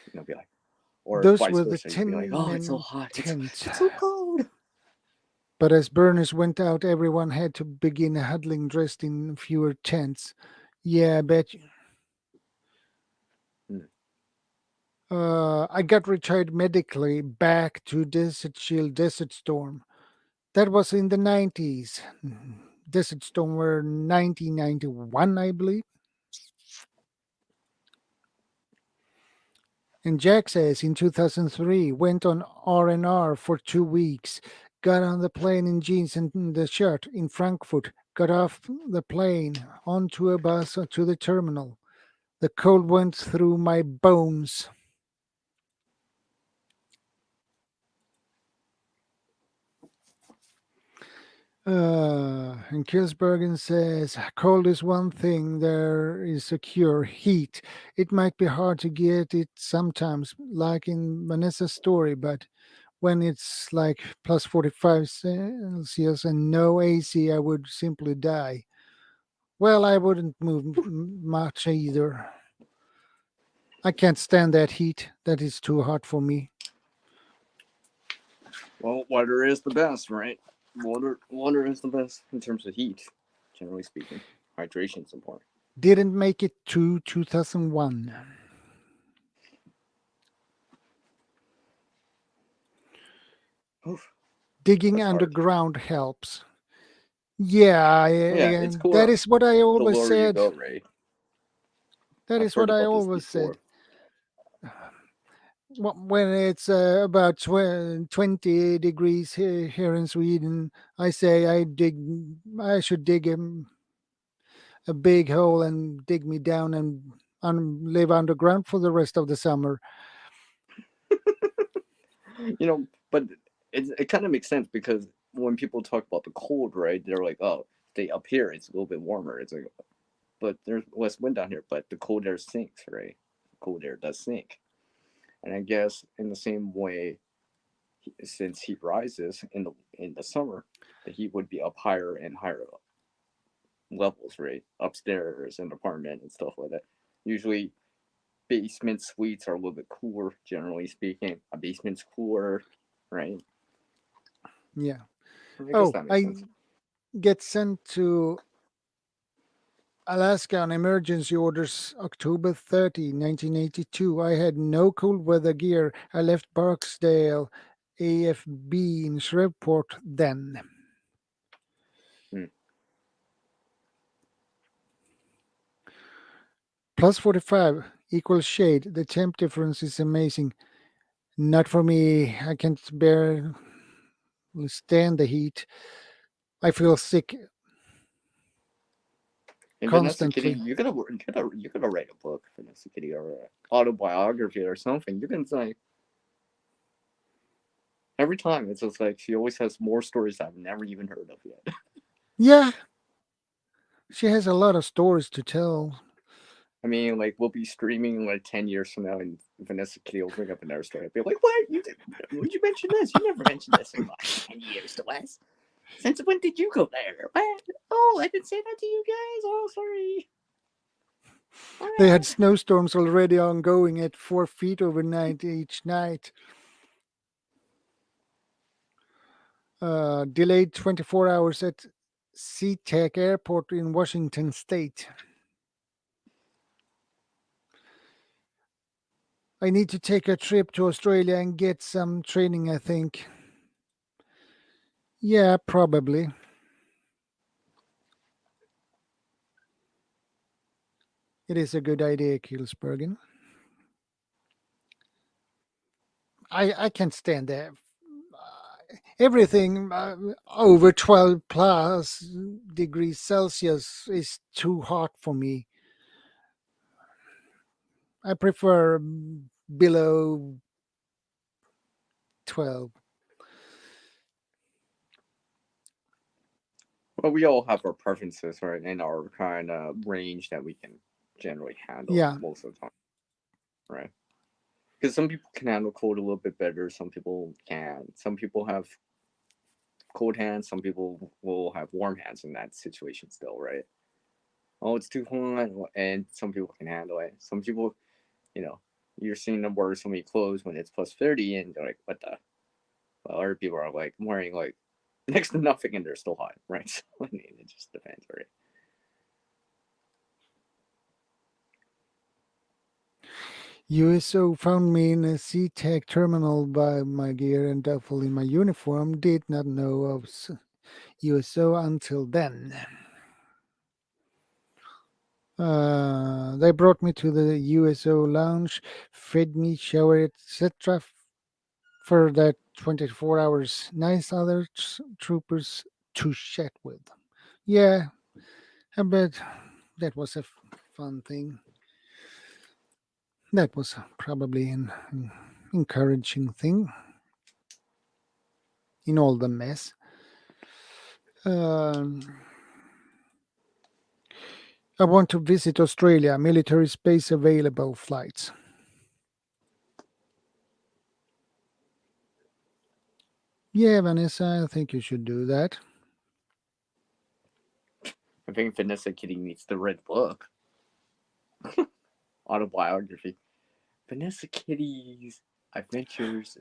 You know, be like, or Those vice were the versa. You'd be like, oh, 10 it's so and hot, 10s. it's so cold. But as burners went out, everyone had to begin huddling dressed in fewer tents. Yeah, I bet you. I got retired medically back to Desert Shield, Desert Storm. That was in the 90s. Desert Storm were 1991, I believe. And Jack says in 2003 went on R&R for 2 weeks, got on the plane in jeans and the shirt in Frankfurt, got off the plane onto a bus to the terminal. The cold went through my bones. And Kilsbergen says, cold is one thing, there is a cure, heat. It might be hard to get it sometimes, like in Vanessa's story, but when it's like plus 45 Celsius and no AC, I would simply die. Well, I wouldn't move much either. I can't stand that heat. That is too hot for me. Well, water is the best, right? Water is the best in terms of heat, generally speaking. Hydration is important. Didn't make it to 2001. Oof. Digging That's hard. underground helps. Yeah, It's cool. that is what I The always lower you said. go, right? That I've is what heard I about this always said. before. When it's about 20 degrees here in Sweden, I say I should dig a big hole and dig me down and live underground for the rest of the summer. But it kind of makes sense because when people talk about the cold, right, they're like, oh, stay up here, it's a little bit warmer. It's like, but there's less wind down here, but the cold air sinks, right? The cold air does sink. And I guess in the same way, since heat rises in the summer, the heat would be up higher and higher levels, right? Upstairs in the apartment and stuff like that. Usually basement suites are a little bit cooler, generally speaking. A basement's cooler, right? Yeah. I guess that makes sense. Get sent to Alaska on emergency orders October 30, 1982. I had no cold weather gear. I left Barksdale AFB in Shreveport then. Plus 45 equals shade. The temp difference is amazing. Not for me. I can't bear stand the heat. I feel sick And Vanessa Kitty, constantly. you gotta write a book, Vanessa Kitty, or an autobiography or something. You can say every time it's just like she always has more stories I've never even heard of yet. Yeah. She has a lot of stories to tell. I mean, like we'll be streaming like 10 years from now, and Vanessa Kitty will bring up another story. I'll be like, "What? Would you mention this? You never mentioned this in like 10 years to us. Since when did you go there? What? Oh, I didn't say that to you guys. Oh, sorry." They had snowstorms already ongoing at 4 feet overnight each night. Delayed 24 hours at SeaTac Airport in Washington State. I need to take a trip to Australia and get some training, I think. Yeah, probably. It is a good idea, Kilsbergen. I can't stand that. Everything over 12 plus degrees Celsius is too hot for me. I prefer below 12. Well, we all have our preferences, right, and our kind of range that we can generally handle Yeah. most of the time, right? Because some people can handle cold a little bit better, some people can. Some people have cold hands, some people will have warm hands in that situation still, right? Oh, it's too hot, and some people can handle it. Some people, you know, you're seeing the word so many clothes when it's plus 30, and they're like, what the? Well, other people are like wearing like next to nothing, and they're still hot, right? So I mean, it just depends, right? USO found me in a SeaTac terminal by my gear and duffel in my uniform. Did not know of USO until then. They brought me to the USO lounge, fed me, showered, etc. For that 24 hours. Nice other troopers to chat with. Yeah, I bet that was a fun thing. That was probably an encouraging thing in all the mess. I want to visit Australia. Military space available flights. Yeah, Vanessa, I think you should do that. I think Vanessa Kitty needs the red book. Autobiography. Vanessa Kitty's adventures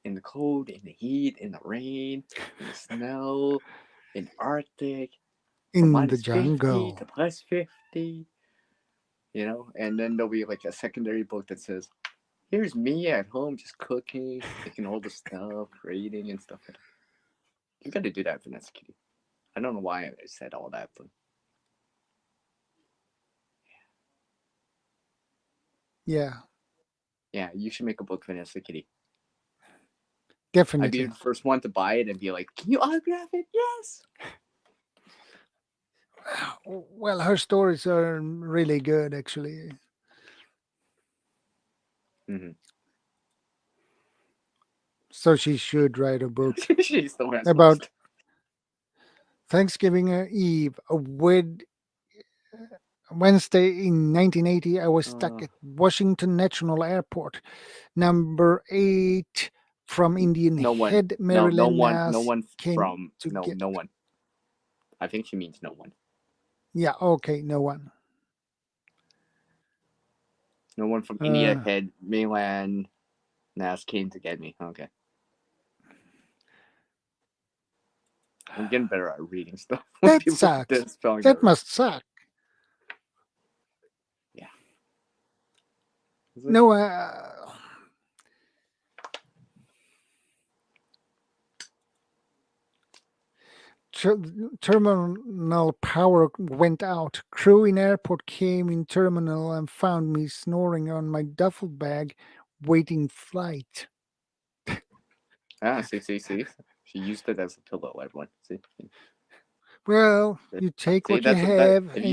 in the cold, in the heat, in the rain, in the snow, in Arctic, from In the minus 50 jungle. to plus 50. You know, and then there'll be like a secondary book that says, here's me at home just cooking, making all the stuff, reading and stuff. You gotta do that, Vanessa Kitty. I don't know why I said all that, but Yeah, yeah, you should make a book, Vanessa Kitty. I'd definitely. be the first one to buy it and be like, can you autograph it? Yes. Well, her stories are really good, actually. Mm-hmm. So she should write a book She's the one about Thanksgiving Eve. Wednesday in 1980, I was stuck at Washington National Airport, number 8 from Indian Head, Maryland. no one came from to no get. no one. I think she means no one. Yeah, okay, no one. No one from India Head, mainland NAS came to get me. Okay. I'm getting better at reading stuff. That sucks. That must suck. Yeah. No, terminal power went out. Crew in airport came in terminal and found me snoring on my duffel bag, waiting flight. See. She used it as a pillow, everyone. See? Well, you take what you have. If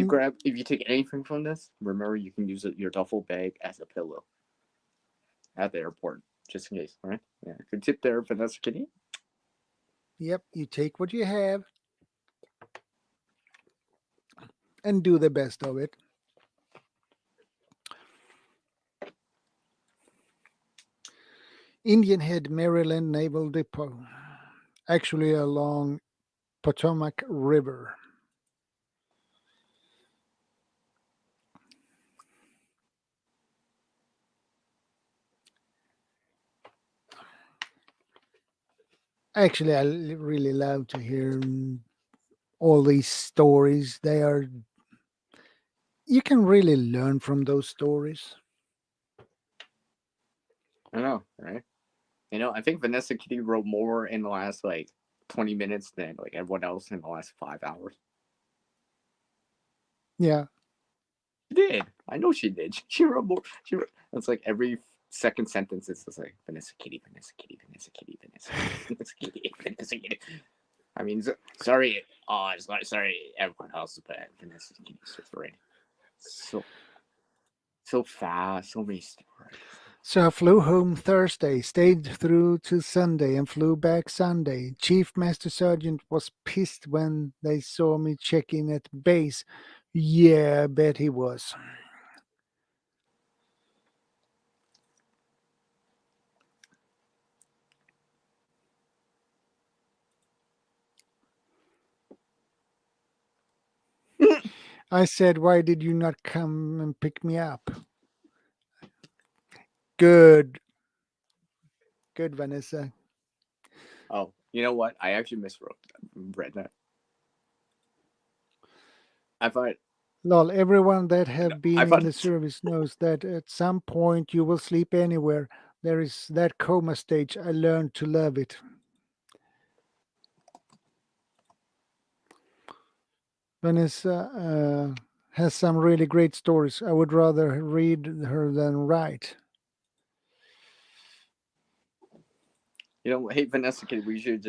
you take anything from this, remember you can use your duffel bag as a pillow at the airport, just in case. All right? Yeah, good tip there, Vanessa Kitty. Yep, you take what you have and do the best of it. Indian Head, Maryland Naval Depot, actually along Potomac River. Actually, I really love to hear all these stories. You can really learn from those stories. I know, right? You know, I think Vanessa Kitty wrote more in the last 20 minutes than everyone else in the last 5 hours. Yeah. She did. I know she did. She wrote more. It's like every second sentence is just like Vanessa Kitty, Vanessa Kitty, Vanessa Kitty, Vanessa Kitty, Vanessa Kitty, Vanessa Kitty. I mean, sorry. Sorry, everyone else, but Vanessa Kitty's just right. So fast, so many stories. So I flew home Thursday, stayed through to Sunday, and flew back Sunday. Chief Master Sergeant was pissed when they saw me check in at base. Yeah, I bet he was. I said, why did you not come and pick me up? Good, Vanessa. Oh, you know what? I actually read that. I thought. Lol, everyone that have been I in thought the service knows that at some point you will sleep anywhere. There is that coma stage. I learned to love it. Vanessa has some really great stories. I would rather read her than write. Hey Vanessa, we could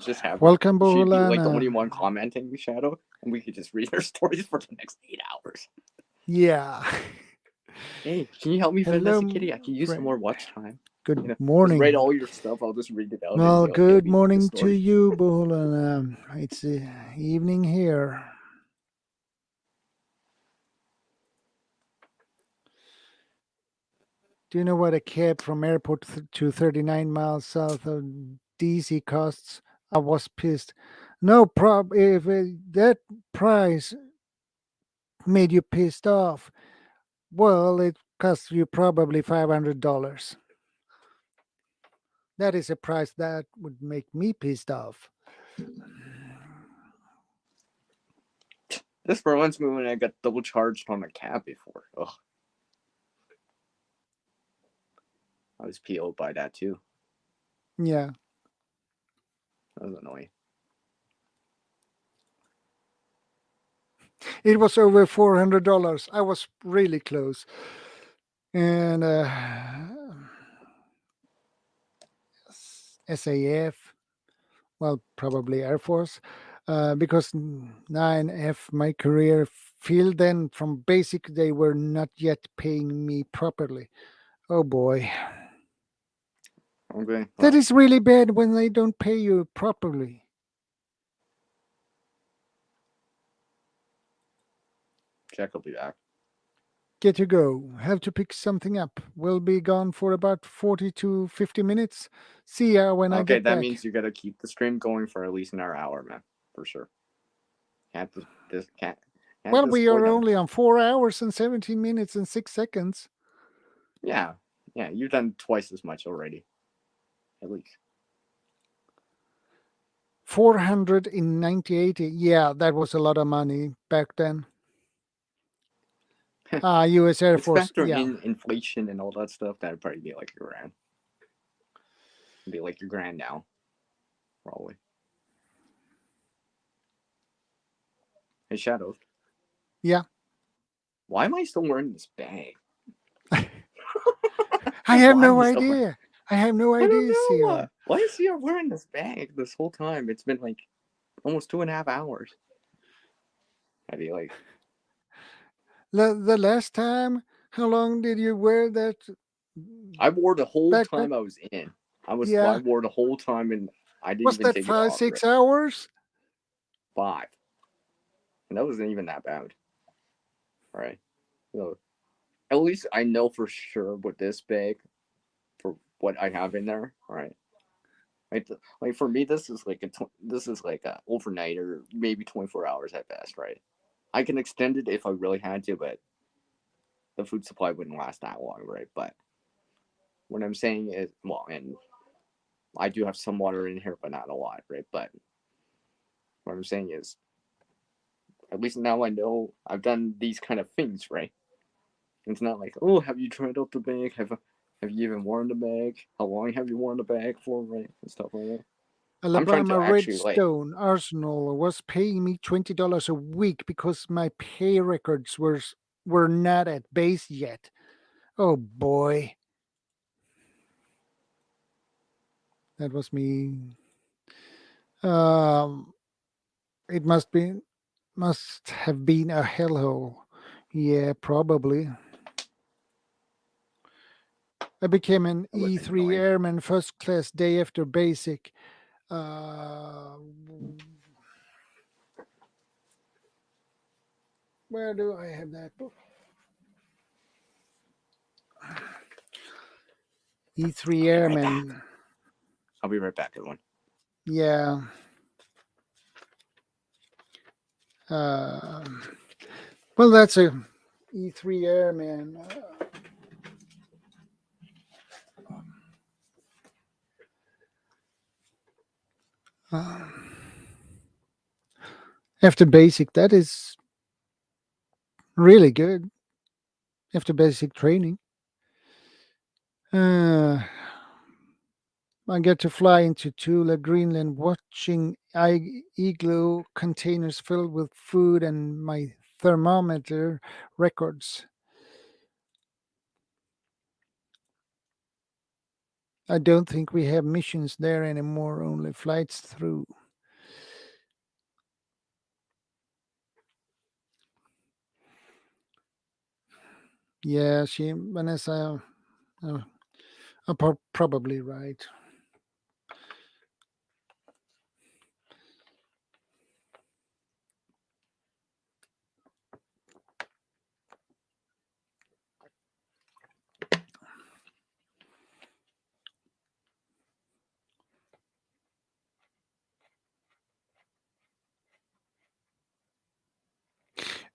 just have Welcome, she'd be like the only Bohulana. one commenting Shadow, and we could just read her stories for the next 8 hours. Yeah. Hey, can you help me, Hello, Vanessa Kitty? I can use some friend. more watch time. Good Just morning. write all your stuff. I'll just read it out. Well, and good give me the morning to story. you, Bohulana. It's evening here. Do you know what a cab from airport to 39 miles south of DC costs? I was pissed. No problem. If that price made you pissed off, well, it cost you probably $500. That is a price that would make me pissed off. This reminds me when I got double charged on a cab before. Ugh. I was PO'd by that too. Yeah. That was annoying. It was over $400. I was really close. And SAF, well, probably Air Force, because 9F, my career field, then from basic, they were not yet paying me properly. Oh boy. Okay. That is really bad when they don't pay you properly. Jack will be back. Get to go. Have to pick something up. We'll be gone for about 40 to 50 minutes. See ya when I Okay, get that back. means you gotta keep the stream going for at least another hour, man. For sure. Can't Well, we disappoint are them. only on 4 hours and 17 minutes and 6 seconds. Yeah, you've done twice as much already. At least. 498. Yeah, that was a lot of money back then. U.S. Air Let's Force. factor Yeah. in inflation and all that stuff. That'd probably be like your grand. It'd be like your grand now, probably. Hey, Shadow. Yeah. Why am I still wearing this bag? I have no idea. I have no idea, I don't know. Sierra. Why is Sierra wearing this bag this whole time? It's been like almost 2.5 hours. I'd be like, The last time, how long did you wear that? I wore the whole backpack? time I was in. I Yeah. wore the whole time, and I didn't Was even that take 5, it off. 6 hours? 5, and that wasn't even that bad. All right, so at least I know for sure with this bag, for what I have in there. All right, like for me, this is like a overnight or maybe 24 hours at best. Right, I can extend it if I really had to, but the food supply wouldn't last that long, right? But what I'm saying is, well, and I do have some water in here, but not a lot, right? But what I'm saying is, at least now I know I've done these kind of things, right? It's not like, oh, have you tried out the bag? Have you even worn the bag? How long have you worn the bag for, right? And stuff like that. Alabama actually, like- Redstone Arsenal was paying me $20 a week because my pay records were not at base yet. Oh boy. That was me. It must have been a hellhole. Yeah, probably. I became an That was E3 annoying. airman first class day after basic. Where do I have that book? E3 airman. I'll be right back, everyone. Yeah. Well, that's a E3 airman. After basic, that is really good. After basic training. I get to fly into Tula, Greenland, watching igloo containers filled with food and my thermometer records. I don't think we have missions there anymore, only flights through. Yeah, Vanessa, I'm probably right.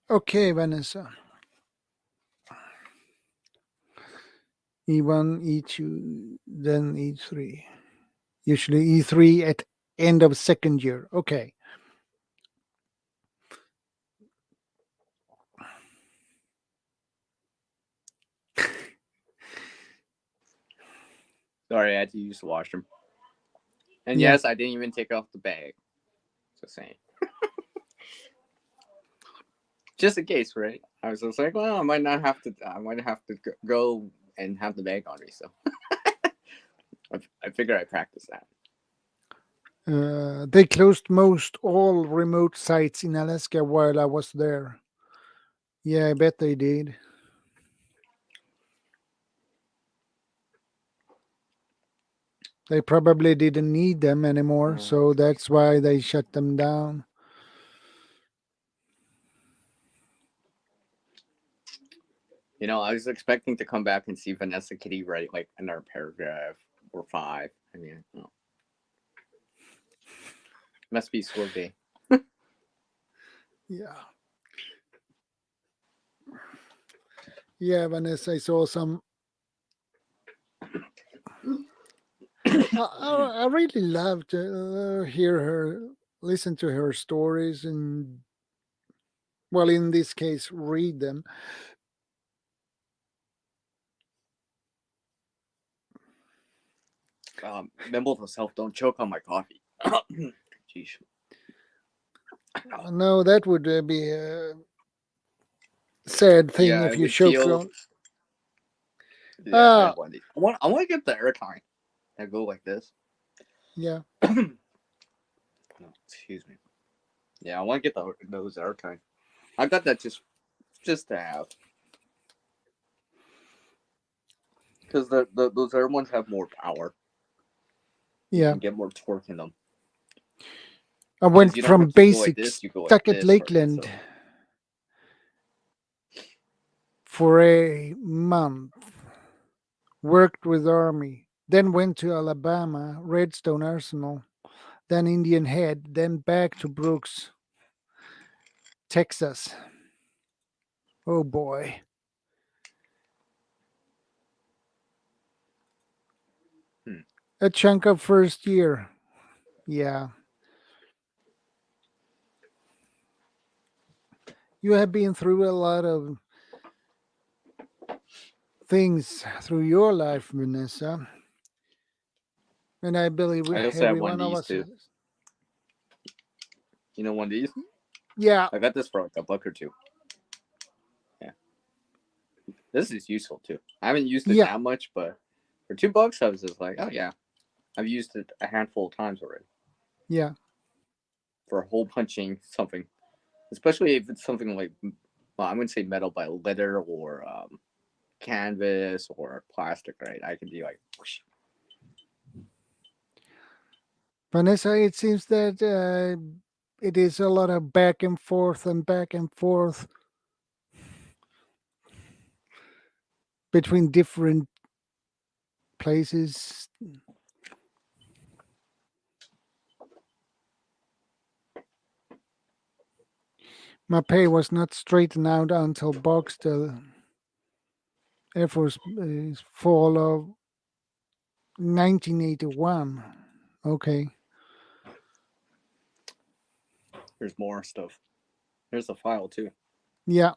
Okay, Vanessa. E1, E2, then E3. Usually E3 at end of second year. Okay. Sorry, I had to use the washroom. And Yeah. yes, I didn't even take off the bag. Just saying. Just in case, right? I was just like, well, I might have to go and have the bag on me. So I figured I practiced that. They closed most all remote sites in Alaska while I was there. Yeah, I bet they did. They probably didn't need them anymore, so that's why they shut them down. You know, I was expecting to come back and see Vanessa Kitty write like another paragraph or 5. I mean, oh. Must be school day. Yeah. Yeah, Vanessa, I saw some. I really love to hear her, listen to her stories, and, well, in this case, read them. Mumble to self, don't choke on my coffee. Jeez. No, that would be a sad thing Yeah, if it you would choke feel. on. Yeah, I have one of these. I want to get the airtime. I go like this. Yeah. No, excuse me. Yeah, I want to get those airtime. I got that just to have. Because those other ones have more power. You Yeah. can get more torque in them. I went You don't from have to go like basics this, you go like stuck at this, Lakeland so. for a month. Worked with Army. Then went to Alabama, Redstone Arsenal, then Indian Head, then back to Brooks, Texas. Oh boy. A chunk of first year. Yeah. You have been through a lot of things through your life, Vanessa. And I believe I also have every one of one of these us. too. You know one of these? Yeah. I got this for like $1 or $2. Yeah. This is useful too. I haven't used it that much, but for $2, I was just like, oh yeah. I've used it a handful of times already. Yeah. For hole punching something. Especially if it's something like, well, I wouldn't say metal, but leather or canvas or plastic, right? I can be like, whoosh. Vanessa, it seems that it is a lot of back and forth between different places. My pay was not straightened out until Barksdale Air Force fall of 1981. Okay. There's more stuff. There's a file too. Yeah.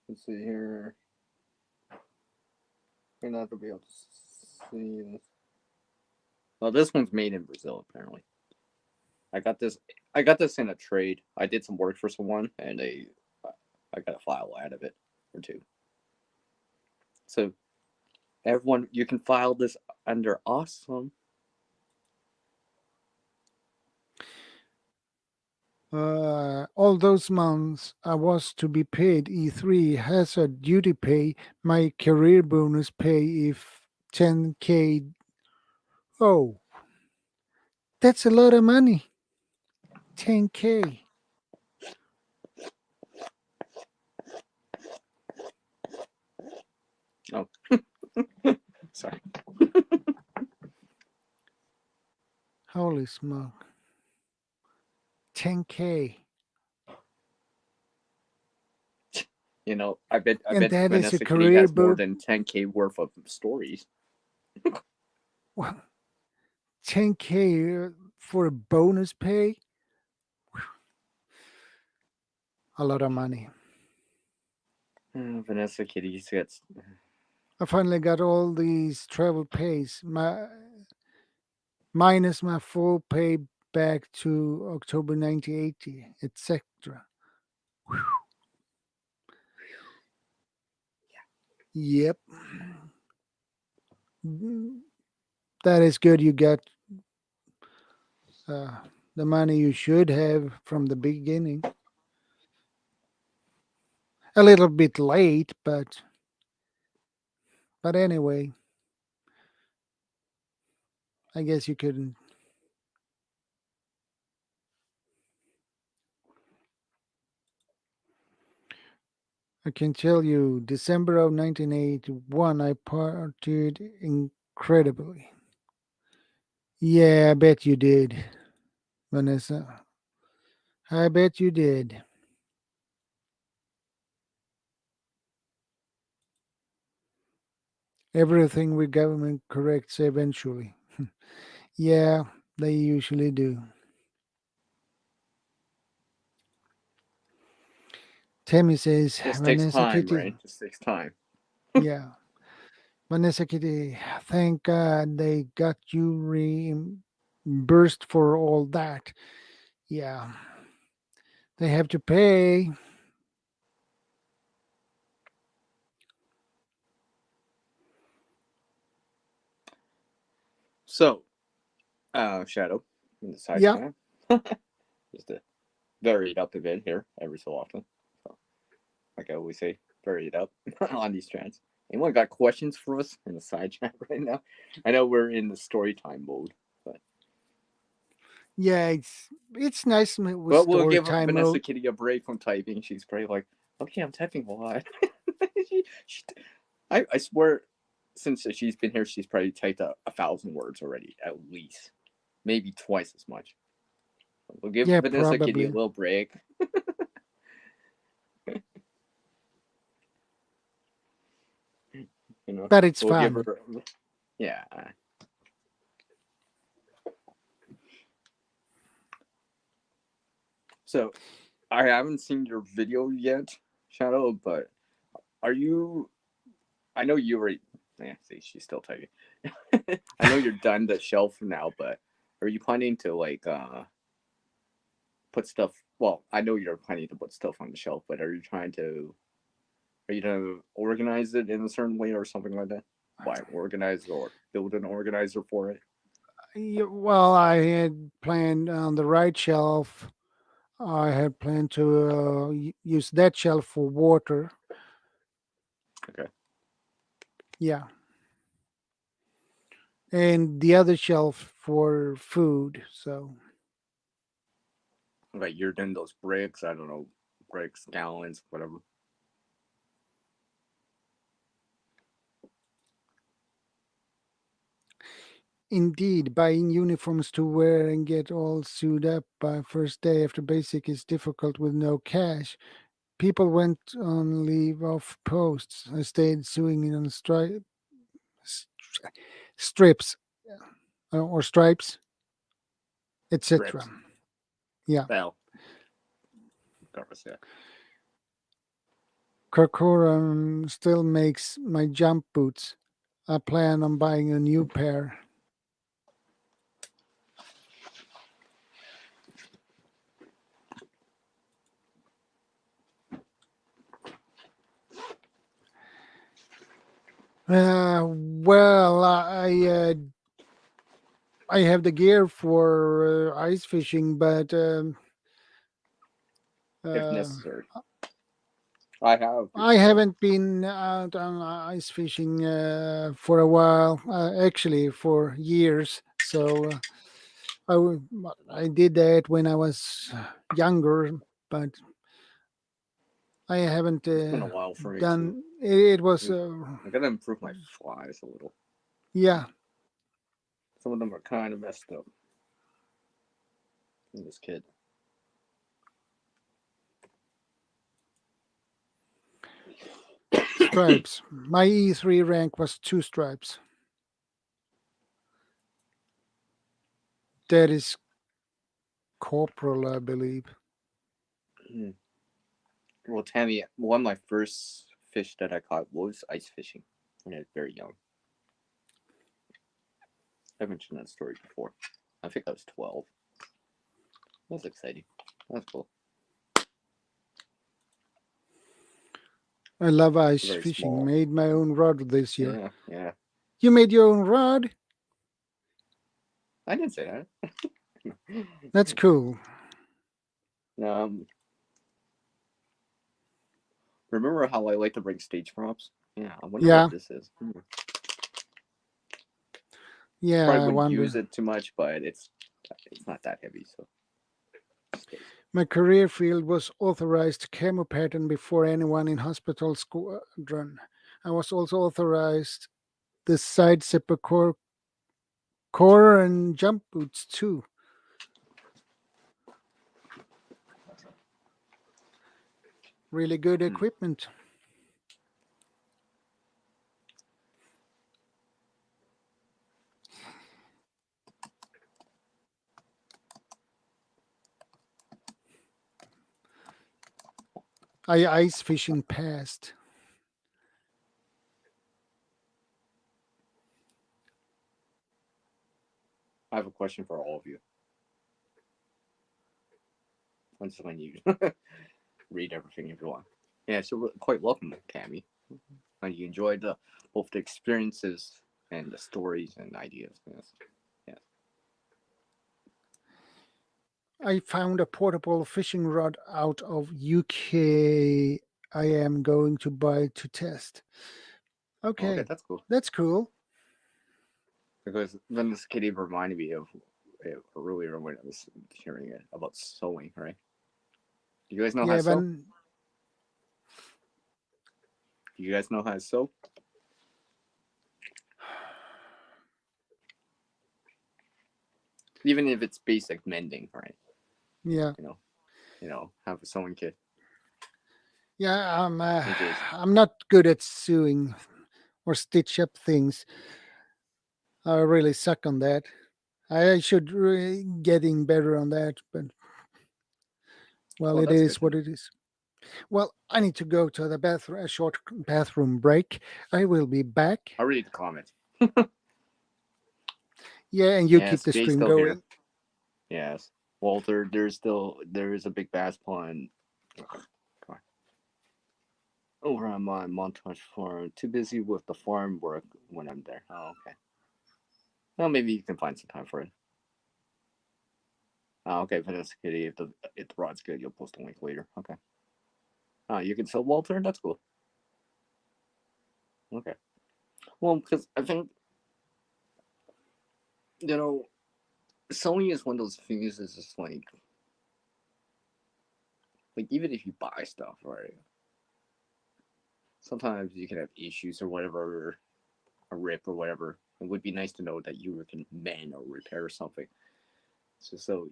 Let's see here. You're not gonna be able to see this. Well, this one's made in Brazil, apparently. I got this in a trade. I did some work for someone, and I got a file out of it or two. So, everyone, you can file this under awesome. All those months I was to be paid E3 hazard duty pay, my career bonus pay if 10K. Oh, that's a lot of money. 10K. Oh, sorry. Holy smoke. 10K. You know, I bet And that is Vanessa a Kitty career has more bonus. than 10K worth of stories. Well, 10K for a bonus pay? A lot of money. Vanessa Kitty gets. I finally got all these travel pays, minus my full pay back to October 1980, etc. Yep. That is good. You got the money you should have from the beginning. A little bit late, but anyway, I guess you couldn't. I can tell you, December of 1981, I partied incredibly. Yeah, I bet you did, Vanessa. I bet you did. Everything with government corrects eventually. Yeah, they usually do. Tammy says, Just takes Vanessa time, Kitty. right? Just takes time. Yeah. Vanessa Kitty, thank God they got you reimbursed for all that. Yeah. They have to pay. So, Shadow, in the side Yeah. chat. Just to vary it up a bit here every so often. So, like I always say, vary it up on these chats. Anyone got questions for us in the side chat right now? I know we're in the story time mode, but Yeah, it's nice with we'll story give time Vanessa mode. Kitty a break from typing. She's probably like, okay, I'm typing a lot. I swear, since she's been here, she's probably typed 1,000 words already, at least, maybe twice as much. We'll give Yeah, Vanessa Kitty a probably. little break. You know, But it's we'll give fun. her, yeah. So, I haven't seen your video yet, Shadow, but are you? I know you already. Yeah, see, she's still typing. I know you're done the shelf now, but are you planning to like put stuff? Well, I know you're planning to put stuff on the shelf, but are you trying to? Are you gonna organize it in a certain way or something like that? Why organize or build an organizer for it? Well, I had planned on the right shelf. I had planned to use that shelf for water. Okay. Yeah. And the other shelf for food. So, Like you're doing those bricks. I don't know, bricks, gallons, whatever. indeed, buying uniforms to wear and get all suited up by first day after basic is difficult with no cash. People went on leave off posts. I stayed sewing in on strips or stripes, etc. Strips. Yeah. Well, regardless, yeah. Corcoran still makes my jump boots. I plan on buying a new pair. Well, I have the gear for ice fishing, but If necessary. I have. I haven't been out on ice fishing for a while, actually for years. So I did that when I was younger, but I haven't It's been a while for me too. done. It was I gotta improve my flies a little. yeah. Some of them are kind of messed up. In this kid. Stripes. My E3 rank was 2 stripes. That is corporal, I believe. Well, Tammy, one of my first fish that I caught was ice fishing when I was very young. I mentioned that story before. I think I was 12. That was exciting. That's cool. I love ice Very fishing. small. Made my own rod this year. Yeah. You made your own rod? I didn't say that. That's cool. Remember how I like to bring stage props? Yeah, I wonder Yeah. what this is. Yeah, Probably I wouldn't wonder. use it too much, but it's not that heavy, so. My career field was authorized camo pattern before anyone in hospital squadron. I was also authorized the side zipper core and jump boots too. Really good equipment. I ice fishing past. I have a question for all of you. I'm just letting you read everything if you want. Yeah, so quite welcome, Cammy. You enjoyed both the experiences and the stories and ideas. Yes. I found a portable fishing rod out of UK. I am going to buy to test. Okay, that's cool. That's cool. Because then this kid even reminded me of earlier when I was hearing it about sewing, right? Do you guys know how to sew? Do you guys know how to sew? Even if it's basic mending, right? Yeah. You know, have a sewing kit. Yeah, I'm not good at sewing or stitch up things. I really suck on that. I should really getting better on that, but well, it is what it is. Well, I need to go to the bathroom, a short bathroom break. I will be back. I'll read the comments. Yeah, and you keep the Jay's stream still going. Here. Yes, Walter. There is a big bass pond over on my Montage farm. Too busy with the farm work when I'm there. Oh, okay. Well, maybe you can find some time for it. Oh, okay, Vanessa Kitty. If the rod's good, you'll post a link later. Okay. You can sell Walter. That's cool. Okay. Well, because I think sewing is one of those things. Is just like even if you buy stuff, right? Sometimes you can have issues or whatever, a rip or whatever. It would be nice to know that you can mend or repair something. So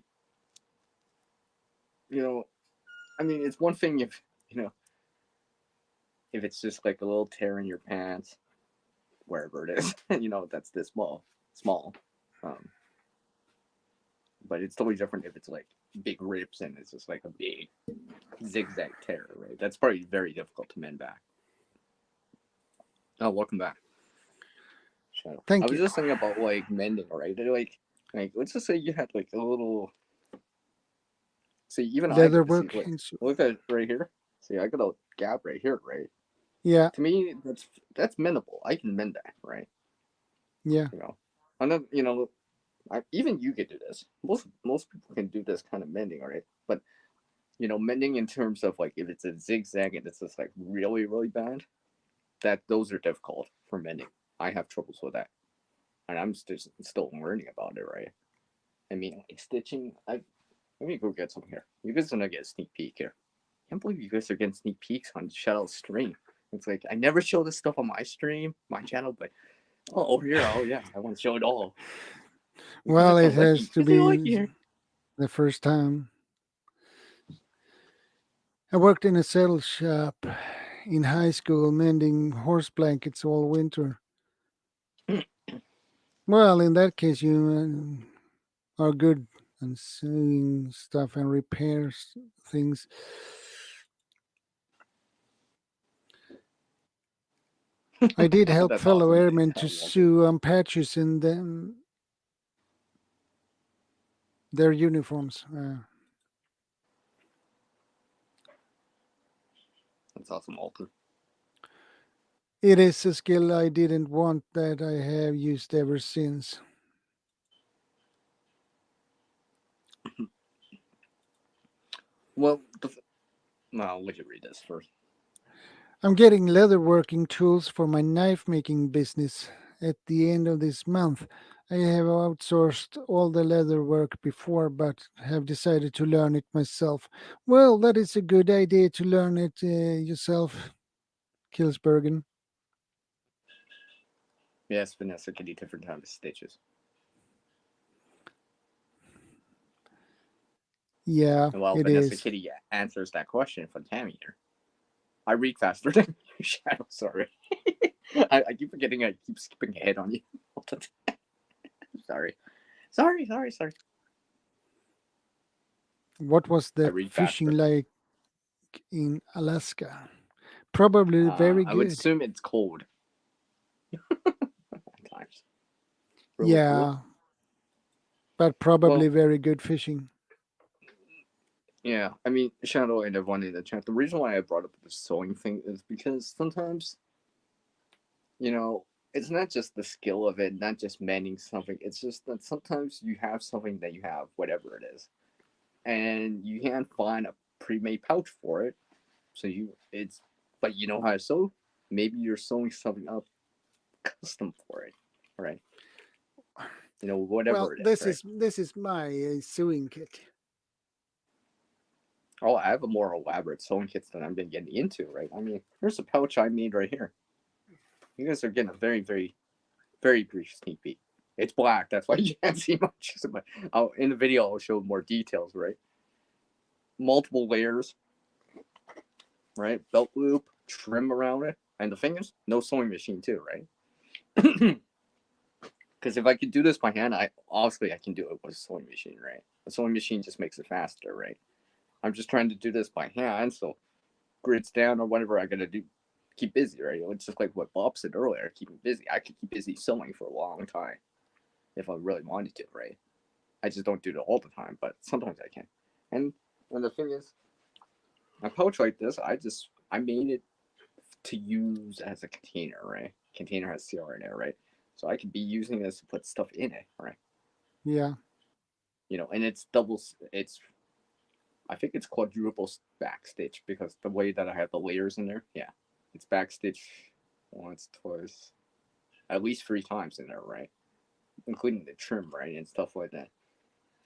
I mean, it's one thing if if it's just like a little tear in your pants, wherever it is, that's this small. But it's totally different if it's like big rips and it's just like a big zigzag tear, right? That's probably very difficult to mend back. Oh, welcome back. Shadow. Thank I was you. just thinking about like mending, right? Like let's just say you had like a little. See, even I Leather see, work. like, look at right here. See, I got a gap right here, right? Yeah, To me, that's mendable. I can mend that, right? yeah. You know, and then you know, even you could do this. Most people can do this kind of mending, right? But you know, mending in terms of like if it's a zigzag and it's just like really really bad, that those are difficult for mending. I have troubles with that, and I'm still learning about it, right? I mean, like stitching. Let me go get some here. You guys are gonna get a sneak peek here. I can't believe you guys are getting sneak peeks on Shadow's stream. It's like I never show this stuff on my stream, my channel, but over here, oh yeah, I want to show it all. Well, it has to be lucky. the first time. I worked in a saddle shop in high school, mending horse blankets all winter. Well, in that case, you are good and sewing stuff and repairs things. I did help That's fellow awesome. airmen to sew patches in their uniforms. That's awesome, Alton. It is a skill I didn't want that I have used ever since. Well, no, let me read this first. I'm getting leather working tools for my knife making business at the end of this month. I have outsourced all the leather work before, but have decided to learn it myself. Well, that is a good idea to learn it yourself, Kilsbergen. Yes, Vanessa can do different types of stitches. Yeah, Well, it Vanessa is. Kitty answers that question for Tammy here. I read faster than you, Shadow. Sorry. I keep forgetting I keep skipping ahead on you. Sorry. Sorry. What was I the read fishing faster. like in Alaska? Probably very I would good. assume it's cold. At times. Really Yeah, cold. but probably Well, very good fishing. yeah. I mean, Shadow and everyone in the chat. The reason why I brought up the sewing thing is because sometimes, you know, it's not just the skill of it, not just mending something. It's just that sometimes you have something that you have, whatever it is, and you can't find a pre-made pouch for it. So but you know how to sew. Maybe you're sewing something up custom for it, right? You know, whatever Well, it is, right? this is my sewing kit. Oh, I have a more elaborate sewing kits than I've been getting into, right? I mean, here's a pouch I made right here. You guys are getting a very, very, very brief sneak peek. It's black, that's why you can't see much. But in the video, I'll show more details, right? Multiple layers, right? Belt loop, trim around it, and the thing is, no sewing machine too, right? Because if I could do this by hand, obviously I can do it with a sewing machine, right? A sewing machine just makes it faster, right? I'm just trying to do this by hand, so grids down or whatever I gotta do, keep busy, right? It's just like what Bob said earlier, keeping busy. I could keep busy sewing for a long time if I really wanted to, right? I just don't do it all the time, but sometimes I can. And the thing is, a pouch like this, I made it to use as a container, right? Container has CR in it, right? So I could be using this to put stuff in it, right? Yeah. You know, and I think it's quadruple backstitch because the way that I have the layers in there, yeah, it's backstitch once, twice, at least 3 times in there, right? Including the trim, right, and stuff like that.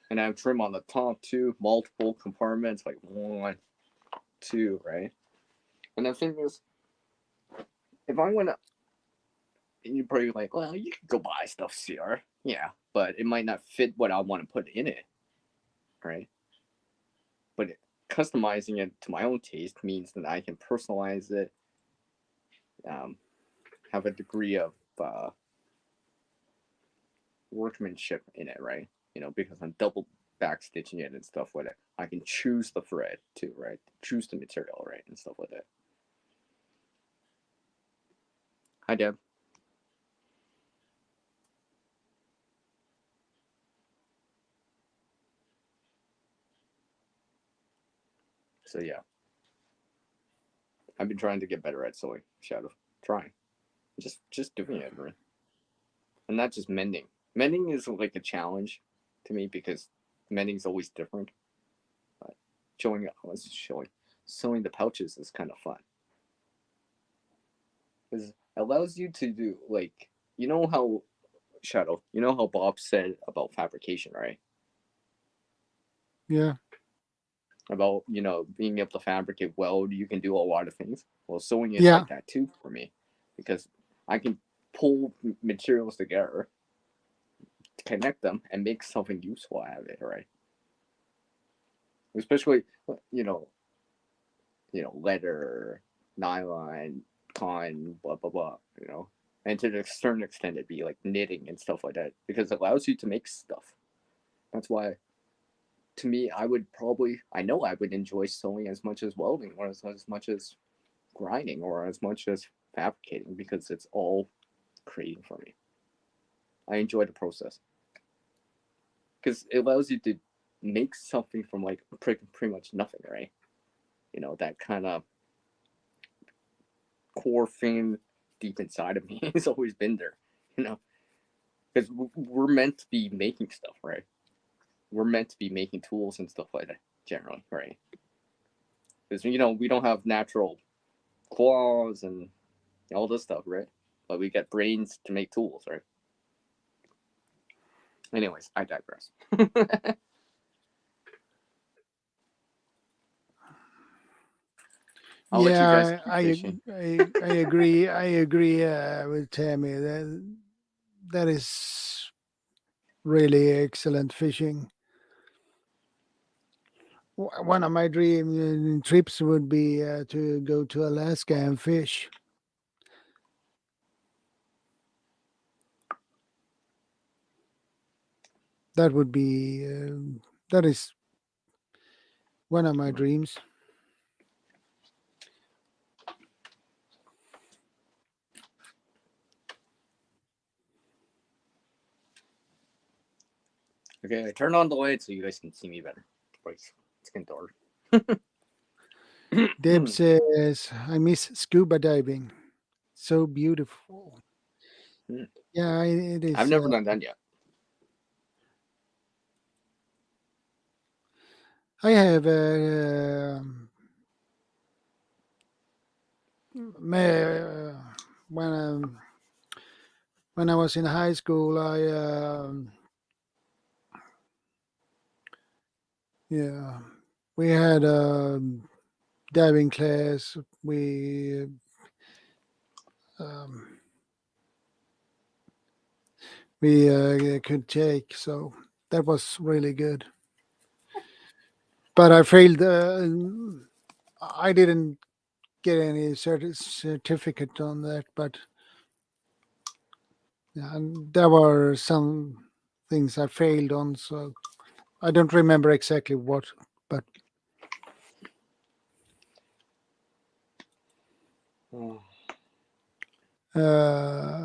And I have trim on the top too, multiple compartments, like 1, 2, right? And the thing is, if I went up, and you're probably like, well, you could go buy stuff, CR, yeah, but it might not fit what I want to put in it, right? But customizing it to my own taste means that I can personalize it, have a degree of workmanship in it, right? You know, because I'm double back stitching it and stuff like that. I can choose the thread too, right? Choose the material, right, and stuff like that. Hi, Deb. So yeah, I've been trying to get better at sewing, Shadow. Trying, just doing it, right? And not just mending. Mending is like a challenge to me because mending is always different. But sewing the pouches is kind of fun because it allows you to do like how Shadow, how Bob said about fabrication, right? Yeah. About being able to fabricate weld, you can do a lot of things. Well, sewing is Yeah. like that too for me because I can pull materials together, connect them, and make something useful out of it, right? Especially leather, nylon, cotton, blah blah blah, and to a certain extent it'd be like knitting and stuff like that because it allows you to make stuff. That's why to me I would enjoy sewing as much as welding or as much as grinding or as much as fabricating because it's all creating for me. I enjoy the process because it allows you to make something from like pretty much nothing, right? That kind of core thing deep inside of me has always been there, because we're meant to be making stuff, right? We're meant to be making tools and stuff like that generally, right? Because we don't have natural claws and all this stuff, right? But we get brains to make tools, right? Anyways, I digress. I'll let you guys keep fishing. I agree. I agree with Tammy. That is really excellent fishing. One of my dream trips would be to go to Alaska and fish. That would be that is one of my dreams. Okay, I turned on the light so you guys can see me better. It's getting dark. Deb says, I miss scuba diving. So beautiful. Yeah, it is. I've never done that yet. I have when I was in high school, we had a diving class. We could take, so that was really good. But I failed. I didn't get any certificate on that, but there were some things I failed on, so I don't remember exactly what, but the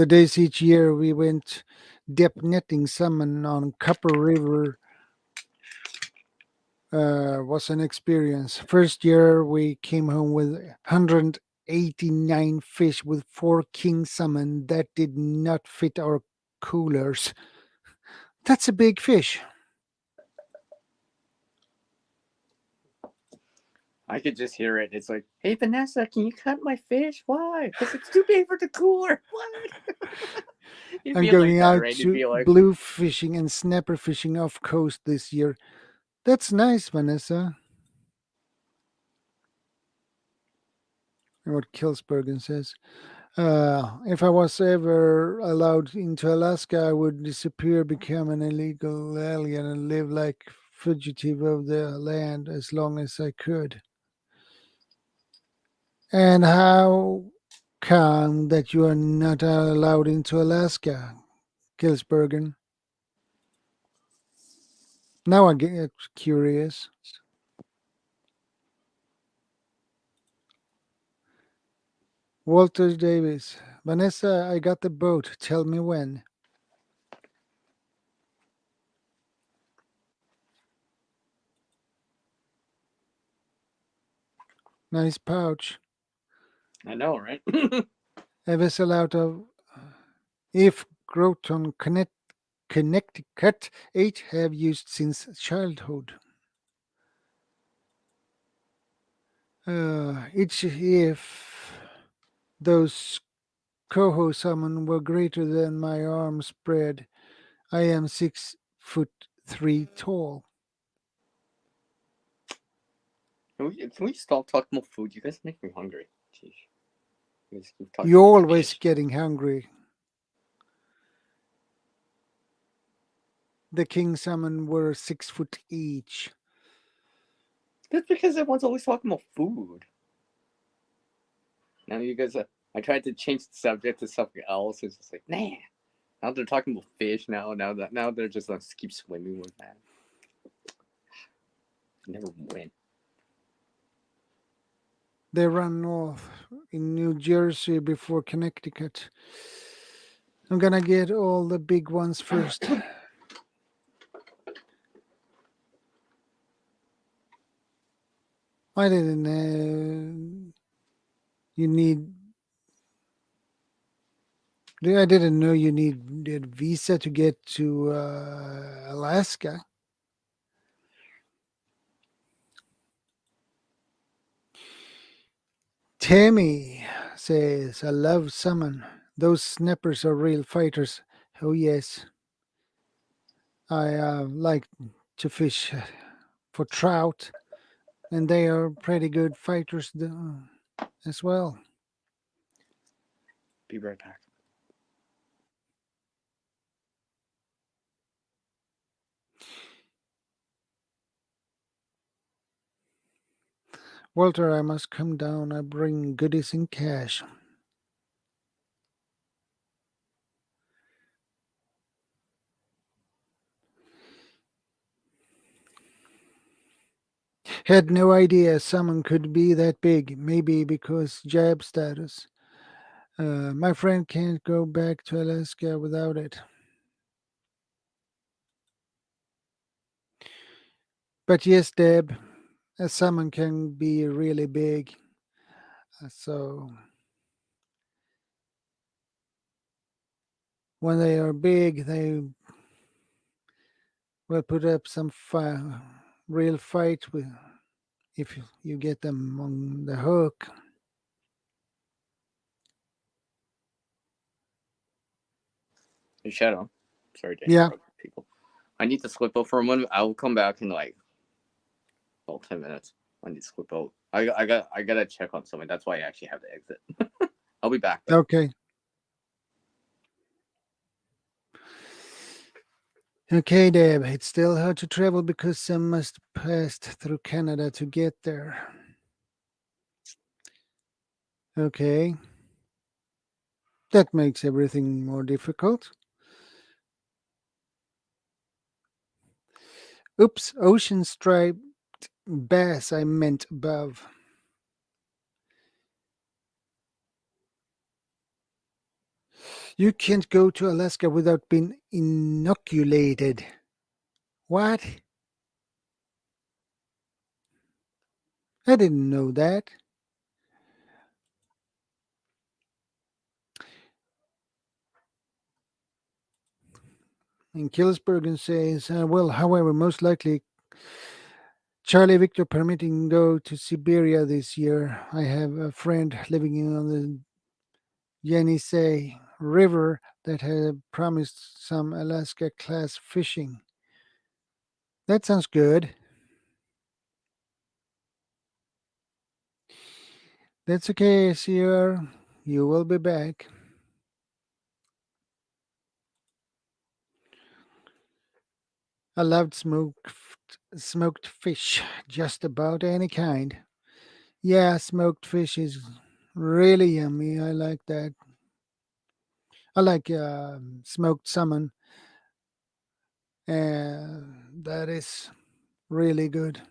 days each year we went depth netting salmon on Copper River was an experience. First year we came home with 189 fish with 4 king salmon that did not fit our coolers. That's a big fish. I could just hear it. It's like, hey, Vanessa, can you cut my fish? Why? Because it's too big for the cooler. What? I'm going out to blue fishing and snapper fishing off coast this year. That's nice, Vanessa. And what Kilsbergen says. If I was ever allowed into Alaska, I would disappear, become an illegal alien, and live like fugitive of the land as long as I could. And how come that you are not allowed into Alaska, Kilsbergen? Now I get curious. Walter Davis. Vanessa, I got the boat. Tell me when. Nice pouch. I know, right? A vessel out of if Groton, Connecticut, 8 have used since childhood. Each if those coho salmon were greater than my arm spread, I am 6'3" tall. Can we stop talking about food? You guys make me hungry. Jeez. You guys keep talking You're about always fish. getting hungry. The king salmon were 6 foot each. That's because everyone's always talking about food. Now you guys, I tried to change the subject to something else. It's just like, nah. Now they're talking about fish. Now they're just keep swimming with that. Never win. They run north in New Jersey before Connecticut. I'm gonna get all the big ones first. I didn't know you need. I didn't know you needed visa to get to Alaska. Tammy says, I love salmon. Those snappers are real fighters. Oh, yes. I like to fish for trout, and they are pretty good fighters as well. Be right back. Walter, I must come down. I bring goodies in cash. Had no idea someone could be that big. Maybe because jab status. My friend can't go back to Alaska without it. But yes, Deb, a salmon can be really big. So when they are big, they will put up some real fight with if you get them on the hook. Hey, Shadow. Sorry to Yeah. interrupt people. I need to slip out for a moment. I will come back in like 10 minutes. I need to slip out. I gotta check on something. That's why I actually have to exit. I'll be back though. Okay. Okay, Deb. It's still hard to travel because some must pass through Canada to get there. Okay. That makes everything more difficult. Oops, ocean striped bass I meant above. You can't go to Alaska without being inoculated. What? I didn't know that. And Killsbergen says, well, however, most likely Charlie Victor permitting go to Siberia this year. I have a friend living on the Yenisei River that had promised some Alaska class fishing. That sounds good. That's okay, Sierra. You will be back. I loved smoked fish, just about any kind. Yeah, smoked fish is really yummy. I like that. I like smoked salmon. That is really good.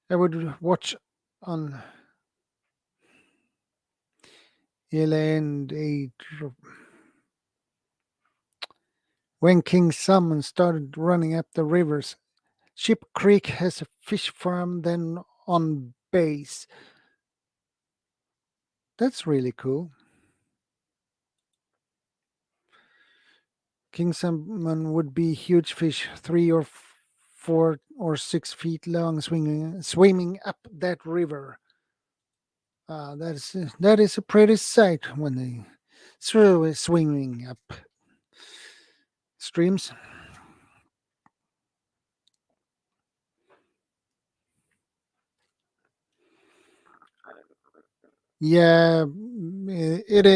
I would watch on Eland 8 when King Salmon started running up the rivers. Ship Creek has a fish farm then on base. That's really cool. King salmon would be huge fish, 3 or 4 or 6 feet long, swimming up that river. That is a pretty sight when they swimming up streams. Yeah, it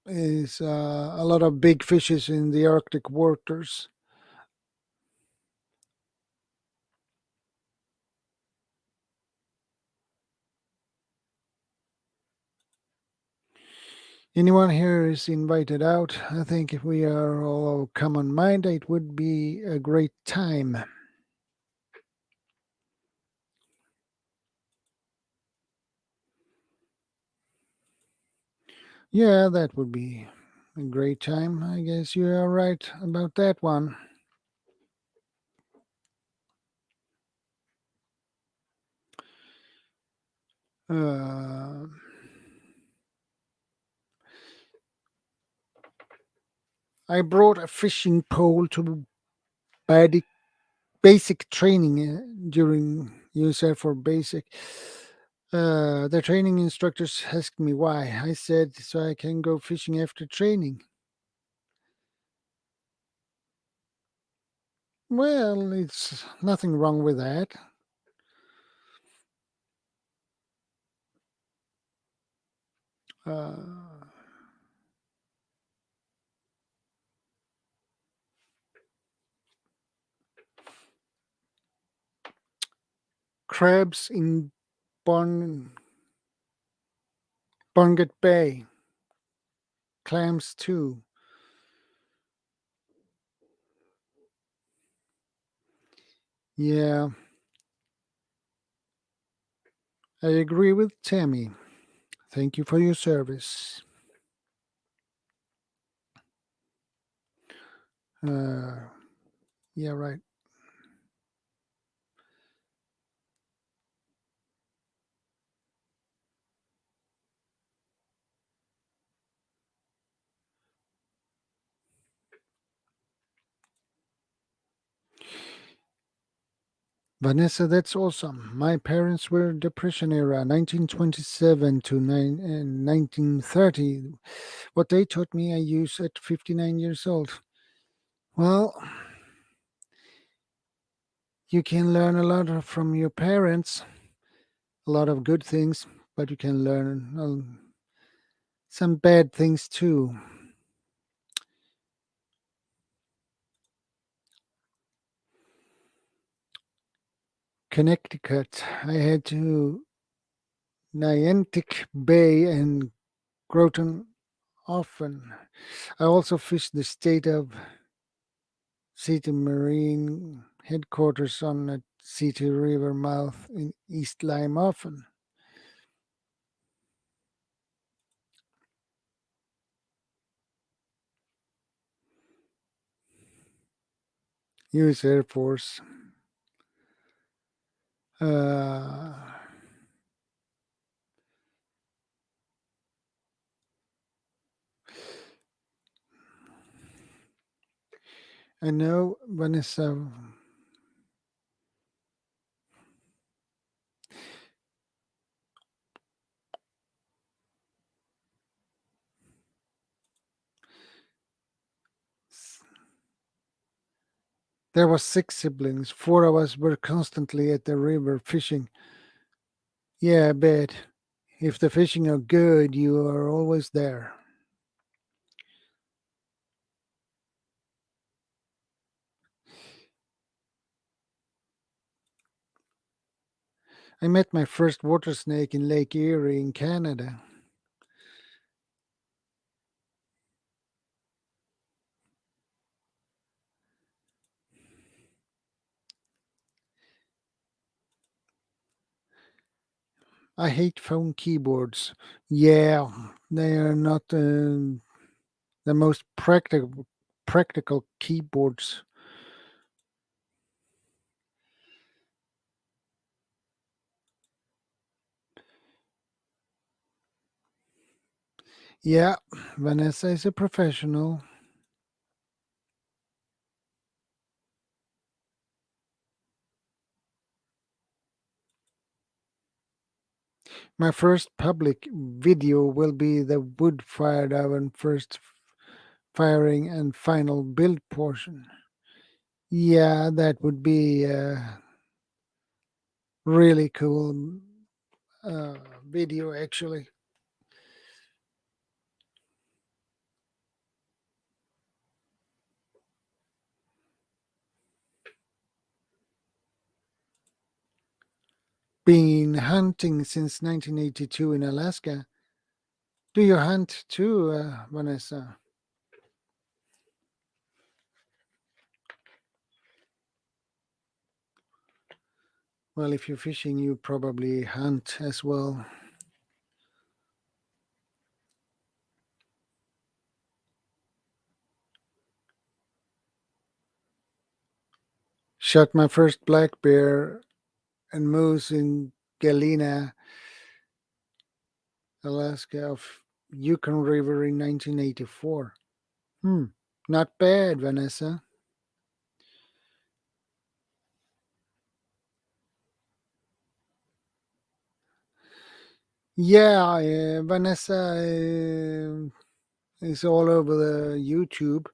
is a lot of big fishes in the Arctic waters. Anyone here is invited out. I think if we are all of common mind, it would be a great time. Yeah, that would be a great time. I guess you are right about that one. Uh, I brought a fishing pole to basic training during USF for basic. The training instructors asked me why. I said so I can go fishing after training. Well, it's nothing wrong with that. Uh, Crabs in Barngat Bay. Clams too. Yeah, I agree with Tammy. Thank you for your service. Uh, yeah, right. Vanessa, that's awesome. My parents were Depression era, 1927 to 1930. What they taught me, I use at 59 years old. Well, you can learn a lot from your parents, a lot of good things, but you can learn some bad things too. Connecticut, I had to Niantic Bay and Groton often. I also fished the state of City Marine headquarters on the City River mouth in East Lyme often. U.S. Air Force. Uh, I know Vanessa. There was 6 siblings. 4 of us were constantly at the river fishing. Yeah, I bet. If the fishing are good, you are always there. I met my first water snake in Lake Erie in Canada. I hate phone keyboards. Yeah, they are not the most practical keyboards. Yeah, Vanessa is a professional. My first public video will be the wood fired oven first firing and final build portion. Yeah, that would be really cool video actually. Been hunting since 1982 in Alaska. Do you hunt too, Vanessa? Well, if you're fishing, you probably hunt as well. Shot my first black bear and moose in Galena, Alaska, of Yukon River in 1984. Not bad, Vanessa. Yeah, Vanessa is all over the YouTube.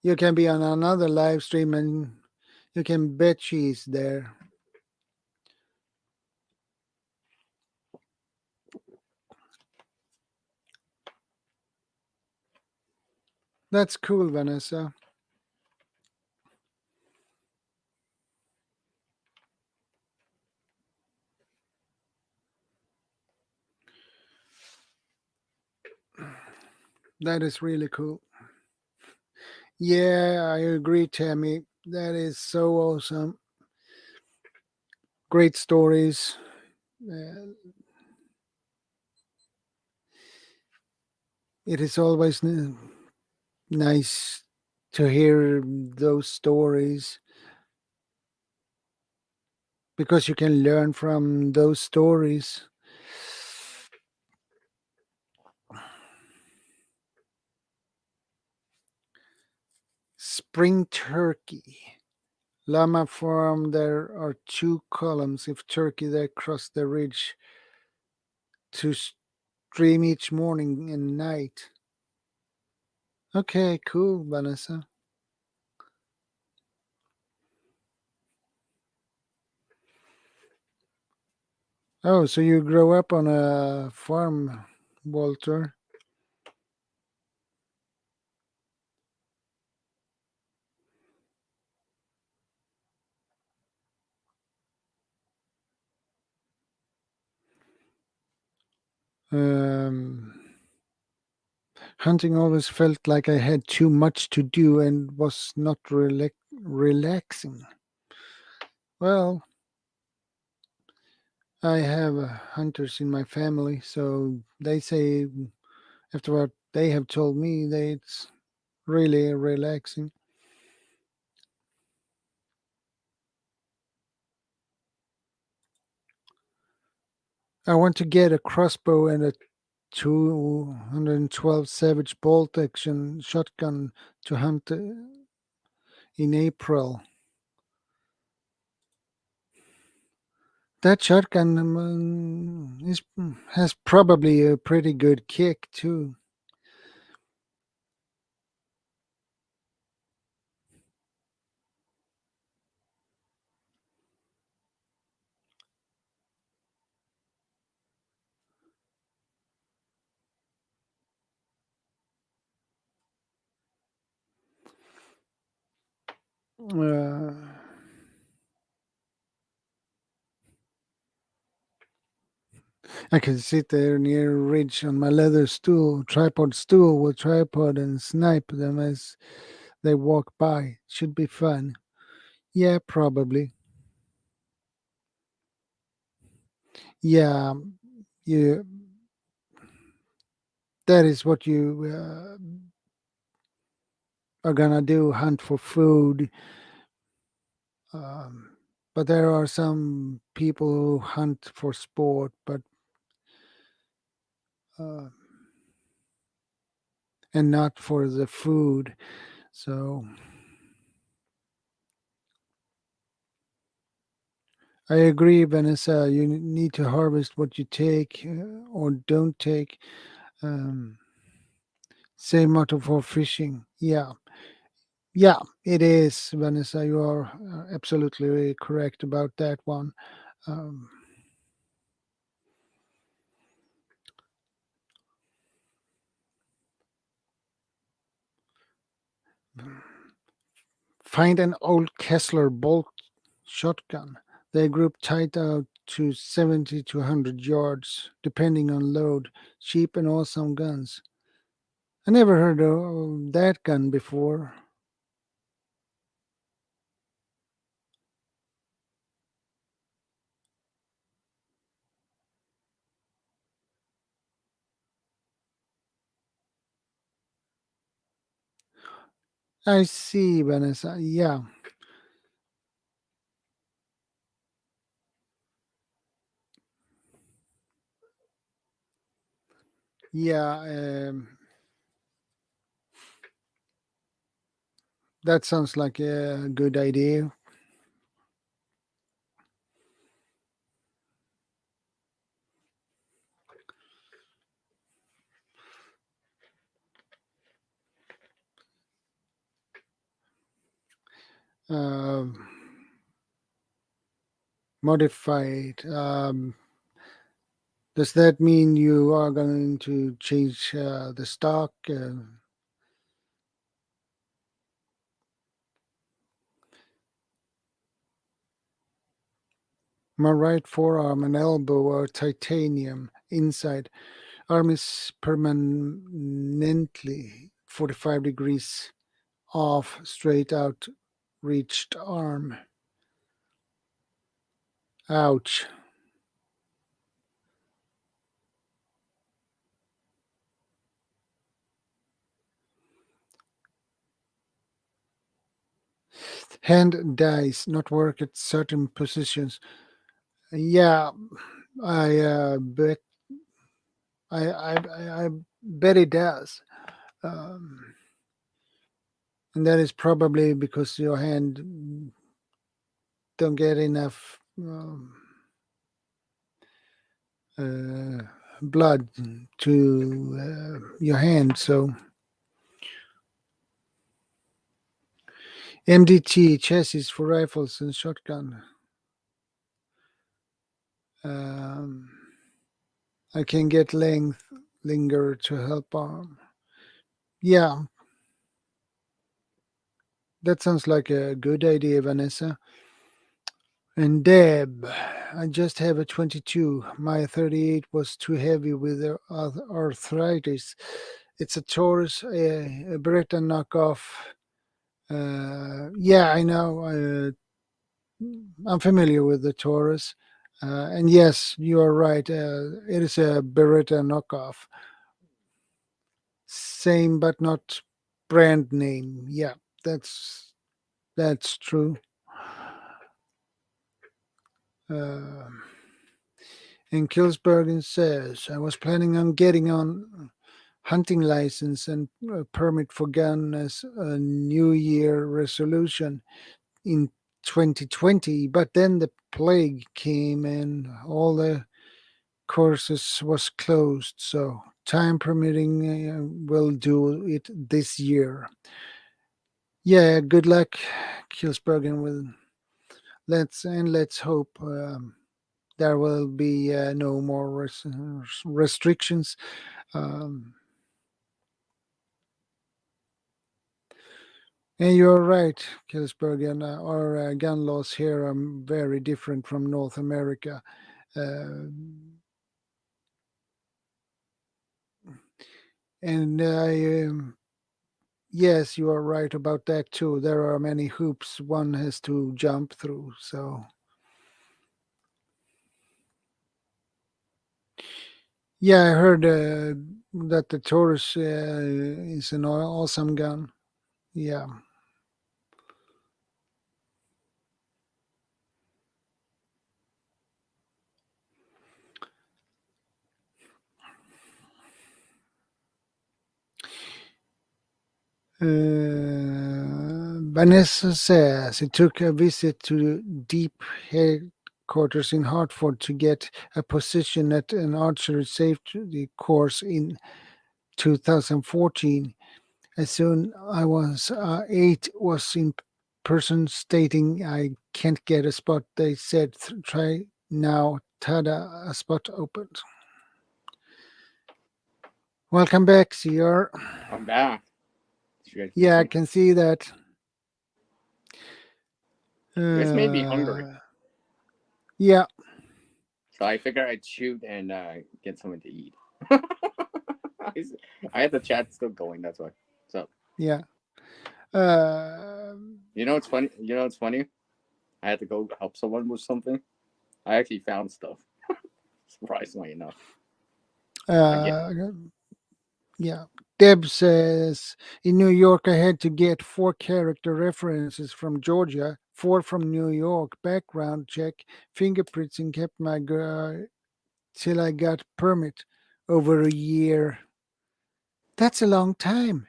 You can be on another live stream and you can bet she's there. That's cool, Vanessa. That is really cool. Yeah, I agree, Tammy. That is so awesome. Great stories. It is always nice to hear those stories because you can learn from those stories. Spring turkey. Llama farm, there are 2 columns. If turkey there cross the ridge to stream each morning and night. Okay, cool, Vanessa. Oh, so you grow up on a farm, Walter? Hunting always felt like I had too much to do and was not relaxing. Well, I have hunters in my family, so they say, after what they have told me, that it's really relaxing. I want to get a crossbow and a 212 Savage bolt action shotgun to hunt in April. That shotgun has probably a pretty good kick too. Uh, I can sit there near a ridge on my leather tripod stool with tripod and snipe them as they walk by. Should be fun. Yeah, probably. Yeah, you. That is what you are gonna do. Hunt for food. But there are some people who hunt for sport, but uh, and not for the food. So I agree, Vanessa. You need to harvest what you take or don't take. Um, Same motto for fishing. Yeah, yeah, it is, Vanessa. You are absolutely correct about that one. Um, Find an old Kessler bolt shotgun. They group tight out to 70 to 100 yards, depending on load. Cheap and awesome guns. I never heard of that gun before. I see, Vanessa. Yeah, yeah. That sounds like a good idea. Um Modified. Does that mean you are going to change the stock? My right forearm and elbow are titanium inside. Arm is permanently 45 degrees off, straight out reached arm. Ouch. Hand dice not work at certain positions. Yeah, I bet I bet it does. Um, and that is probably because your hand don't get enough uh, blood to your hand. So MDT chassis for rifles and shotgun. Um, I can get linger to help arm. Yeah, that sounds like a good idea, Vanessa. And Deb, I just have a 22. My 38 was too heavy with the arthritis. It's a Taurus, a Beretta knockoff. Yeah, I know. I'm familiar with the Taurus. And yes, you are right. It is a Beretta knockoff. Same but not brand name. Yeah, that's true. Uh, and Kilsbergen says, I was planning on getting on hunting license and a permit for gun as a New Year resolution in 2020, but then the plague came and all the courses was closed. So time permitting, will do it this year. Yeah, good luck, Kilsbergen. With let's hope there will be no more restrictions. Um, and you're right, Kilsbergen. Our gun laws here are very different from North America. Uh, and yes, you are right about that too. There are many hoops one has to jump through. So Yeah, I heard that the Taurus is an awesome gun. Yeah. Vanessa says he took a visit to Deep headquarters in Hartford to get a position at an archery safety course in 2014. As soon I was 8, was in person stating I can't get a spot. They said try now. Tada, a spot opened. Welcome back, CR. I'm back. Did you guys miss Yeah, I me? can see that. You guys made me hungry, Yeah, so I figured I'd shoot and get something to eat. I had the chat still going. That's why. So yeah. you know what's funny? You know what's funny? I had to go help someone with something. I actually found stuff. Surprisingly enough. Yeah. Deb says in New York, I had to get 4 character references from Georgia, 4 from New York, background check, fingerprints, and kept my girl till I got permit over a year. That's a long time.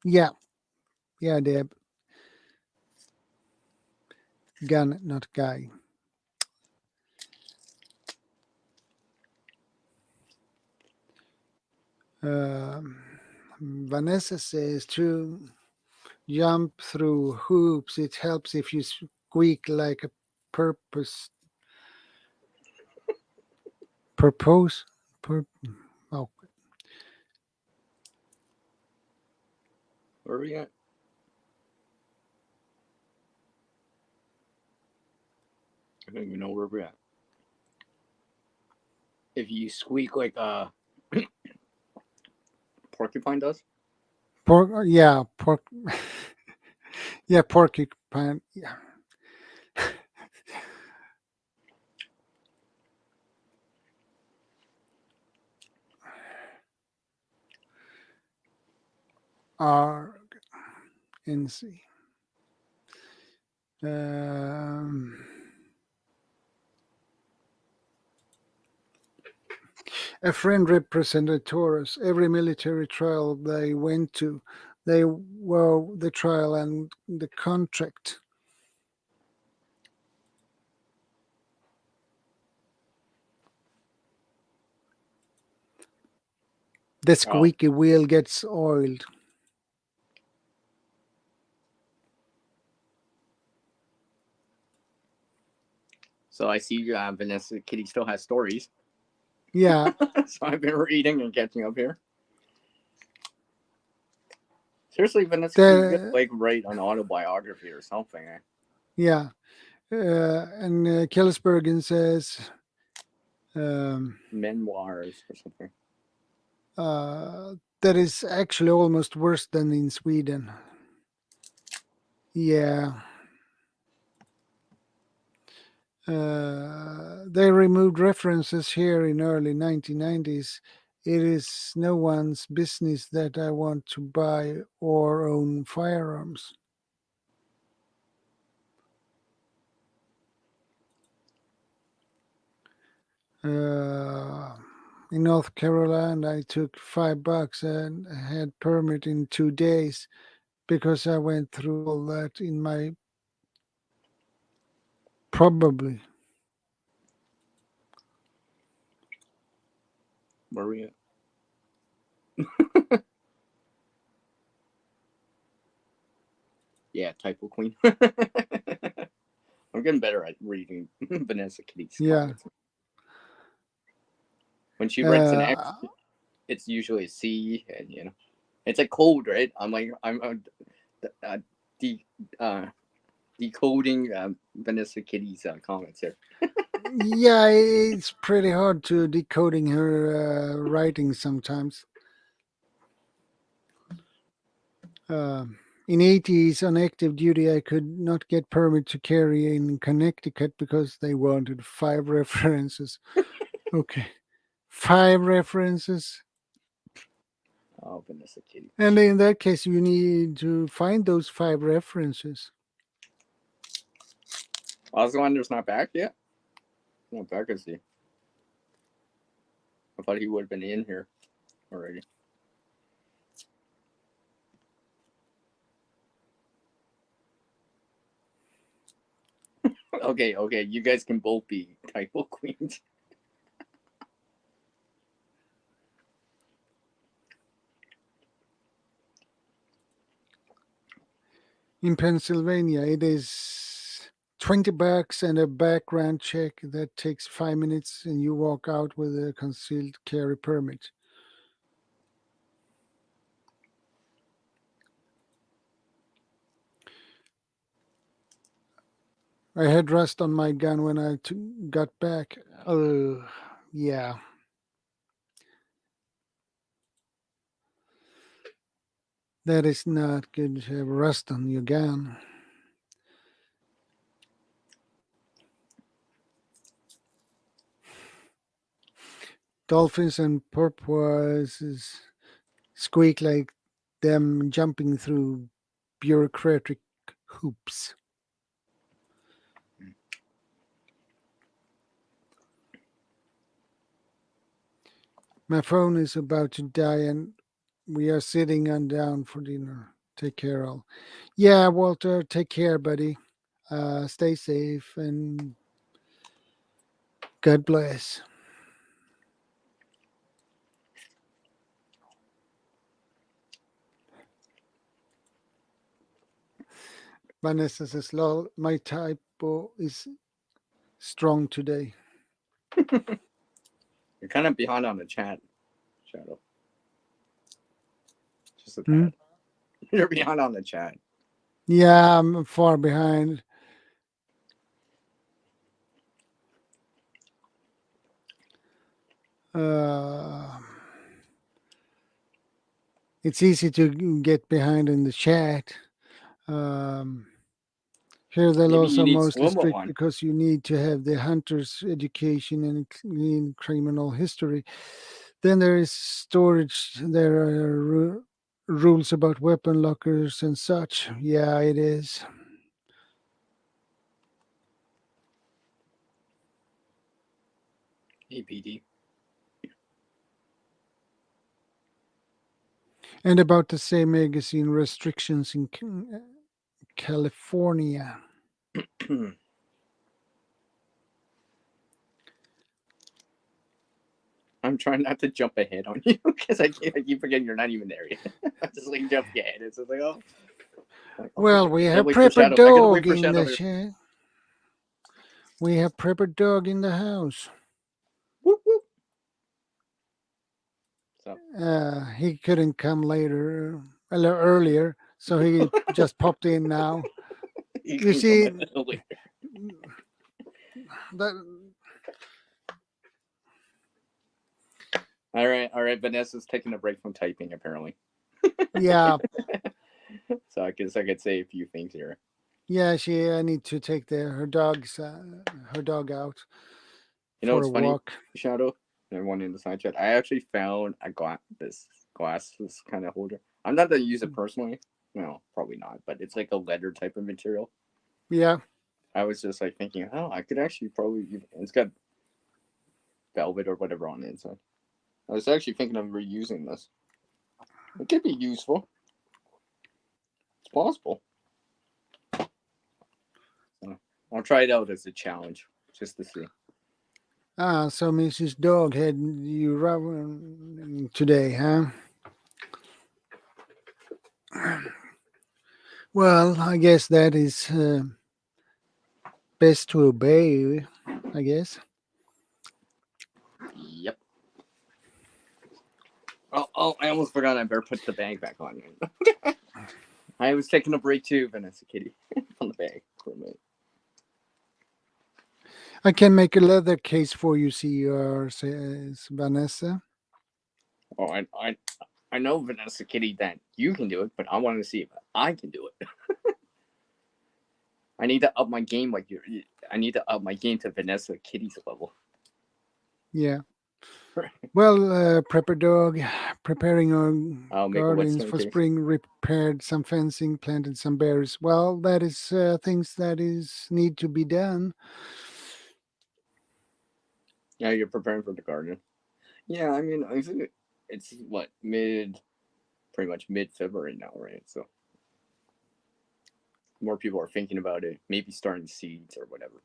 Yeah, yeah, Deb. Gun, not guy. Vanessa says to jump through hoops, it helps if you squeak like a purpose. Oh, Where are we at? I don't even know where we're at. If you squeak like a porcupine does. yeah, yeah, porcupine. Yeah. RNC. A friend represented Taurus. Every military trial they went to, they were the trial and the contract. The squeaky wheel gets oiled. So I see Vanessa Kitty still has stories. Yeah. So I've been reading and catching up here. Seriously, Vanessa, you could like write an autobiography or something. Eh? Yeah. And Killesbergen says memoirs or something. That is actually almost worse than in Sweden. Yeah. They removed references here in early 1990s. It is no one's business that I want to buy or own firearms. In North Carolina, I took $5 and had permit in 2 days because I went through all that in my probably. Where are we at? Yeah, typo queen. I'm getting better at reading Vanessa Kitty's comments. When she writes an X, it's usually a C, and you know, it's a code, right? I'm like, I'm decoding Vanessa Kitty's comments here. Yeah, it's pretty hard to decoding her writing sometimes. In 80s on active duty, I could not get permit to carry in Connecticut because they wanted 5 references. Okay, 5 references. Oh, Vanessa Kitty. And in that case, you need to find those 5 references. Oslander's not back yet? Not back, is he? I thought he would have been in here already. Okay, you guys can both be typo queens. In Pennsylvania, it is $20 and a background check that takes 5 minutes, and you walk out with a concealed carry permit. I had rust on my gun when I got back. Oh, yeah. That is not good to have rust on your gun. Dolphins and porpoises squeak like them jumping through bureaucratic hoops. My phone is about to die and we are sitting on down for dinner. Take care, all. Yeah, Walter, take care, buddy. Stay safe and God bless. Vanessa says, lol, my typo is strong today. You're kind of behind on the chat, Shadow. Just a Hmm? tad. You're behind on the chat. Yeah, I'm far behind. It's easy to get behind in the chat. Here the Maybe laws you are need mostly swim strict on. because you need to have the hunter's education and clean criminal history. Then there is storage. There are rules about weapon lockers and such. Yeah, it is. APD. And about the same magazine restrictions in California. I'm trying not to jump ahead on you because I keep forgetting you're not even there yet. I'm just like jumping ahead. It's just like, oh. Well, we have wait for Prepper Shadow. I gotta wait Dog for in Shadow the here. chat. We have Prepper Dog in the house. Whoop, whoop. So, He couldn't come earlier, so he just popped in now. You see, that, all right. Vanessa's taking a break from typing, apparently. yeah, So I guess I could say a few things here. yeah. I need to take her dog out You know for what's a funny, walk. Shadow? Everyone in the side chat. I actually found this glasses kind of holder. I'm not gonna use it personally. No, probably not. But it's like a leather type of material. Yeah. I was just like thinking, oh, I could actually probably. It's got velvet or whatever on the inside. I was actually thinking of reusing this. It could be useful. It's possible. So I'll try it out as a challenge just to see. So Mrs. Dog had you rubbing today, huh? Well, I guess that is best to obey, I guess. Yep. Oh, I almost forgot I better put the bag back on. I was taking a break too, Vanessa Kitty, on the bag for a minute. I can make a leather case for you, CR, says Vanessa. Oh, I know, Vanessa Kitty, that you can do it, but I want to see if I can do it. I need to up my game I need to up my game to Vanessa Kitty's level. Yeah. Well, Prepper Dog, preparing our I'll make a gardens whetstone for case. spring, repaired some fencing, planted some berries. Well, that is things that is need to be done. Yeah, you're preparing for the garden. Yeah, I mean, I think it's what, pretty much mid-February now, right? So more people are thinking about it, maybe starting seeds or whatever.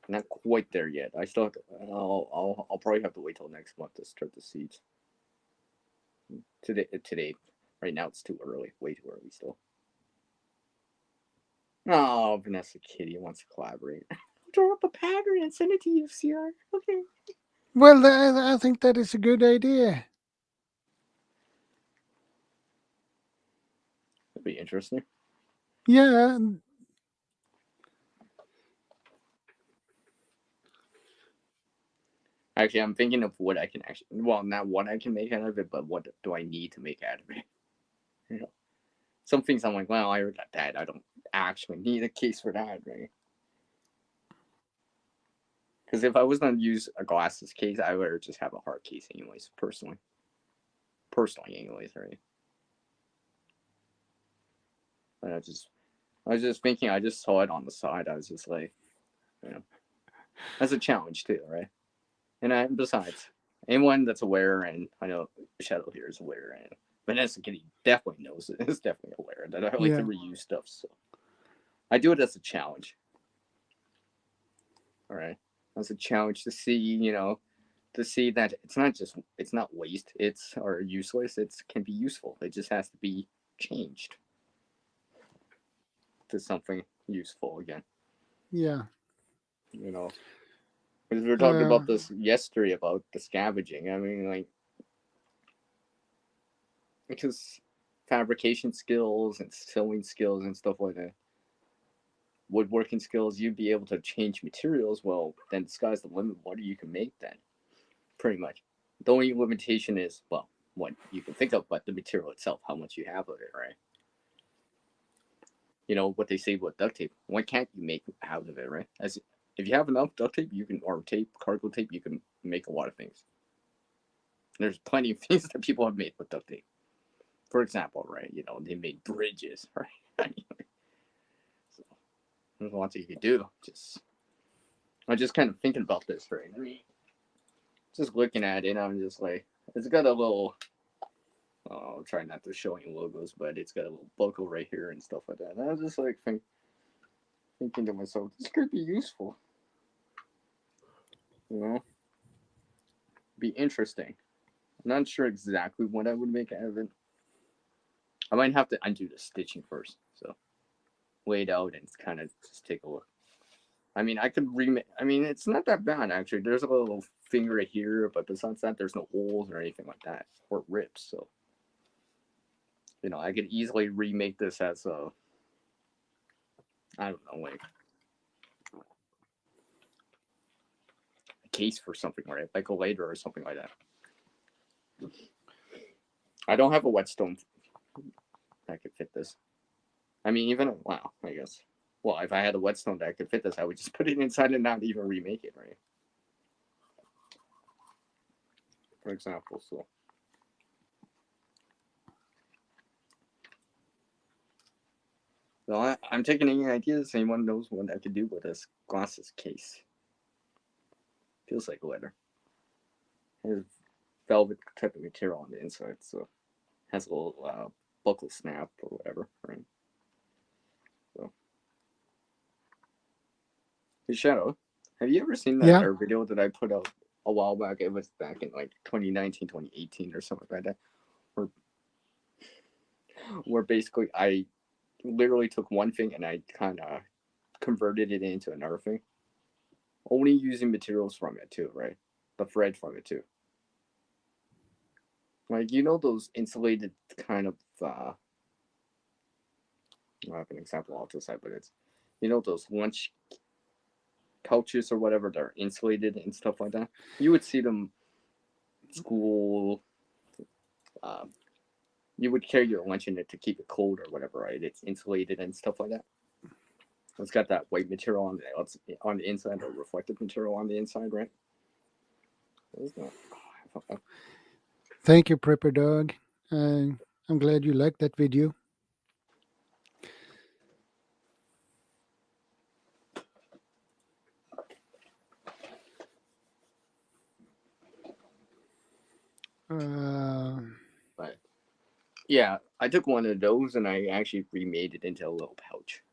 Not quite there yet. I still have to, I'll probably have to wait till next month to start the seeds. Today, right now it's too early, way too early still. Oh, Vanessa Kitty wants to collaborate. Draw up a pattern and send it to you, CR. Okay. Well, I think that is a good idea. That'd be interesting. Yeah. Actually, I'm thinking of what I can actually, well, not what I can make out of it, but what do I need to make out of it? You know, some things I'm like, well, I already got that. I don't actually need a case for that, right? Because if I was going to use a glasses case, I would just have a hard case anyways, personally. Anyways, right? But I was just thinking, I just saw it on the side. I was just like, you know, that's a challenge too, right? And besides, anyone that's aware, and I know Shadow here is aware, and Vanessa Kitty definitely knows it, is definitely aware that I like to reuse stuff, so I do it as a challenge. All right, as a challenge to see, you know, to see that it's not waste, or useless. It can be useful. It just has to be changed to something useful again. Yeah. You know, because we were talking about this yesterday about the scavenging. I mean, like, because fabrication skills and sewing skills and stuff like that, woodworking skills, you'd be able to change materials. Well, then the sky's the limit. What you can make then, pretty much. The only limitation is, well, what you can think of, but the material itself, how much you have of it, right? You know what they say with duct tape. What can't you make out of it, right? As if you have enough duct tape, you can, or tape, cargo tape, you can make a lot of things. There's plenty of things that people have made with duct tape. For example, right? You know, they made bridges, right? So there's lots you could do. I'm just kind of thinking about this, right? I mean, just looking at it, I'm just like, it's got a little. I'll try not to show any logos, but it's got a little buckle right here and stuff like that. And I was just like thinking to myself, this could be useful. You know, be interesting. I'm not sure exactly what I would make out of it. I might have to undo the stitching first, so lay it out and kind of just take a look. I mean, I could remake. I mean, it's not that bad actually. There's a little finger right here, but besides that, there's no holes or anything like that or rips. So, you know, I could easily remake this as a, I don't know, like a case for something, right? Like a later or something like that. I don't have a whetstone that could fit this. I mean, even wow, I guess. Well, if I had a whetstone that could fit this, I would just put it inside and not even remake it, right? For example, so. Well, I'm taking any ideas. Anyone knows what I could do with this glasses case? Feels like leather. It has velvet type of material on the inside, so has a little buckle snap or whatever, right? So, hey, Shadow, have you ever seen that art video that I put out a while back? It was back in like 2019, 2018 or something like that, where basically I literally took one thing and I kind of converted it into another thing, only using materials from it too, right? The thread from it too. Like, you know, those insulated kind of, I have an example off the side, but it's, you know, those lunch couches or whatever that are insulated and stuff like that. You would see them school. You would carry your lunch in it to keep it cold or whatever, right? It's insulated and stuff like that. It's got that white material on the inside or reflective material on the inside, right? Thank you, Prepper Dog. I'm glad you liked that video. But yeah, I took one of those and I actually remade it into a little pouch.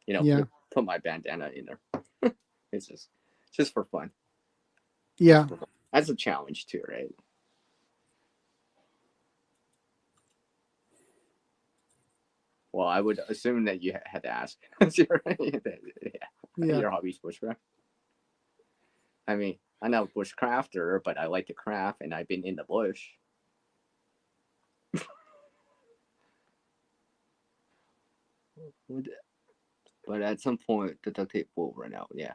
You know, Yeah. put my bandana in there. It's just for fun. Yeah. That's a challenge too, right? Well, I would assume that you had to ask. Your hobby's bushcraft. I mean, I'm not a bushcrafter, but I like to craft, and I've been in the bush. But at some point, the duct tape will run out. Yeah.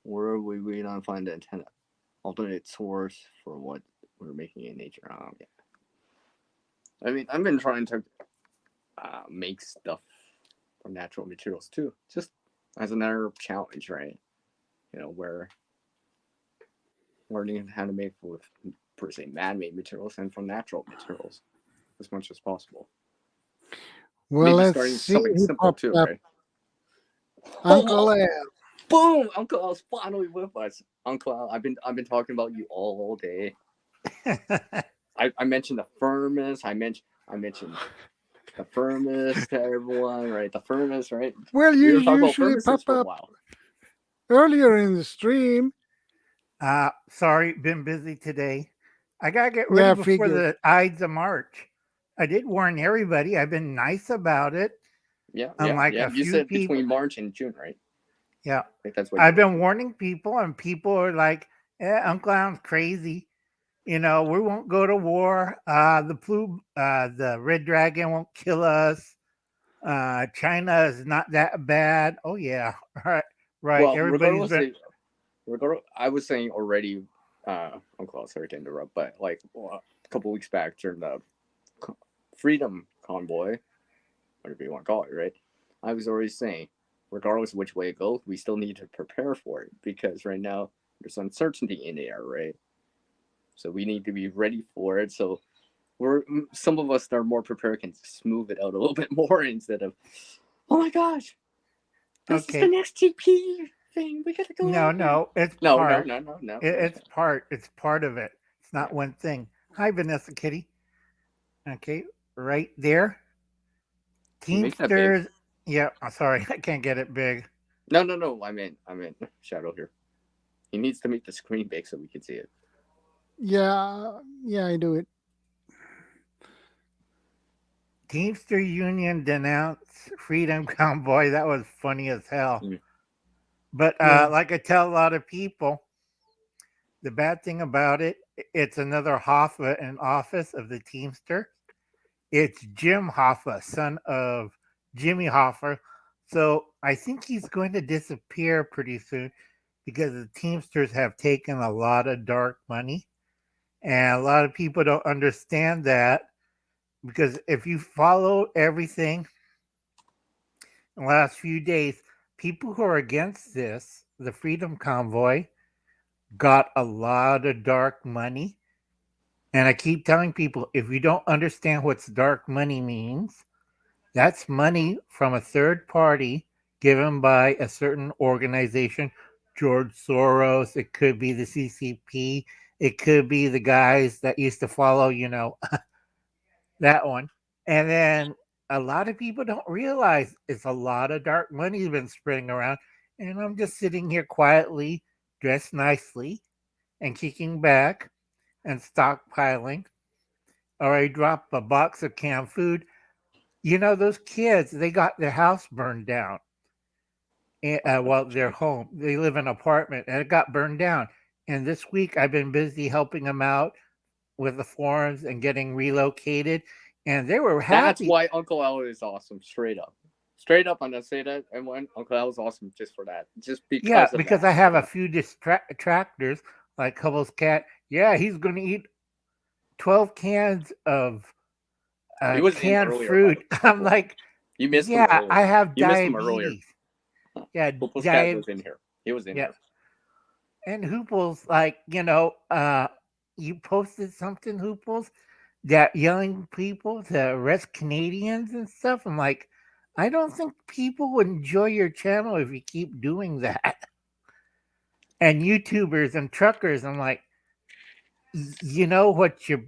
Where are we not find the antenna? Alternate source for what we're making in nature. Yeah. I mean, I've been trying to make stuff from natural materials too, just as another challenge, right? You know, where learning how to make with per se man-made materials and from natural materials as much as possible. Well, maybe let's starting see. something Who simple popped too, up? right? Uncle Al. Boom! Uncle Al's finally with us. Uncle Al, I've been talking about you all day. I mentioned the furnace. I mentioned the furnace to everyone, right? The furnace, right? Well, We you were talking about usually furnaces pop for a up while. earlier in the stream. Sorry, been busy today. I gotta get ready before the Ides of March. I did warn everybody. I've been nice about it. Yeah. You said between March and June, right? Yeah. I think that's what I've been warning people, and people are like, Uncle Alan's crazy. You know, we won't go to war. The red dragon won't kill us. China is not that bad. Oh yeah, right. Well, Everybody's been. I was saying already, Uncle Al, sorry to interrupt, but like a couple weeks back during the Freedom Convoy, whatever you want to call it, right? I was already saying, regardless of which way it goes, we still need to prepare for it because right now there's uncertainty in the air, right? So we need to be ready for it. So some of us that are more prepared can smooth it out a little bit more instead of, oh my gosh, this is the next TP thing. We gotta go. No, it's part. No. It's part of it. It's not one thing. Hi, Vanessa Kitty. Okay, right there. Teamsters. Yeah, I'm sorry, I can't get it big. No. I meant Shadow here. He needs to make the screen big so we can see it. Yeah, I do it. Teamster Union denounced Freedom Convoy. That was funny as hell. But like I tell a lot of people, the bad thing about it, it's another Hoffa in office of the Teamster. It's Jim Hoffa, son of Jimmy Hoffa. So I think he's going to disappear pretty soon because the Teamsters have taken a lot of dark money. And a lot of people don't understand that because if you follow everything in the last few days, people who are against this, the Freedom Convoy, got a lot of dark money. And I keep telling people, if you don't understand what dark money means, that's money from a third party given by a certain organization, George Soros, it could be the CCP, it could be the guys that used to follow, that one. And then a lot of people don't realize it's a lot of dark money has been spreading around. And I'm just sitting here quietly, dressed nicely, and kicking back and stockpiling. Or I drop a box of canned food. Those kids, they got their house burned down. Their home. They live in an apartment, and it got burned down. And this week, I've been busy helping them out with the forums and getting relocated. And they were happy. That's why Uncle Al is awesome, straight up. Straight up, I'm going to say that. And when Uncle Al is awesome just for that. Just because because I have a few detractors, like Hubble's Cat. yeah, he's going to eat 12 cans of He was in canned earlier, fruit. but I'm like, you missed him yeah, earlier. I have You missed him earlier. diabetes. Yeah, Hoople's cat was in here. He was in yeah. here. And Hoople's like, you posted something, Hoople's, that yelling people to arrest Canadians and stuff. I'm like, I don't think people would enjoy your channel if you keep doing that. And YouTubers and truckers, I'm like, you know what you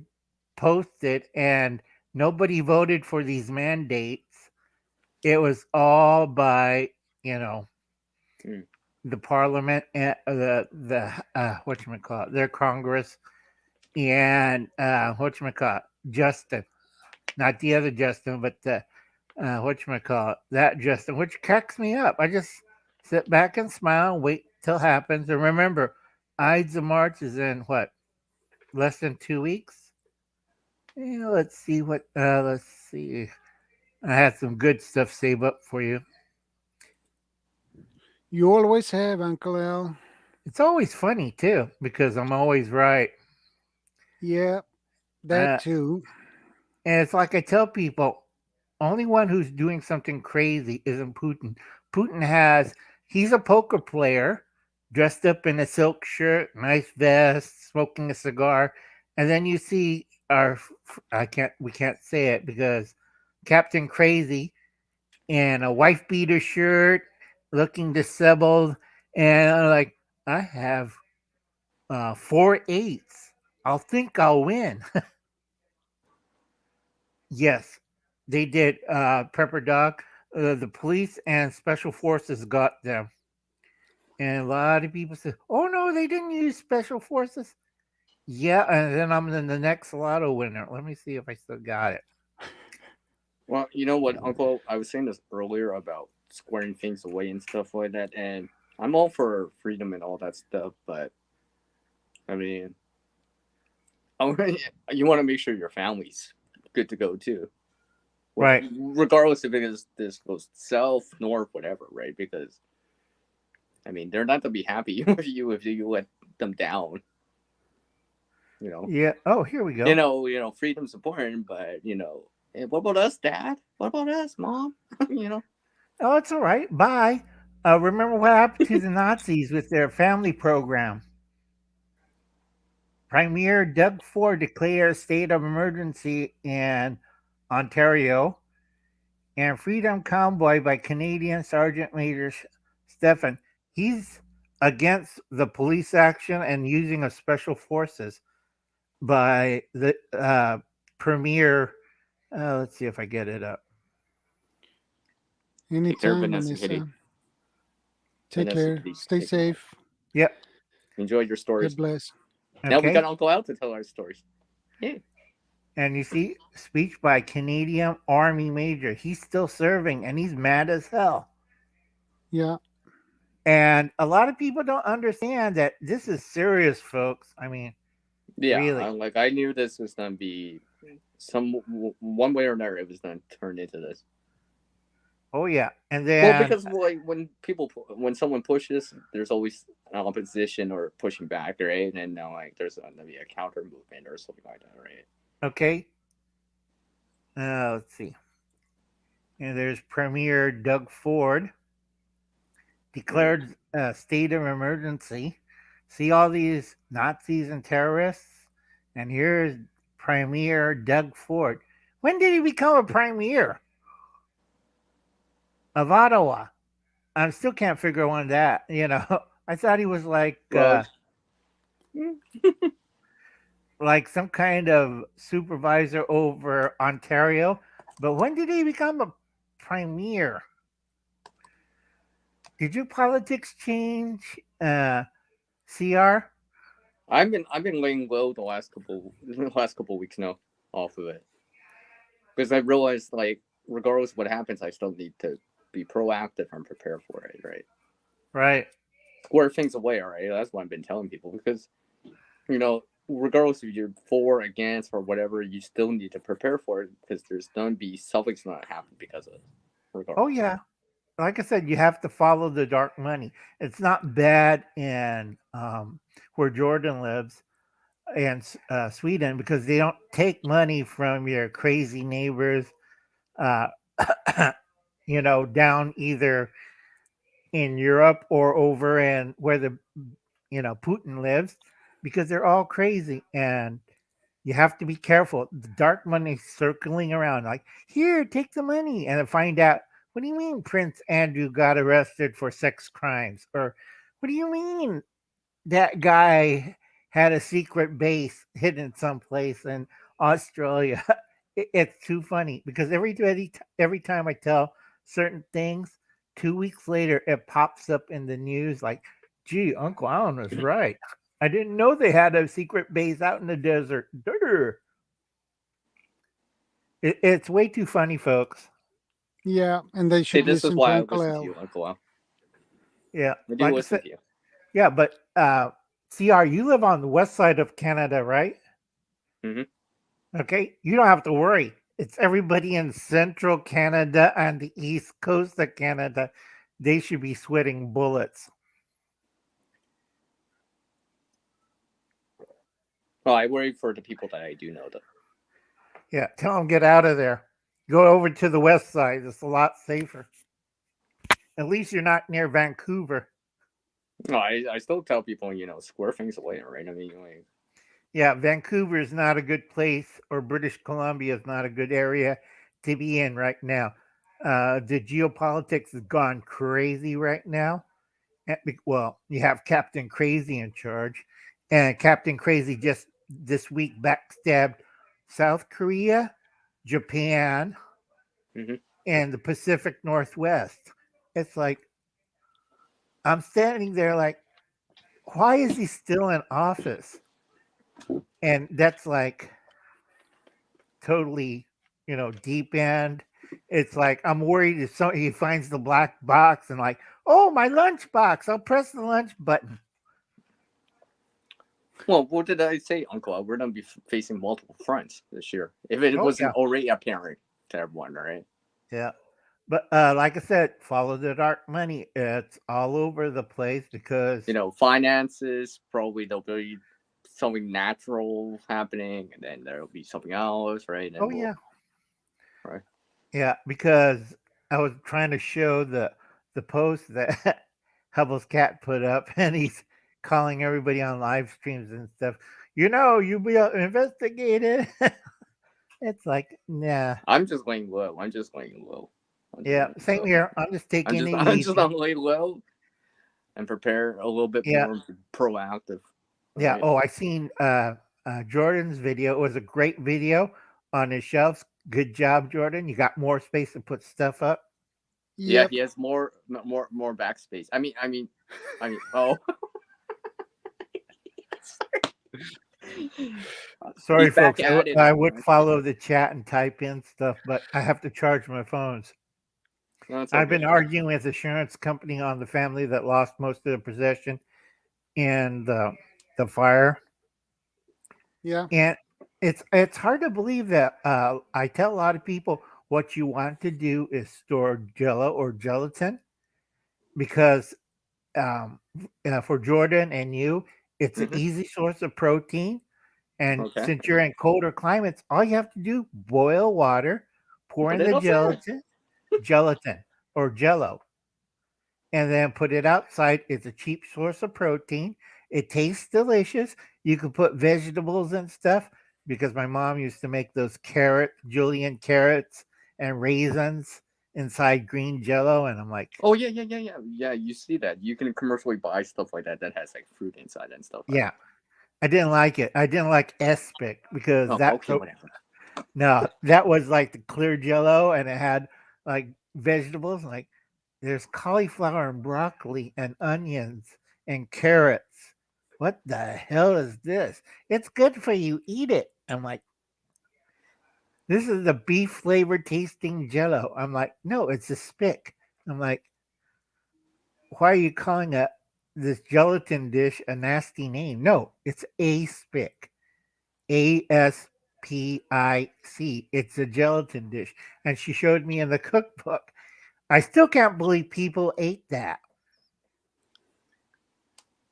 posted, and nobody voted for these mandates. It was all by, the parliament and the whatchamacallit, their Congress, and whatchamacallit, Justin, not the other Justin, but the whatchamacallit, that Justin, which cracks me up. I just sit back and smile and wait till it happens. And remember, Ides of March is in what, less than 2 weeks? Let's see let's see. I had some good stuff saved up for you. You always have, Uncle Al. It's always funny too, because I'm always right. Yeah, that too. And it's like I tell people, only one who's doing something crazy isn't Putin. He's a poker player, dressed up in a silk shirt, nice vest, smoking a cigar, and then you see we can't say it because Captain Crazy in a wife beater shirt, looking disheveled, and I'm like, I have 4 8s. I'll think I'll win. Yes, they did. Pepper Dog, the police and special forces got them. And a lot of people said, oh no, they didn't use special forces. Yeah, and then I'm in the next lotto winner. Let me see if I still got it. Well, you know what, Uncle? I was saying this earlier about squaring things away and stuff like that, and I'm all for freedom and all that stuff, but I mean, you want to make sure your family's good to go too, right? Regardless if this goes south, north, whatever, right? Because I mean, they're not gonna be happy with you if you let them down. Yeah. Oh, here we go. Freedom's important, but hey, what about us, Dad? What about us, Mom? Oh, it's all right. Bye. Remember what happened to the Nazis with their family program? Premier Doug Ford declared a state of emergency in Ontario, and Freedom Convoy by Canadian Sergeant Major Stephen. He's against the police action and using of special forces by the Premier. Let's see if I get it up. Anytime, Vanessa. Take care. Stay safe. Yep. Enjoy your stories. God bless. Now we got Uncle Al to tell our stories. Yeah. And you see, speech by Canadian Army Major. He's still serving, and he's mad as hell. Yeah. And a lot of people don't understand that this is serious, folks. I mean, yeah, really. I knew this was going to be one way or another. It was going to turn into this. Oh yeah, and then because when someone pushes, there's always an opposition or pushing back, right? And now there's going to be a counter movement or something like that, right? Okay. Let's see. And there's Premier Doug Ford declared a state of emergency. See all these Nazis and terrorists? And here's Premier Doug Ford. When did he become a premier of Ottawa? I still can't figure on that. I thought he was like like some kind of supervisor over Ontario. But when did he become a premier? Did your politics change, CR? I've been laying low the last couple weeks now off of it, because I realized regardless of what happens, I still need to be proactive and prepare for it, right? Right. Square things away, all right? That's what I've been telling people, because regardless if you're for, against, or whatever, you still need to prepare for it, because there's going to be something's going to happen because of it. Regardless. Oh yeah, like I said, you have to follow the dark money. It's not bad in where Jordan lives. in Sweden because they don't take money from your crazy neighbors, down either in Europe or over in where the Putin lives, because they're all crazy and you have to be careful. The dark money circling around, like, here, take the money, and then find out, what do you mean Prince Andrew got arrested for sex crimes? Or what do you mean that guy had a secret base hidden someplace in Australia? It's too funny because every time I tell certain things, 2 weeks later it pops up in the news like, gee, Uncle Alan was right. I didn't know they had a secret base out in the desert. Durr. It's way too funny, folks. Yeah, and they See, should this is listen to why I Uncle listen to Al. you, Uncle Al. Yeah, I do listen to you. Yeah, but CR, you live on the west side of Canada, right? Mm-hmm. Okay, you don't have to worry. It's everybody in central Canada and the east coast of Canada. They should be sweating bullets. Well, I worry for the people that I do know, though. Yeah, tell them get out of there. Go over to the west side. It's a lot safer. At least you're not near Vancouver. No, I still tell people, square things away, right? I mean, yeah, Vancouver is not a good place, or British Columbia is not a good area to be in right now. The geopolitics has gone crazy right now. Well, you have Captain Crazy in charge, and Captain Crazy just this week backstabbed South Korea, Japan, and the Pacific Northwest. It's like, I'm standing there like, why is he still in office? And that's like totally, deep end. It's like, I'm worried if he finds the black box and like, oh, my lunch box, I'll press the lunch button. Well, what did I say, Uncle Al? We're going to be facing multiple fronts this year. If it wasn't already apparent to everyone, right? Yeah. But like I said, follow the dark money. It's all over the place because... finances, probably there'll be something natural happening, and then there'll be something else, right? And yeah. Right. Yeah, because I was trying to show the post that Hubble's cat put up, and he's calling everybody on live streams and stuff. You'll be investigated. It's like, nah. I'm just laying low. Yeah, same here. I'm just taking it easy. I'm just on lay low and prepare a little bit more proactive. Right? Yeah. Oh, I seen Jordan's video. It was a great video on his shelves. Good job, Jordan. You got more space to put stuff up. Yeah, he has more backspace. I mean. Oh. Sorry, folks. I would follow the chat and type in stuff, but I have to charge my phones. No, I've been arguing with the insurance company on the family that lost most of their possession in the fire. Yeah. And it's hard to believe that I tell a lot of people what you want to do is store Jello or gelatin because for Jordan and you, it's an easy source of protein. And since you're in colder climates, all you have to do, boil water, pour in the gelatin or Jello, and then put it outside. It's a cheap source of protein. It tastes delicious. You can put vegetables and stuff because my mom used to make those julienne carrots and raisins inside green Jello, and I'm like, oh yeah. You see that you can commercially buy stuff like that has like fruit inside and stuff. Yeah, I didn't like it. I didn't like Espic because whatever. No, that was like the clear Jello, and it had like vegetables. Like there's cauliflower and broccoli and onions and carrots. What the hell is this? It's good for you. Eat it. I'm like, this is the beef flavored tasting Jello. I'm like, no, it's a spick. I'm like, why are you calling this gelatin dish a nasty name? No, it's a spick. ASPIC. It's a gelatin dish. And she showed me in the cookbook. I still can't believe people ate that.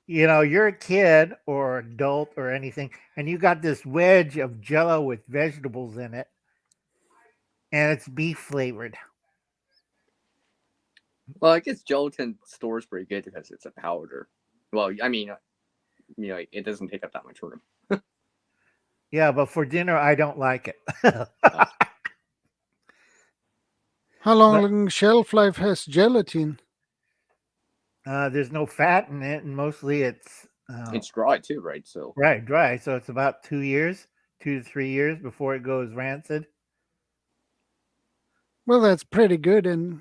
you're a kid or adult or anything, and you got this wedge of Jello with vegetables in it, and it's beef flavored. Well, I guess gelatin stores pretty good because it's a powder. Well, I mean, it doesn't take up that much room. Yeah, but for dinner, I don't like it. How long shelf life has gelatin? There's no fat in it, and mostly it's dry too, right? So right, dry. So it's about 2 years, 2 to 3 years before it goes rancid. Well, that's pretty good. And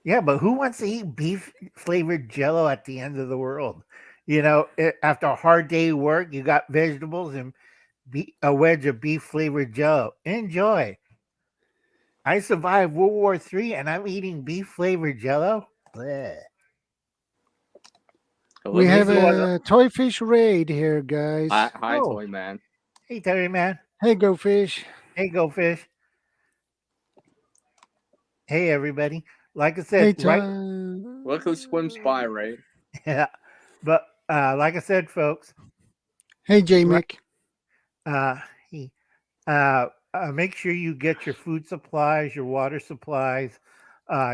yeah, but who wants to eat beef flavored Jello at the end of the world? After a hard day of work, you got vegetables and a wedge of beef flavored Jello. Enjoy. I survived World War III, and I'm eating beef flavored Jello. Bleh. We have a Toy Fish raid here, guys. Hi, Toy Man. Hey, Toy Man. Hey, Go Fish. Hey, Go Fish. Hey, everybody. Like I said, hey, right? Look who swims by, right? Yeah. But like I said, folks. Hey, J-Mick. Make sure you get your food supplies, your water supplies,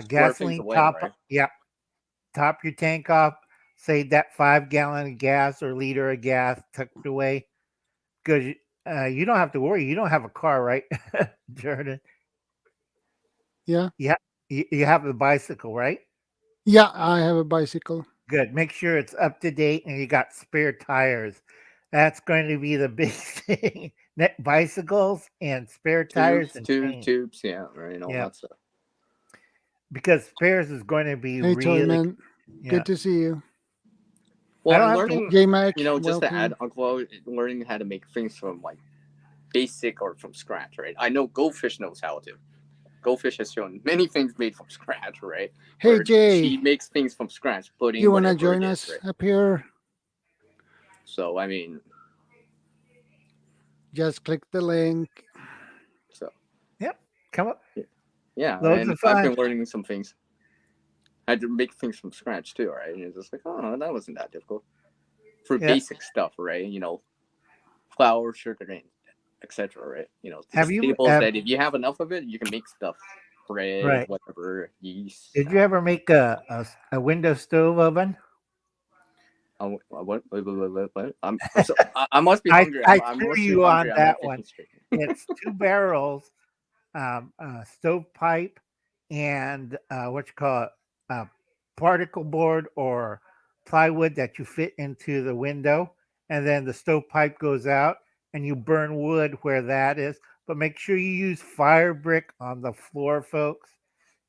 gasoline away, top. Right? Yeah. Top your tank off. Save that 5 gallon of gas or liter of gas tucked away. Because you don't have to worry. You don't have a car, right, Jordan? Yeah. Yeah. You have a bicycle, right? Yeah, I have a bicycle. Good. Make sure it's up to date and you got spare tires. That's going to be the big thing. Bicycles and spare tires and tubes, yeah, right, all that stuff. Because spares is going to be hey, really. Toy Man. Yeah. Good to see you. Well, learning, J-Mac, just to add, Uncle, learning how to make things from like basic or from scratch, right? I know Goldfish knows how to. Goldfish has shown many things made from scratch, right? Hey, Jay. She makes things from scratch, putting. You want to join us right? up here? So, I mean, just click the link. So, yep, come up. Yeah, and I've been learning some things. I had to make things from scratch too, right? And it's just like, oh, that wasn't that difficult. For basic stuff, right? Flour, sugar, etc. Right? Staples that if you have enough of it, you can make stuff. Bread, whatever, yeast. Did you ever make a window stove oven? What? I must be hungry. I threw you on that one. It's 2 barrels, stovepipe, and particle board or plywood that you fit into the window, and then the stovepipe goes out, and you burn wood where that is. But make sure you use fire brick on the floor, folks,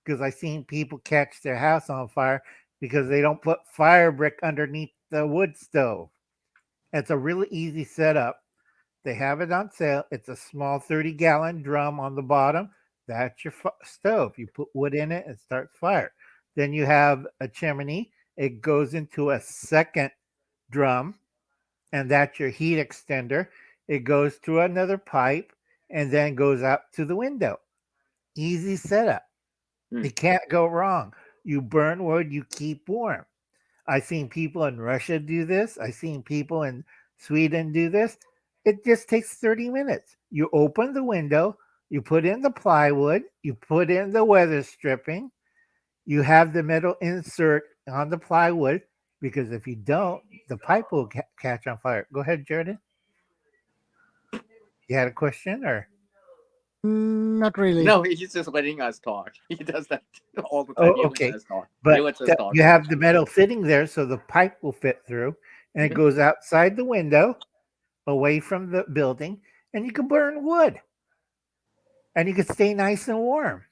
because I've seen people catch their house on fire because they don't put fire brick underneath the wood stove. It's a really easy setup. They have it on sale. It's a small 30-gallon drum on the bottom. That's your stove. You put wood in it and starts fire. Then you have a chimney. It goes into a second drum, and that's your heat extender. It goes through another pipe and then goes out to the window. Easy setup. You can't go wrong. You burn wood, you keep warm. I've seen people in Russia do this. I've seen people in Sweden do this. It just takes 30 minutes. You open the window, you put in the plywood, you put in the weather stripping, you have the metal insert on the plywood, because if you don't, the pipe will catch on fire. Go ahead, Jordan. You had a question or? Not really. No, he's just letting us talk. He does that all the time. Oh, okay. He lets us talk. But you have the metal fitting there, so the pipe will fit through, and it goes outside the window, away from the building, and you can burn wood, and you can stay nice and warm.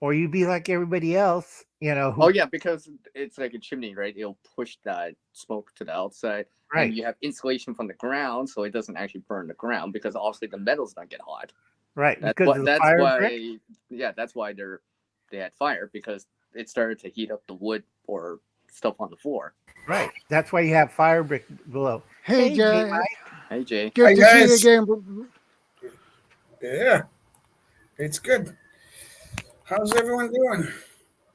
Or you be like everybody else, Oh yeah, because it's like a chimney, right? It'll push that smoke to the outside, right? And you have insulation from the ground, so it doesn't actually burn the ground because obviously the metal's not get hot. Right, that's why they had fire, because it started to heat up the wood or stuff on the floor. Right, that's why you have fire brick below. Hey Jay. Hey Jay. Good to see you again. Yeah, it's good. How's everyone doing?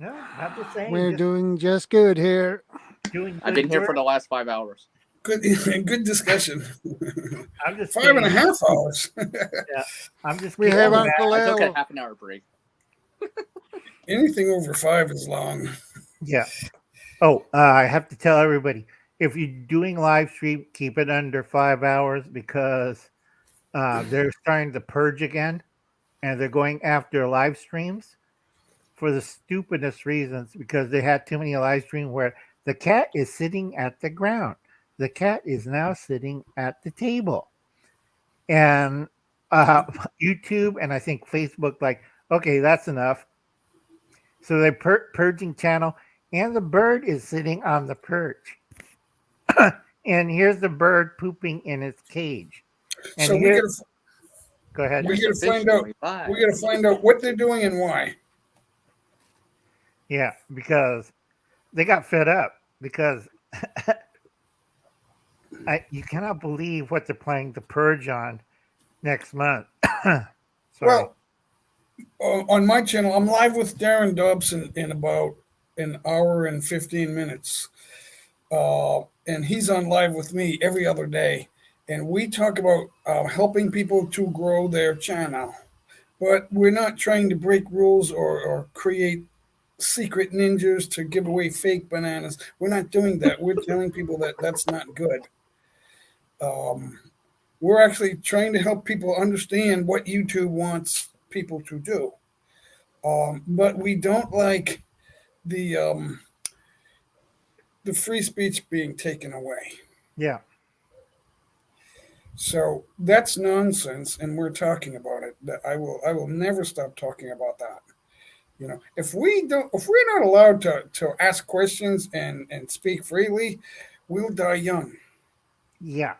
No, not the same. We're doing just good here. Doing I've good been here for work. the last 5 hours. Good, good discussion. I'm just 5.5 hours. Yeah, I'm just We getting have back. Uncle I took a Al. half an hour break. Anything over 5 is long. Yeah. Oh, I have to tell everybody, if you're doing live stream, keep it under 5 hours because they're starting to purge again, and they're going after live streams for the stupidest reasons because they had too many live streams where the cat is sitting at the ground. The cat is now sitting at the table. And YouTube and I think Facebook, like, okay, that's enough. So they're purging channel, and the bird is sitting on the perch. And here's the bird pooping in its cage. And So here, go ahead. we There's gotta a fish find out. going by. We gotta find out what they're doing and why. Yeah, because they got fed up because you cannot believe what they're planning to purge on next month. Sorry. Well, on my channel, I'm live with Darren Dobson in about an hour and 15 minutes. And he's on live with me every other day. And we talk about helping people to grow their channel. But we're not trying to break rules or create secret ninjas to give away fake bananas. We're not doing that. We're telling people that that's not good. We're actually trying to help people understand what YouTube wants people to do. But we don't like the free speech being taken away. Yeah. So that's nonsense, and we're talking about it. I will never stop talking about that. You know, if we're not allowed to ask questions and speak freely, we'll die young. Yeah.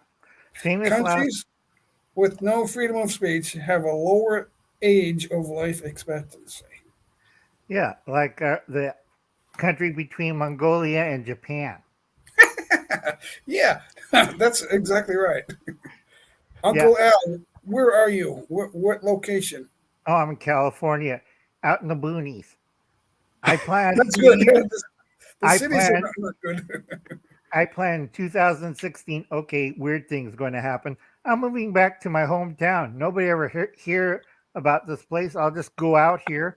Famous Countries with no freedom of speech have a lower age of life expectancy. Yeah, like the country between Mongolia and Japan. Yeah, that's exactly right. Uncle Al, where are you? What location? Oh, I'm in California, out in the boonies. I plan. That's good. The I cities plan. are not good. I plan 2016. Okay, weird things going to happen. I'm moving back to my hometown. Nobody ever hear about this place. I'll just go out here,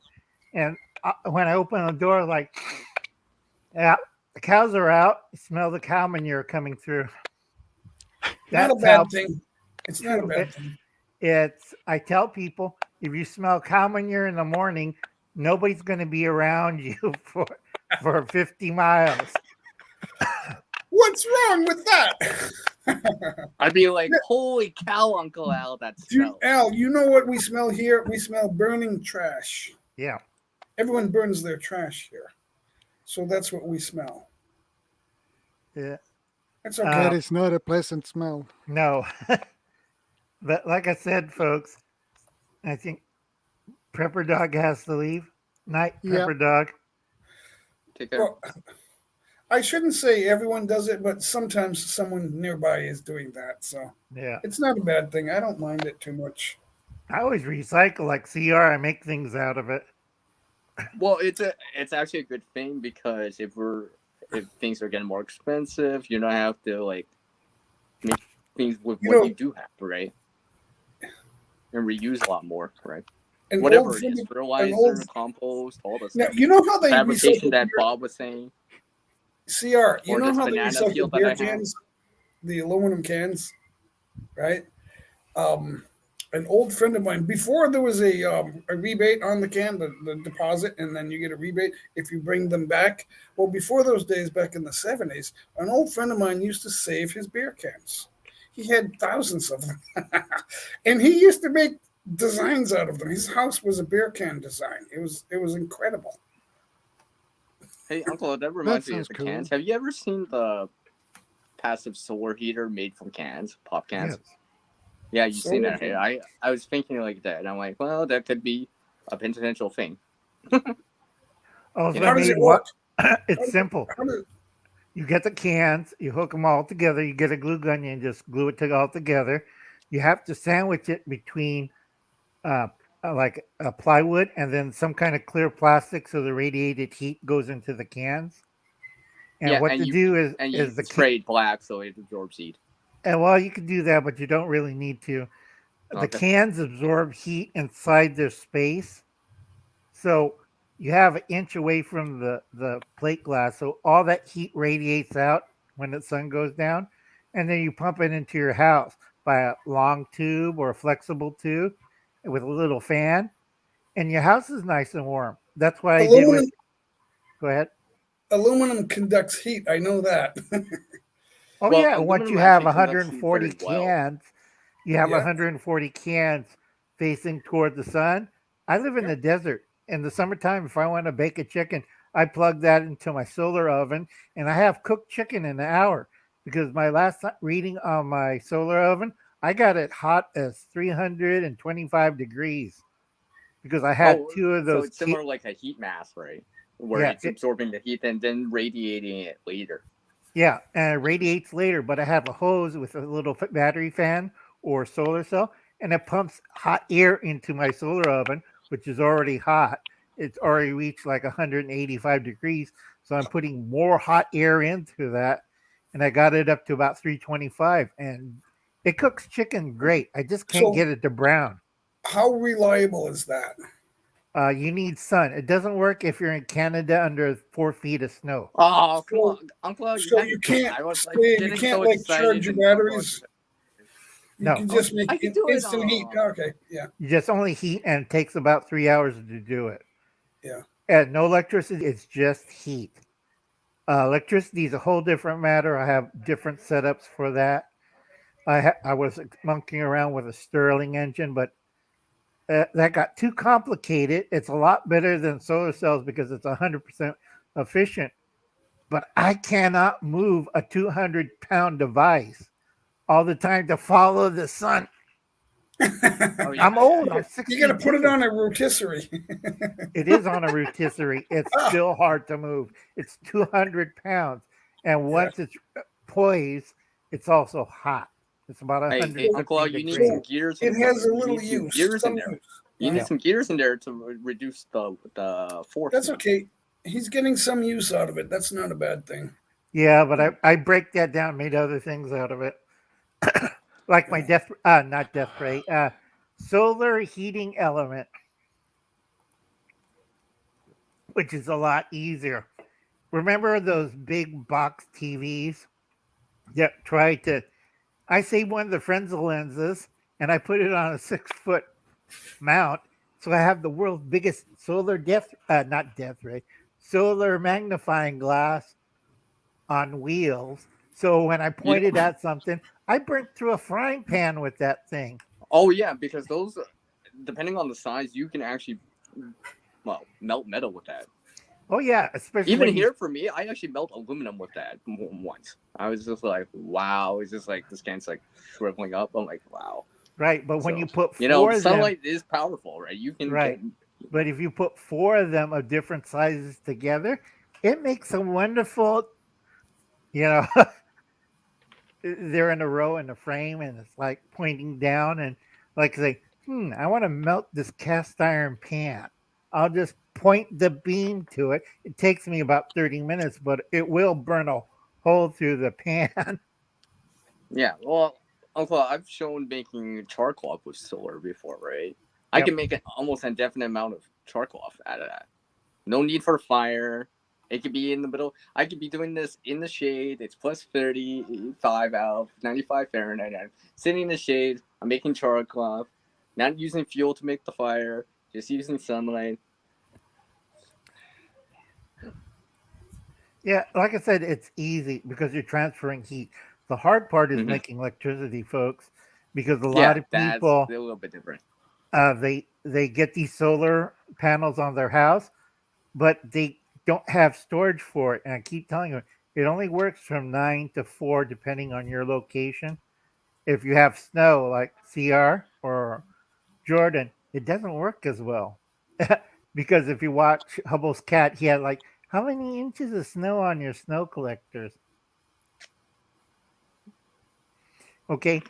and when I open the door, like, yeah, the cows are out. You smell the cow manure coming through. Not a bad thing. It's not a bad thing. I tell people, if you smell cow manure in the morning, nobody's going to be around you for 50 miles. What's wrong with that? I'd be like, holy cow, Uncle Al, that smell. Al, you know what we smell here? We smell burning trash. Yeah. Everyone burns their trash here. So that's what we smell. Yeah. That's okay. That is not a pleasant smell. No. But like I said, folks, I think Prepper Dog has to leave. Night, Prepper Dog. Take care. Well, I shouldn't say everyone does it, but sometimes someone nearby is doing that. So yeah, it's not a bad thing. I don't mind it too much. I always recycle like CR. I make things out of it. Well, it's actually a good thing because if things are getting more expensive, you don't have to like make things with what you do have, right? And reuse a lot more, right? Whatever it is, fertilizer, compost, all this stuff. You know how they fabrication that Bob was saying. CR, you know how they recycle beer cans, the aluminum cans, right? An old friend of mine, before there was a rebate on the can, the deposit, and then you get a rebate if you bring them back. Well, before those days, back in the 70s, an old friend of mine used to save his beer cans. He had thousands of them. And he used to make designs out of them. His house was a beer can design. It was incredible. Hey, Uncle, that reminds me of the cans. Have you ever seen the passive solar heater made from cans, pop cans? Yes. Yeah, you've seen that. Hey, I was thinking like that. And I'm like, well, that could be a potential thing. How does it work? It's simple. You get the cans, you hook them all together, you get a glue gun, and just glue it all together. You have to sandwich it between like a plywood and then some kind of clear plastic so the radiated heat goes into the cans. And what to do is the spray it black so it absorbs heat. And well, you can do that, but you don't really need to. The cans absorb heat inside their space. So you have an inch away from the plate glass. So all that heat radiates out when the sun goes down. And then you pump it into your house by a long tube or a flexible tube with a little fan. And your house is nice and warm. That's what I did with. Go ahead. Aluminum conducts heat. I know that. Yeah. Once you have 140 cans, you have 140 cans facing toward the sun. I live in the desert. In the summertime, if I want to bake a chicken, I plug that into my solar oven, and I have cooked chicken in an hour. Because my last reading on my solar oven, I got it hot as 325 degrees. Because I had two of those. So it's similar like a heat mass, right? Where it's absorbing the heat and then radiating it later. Yeah, and it radiates later, but I have a hose with a little battery fan or solar cell, and it pumps hot air into my solar oven, which is already hot. It's already reached like 185 degrees, so I'm putting more hot air into that, and I got it up to about 325, and it cooks chicken great. I just can't get it to brown. How reliable is that? You need sun. It doesn't work if you're in Canada under 4 feet of snow. Oh, come on, Uncle. So you can't. You can't like charge your batteries. You can just make instant heat. Okay, yeah. You just only heat, and it takes about 3 hours to do it. Yeah. And no electricity. It's just heat. Electricity is a whole different matter. I have different setups for that. I was monkeying around with a Stirling engine, but that got too complicated. It's a lot better than solar cells because it's 100% efficient. But I cannot move a 200-pound device all the time to follow the sun. I'm old. I'm 60. You got to put it on a rotisserie. It is on a rotisserie. It's still hard to move. It's 200 pounds. And once it's poised, it's also hot. It's about 100. Hey, Uncle, you need some gears. It has a little use. You need some gears in there to reduce the force. That's okay. He's getting some use out of it. That's not a bad thing. Yeah, but I break that down, made other things out of it. Like my not death ray, solar heating element, which is a lot easier. Remember those big box TVs that try to, I saved one of the Frenzel lenses and I put it on a 6-foot mount. So I have the world's biggest solar solar magnifying glass on wheels. So when I pointed at something, I burnt through a frying pan with that thing. Oh yeah, because those, depending on the size, you can actually, melt metal with that. Oh yeah, especially even here for me, I actually melt aluminum with that once. I was just like, wow, it's just like this can's like shriveling up. I'm like, wow. Right, but when you put four of sunlight is powerful, right? You can but if you put 4 of them of different sizes together, it makes a wonderful, they're in a row in the frame and it's like pointing down and like say, I want to melt this cast iron pan. I'll just point the beam to it. It takes me about 30 minutes, but it will burn a hole through the pan. Yeah, well, Uncle, I've shown making charcoal with solar before, right? I can make almost an indefinite amount of charcoal out of that. No need for fire. It could be in the middle. I could be doing this in the shade. It's plus 35 out, 95 Fahrenheit. I'm sitting in the shade. I'm making charcoal. Not using fuel to make the fire. Just using sunlight. Yeah, like I said, it's easy because you're transferring heat. The hard part is making electricity, folks, because a lot of people, that's a little bit different. They get these solar panels on their house, but they don't have storage for it. And I keep telling you, it only works from 9 to 4, depending on your location. If you have snow like CR or Jordan, it doesn't work as well. Because if you watch Hubble's cat, he had like, how many inches of snow on your snow collectors? Okay,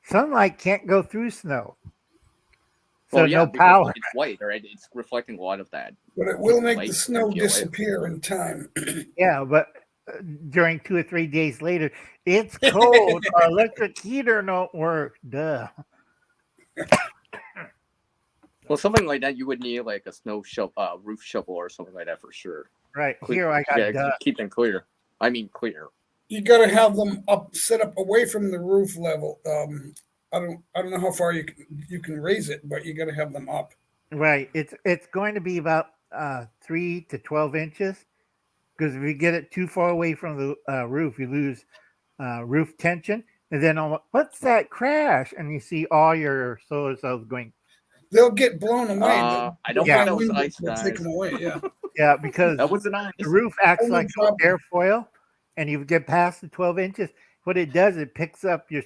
sunlight can't go through snow. So no power. It's white, right? It's reflecting a lot of that. But it will make the snow disappear in time. Yeah, but during 2 or 3 days later, it's cold. Our electric heater don't work. Duh. Well, something like that, you would need like a snow shovel, roof shovel, or something like that for sure. Right here, I got dust. Keep them clear. I mean, clear. You got to have them set up away from the roof level. I don't know how far you can raise it, but you got to have them up. Right. It's going to be about 3 to 12 inches, because if you get it too far away from the roof, you lose roof tension, and then what's that crash? And you see all your solar cells going. They'll get blown away. I don't think that was ice, guys. Take them away. Yeah. Yeah, because that wasn't ice. The roof acts like airfoil, and you get past the 12 inches. What it does, it picks up your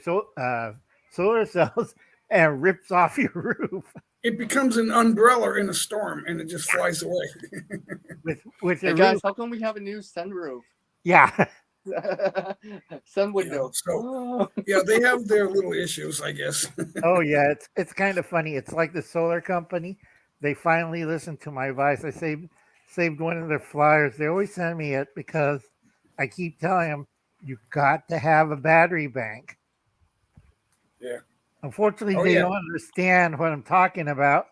solar cells and rips off your roof. It becomes an umbrella in a storm, and it just flies away. with hey guys, how come we have a new sunroof? Yeah. Sun window. So, yeah, they have their little issues, I guess. Oh yeah, it's kind of funny. It's like the solar company. They finally listened to my advice. I saved one of their flyers. They always send me it because I keep telling them you got to have a battery bank. Yeah. Unfortunately, they don't understand what I'm talking about.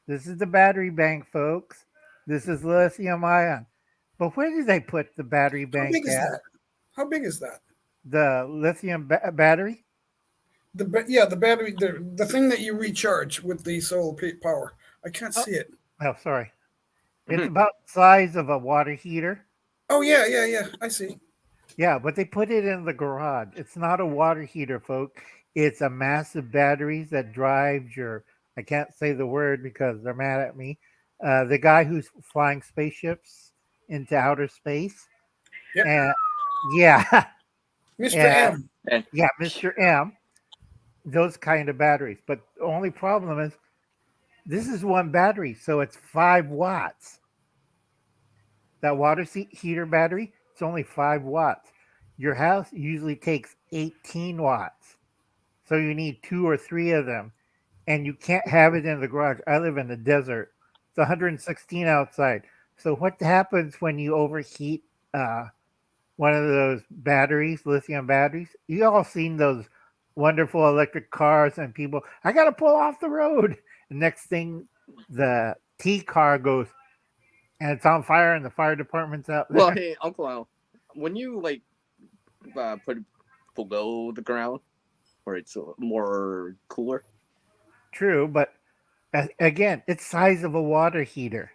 This is the battery bank, folks. This is lithium ion. But where did they put the battery bank at? How big is that? The lithium battery? The battery, the thing that you recharge with the solar power. I can't see it. Oh, sorry. It's about the size of a water heater. Oh, yeah. I see. Yeah, but they put it in the garage. It's not a water heater, folks. It's a massive batteries that drives your, I can't say the word because they're mad at me, the guy who's flying spaceships into outer space. Yep. And, yeah. Mr. M. Yeah, Mr. M. Those kind of batteries. But the only problem is this is one battery, so it's 5 watts. That water heater battery, it's only 5 watts. Your house usually takes 18 watts. So you need 2 or 3 of them. And you can't have it in the garage. I live in the desert. It's 116 outside. So what happens when you overheat one of those batteries, lithium batteries? You all seen those wonderful electric cars and people, I got to pull off the road. The next thing, the T car goes, and it's on fire, and the fire department's out there. Well, hey, Uncle Al, when you like put it below the ground, where it's more cooler. True, but again, it's size of a water heater.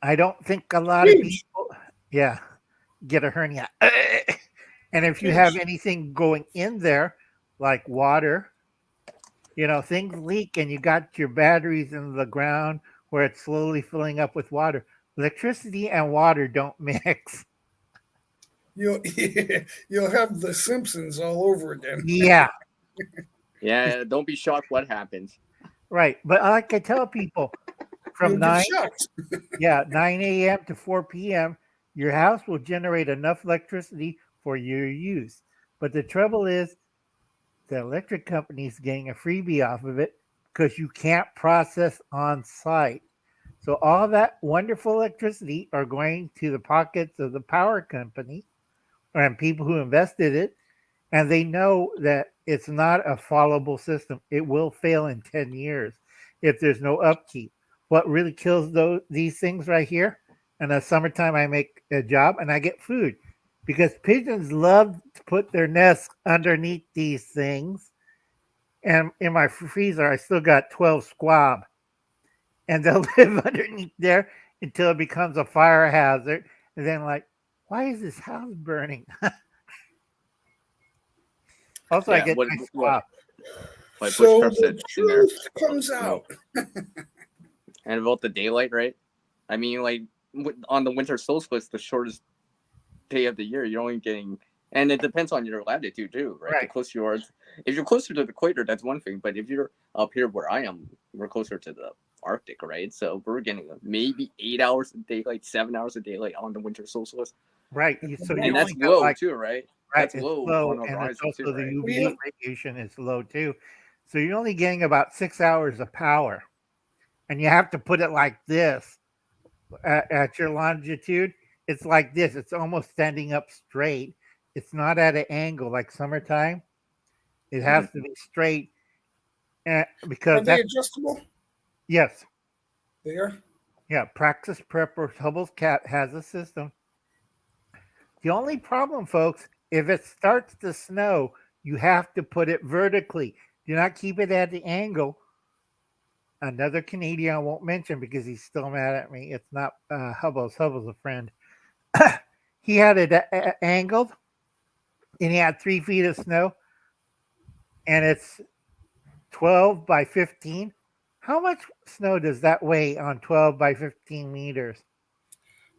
I don't think a lot of people, get a hernia. And if you have anything going in there, like water, things leak, and you got your batteries in the ground where it's slowly filling up with water. Electricity and water don't mix. You'll have the Simpsons all over again. Yeah. Yeah, don't be shocked what happens. Right. But like I tell people, from 9 a.m. to 4 p.m., your house will generate enough electricity for your use. But the trouble is the electric company's getting a freebie off of it because you can't process on site. So all that wonderful electricity are going to the pockets of the power company and people who invested it, and they know that it's not a followable system. It will fail in 10 years if there's no upkeep. What really kills these things right here, in the summertime I make a job and I get food because pigeons love to put their nests underneath these things. And in my freezer, I still got 12 squab. And they'll live underneath there until it becomes a fire hazard. And then why is this house burning? Also, I get my squab. So the truth comes out. And about the daylight, right? I mean, on the winter solstice, the shortest day of the year, you're only getting, and it depends on your latitude too, right? The closer you are, if you're closer to the equator, that's one thing. But if you're up here where I am, we're closer to the Arctic, right? So we're getting maybe 8 hours of daylight, 7 hours of daylight on the winter solstice. Right. So and that's low too, right? Right. That's low on the and it's also too, the right? UV radiation is low too. So you're only getting about 6 hours of power. And you have to put it like this at your longitude. it's like this. It's almost standing up straight. It's not at an angle like summertime. It has to be straight because Are they adjustable? Yes. They are? Yeah, Praxis Prep or Hubble's Cat has a system. The only problem, folks, if it starts to snow, you have to put it vertically. Do not keep it at the angle. Another Canadian I won't mention because he's still mad at me. It's not Hubble's. Hubble's a friend. He had it angled, and he had 3 feet of snow, and it's 12 by 15. How much snow does that weigh on 12 by 15 meters?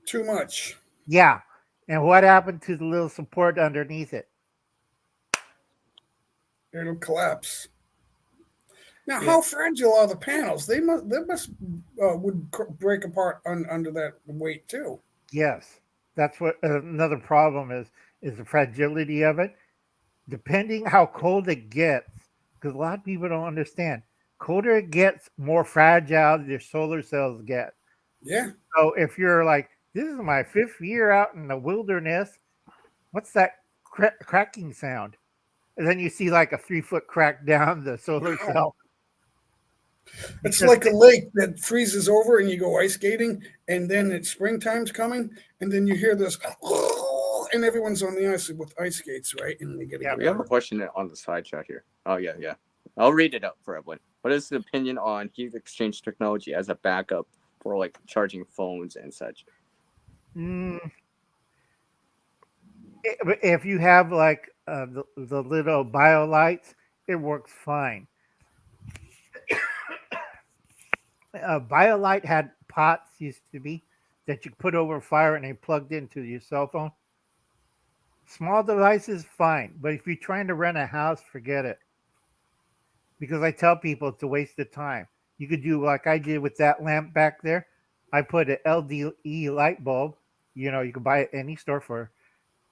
Too much. Yeah. And what happened to the little support underneath it? It'll collapse. Now, how fragile are the panels? They must would break apart under that weight too. Yes, that's what another problem is the fragility of it. Depending how cold it gets, because a lot of people don't understand. Colder it gets, more fragile your solar cells get. Yeah. So if you're like, this is my 5th year out in the wilderness, what's that cracking sound? And then you see like a 3-foot crack down the solar cell. It's like a lake that freezes over and you go ice skating, and then it's springtime's coming, and then you hear this, and everyone's on the ice with ice skates, right? And they get we have a question on the side chat here. Oh, yeah. I'll read it up for everyone. What is the opinion on heat exchange technology as a backup for like charging phones and such? If you have like the little bio lights, it works fine. BioLite had pots, used to be, that you put over fire and they plugged into your cell phone. Small devices, fine. But if you're trying to rent a house, forget it. Because I tell people it's a waste of time. You could do like I did with that lamp back there. I put an LDE light bulb. You can buy it at any store for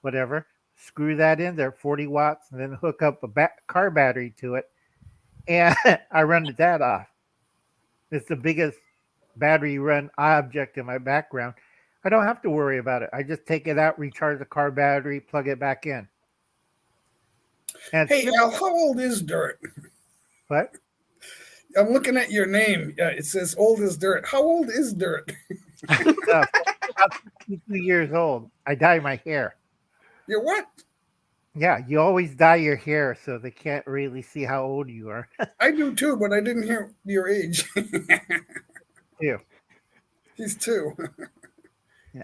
whatever. Screw that in there, 40 watts, and then hook up a car battery to it. And I run that off. It's the biggest battery run object in my background. I don't have to worry about it. I just take it out, recharge the car battery, plug it back in. And hey, Al, how old is dirt? What? I'm looking at your name. It says old as dirt. How old is dirt? About 52 years old. I dye my hair. You're what? Yeah, you always dye your hair so they can't really see how old you are. I do too, but I didn't hear your age. 2. He's 2. Yeah.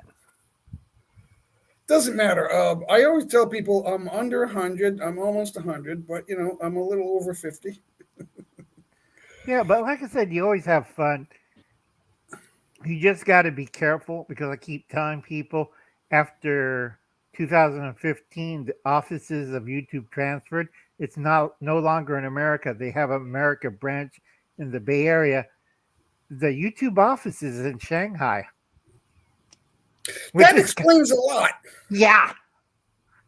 Doesn't matter. I always tell people I'm under 100. I'm almost 100, but I'm a little over 50. Yeah, but like I said, you always have fun. You just got to be careful because I keep telling people after 2015, the offices of YouTube transferred. It's no longer in America. They have an America branch in the Bay Area. The YouTube office is in Shanghai. That explains a lot. Yeah.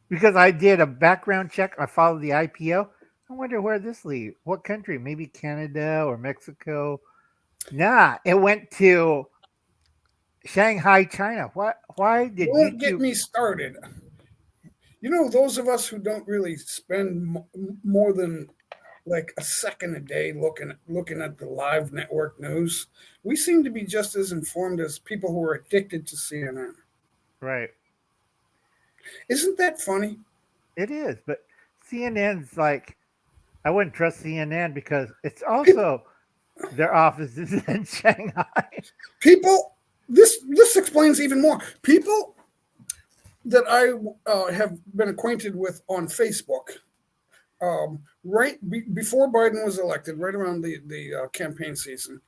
Because I did a background check. I followed the IPO. I wonder where this leads. What country? Maybe Canada or Mexico. Nah, it went to Shanghai, China. Why did you get me started? Those of us who don't really spend more than like a second a day looking at the live network news, we seem to be just as informed as people who are addicted to CNN. Right. Isn't that funny? It is, but CNN's like, I wouldn't trust CNN because it's also their offices in Shanghai. People, this explains even more. People that I have been acquainted with on Facebook, right before Biden was elected, right around the campaign season,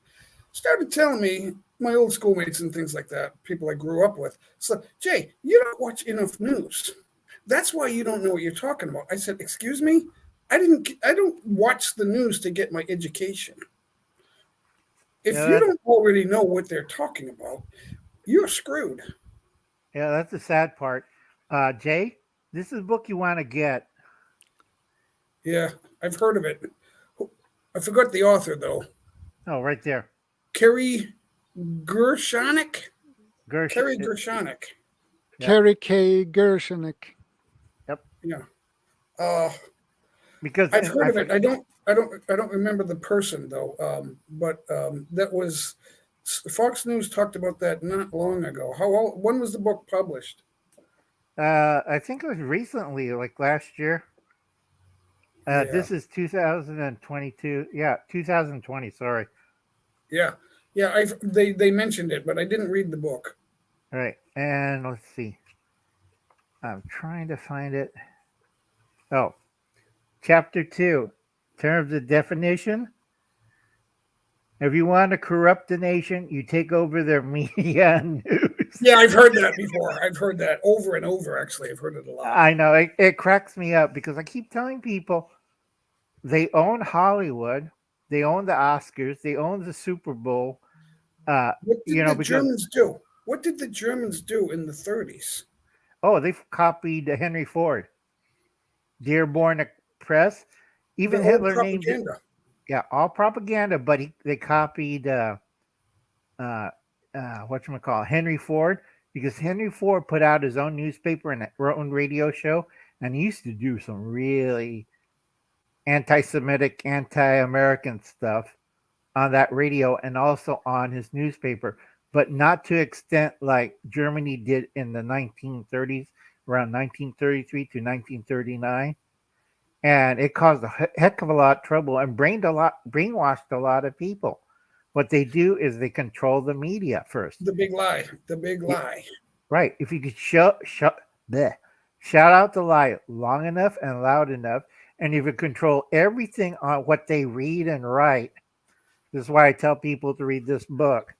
started telling me, my old schoolmates and things like that, people I grew up with, so, Jay, you don't watch enough news. That's why you don't know what you're talking about. I said, excuse me? I don't watch the news to get my education. If you don't already know what they're talking about, you're screwed. Yeah, that's the sad part. Jay, this is a book you want to get. Yeah, I've heard of it. I forgot the author, though. Oh, right there. Kerry Gershonik? Kerry Gershonik. Kerry K. Gershonik. Yep. Yeah. Because I've heard of it. I don't remember the person though. But that was Fox News talked about that not long ago. When was the book published? I think it was recently, like last year. This is 2022. Yeah, 2020. Sorry. Yeah. They mentioned it, but I didn't read the book. All right, and let's see. I'm trying to find it. Oh, chapter 2, terms of definition. If you want to corrupt the nation, you take over their media and news. Yeah, I've heard that before. I've heard that over and over, actually. I've heard it a lot. I know. It cracks me up because I keep telling people they own Hollywood, they own the Oscars, they own the Super Bowl. What did the Germans do? What did the Germans do in the 30s? Oh, they copied Henry Ford. Dearborn Press. Even Hitler named it. Yeah, all propaganda, but they copied whatchamacallit, Henry Ford, because Henry Ford put out his own newspaper and own radio show, and he used to do some really anti-Semitic, anti-American stuff on that radio and also on his newspaper, but not to extent like Germany did in the 1930s, around 1933 to 1939. And it caused a heck of a lot of trouble and brainwashed a lot of people. What they do is they control the media first. The big lie. Right. If you could shout out the lie long enough and loud enough, and if you control everything on what they read and write, this is why I tell people to read this book.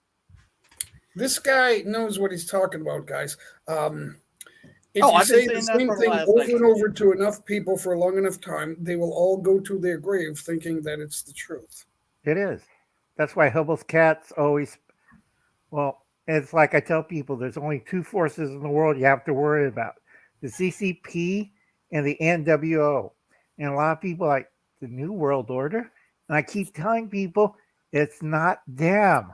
This guy knows what he's talking about, guys. If you say the same thing over and over to enough people for a long enough time, they will all go to their grave thinking that it's the truth. It is. That's why Hubble's cats always, it's like I tell people, there's only two forces in the world you have to worry about. The CCP and the NWO. And a lot of people like the New World Order. And I keep telling people it's not them.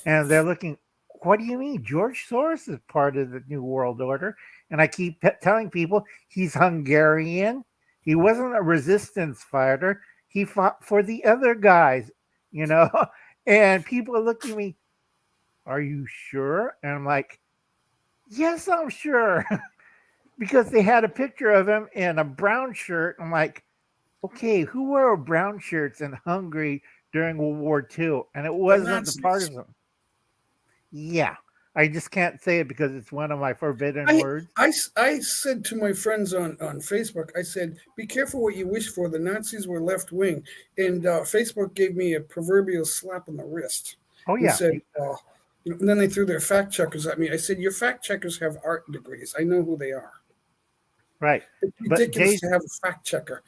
And they're looking, what do you mean? George Soros is part of the New World Order. And I keep telling people he's Hungarian. He wasn't a resistance fighter. He fought for the other guys, And people are looking at me, are you sure? And I'm like, yes, I'm sure. Because they had a picture of him in a brown shirt. I'm like, okay, who wore brown shirts in Hungary during World War II? And it wasn't the partisan. Yeah. I just can't say it because it's one of my forbidden words. I said to my friends on Facebook, I said, be careful what you wish for. The Nazis were left wing. And Facebook gave me a proverbial slap on the wrist. Oh, yeah. Said, and then they threw their fact checkers at me. I said, your fact checkers have art degrees. I know who they are. Right. It's ridiculous to have a fact checker.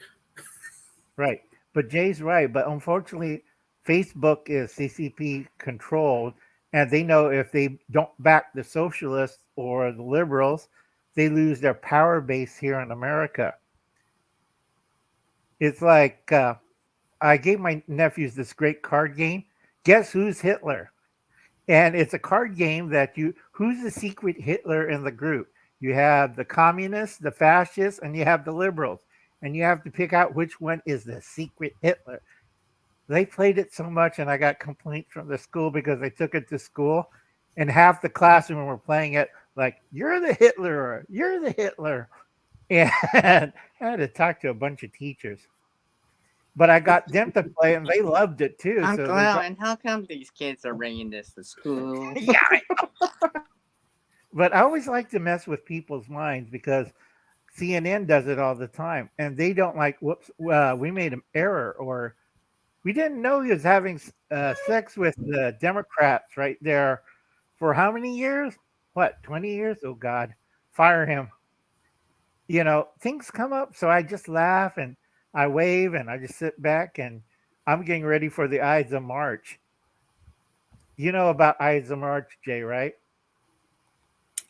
Right. But Jay's right. But unfortunately, Facebook is CCP controlled. And they know if they don't back the socialists or the liberals, they lose their power base here in America. It's like I gave my nephews this great card game. Guess who's Hitler? And it's a card game that who's the secret Hitler in the group? You have the communists, the fascists, and you have the liberals. And you have to pick out which one is the secret Hitler. They played it so much, and I got complaints from the school because I took it to school, and half the classroom were playing it like, you're the Hitler, you're the Hitler. And I had to talk to a bunch of teachers. But I got them to play, and they loved it too. Uncle Alan, how come these kids are bringing this to school? Yeah, I know. But I always like to mess with people's minds because CNN does it all the time, and they don't like, whoops, we made an error, or we didn't know he was having sex with the Democrats right there for how many years? What, 20 years? Oh, God. Fire him. Things come up, so I just laugh and I wave and I just sit back and I'm getting ready for the Ides of March. You know about Ides of March, Jay, right?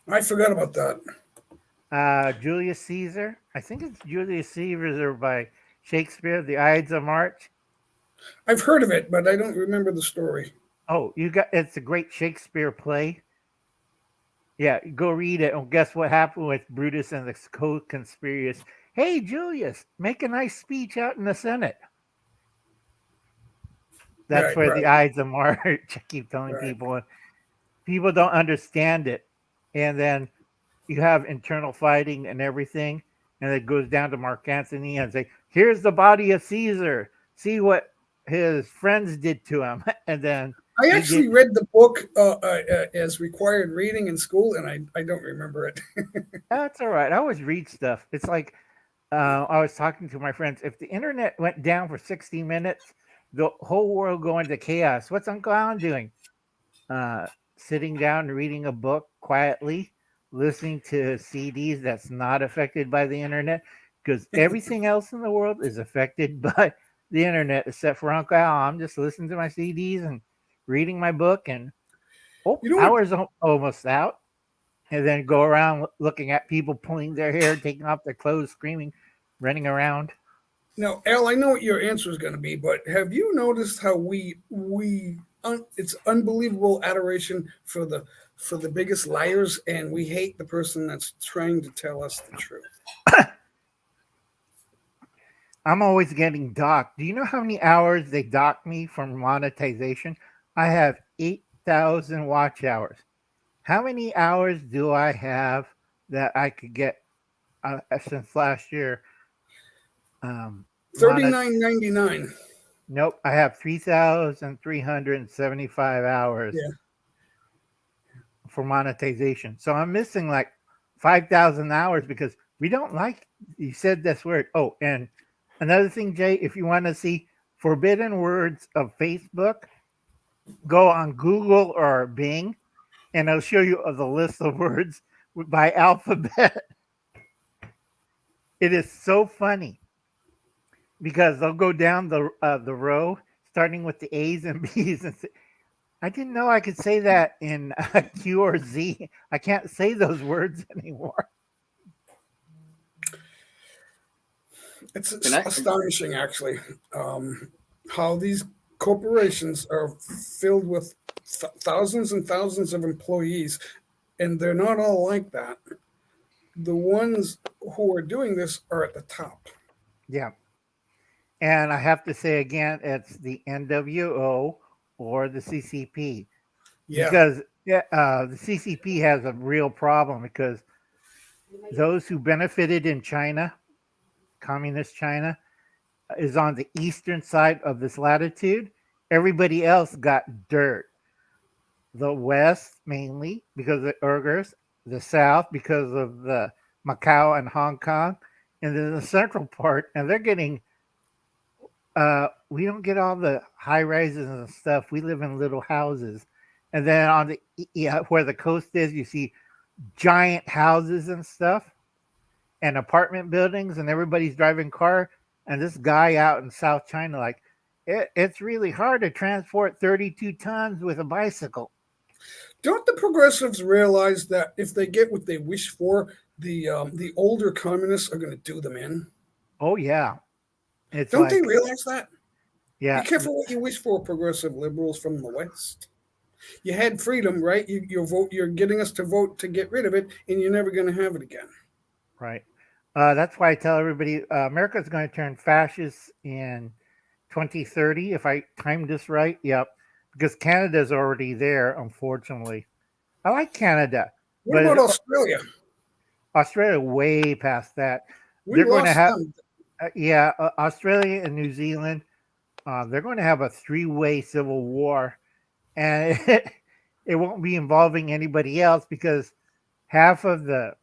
I forgot about that. Julius Caesar. I think it's Julius Caesar by Shakespeare, the Ides of March. I've heard of it, but I don't remember the story. Oh, it's a great Shakespeare play. Yeah, go read it. And guess what happened with Brutus and the co-conspirators? Hey, Julius, make a nice speech out in the Senate. That's where the Ides of March. I keep telling people. People don't understand it. And then you have internal fighting and everything. And it goes down to Mark Antony and say, here's the body of Caesar. See what his friends did to him. And then I actually read the book as required reading in school, and I don't remember it. That's all right. I always read stuff. It's like I was talking to my friends. If the internet went down for 60 minutes, the whole world go into chaos. What's Uncle Alan doing? Sitting down and reading a book quietly, listening to CDs that's not affected by the internet, because everything else in the world is affected by the internet except for Uncle Alan. I'm just listening to my CDs and reading my book, and hours almost out. And then go around looking at people pulling their hair, taking off their clothes, screaming, running around. Now, Al, I know what your answer is going to be, but have you noticed how it's unbelievable adoration for the biggest liars, and we hate the person that's trying to tell us the truth? I'm always getting docked. Do you know how many hours they dock me from monetization? I have 8,000 watch hours. How many hours do I have that I could get since last year? $39.99. Nope, I have 3,375 hours for monetization. So I'm missing like 5,000 hours because we don't like. You said this word. Oh, and another thing, Jay, if you want to see forbidden words of Facebook, go on Google or Bing. And I'll show you the list of words by alphabet. It is so funny because they'll go down the row, starting with the A's and B's. And say, I didn't know I could say that in Q or Z. I can't say those words anymore. It's astonishing, actually, how these corporations are filled with thousands and thousands of employees, and they're not all like that. The ones who are doing this are at the top. Yeah. And I have to say again, it's the NWO or the CCP. Yeah. Because the CCP has a real problem because those who benefited in China, communist China, is on the eastern side of this latitude. Everybody else got dirt. The West, mainly because of the Uyghurs, the South, because of the Macau and Hong Kong, and then the central part, and they're getting, we don't get all the high rises and stuff. We live in little houses. And then on the, where the coast is, you see giant houses and stuff and apartment buildings, and everybody's driving car. And this guy out in South China, like, it's really hard to transport 32 tons with a bicycle. Don't the progressives realize that if they get what they wish for, the older communists are going to do them in? Oh, yeah. Don't they realize that? Yeah. Be careful what you wish for, progressive liberals from the West. You had freedom, right? You vote. You're getting us to vote to get rid of it, and you're never going to have it again. Right. That's why I tell everybody America's going to turn fascist in 2030, if I timed this right. Yep. Because Canada's already there, unfortunately. I like Canada. What about Australia? Australia, way past that. They're going to have, Australia and New Zealand, they're going to have a 3-way civil war. And it won't be involving anybody else because half of the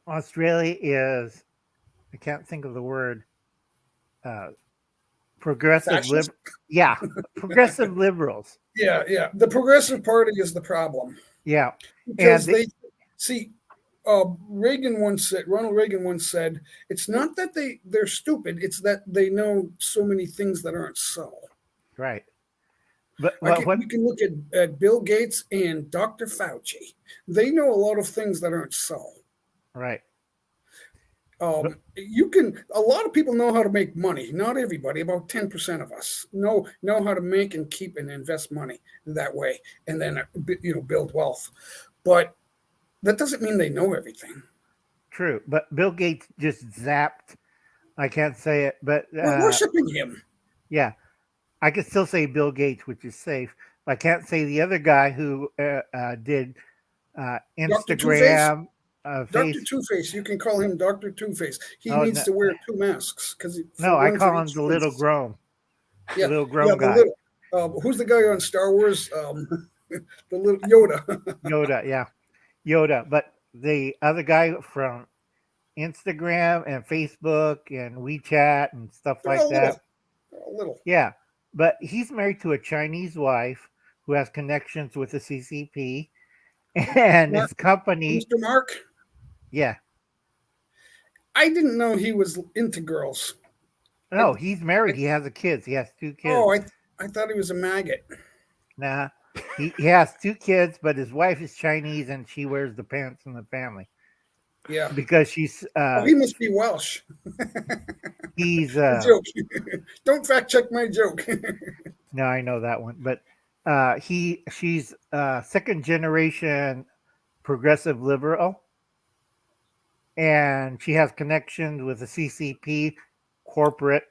Australia is, I can't think of the word, progressive progressive liberals. Yeah. The Progressive Party is the problem. Yeah. Because they see, Ronald Reagan once said, it's not that they're stupid, it's that they know so many things that aren't so. Right. But we can look at Bill Gates and Dr. Fauci. They know a lot of things that aren't so. Right. A lot of people know how to make money. Not everybody, about 10% of us know how to make and keep and invest money that way, and then build wealth. But That doesn't mean they know everything. True, but Bill Gates just zapped. I can't say it, but We're worshiping him. Yeah, I could still say Bill Gates, which is safe. But I can't say the other guy who did Instagram, Dr. Two-Face. You can call him Dr. Two-Face. He Oh, needs no. to wear 2 masks because No, I call him the little grown. Yeah, the little grown the guy. little. Who's the guy on Star Wars? The little Yoda. Yoda, yeah, Yoda. But the other guy from Instagram and Facebook and WeChat and stuff They're like all that. little. Yeah, but he's married to a Chinese wife who has connections with the CCP and his company. Mr. Mark? Yeah. I didn't know he was into girls. No, he's married. He has a kid. He has 2 kids. Oh, I thought he was a maggot. Nah, he has 2 kids, but his wife is Chinese and she wears the pants in the family. Yeah, because she's. He must be Welsh. He's. Joke. Don't fact check my joke. No, I know that one, but she's second generation progressive liberal, and she has connections with the CCP corporate,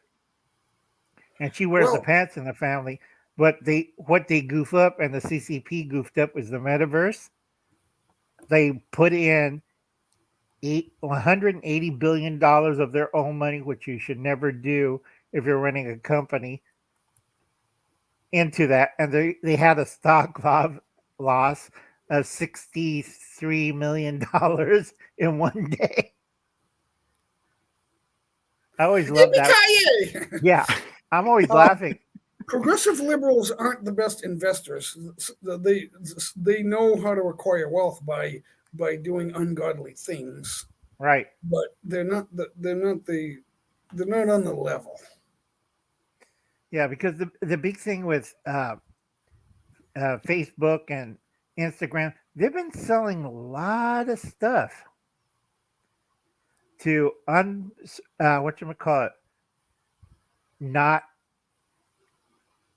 and she wears the pants in the family. But what they goof up, and the CCP goofed up, is the metaverse. They put in $180 billion of their own money, which you should never do if you're running a company, into that. And they had a stock loss of $63 million in one day. I always love that. Yeah, I'm always laughing. Progressive liberals aren't the best investors. They know how to acquire wealth by doing ungodly things. Right. But they're not on the level. Yeah, because the big thing with Facebook and Instagram, they've been selling a lot of stuff to not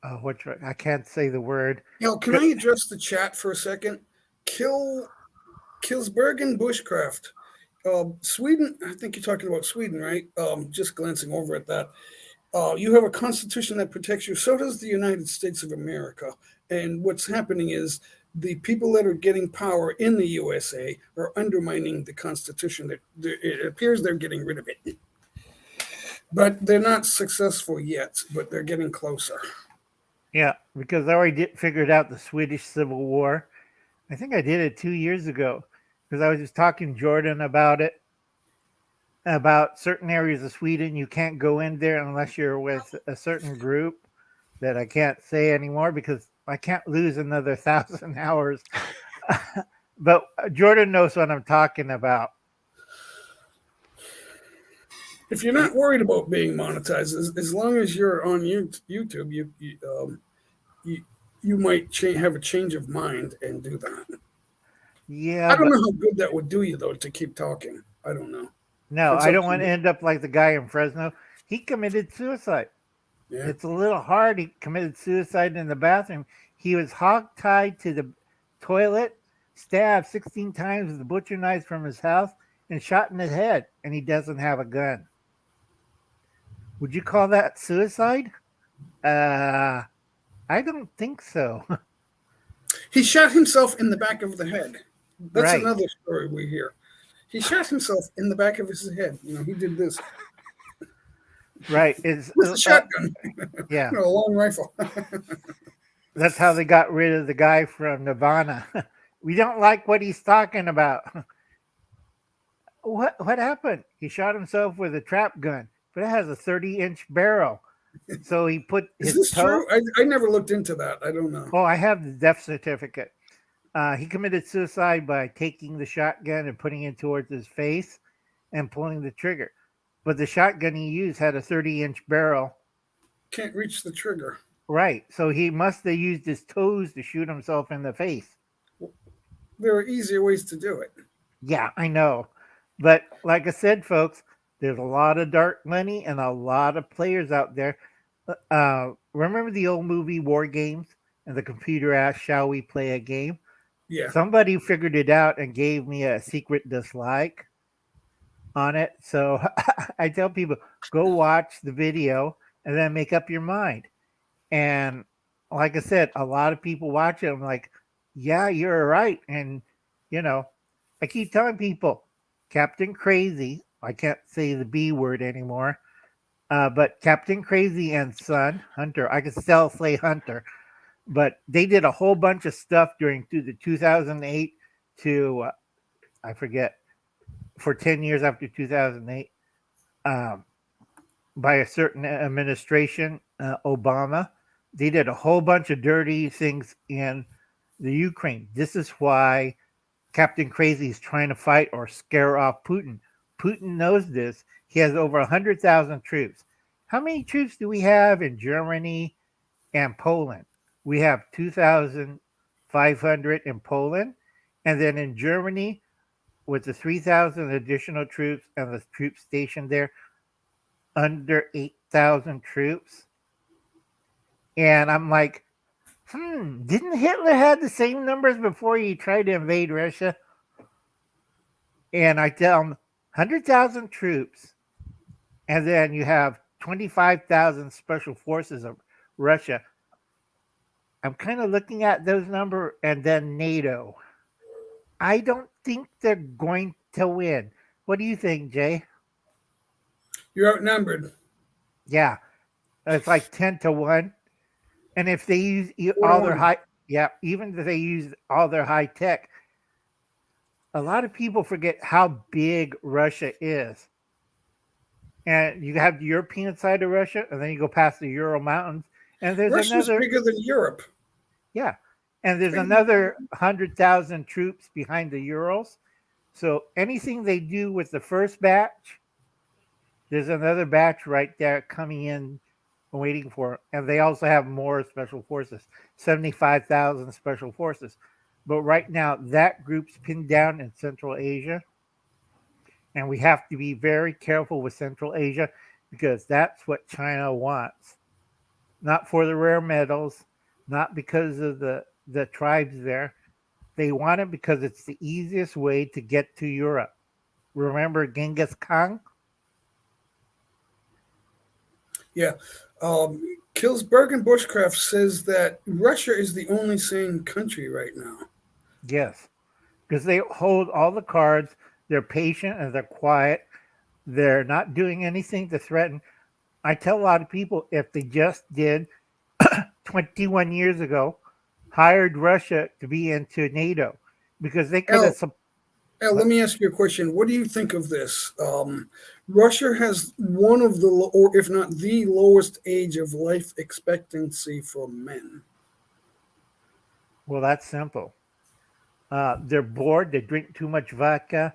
I can't say the word. Can I address the chat for a second? Killsbergen Bushcraft. Sweden, I think you're talking about Sweden, right? Just glancing over at that. You have a constitution that protects you. So does the United States of America. And what's happening is the people that are getting power in the USA are undermining the Constitution. It appears they're getting rid of it. But they're not successful yet, but they're getting closer. Yeah, because I already figured out the Swedish Civil War. I think I did it 2 years ago because I was just talking to Jordan about it. About certain areas of Sweden, you can't go in there unless you're with a certain group that I can't say anymore because I can't lose another 1,000 hours. But Jordan knows what I'm talking about. If you're not worried about being monetized, as long as you're on YouTube, you might have a change of mind and do that. Yeah, I don't know how good that would do you though to keep talking. I don't know. No, I don't want to end up like the guy in Fresno. He committed suicide. Yeah. It's a little hard. He committed suicide in the bathroom. He was hog-tied to the toilet, stabbed 16 times with a butcher knife from his house, and shot in the head, and he doesn't have a gun. Would you call that suicide? I don't think so. He shot himself in the back of the head. That's right. Another story we hear. He shot himself in the back of his head. He did this. Right. It's a shotgun. Yeah. A long rifle. That's how they got rid of the guy from Nirvana. We don't like what he's talking about. What happened? He shot himself with a trap gun, but it has a 30-inch barrel. So he put his Is this true? I never looked into that. I don't know. Oh, I have the death certificate. He committed suicide by taking the shotgun and putting it towards his face and pulling the trigger. But the shotgun he used had a 30-inch barrel. Can't reach the trigger. Right. So he must have used his toes to shoot himself in the face. There are easier ways to do it. Yeah, I know. But like I said, folks, there's a lot of dark money and a lot of players out there. Remember the old movie War Games? And the computer asked, "Shall we play a game?" Yeah. Somebody figured it out and gave me a secret dislike on it. So I tell people, go watch the video and then make up your mind. And like I said, a lot of people watch it. I'm like, yeah, you're right. And, you know, I keep telling people, Captain Crazy, I can't say the B word anymore, but Captain Crazy and Son, Hunter, I could still say Hunter, but they did a whole bunch of stuff during the 2008 to, I forget, for 10 years after 2008. By a certain administration, Obama. They did a whole bunch of dirty things in the Ukraine. This is why Captain Crazy is trying to fight or scare off Putin. Putin knows this. He has over 100,000 troops. How many troops do we have in Germany and Poland? We have 2,500 in Poland. And then in Germany, with the 3,000 additional troops and the troops stationed there, under 8,000 troops. And I'm like, didn't Hitler have the same numbers before he tried to invade Russia? And I tell him 100,000 troops. And then you have 25,000 special forces of Russia. I'm kind of looking at those numbers, and then NATO. I don't think they're going to win. What do you think, Jay? You're outnumbered. Yeah. It's like 10-1. And if they use all their even if they use all their high tech, a lot of people forget how big Russia is. And you have the European side of Russia, and then you go past the Ural Mountains, and there's Russia's another bigger than Europe. Yeah, and there's another 100,000 troops behind the Urals. So anything they do with the first batch, there's another batch right there coming in, waiting for, and they also have more special forces, 75,000 special forces. But right now, that group's pinned down in Central Asia, and we have to be very careful with Central Asia because that's what China wants. Not for the rare metals, not because of the tribes there. They want it because it's the easiest way to get to Europe. Remember Genghis Khan? Yeah. Killsberg Bushcraft says that Russia is the only sane country right now. Yes, because they hold all the cards. They're patient and they're quiet. They're not doing anything to threaten. I tell a lot of people if they just did 21 years ago, hired Russia to be into NATO because they could have. Al, let me ask you a question. What do you think of this? Russia has one of the, or if not the lowest age of life expectancy for men. Well, that's simple. They're bored. They drink too much vodka,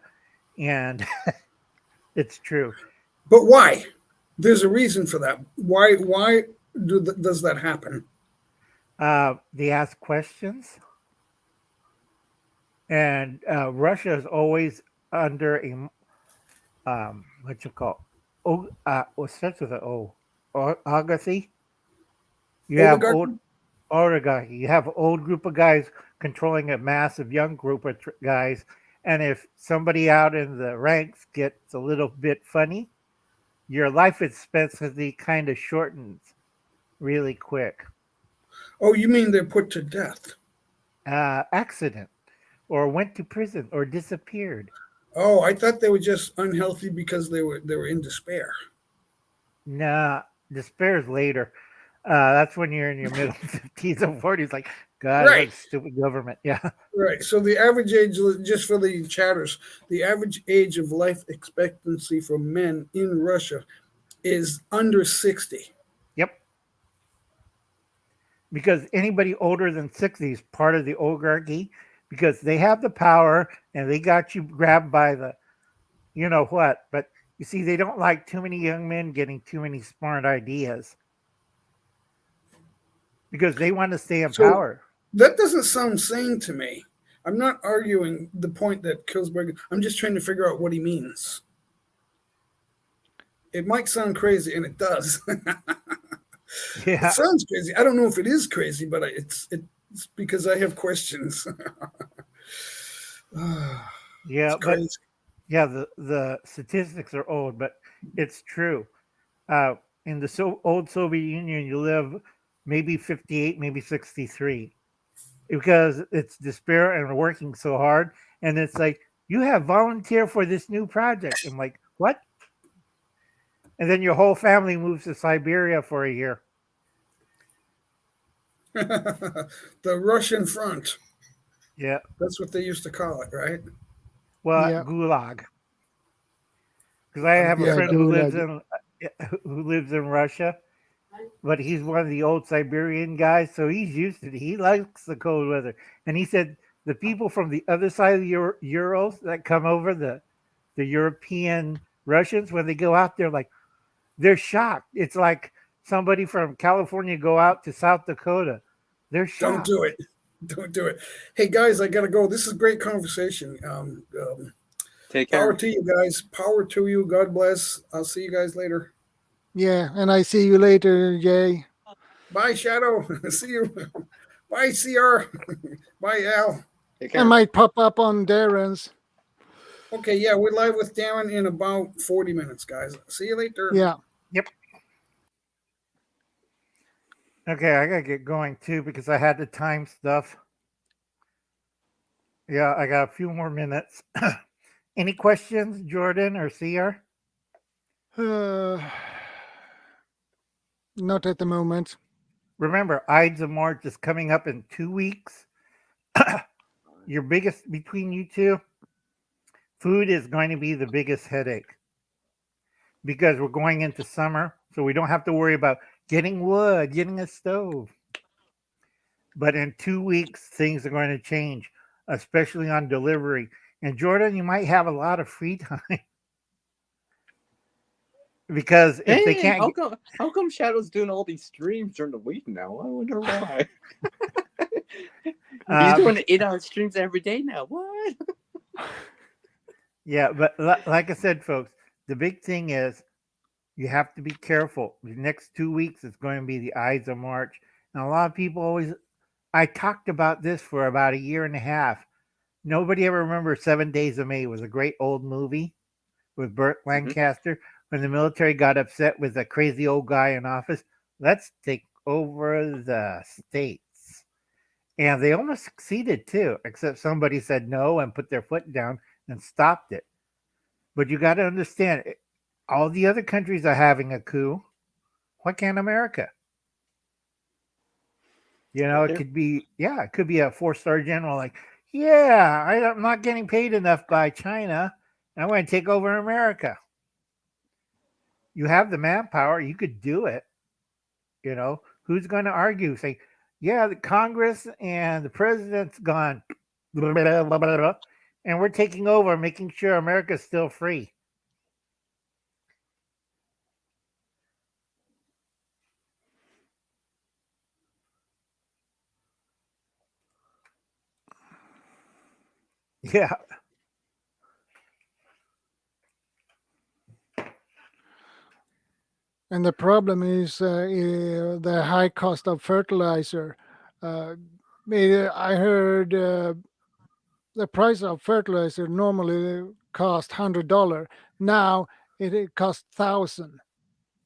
and it's true. But why? There's a reason for that. Why does that happen? They ask questions. And Russia is always under a what you call what starts with an O, oligarchy. You have oligarchy. You have an old group of guys controlling a massive young group of guys, and if somebody out in the ranks gets a little bit funny, your life expectancy kind of shortens really quick. Oh, you mean they're put to death? Accident. Or went to prison, or disappeared. Oh, I thought they were just unhealthy because they were in despair. Nah, despair is later. That's when you're in your middle 50s and 40s. Like, God, right. What stupid government. Yeah. Right. So the average age, just for the chatters, the average age of life expectancy for men in Russia is under 60. Yep. Because anybody older than 60 is part of the oligarchy. Because they have the power and they got you grabbed by the, you know what. But you see, they don't like too many young men getting too many smart ideas. Because they want to stay in power. That doesn't sound sane to me. I'm not arguing the point that Killsberg, I'm just trying to figure out what he means. It might sound crazy, and it does. Yeah. It sounds crazy. I don't know if it is crazy, but it's because I have questions. Yeah, It's crazy. yeah, the statistics are old, but it's true. In the old Soviet Union, you live maybe 58, maybe 63, because it's despair and working so hard. And it's like, you have volunteer for this new project. I'm like, what? And then your whole family moves to Siberia for a year. The Russian front. Yeah. That's what they used to call it, right? Well, Yeah. Gulag. Because I have a Yeah, friend who lives Gulag. in Russia, but he's one of the old Siberian guys, so he's used to it. He likes the cold weather, and he said the people from the other side of the Urals that come over, the European Russians, when they go out there, like, they're shocked. It's like somebody from California go out to South Dakota. They're shocked. Don't do it. Don't do it. Hey guys, I gotta go. This is a great conversation. Take care. Power to you guys. Power to you. God bless. I'll see you guys later. Yeah, and I see you later, Jay. Bye, Shadow. See you. Bye, CR. Bye, Al. I might pop up on Darren's. Okay, yeah, we're live with Darren in about 40 minutes, guys. See you later. Yeah. Yep. Okay, I gotta get going too because I had to time stuff. Yeah, I got a few more minutes. Any questions, Jordan or CR? Not at the moment. Remember, Ides of March is coming up in 2 weeks. Your biggest, between you two, food is going to be the biggest headache because we're going into summer, so we don't have to worry about getting wood, getting a stove. But in 2 weeks, things are going to change, especially on delivery. And Jordan, you might have a lot of free time. Because if they can't, how come Shadow's doing all these streams during the week now? I wonder why. He's doing 8-hour streams every day now. What? Yeah, but like I said, folks, the big thing is you have to be careful. The next 2 weeks is going to be the Ides of March, and a lot of people always. I talked about this for about a year and a half. Nobody ever remembers 7 Days of May. It was a great old movie with Burt Lancaster. When the military got upset with a crazy old guy in office, let's take over the states. And they almost succeeded too, except somebody said no and put their foot down and stopped it. But you got to understand, all the other countries are having a coup. Why can't America? You know, it could be, it could be a 4-star general like, I'm not getting paid enough by China. I'm going to take over America. You have the manpower. You could do it. You know, who's going to argue? Say, the Congress and the president's gone, blah, blah, blah, blah, blah, and we're taking over, making sure America's still free. Yeah. And the problem is the high cost of fertilizer. I heard the price of fertilizer normally cost $100. Now it costs $1,000.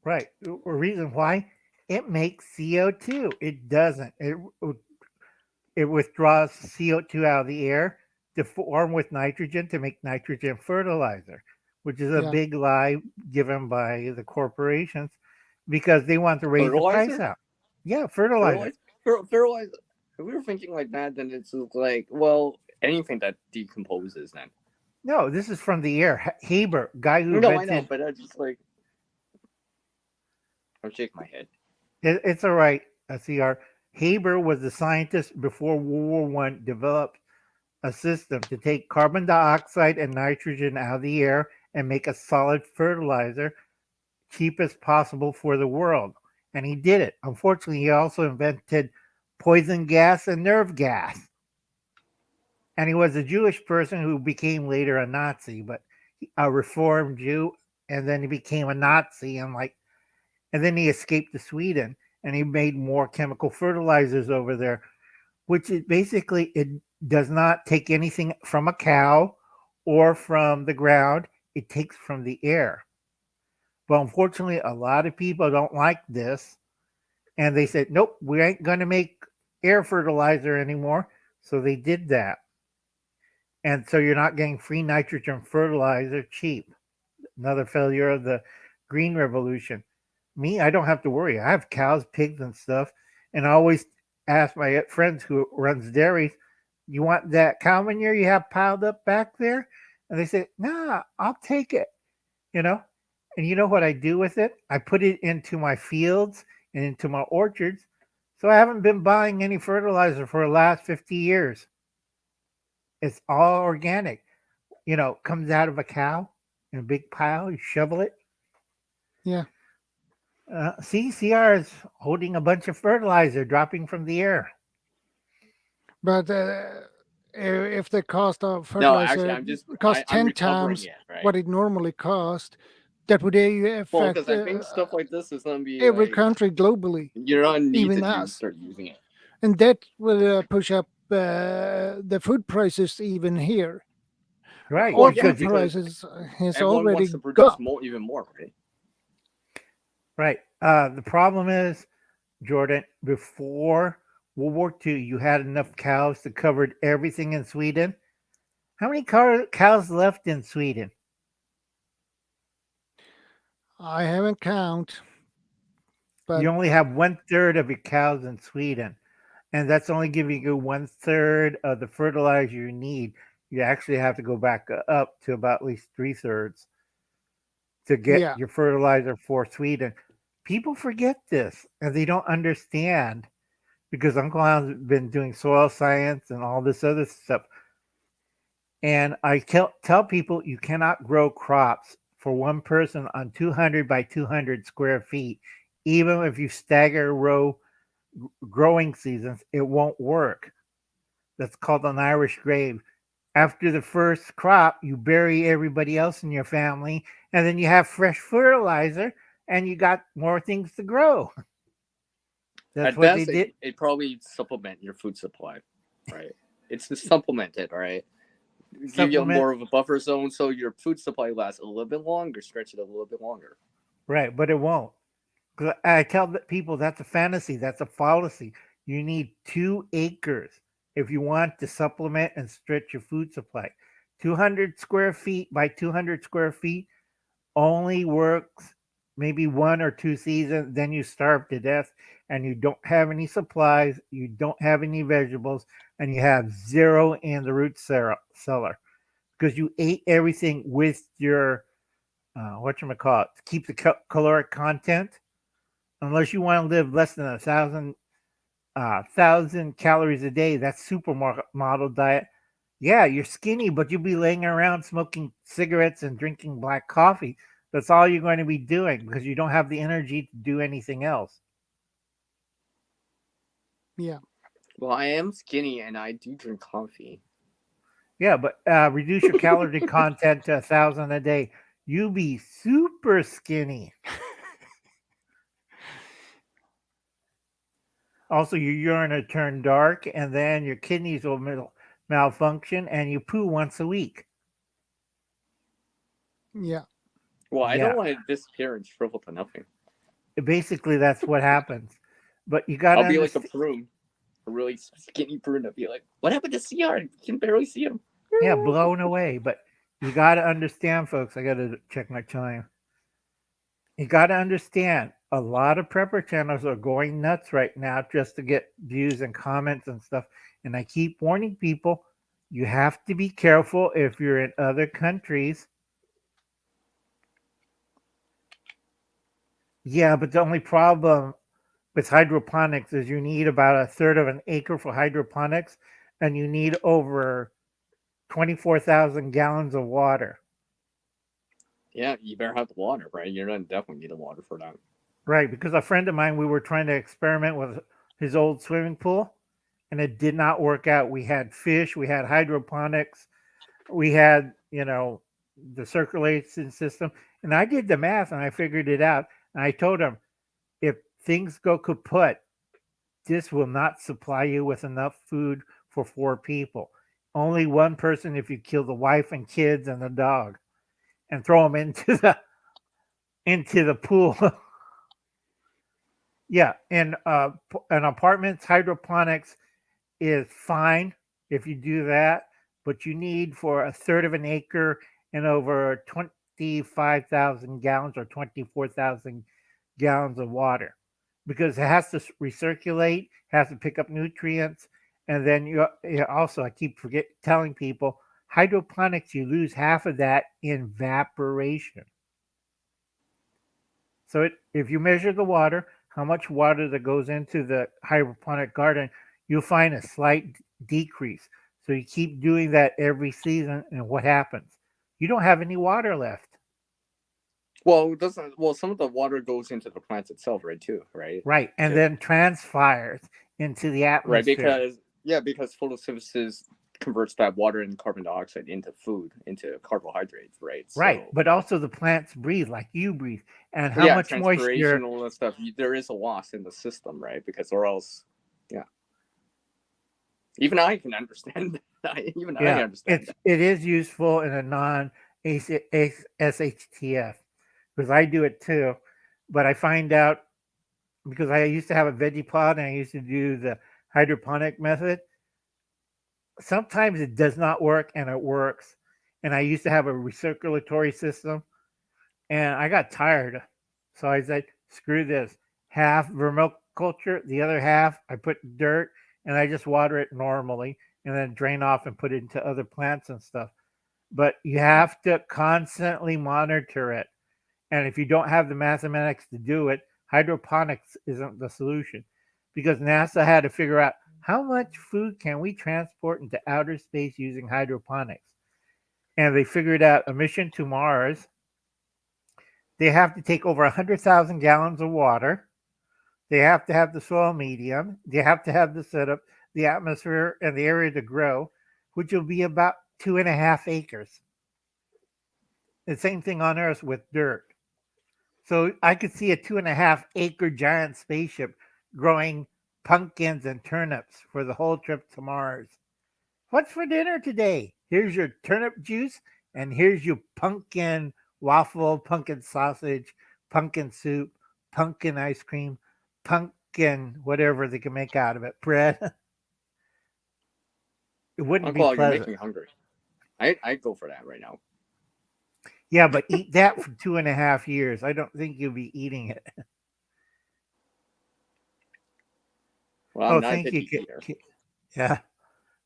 Right. The reason why? It makes CO2. It doesn't. It withdraws CO2 out of the air to form with nitrogen to make nitrogen fertilizer, which is a big lie given by the corporations because they want to raise the price out. Yeah, fertilizer. Fertilizer. If we were thinking like that, then it's like, well, anything that decomposes then. No, this is from the air. Haber, guy who invented... I know, but I just like... I'm shaking my head. It's all right, CR. Haber was the scientist before World War I developed a system to take carbon dioxide and nitrogen out of the air and make a solid fertilizer cheapest possible for the world. And he did it. Unfortunately, he also invented poison gas and nerve gas. And he was a Jewish person who became later a Nazi, but a reformed Jew, and then he became a Nazi and then he escaped to Sweden and he made more chemical fertilizers over there, which is basically does not take anything from a cow or from the ground. It takes from the air. But unfortunately, a lot of people don't like this. And they said, nope, we ain't going to make air fertilizer anymore. So they did that. And so you're not getting free nitrogen fertilizer cheap. Another failure of the green revolution. Me, I don't have to worry. I have cows, pigs, and stuff. And I always ask my friends who runs dairies, you want that cow manure you have piled up back there? And they say, nah, I'll take it. You know? And you know what I do with it? I put it into my fields and into my orchards. So I haven't been buying any fertilizer for the last 50 years. It's all organic. You know, comes out of a cow in a big pile. You shovel it. Yeah. CCR is holding a bunch of fertilizer dropping from the air. But if the cost of No, fertilizer actually, costs I'm 10 recovering times it, right? what it normally costs, that would Well, affect because I think stuff like this is gonna be every like country globally, you're gonna need even to us. start using it. And that will push up the food prices even here. Right. All yeah, food because prices has everyone already wants to produce gone. more, even more, right? Right. The problem is, Jordan, before World War II, you had enough cows to cover everything in Sweden. How many cows left in Sweden? I haven't count, but You only have 1/3 of your cows in Sweden, and that's only giving you 1/3 of the fertilizer you need. You actually have to go back up to about at least 3/3 to get yeah, your fertilizer for Sweden. People forget this and they don't understand because Uncle Al's been doing soil science and all this other stuff. And I tell people you cannot grow crops for one person on 200 by 200 square feet. Even if you stagger row growing seasons, it won't work. That's called an Irish grave. After the first crop, you bury everybody else in your family, and then you have fresh fertilizer, and you got more things to grow. That's At what they best, did. it probably supplement your food supply, right? It's to supplement it, right? Give you more of a buffer zone so your food supply lasts a little bit longer, stretch it a little bit longer. Right, but it won't. 'Cause I tell people that's a fantasy, that's a fallacy. You need 2 acres if you want to supplement and stretch your food supply. 200 square feet by 200 square feet only works maybe 1 or 2 seasons, then you starve to death and you don't have any supplies, you don't have any vegetables, and you have zero in the root cellar because you ate everything with your whatchamacallit, to keep the caloric content. Unless you want to live less than 1,000 calories a day, that's supermodel diet. Yeah, you're skinny, but you'll be laying around smoking cigarettes and drinking black coffee. That's all you're going to be doing because you don't have the energy to do anything else. yeah. Well, I am skinny and I do drink coffee. Yeah, but reduce your calorie content to 1,000 a day. You be super skinny. Also, your urine will turn dark, and then your kidneys will malfunction, and you poo once a week. Yeah. Well, I don't want to disappear and shrivel to nothing. Basically, that's what happens. But you got to I'll be like a prune, a really skinny prune. I'll be like, what happened to CR? You can barely see him. Yeah, blown away. But you got to understand, folks, I got to check my time. You got to understand, a lot of prepper channels are going nuts right now just to get views and comments and stuff. And I keep warning people, you have to be careful if you're in other countries. Yeah, but the only problem with hydroponics is you need about 1/3 of an acre for hydroponics, and you need over 24,000 gallons of water. Yeah, you better have the water, right? You're gonna definitely need the water for that. Right, because a friend of mine, we were trying to experiment with his old swimming pool, and it did not work out. We had fish, we had hydroponics, we had, the circulation system, and I did the math and I figured it out. And I told him, if things go kaput, this will not supply you with enough food for 4 people. Only one person if you kill the wife and kids and the dog and throw them into the pool. Yeah, in apartments, hydroponics is fine if you do that, but you need for a third of an acre and over 25,000 gallons or 24,000 gallons of water, because it has to recirculate, has to pick up nutrients, and then you also, I keep telling people, hydroponics, you lose half of that in evaporation. So if you measure the water, how much water that goes into the hydroponic garden, you'll find a slight decrease. So you keep doing that every season, and what happens? You don't have any water left. Well, it doesn't. Well, some of the water goes into the plants itself, right? Too, right? Right, and then transpires into the atmosphere. Right, because photosynthesis converts that water and carbon dioxide into food, into carbohydrates, right? Right, So, but also the plants breathe like you breathe, and how much moisture? And all that stuff. There is a loss in the system, right? Because or else, yeah. Even I can understand that. I understand that. It is useful in a non-SHTF, because I do it too, but I find out, because I used to have a veggie pod and I used to do the hydroponic method. Sometimes it does not work and it works. And I used to have a recirculatory system and I got tired. So I said, screw this. Half vermiculture, the other half I put dirt and I just water it normally and then drain off and put it into other plants and stuff. But you have to constantly monitor it. And if you don't have the mathematics to do it, hydroponics isn't the solution, because NASA had to figure out how much food can we transport into outer space using hydroponics. And they figured out a mission to Mars. They have to take over 100,000 gallons of water. They have to have the soil medium. They have to have the setup, the atmosphere, and the area to grow, which will be about 2.5 acres. The same thing on Earth with dirt. So I could see a 2.5 acre giant spaceship growing pumpkins and turnips for the whole trip to Mars. What's for dinner today? Here's your turnip juice, and here's your pumpkin waffle, pumpkin sausage, pumpkin soup, pumpkin ice cream, pumpkin whatever they can make out of it, bread. It wouldn't be pleasant. You're making me hungry. I'd go for that right now. Yeah, but eat that for 2.5 years. I don't think you'll be eating it. Well, thank you. Yeah.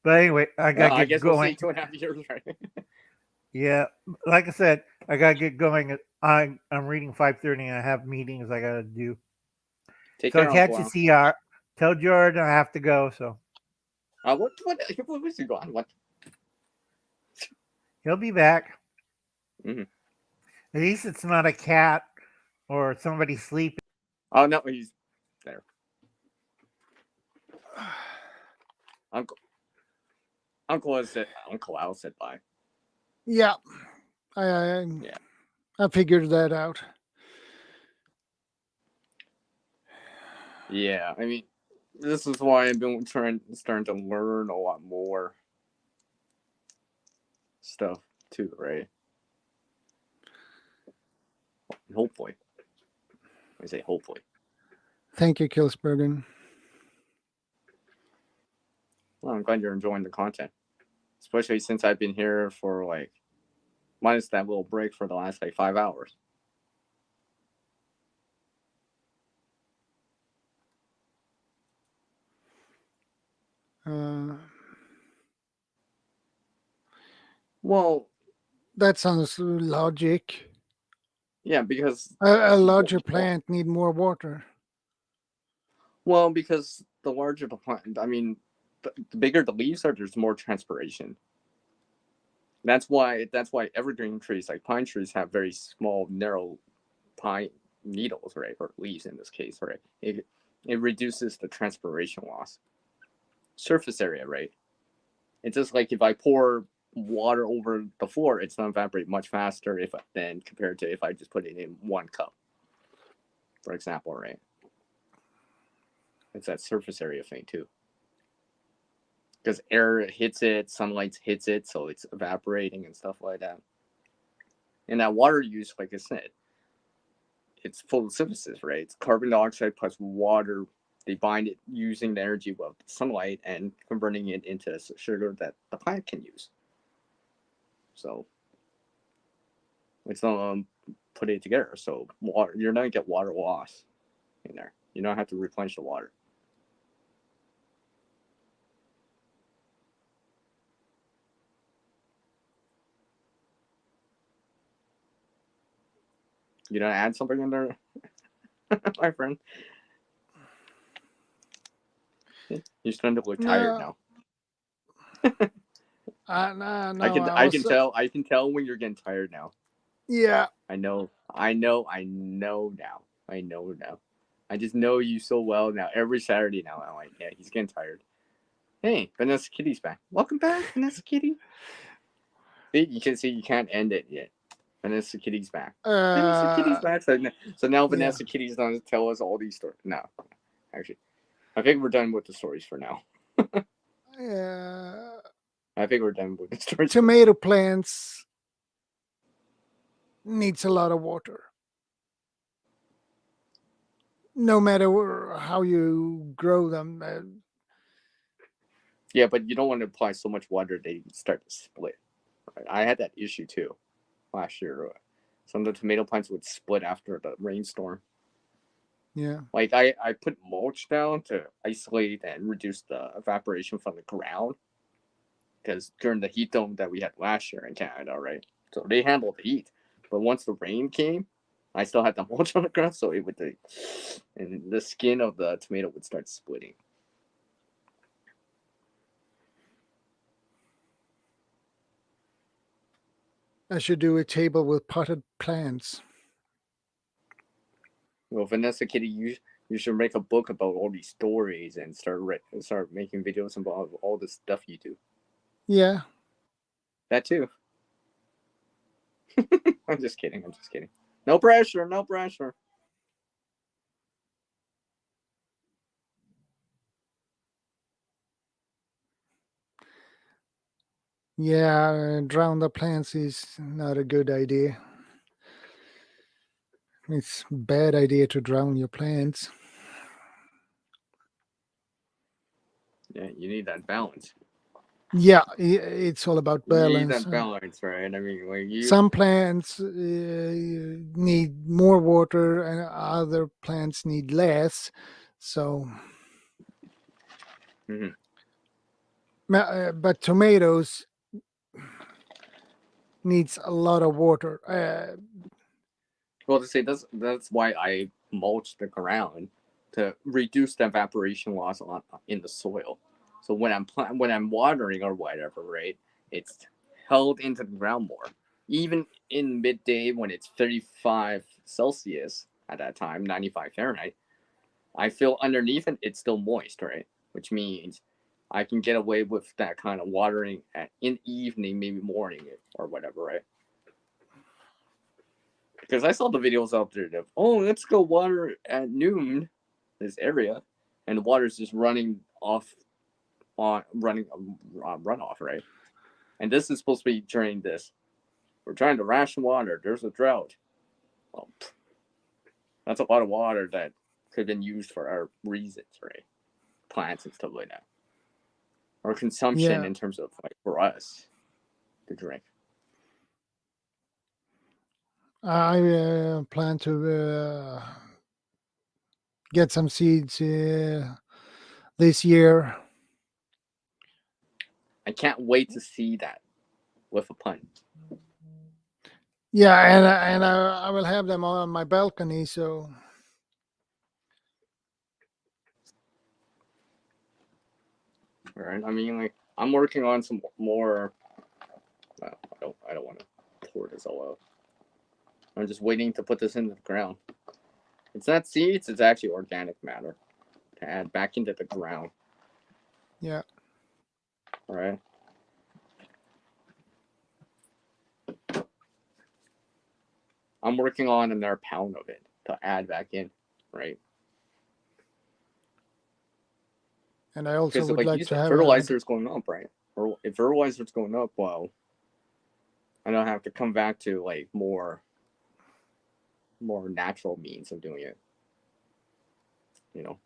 But anyway, I got to get going. We'll see 2.5 years, right? Yeah. Like I said, I got to get going. I'm reading 5:30 and I have meetings I got to do. Take care, I'll catch you, CR. Tell Jordan I have to go. So. What was he going? What? He'll be back. Mm-hmm. At least it's not a cat or somebody sleeping. Oh no, he's there. Uncle Al said bye. Yeah, I figured that out. Yeah, I mean, this is why I've been starting to learn a lot more stuff too, right? Hopefully. I say hopefully. Thank you, Killsbergen. Well, I'm glad you're enjoying the content. Especially since I've been here for minus that little break for the last 5 hours. Well, that sounds logic. Yeah, because a larger plant need more water. Well, because the larger the plant, I mean, the bigger the leaves are, there's more transpiration. That's why evergreen trees like pine trees have very small, narrow pine needles, right, or leaves in this case, right. It reduces the transpiration loss. Surface area, right. It's just like if I pour water over the floor, it's going to evaporate much faster than compared to if I just put it in 1 cup, for example, right? It's that surface area thing too. because air hits it, sunlight hits it, so it's evaporating and stuff like that. And that water use, like I said, it's photosynthesis, right? It's carbon dioxide plus water. They bind it using the energy of the sunlight and converting it into sugar that the plant can use. So it's put it together. So water, you're not gonna get water loss in there. You don't have to replenish the water. You don't add something in there, my friend. You're starting to look tired now. No, I can tell. I can tell when you're getting tired now. Yeah. I know now. I just know you so well now. Every Saturday now, I'm like, yeah, he's getting tired. Hey, Vanessa Kitty's back. Welcome back, Vanessa Kitty. See, you can see you can't end it yet. Vanessa Kitty's back. Vanessa Kitty's back. So now Vanessa Kitty's going to tell us all these stories. No, actually, I think we're done with the stories for now. I think we're done with the stories. Tomato plants needs a lot of water. No matter how you grow them. Yeah, but you don't want to apply so much water they start to split. Right? I had that issue too last year. Some of the tomato plants would split after the rainstorm. Yeah. Like I put mulch down to isolate and reduce the evaporation from the ground. Because during the heat dome that we had last year in Canada, right? So they handled the heat. But once the rain came, I still had the mulch on the ground, so it would and the skin of the tomato would start splitting. I should do a table with potted plants. Well, Vanessa Kitty, you should make a book about all these stories and start making videos about all the stuff you do. Yeah. That too. I'm just kidding. No pressure. Yeah, drown the plants is not a good idea. It's a bad idea to drown your plants. Yeah, you need that balance. Yeah, it's all about balance. You need that balance, right? I mean, like some plants need more water and other plants need less. So, but tomatoes needs a lot of water. Well, to say that's why I mulch the ground to reduce the evaporation loss in the soil. So when I'm watering or whatever, right, it's held into the ground more. Even in midday when it's 35 Celsius at that time, 95 Fahrenheit, I feel underneath it, it's still moist, right? Which means I can get away with that kind of watering in the evening, maybe morning or whatever, right? Because I saw the videos out there of, let's go water at noon, this area, and the water's just running off, runoff, right? And this is supposed to be during this. We're trying to ration water. There's a drought. Well, that's a lot of water that could have been used for our reasons, right? Plants and stuff like that. Or consumption in terms of like for us to drink. I plan to get some seeds this year. I can't wait to see that with a pun. Yeah, and I will have them on my balcony. So, right? I mean, like I'm working on some more. I don't want to pour this all out. I'm just waiting to put this into the ground. It's not seeds; it's actually organic matter to add back into the ground. Yeah. All right. I'm working on another pound of it to add back in, right? And I also would like to have fertilizer is going up, right? Or if fertilizer is going up, well, I don't have to come back to like more natural means of doing it. You know.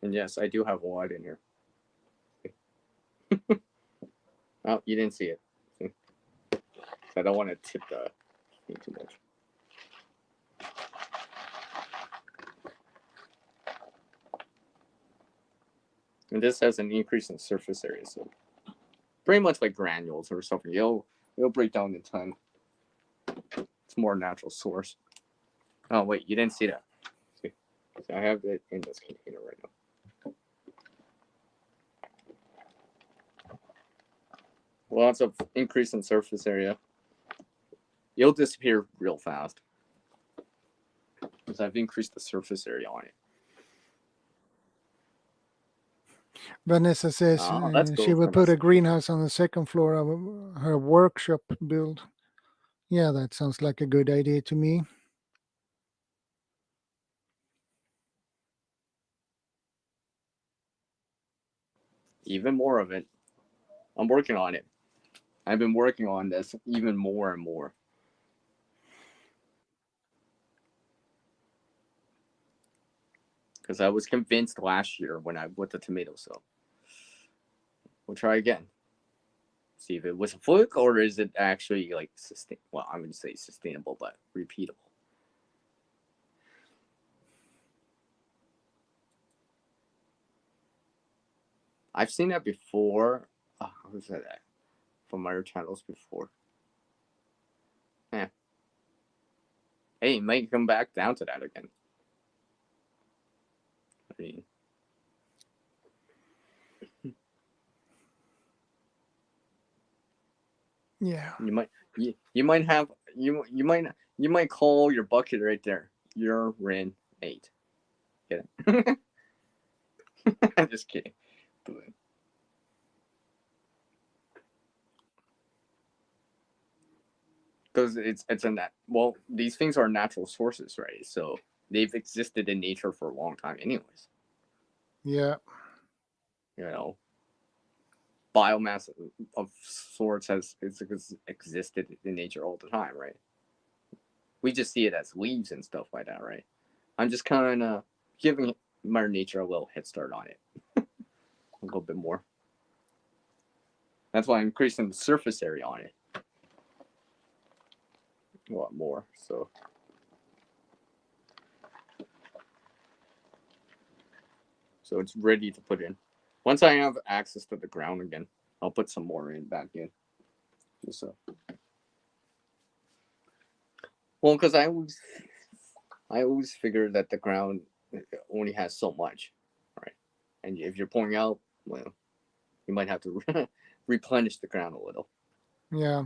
And yes, I do have a lot in here. Oh, you didn't see it. See? I don't want to tip the thing too much. And this has an increase in surface area, so pretty much like granules or something. It'll break down in time. It's more natural source. Oh wait, you didn't see that. See, I have it in this container right now. Lots of increase in surface area. You'll disappear real fast because I've increased the surface area on it. Vanessa says she will put a greenhouse on the second floor of her workshop build. Yeah, that sounds like a good idea to me. Even more of it. I'm working on it. I've been working on this even more and more. Because I was convinced last year when I put the tomatoes, so we'll try again. See if it was a fluke or is it actually like well, I'm going to say sustainable, but repeatable. I've seen that before. Oh, what was that? From other channels before. Yeah. Hey, it might come back down to that again. I mean, yeah. You might call your bucket right there. Urine 8. Get it? I'm just kidding. Because it's a net. Well, these things are natural sources, right? So they've existed in nature for a long time, anyways. Yeah. You know, biomass of sorts has existed in nature all the time, right? We just see it as leaves and stuff like that, right? I'm just kind of giving Mother Nature a little head start on it, a little bit more. That's why I'm increasing the surface area on it a lot more. So it's ready to put in. Once I have access to the ground again, I'll put some more back in. Just so. Well, because I always figure that the ground only has so much, right? And if you're pouring out, well, you might have to replenish the ground a little. Yeah.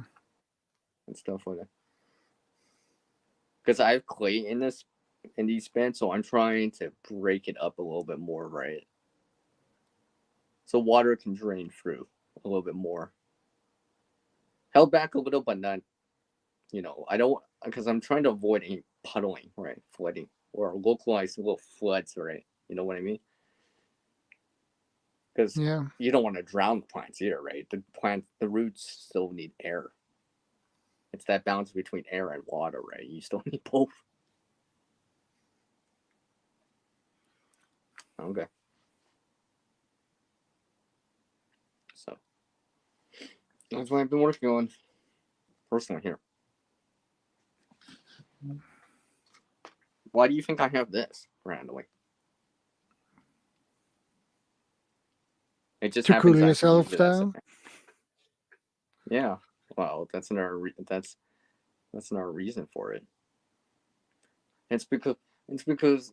And stuff like that. Because I have clay in these beds, so I'm trying to break it up a little bit more, right? So water can drain through a little bit more. Held back a little, but not, I don't, because I'm trying to avoid any puddling, right? Flooding or localized little floods, right? You know what I mean? Because you don't want to drown the plants either, right? The roots still need air. It's that balance between air and water, right? You still need both. Okay. So that's what I've been working on personally here. Why do you think I have this randomly? It just to cool yourself down. Yeah. Well, that's another reason for it. It's because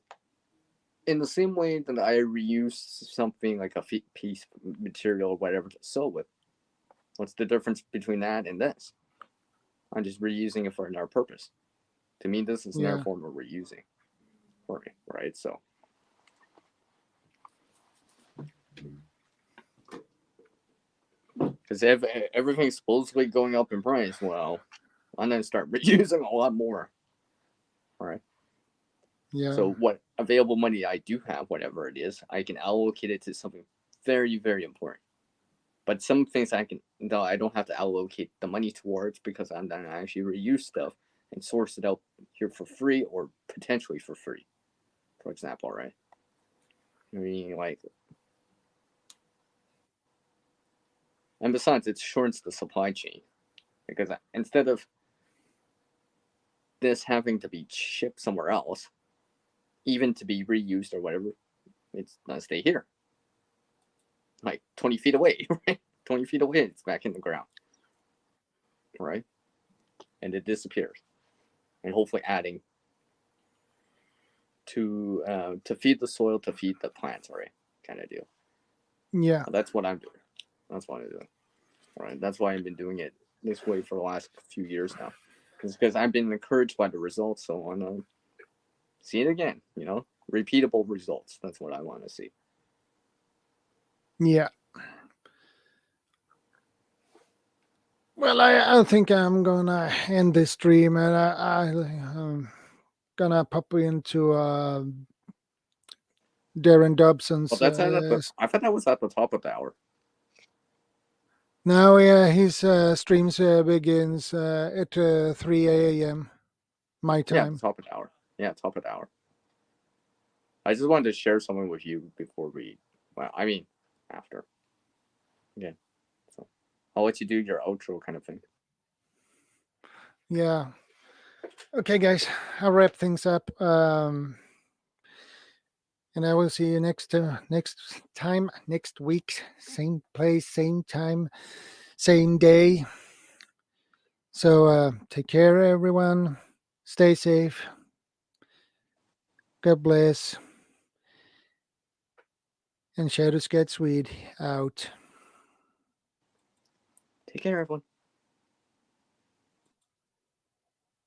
in the same way that I reuse something like a piece of material or whatever to sew with, what's the difference between that and this? I'm just reusing it for another purpose. To me, this is another form of reusing for me, right? So. Because if everything's supposedly going up in price, well, I'm going to start reusing a lot more. All right. Yeah. So what available money I do have, whatever it is, I can allocate it to something very, very important. But some things I don't have to allocate the money towards because I'm gonna actually reuse stuff and source it out here for free or potentially for free, for example, right? I mean, like, and besides, it shortens the supply chain because instead of this having to be shipped somewhere else, even to be reused or whatever, it's gonna stay here, like 20 feet away, right? 20 feet away, it's back in the ground, right? And it disappears, and hopefully adding to feed the soil, to feed the plants, right? Kind of deal. Yeah. That's what I'm doing. That's what I'm doing. All right. That's why I've been doing it this way for the last few years now, because I've been encouraged by the results. So I want to see it again. You know, repeatable results. That's what I want to see. Yeah. Well, I think I'm gonna end this stream, and I'm gonna pop into Darren Dobson's. But that's I thought that was at the top of the hour. Now, his streams begins at 3 a.m. my time. Yeah, top of the hour. Yeah, top of the hour. I just wanted to share something with you before we. Well, I mean, after. Yeah. So I'll let you do your outro kind of thing. Yeah. Okay, guys, I'll wrap things up. And I will see you next time, next week, same place, same time, same day. So take care, everyone. Stay safe. God bless. And ShadowScoutSwede out. Take care, everyone.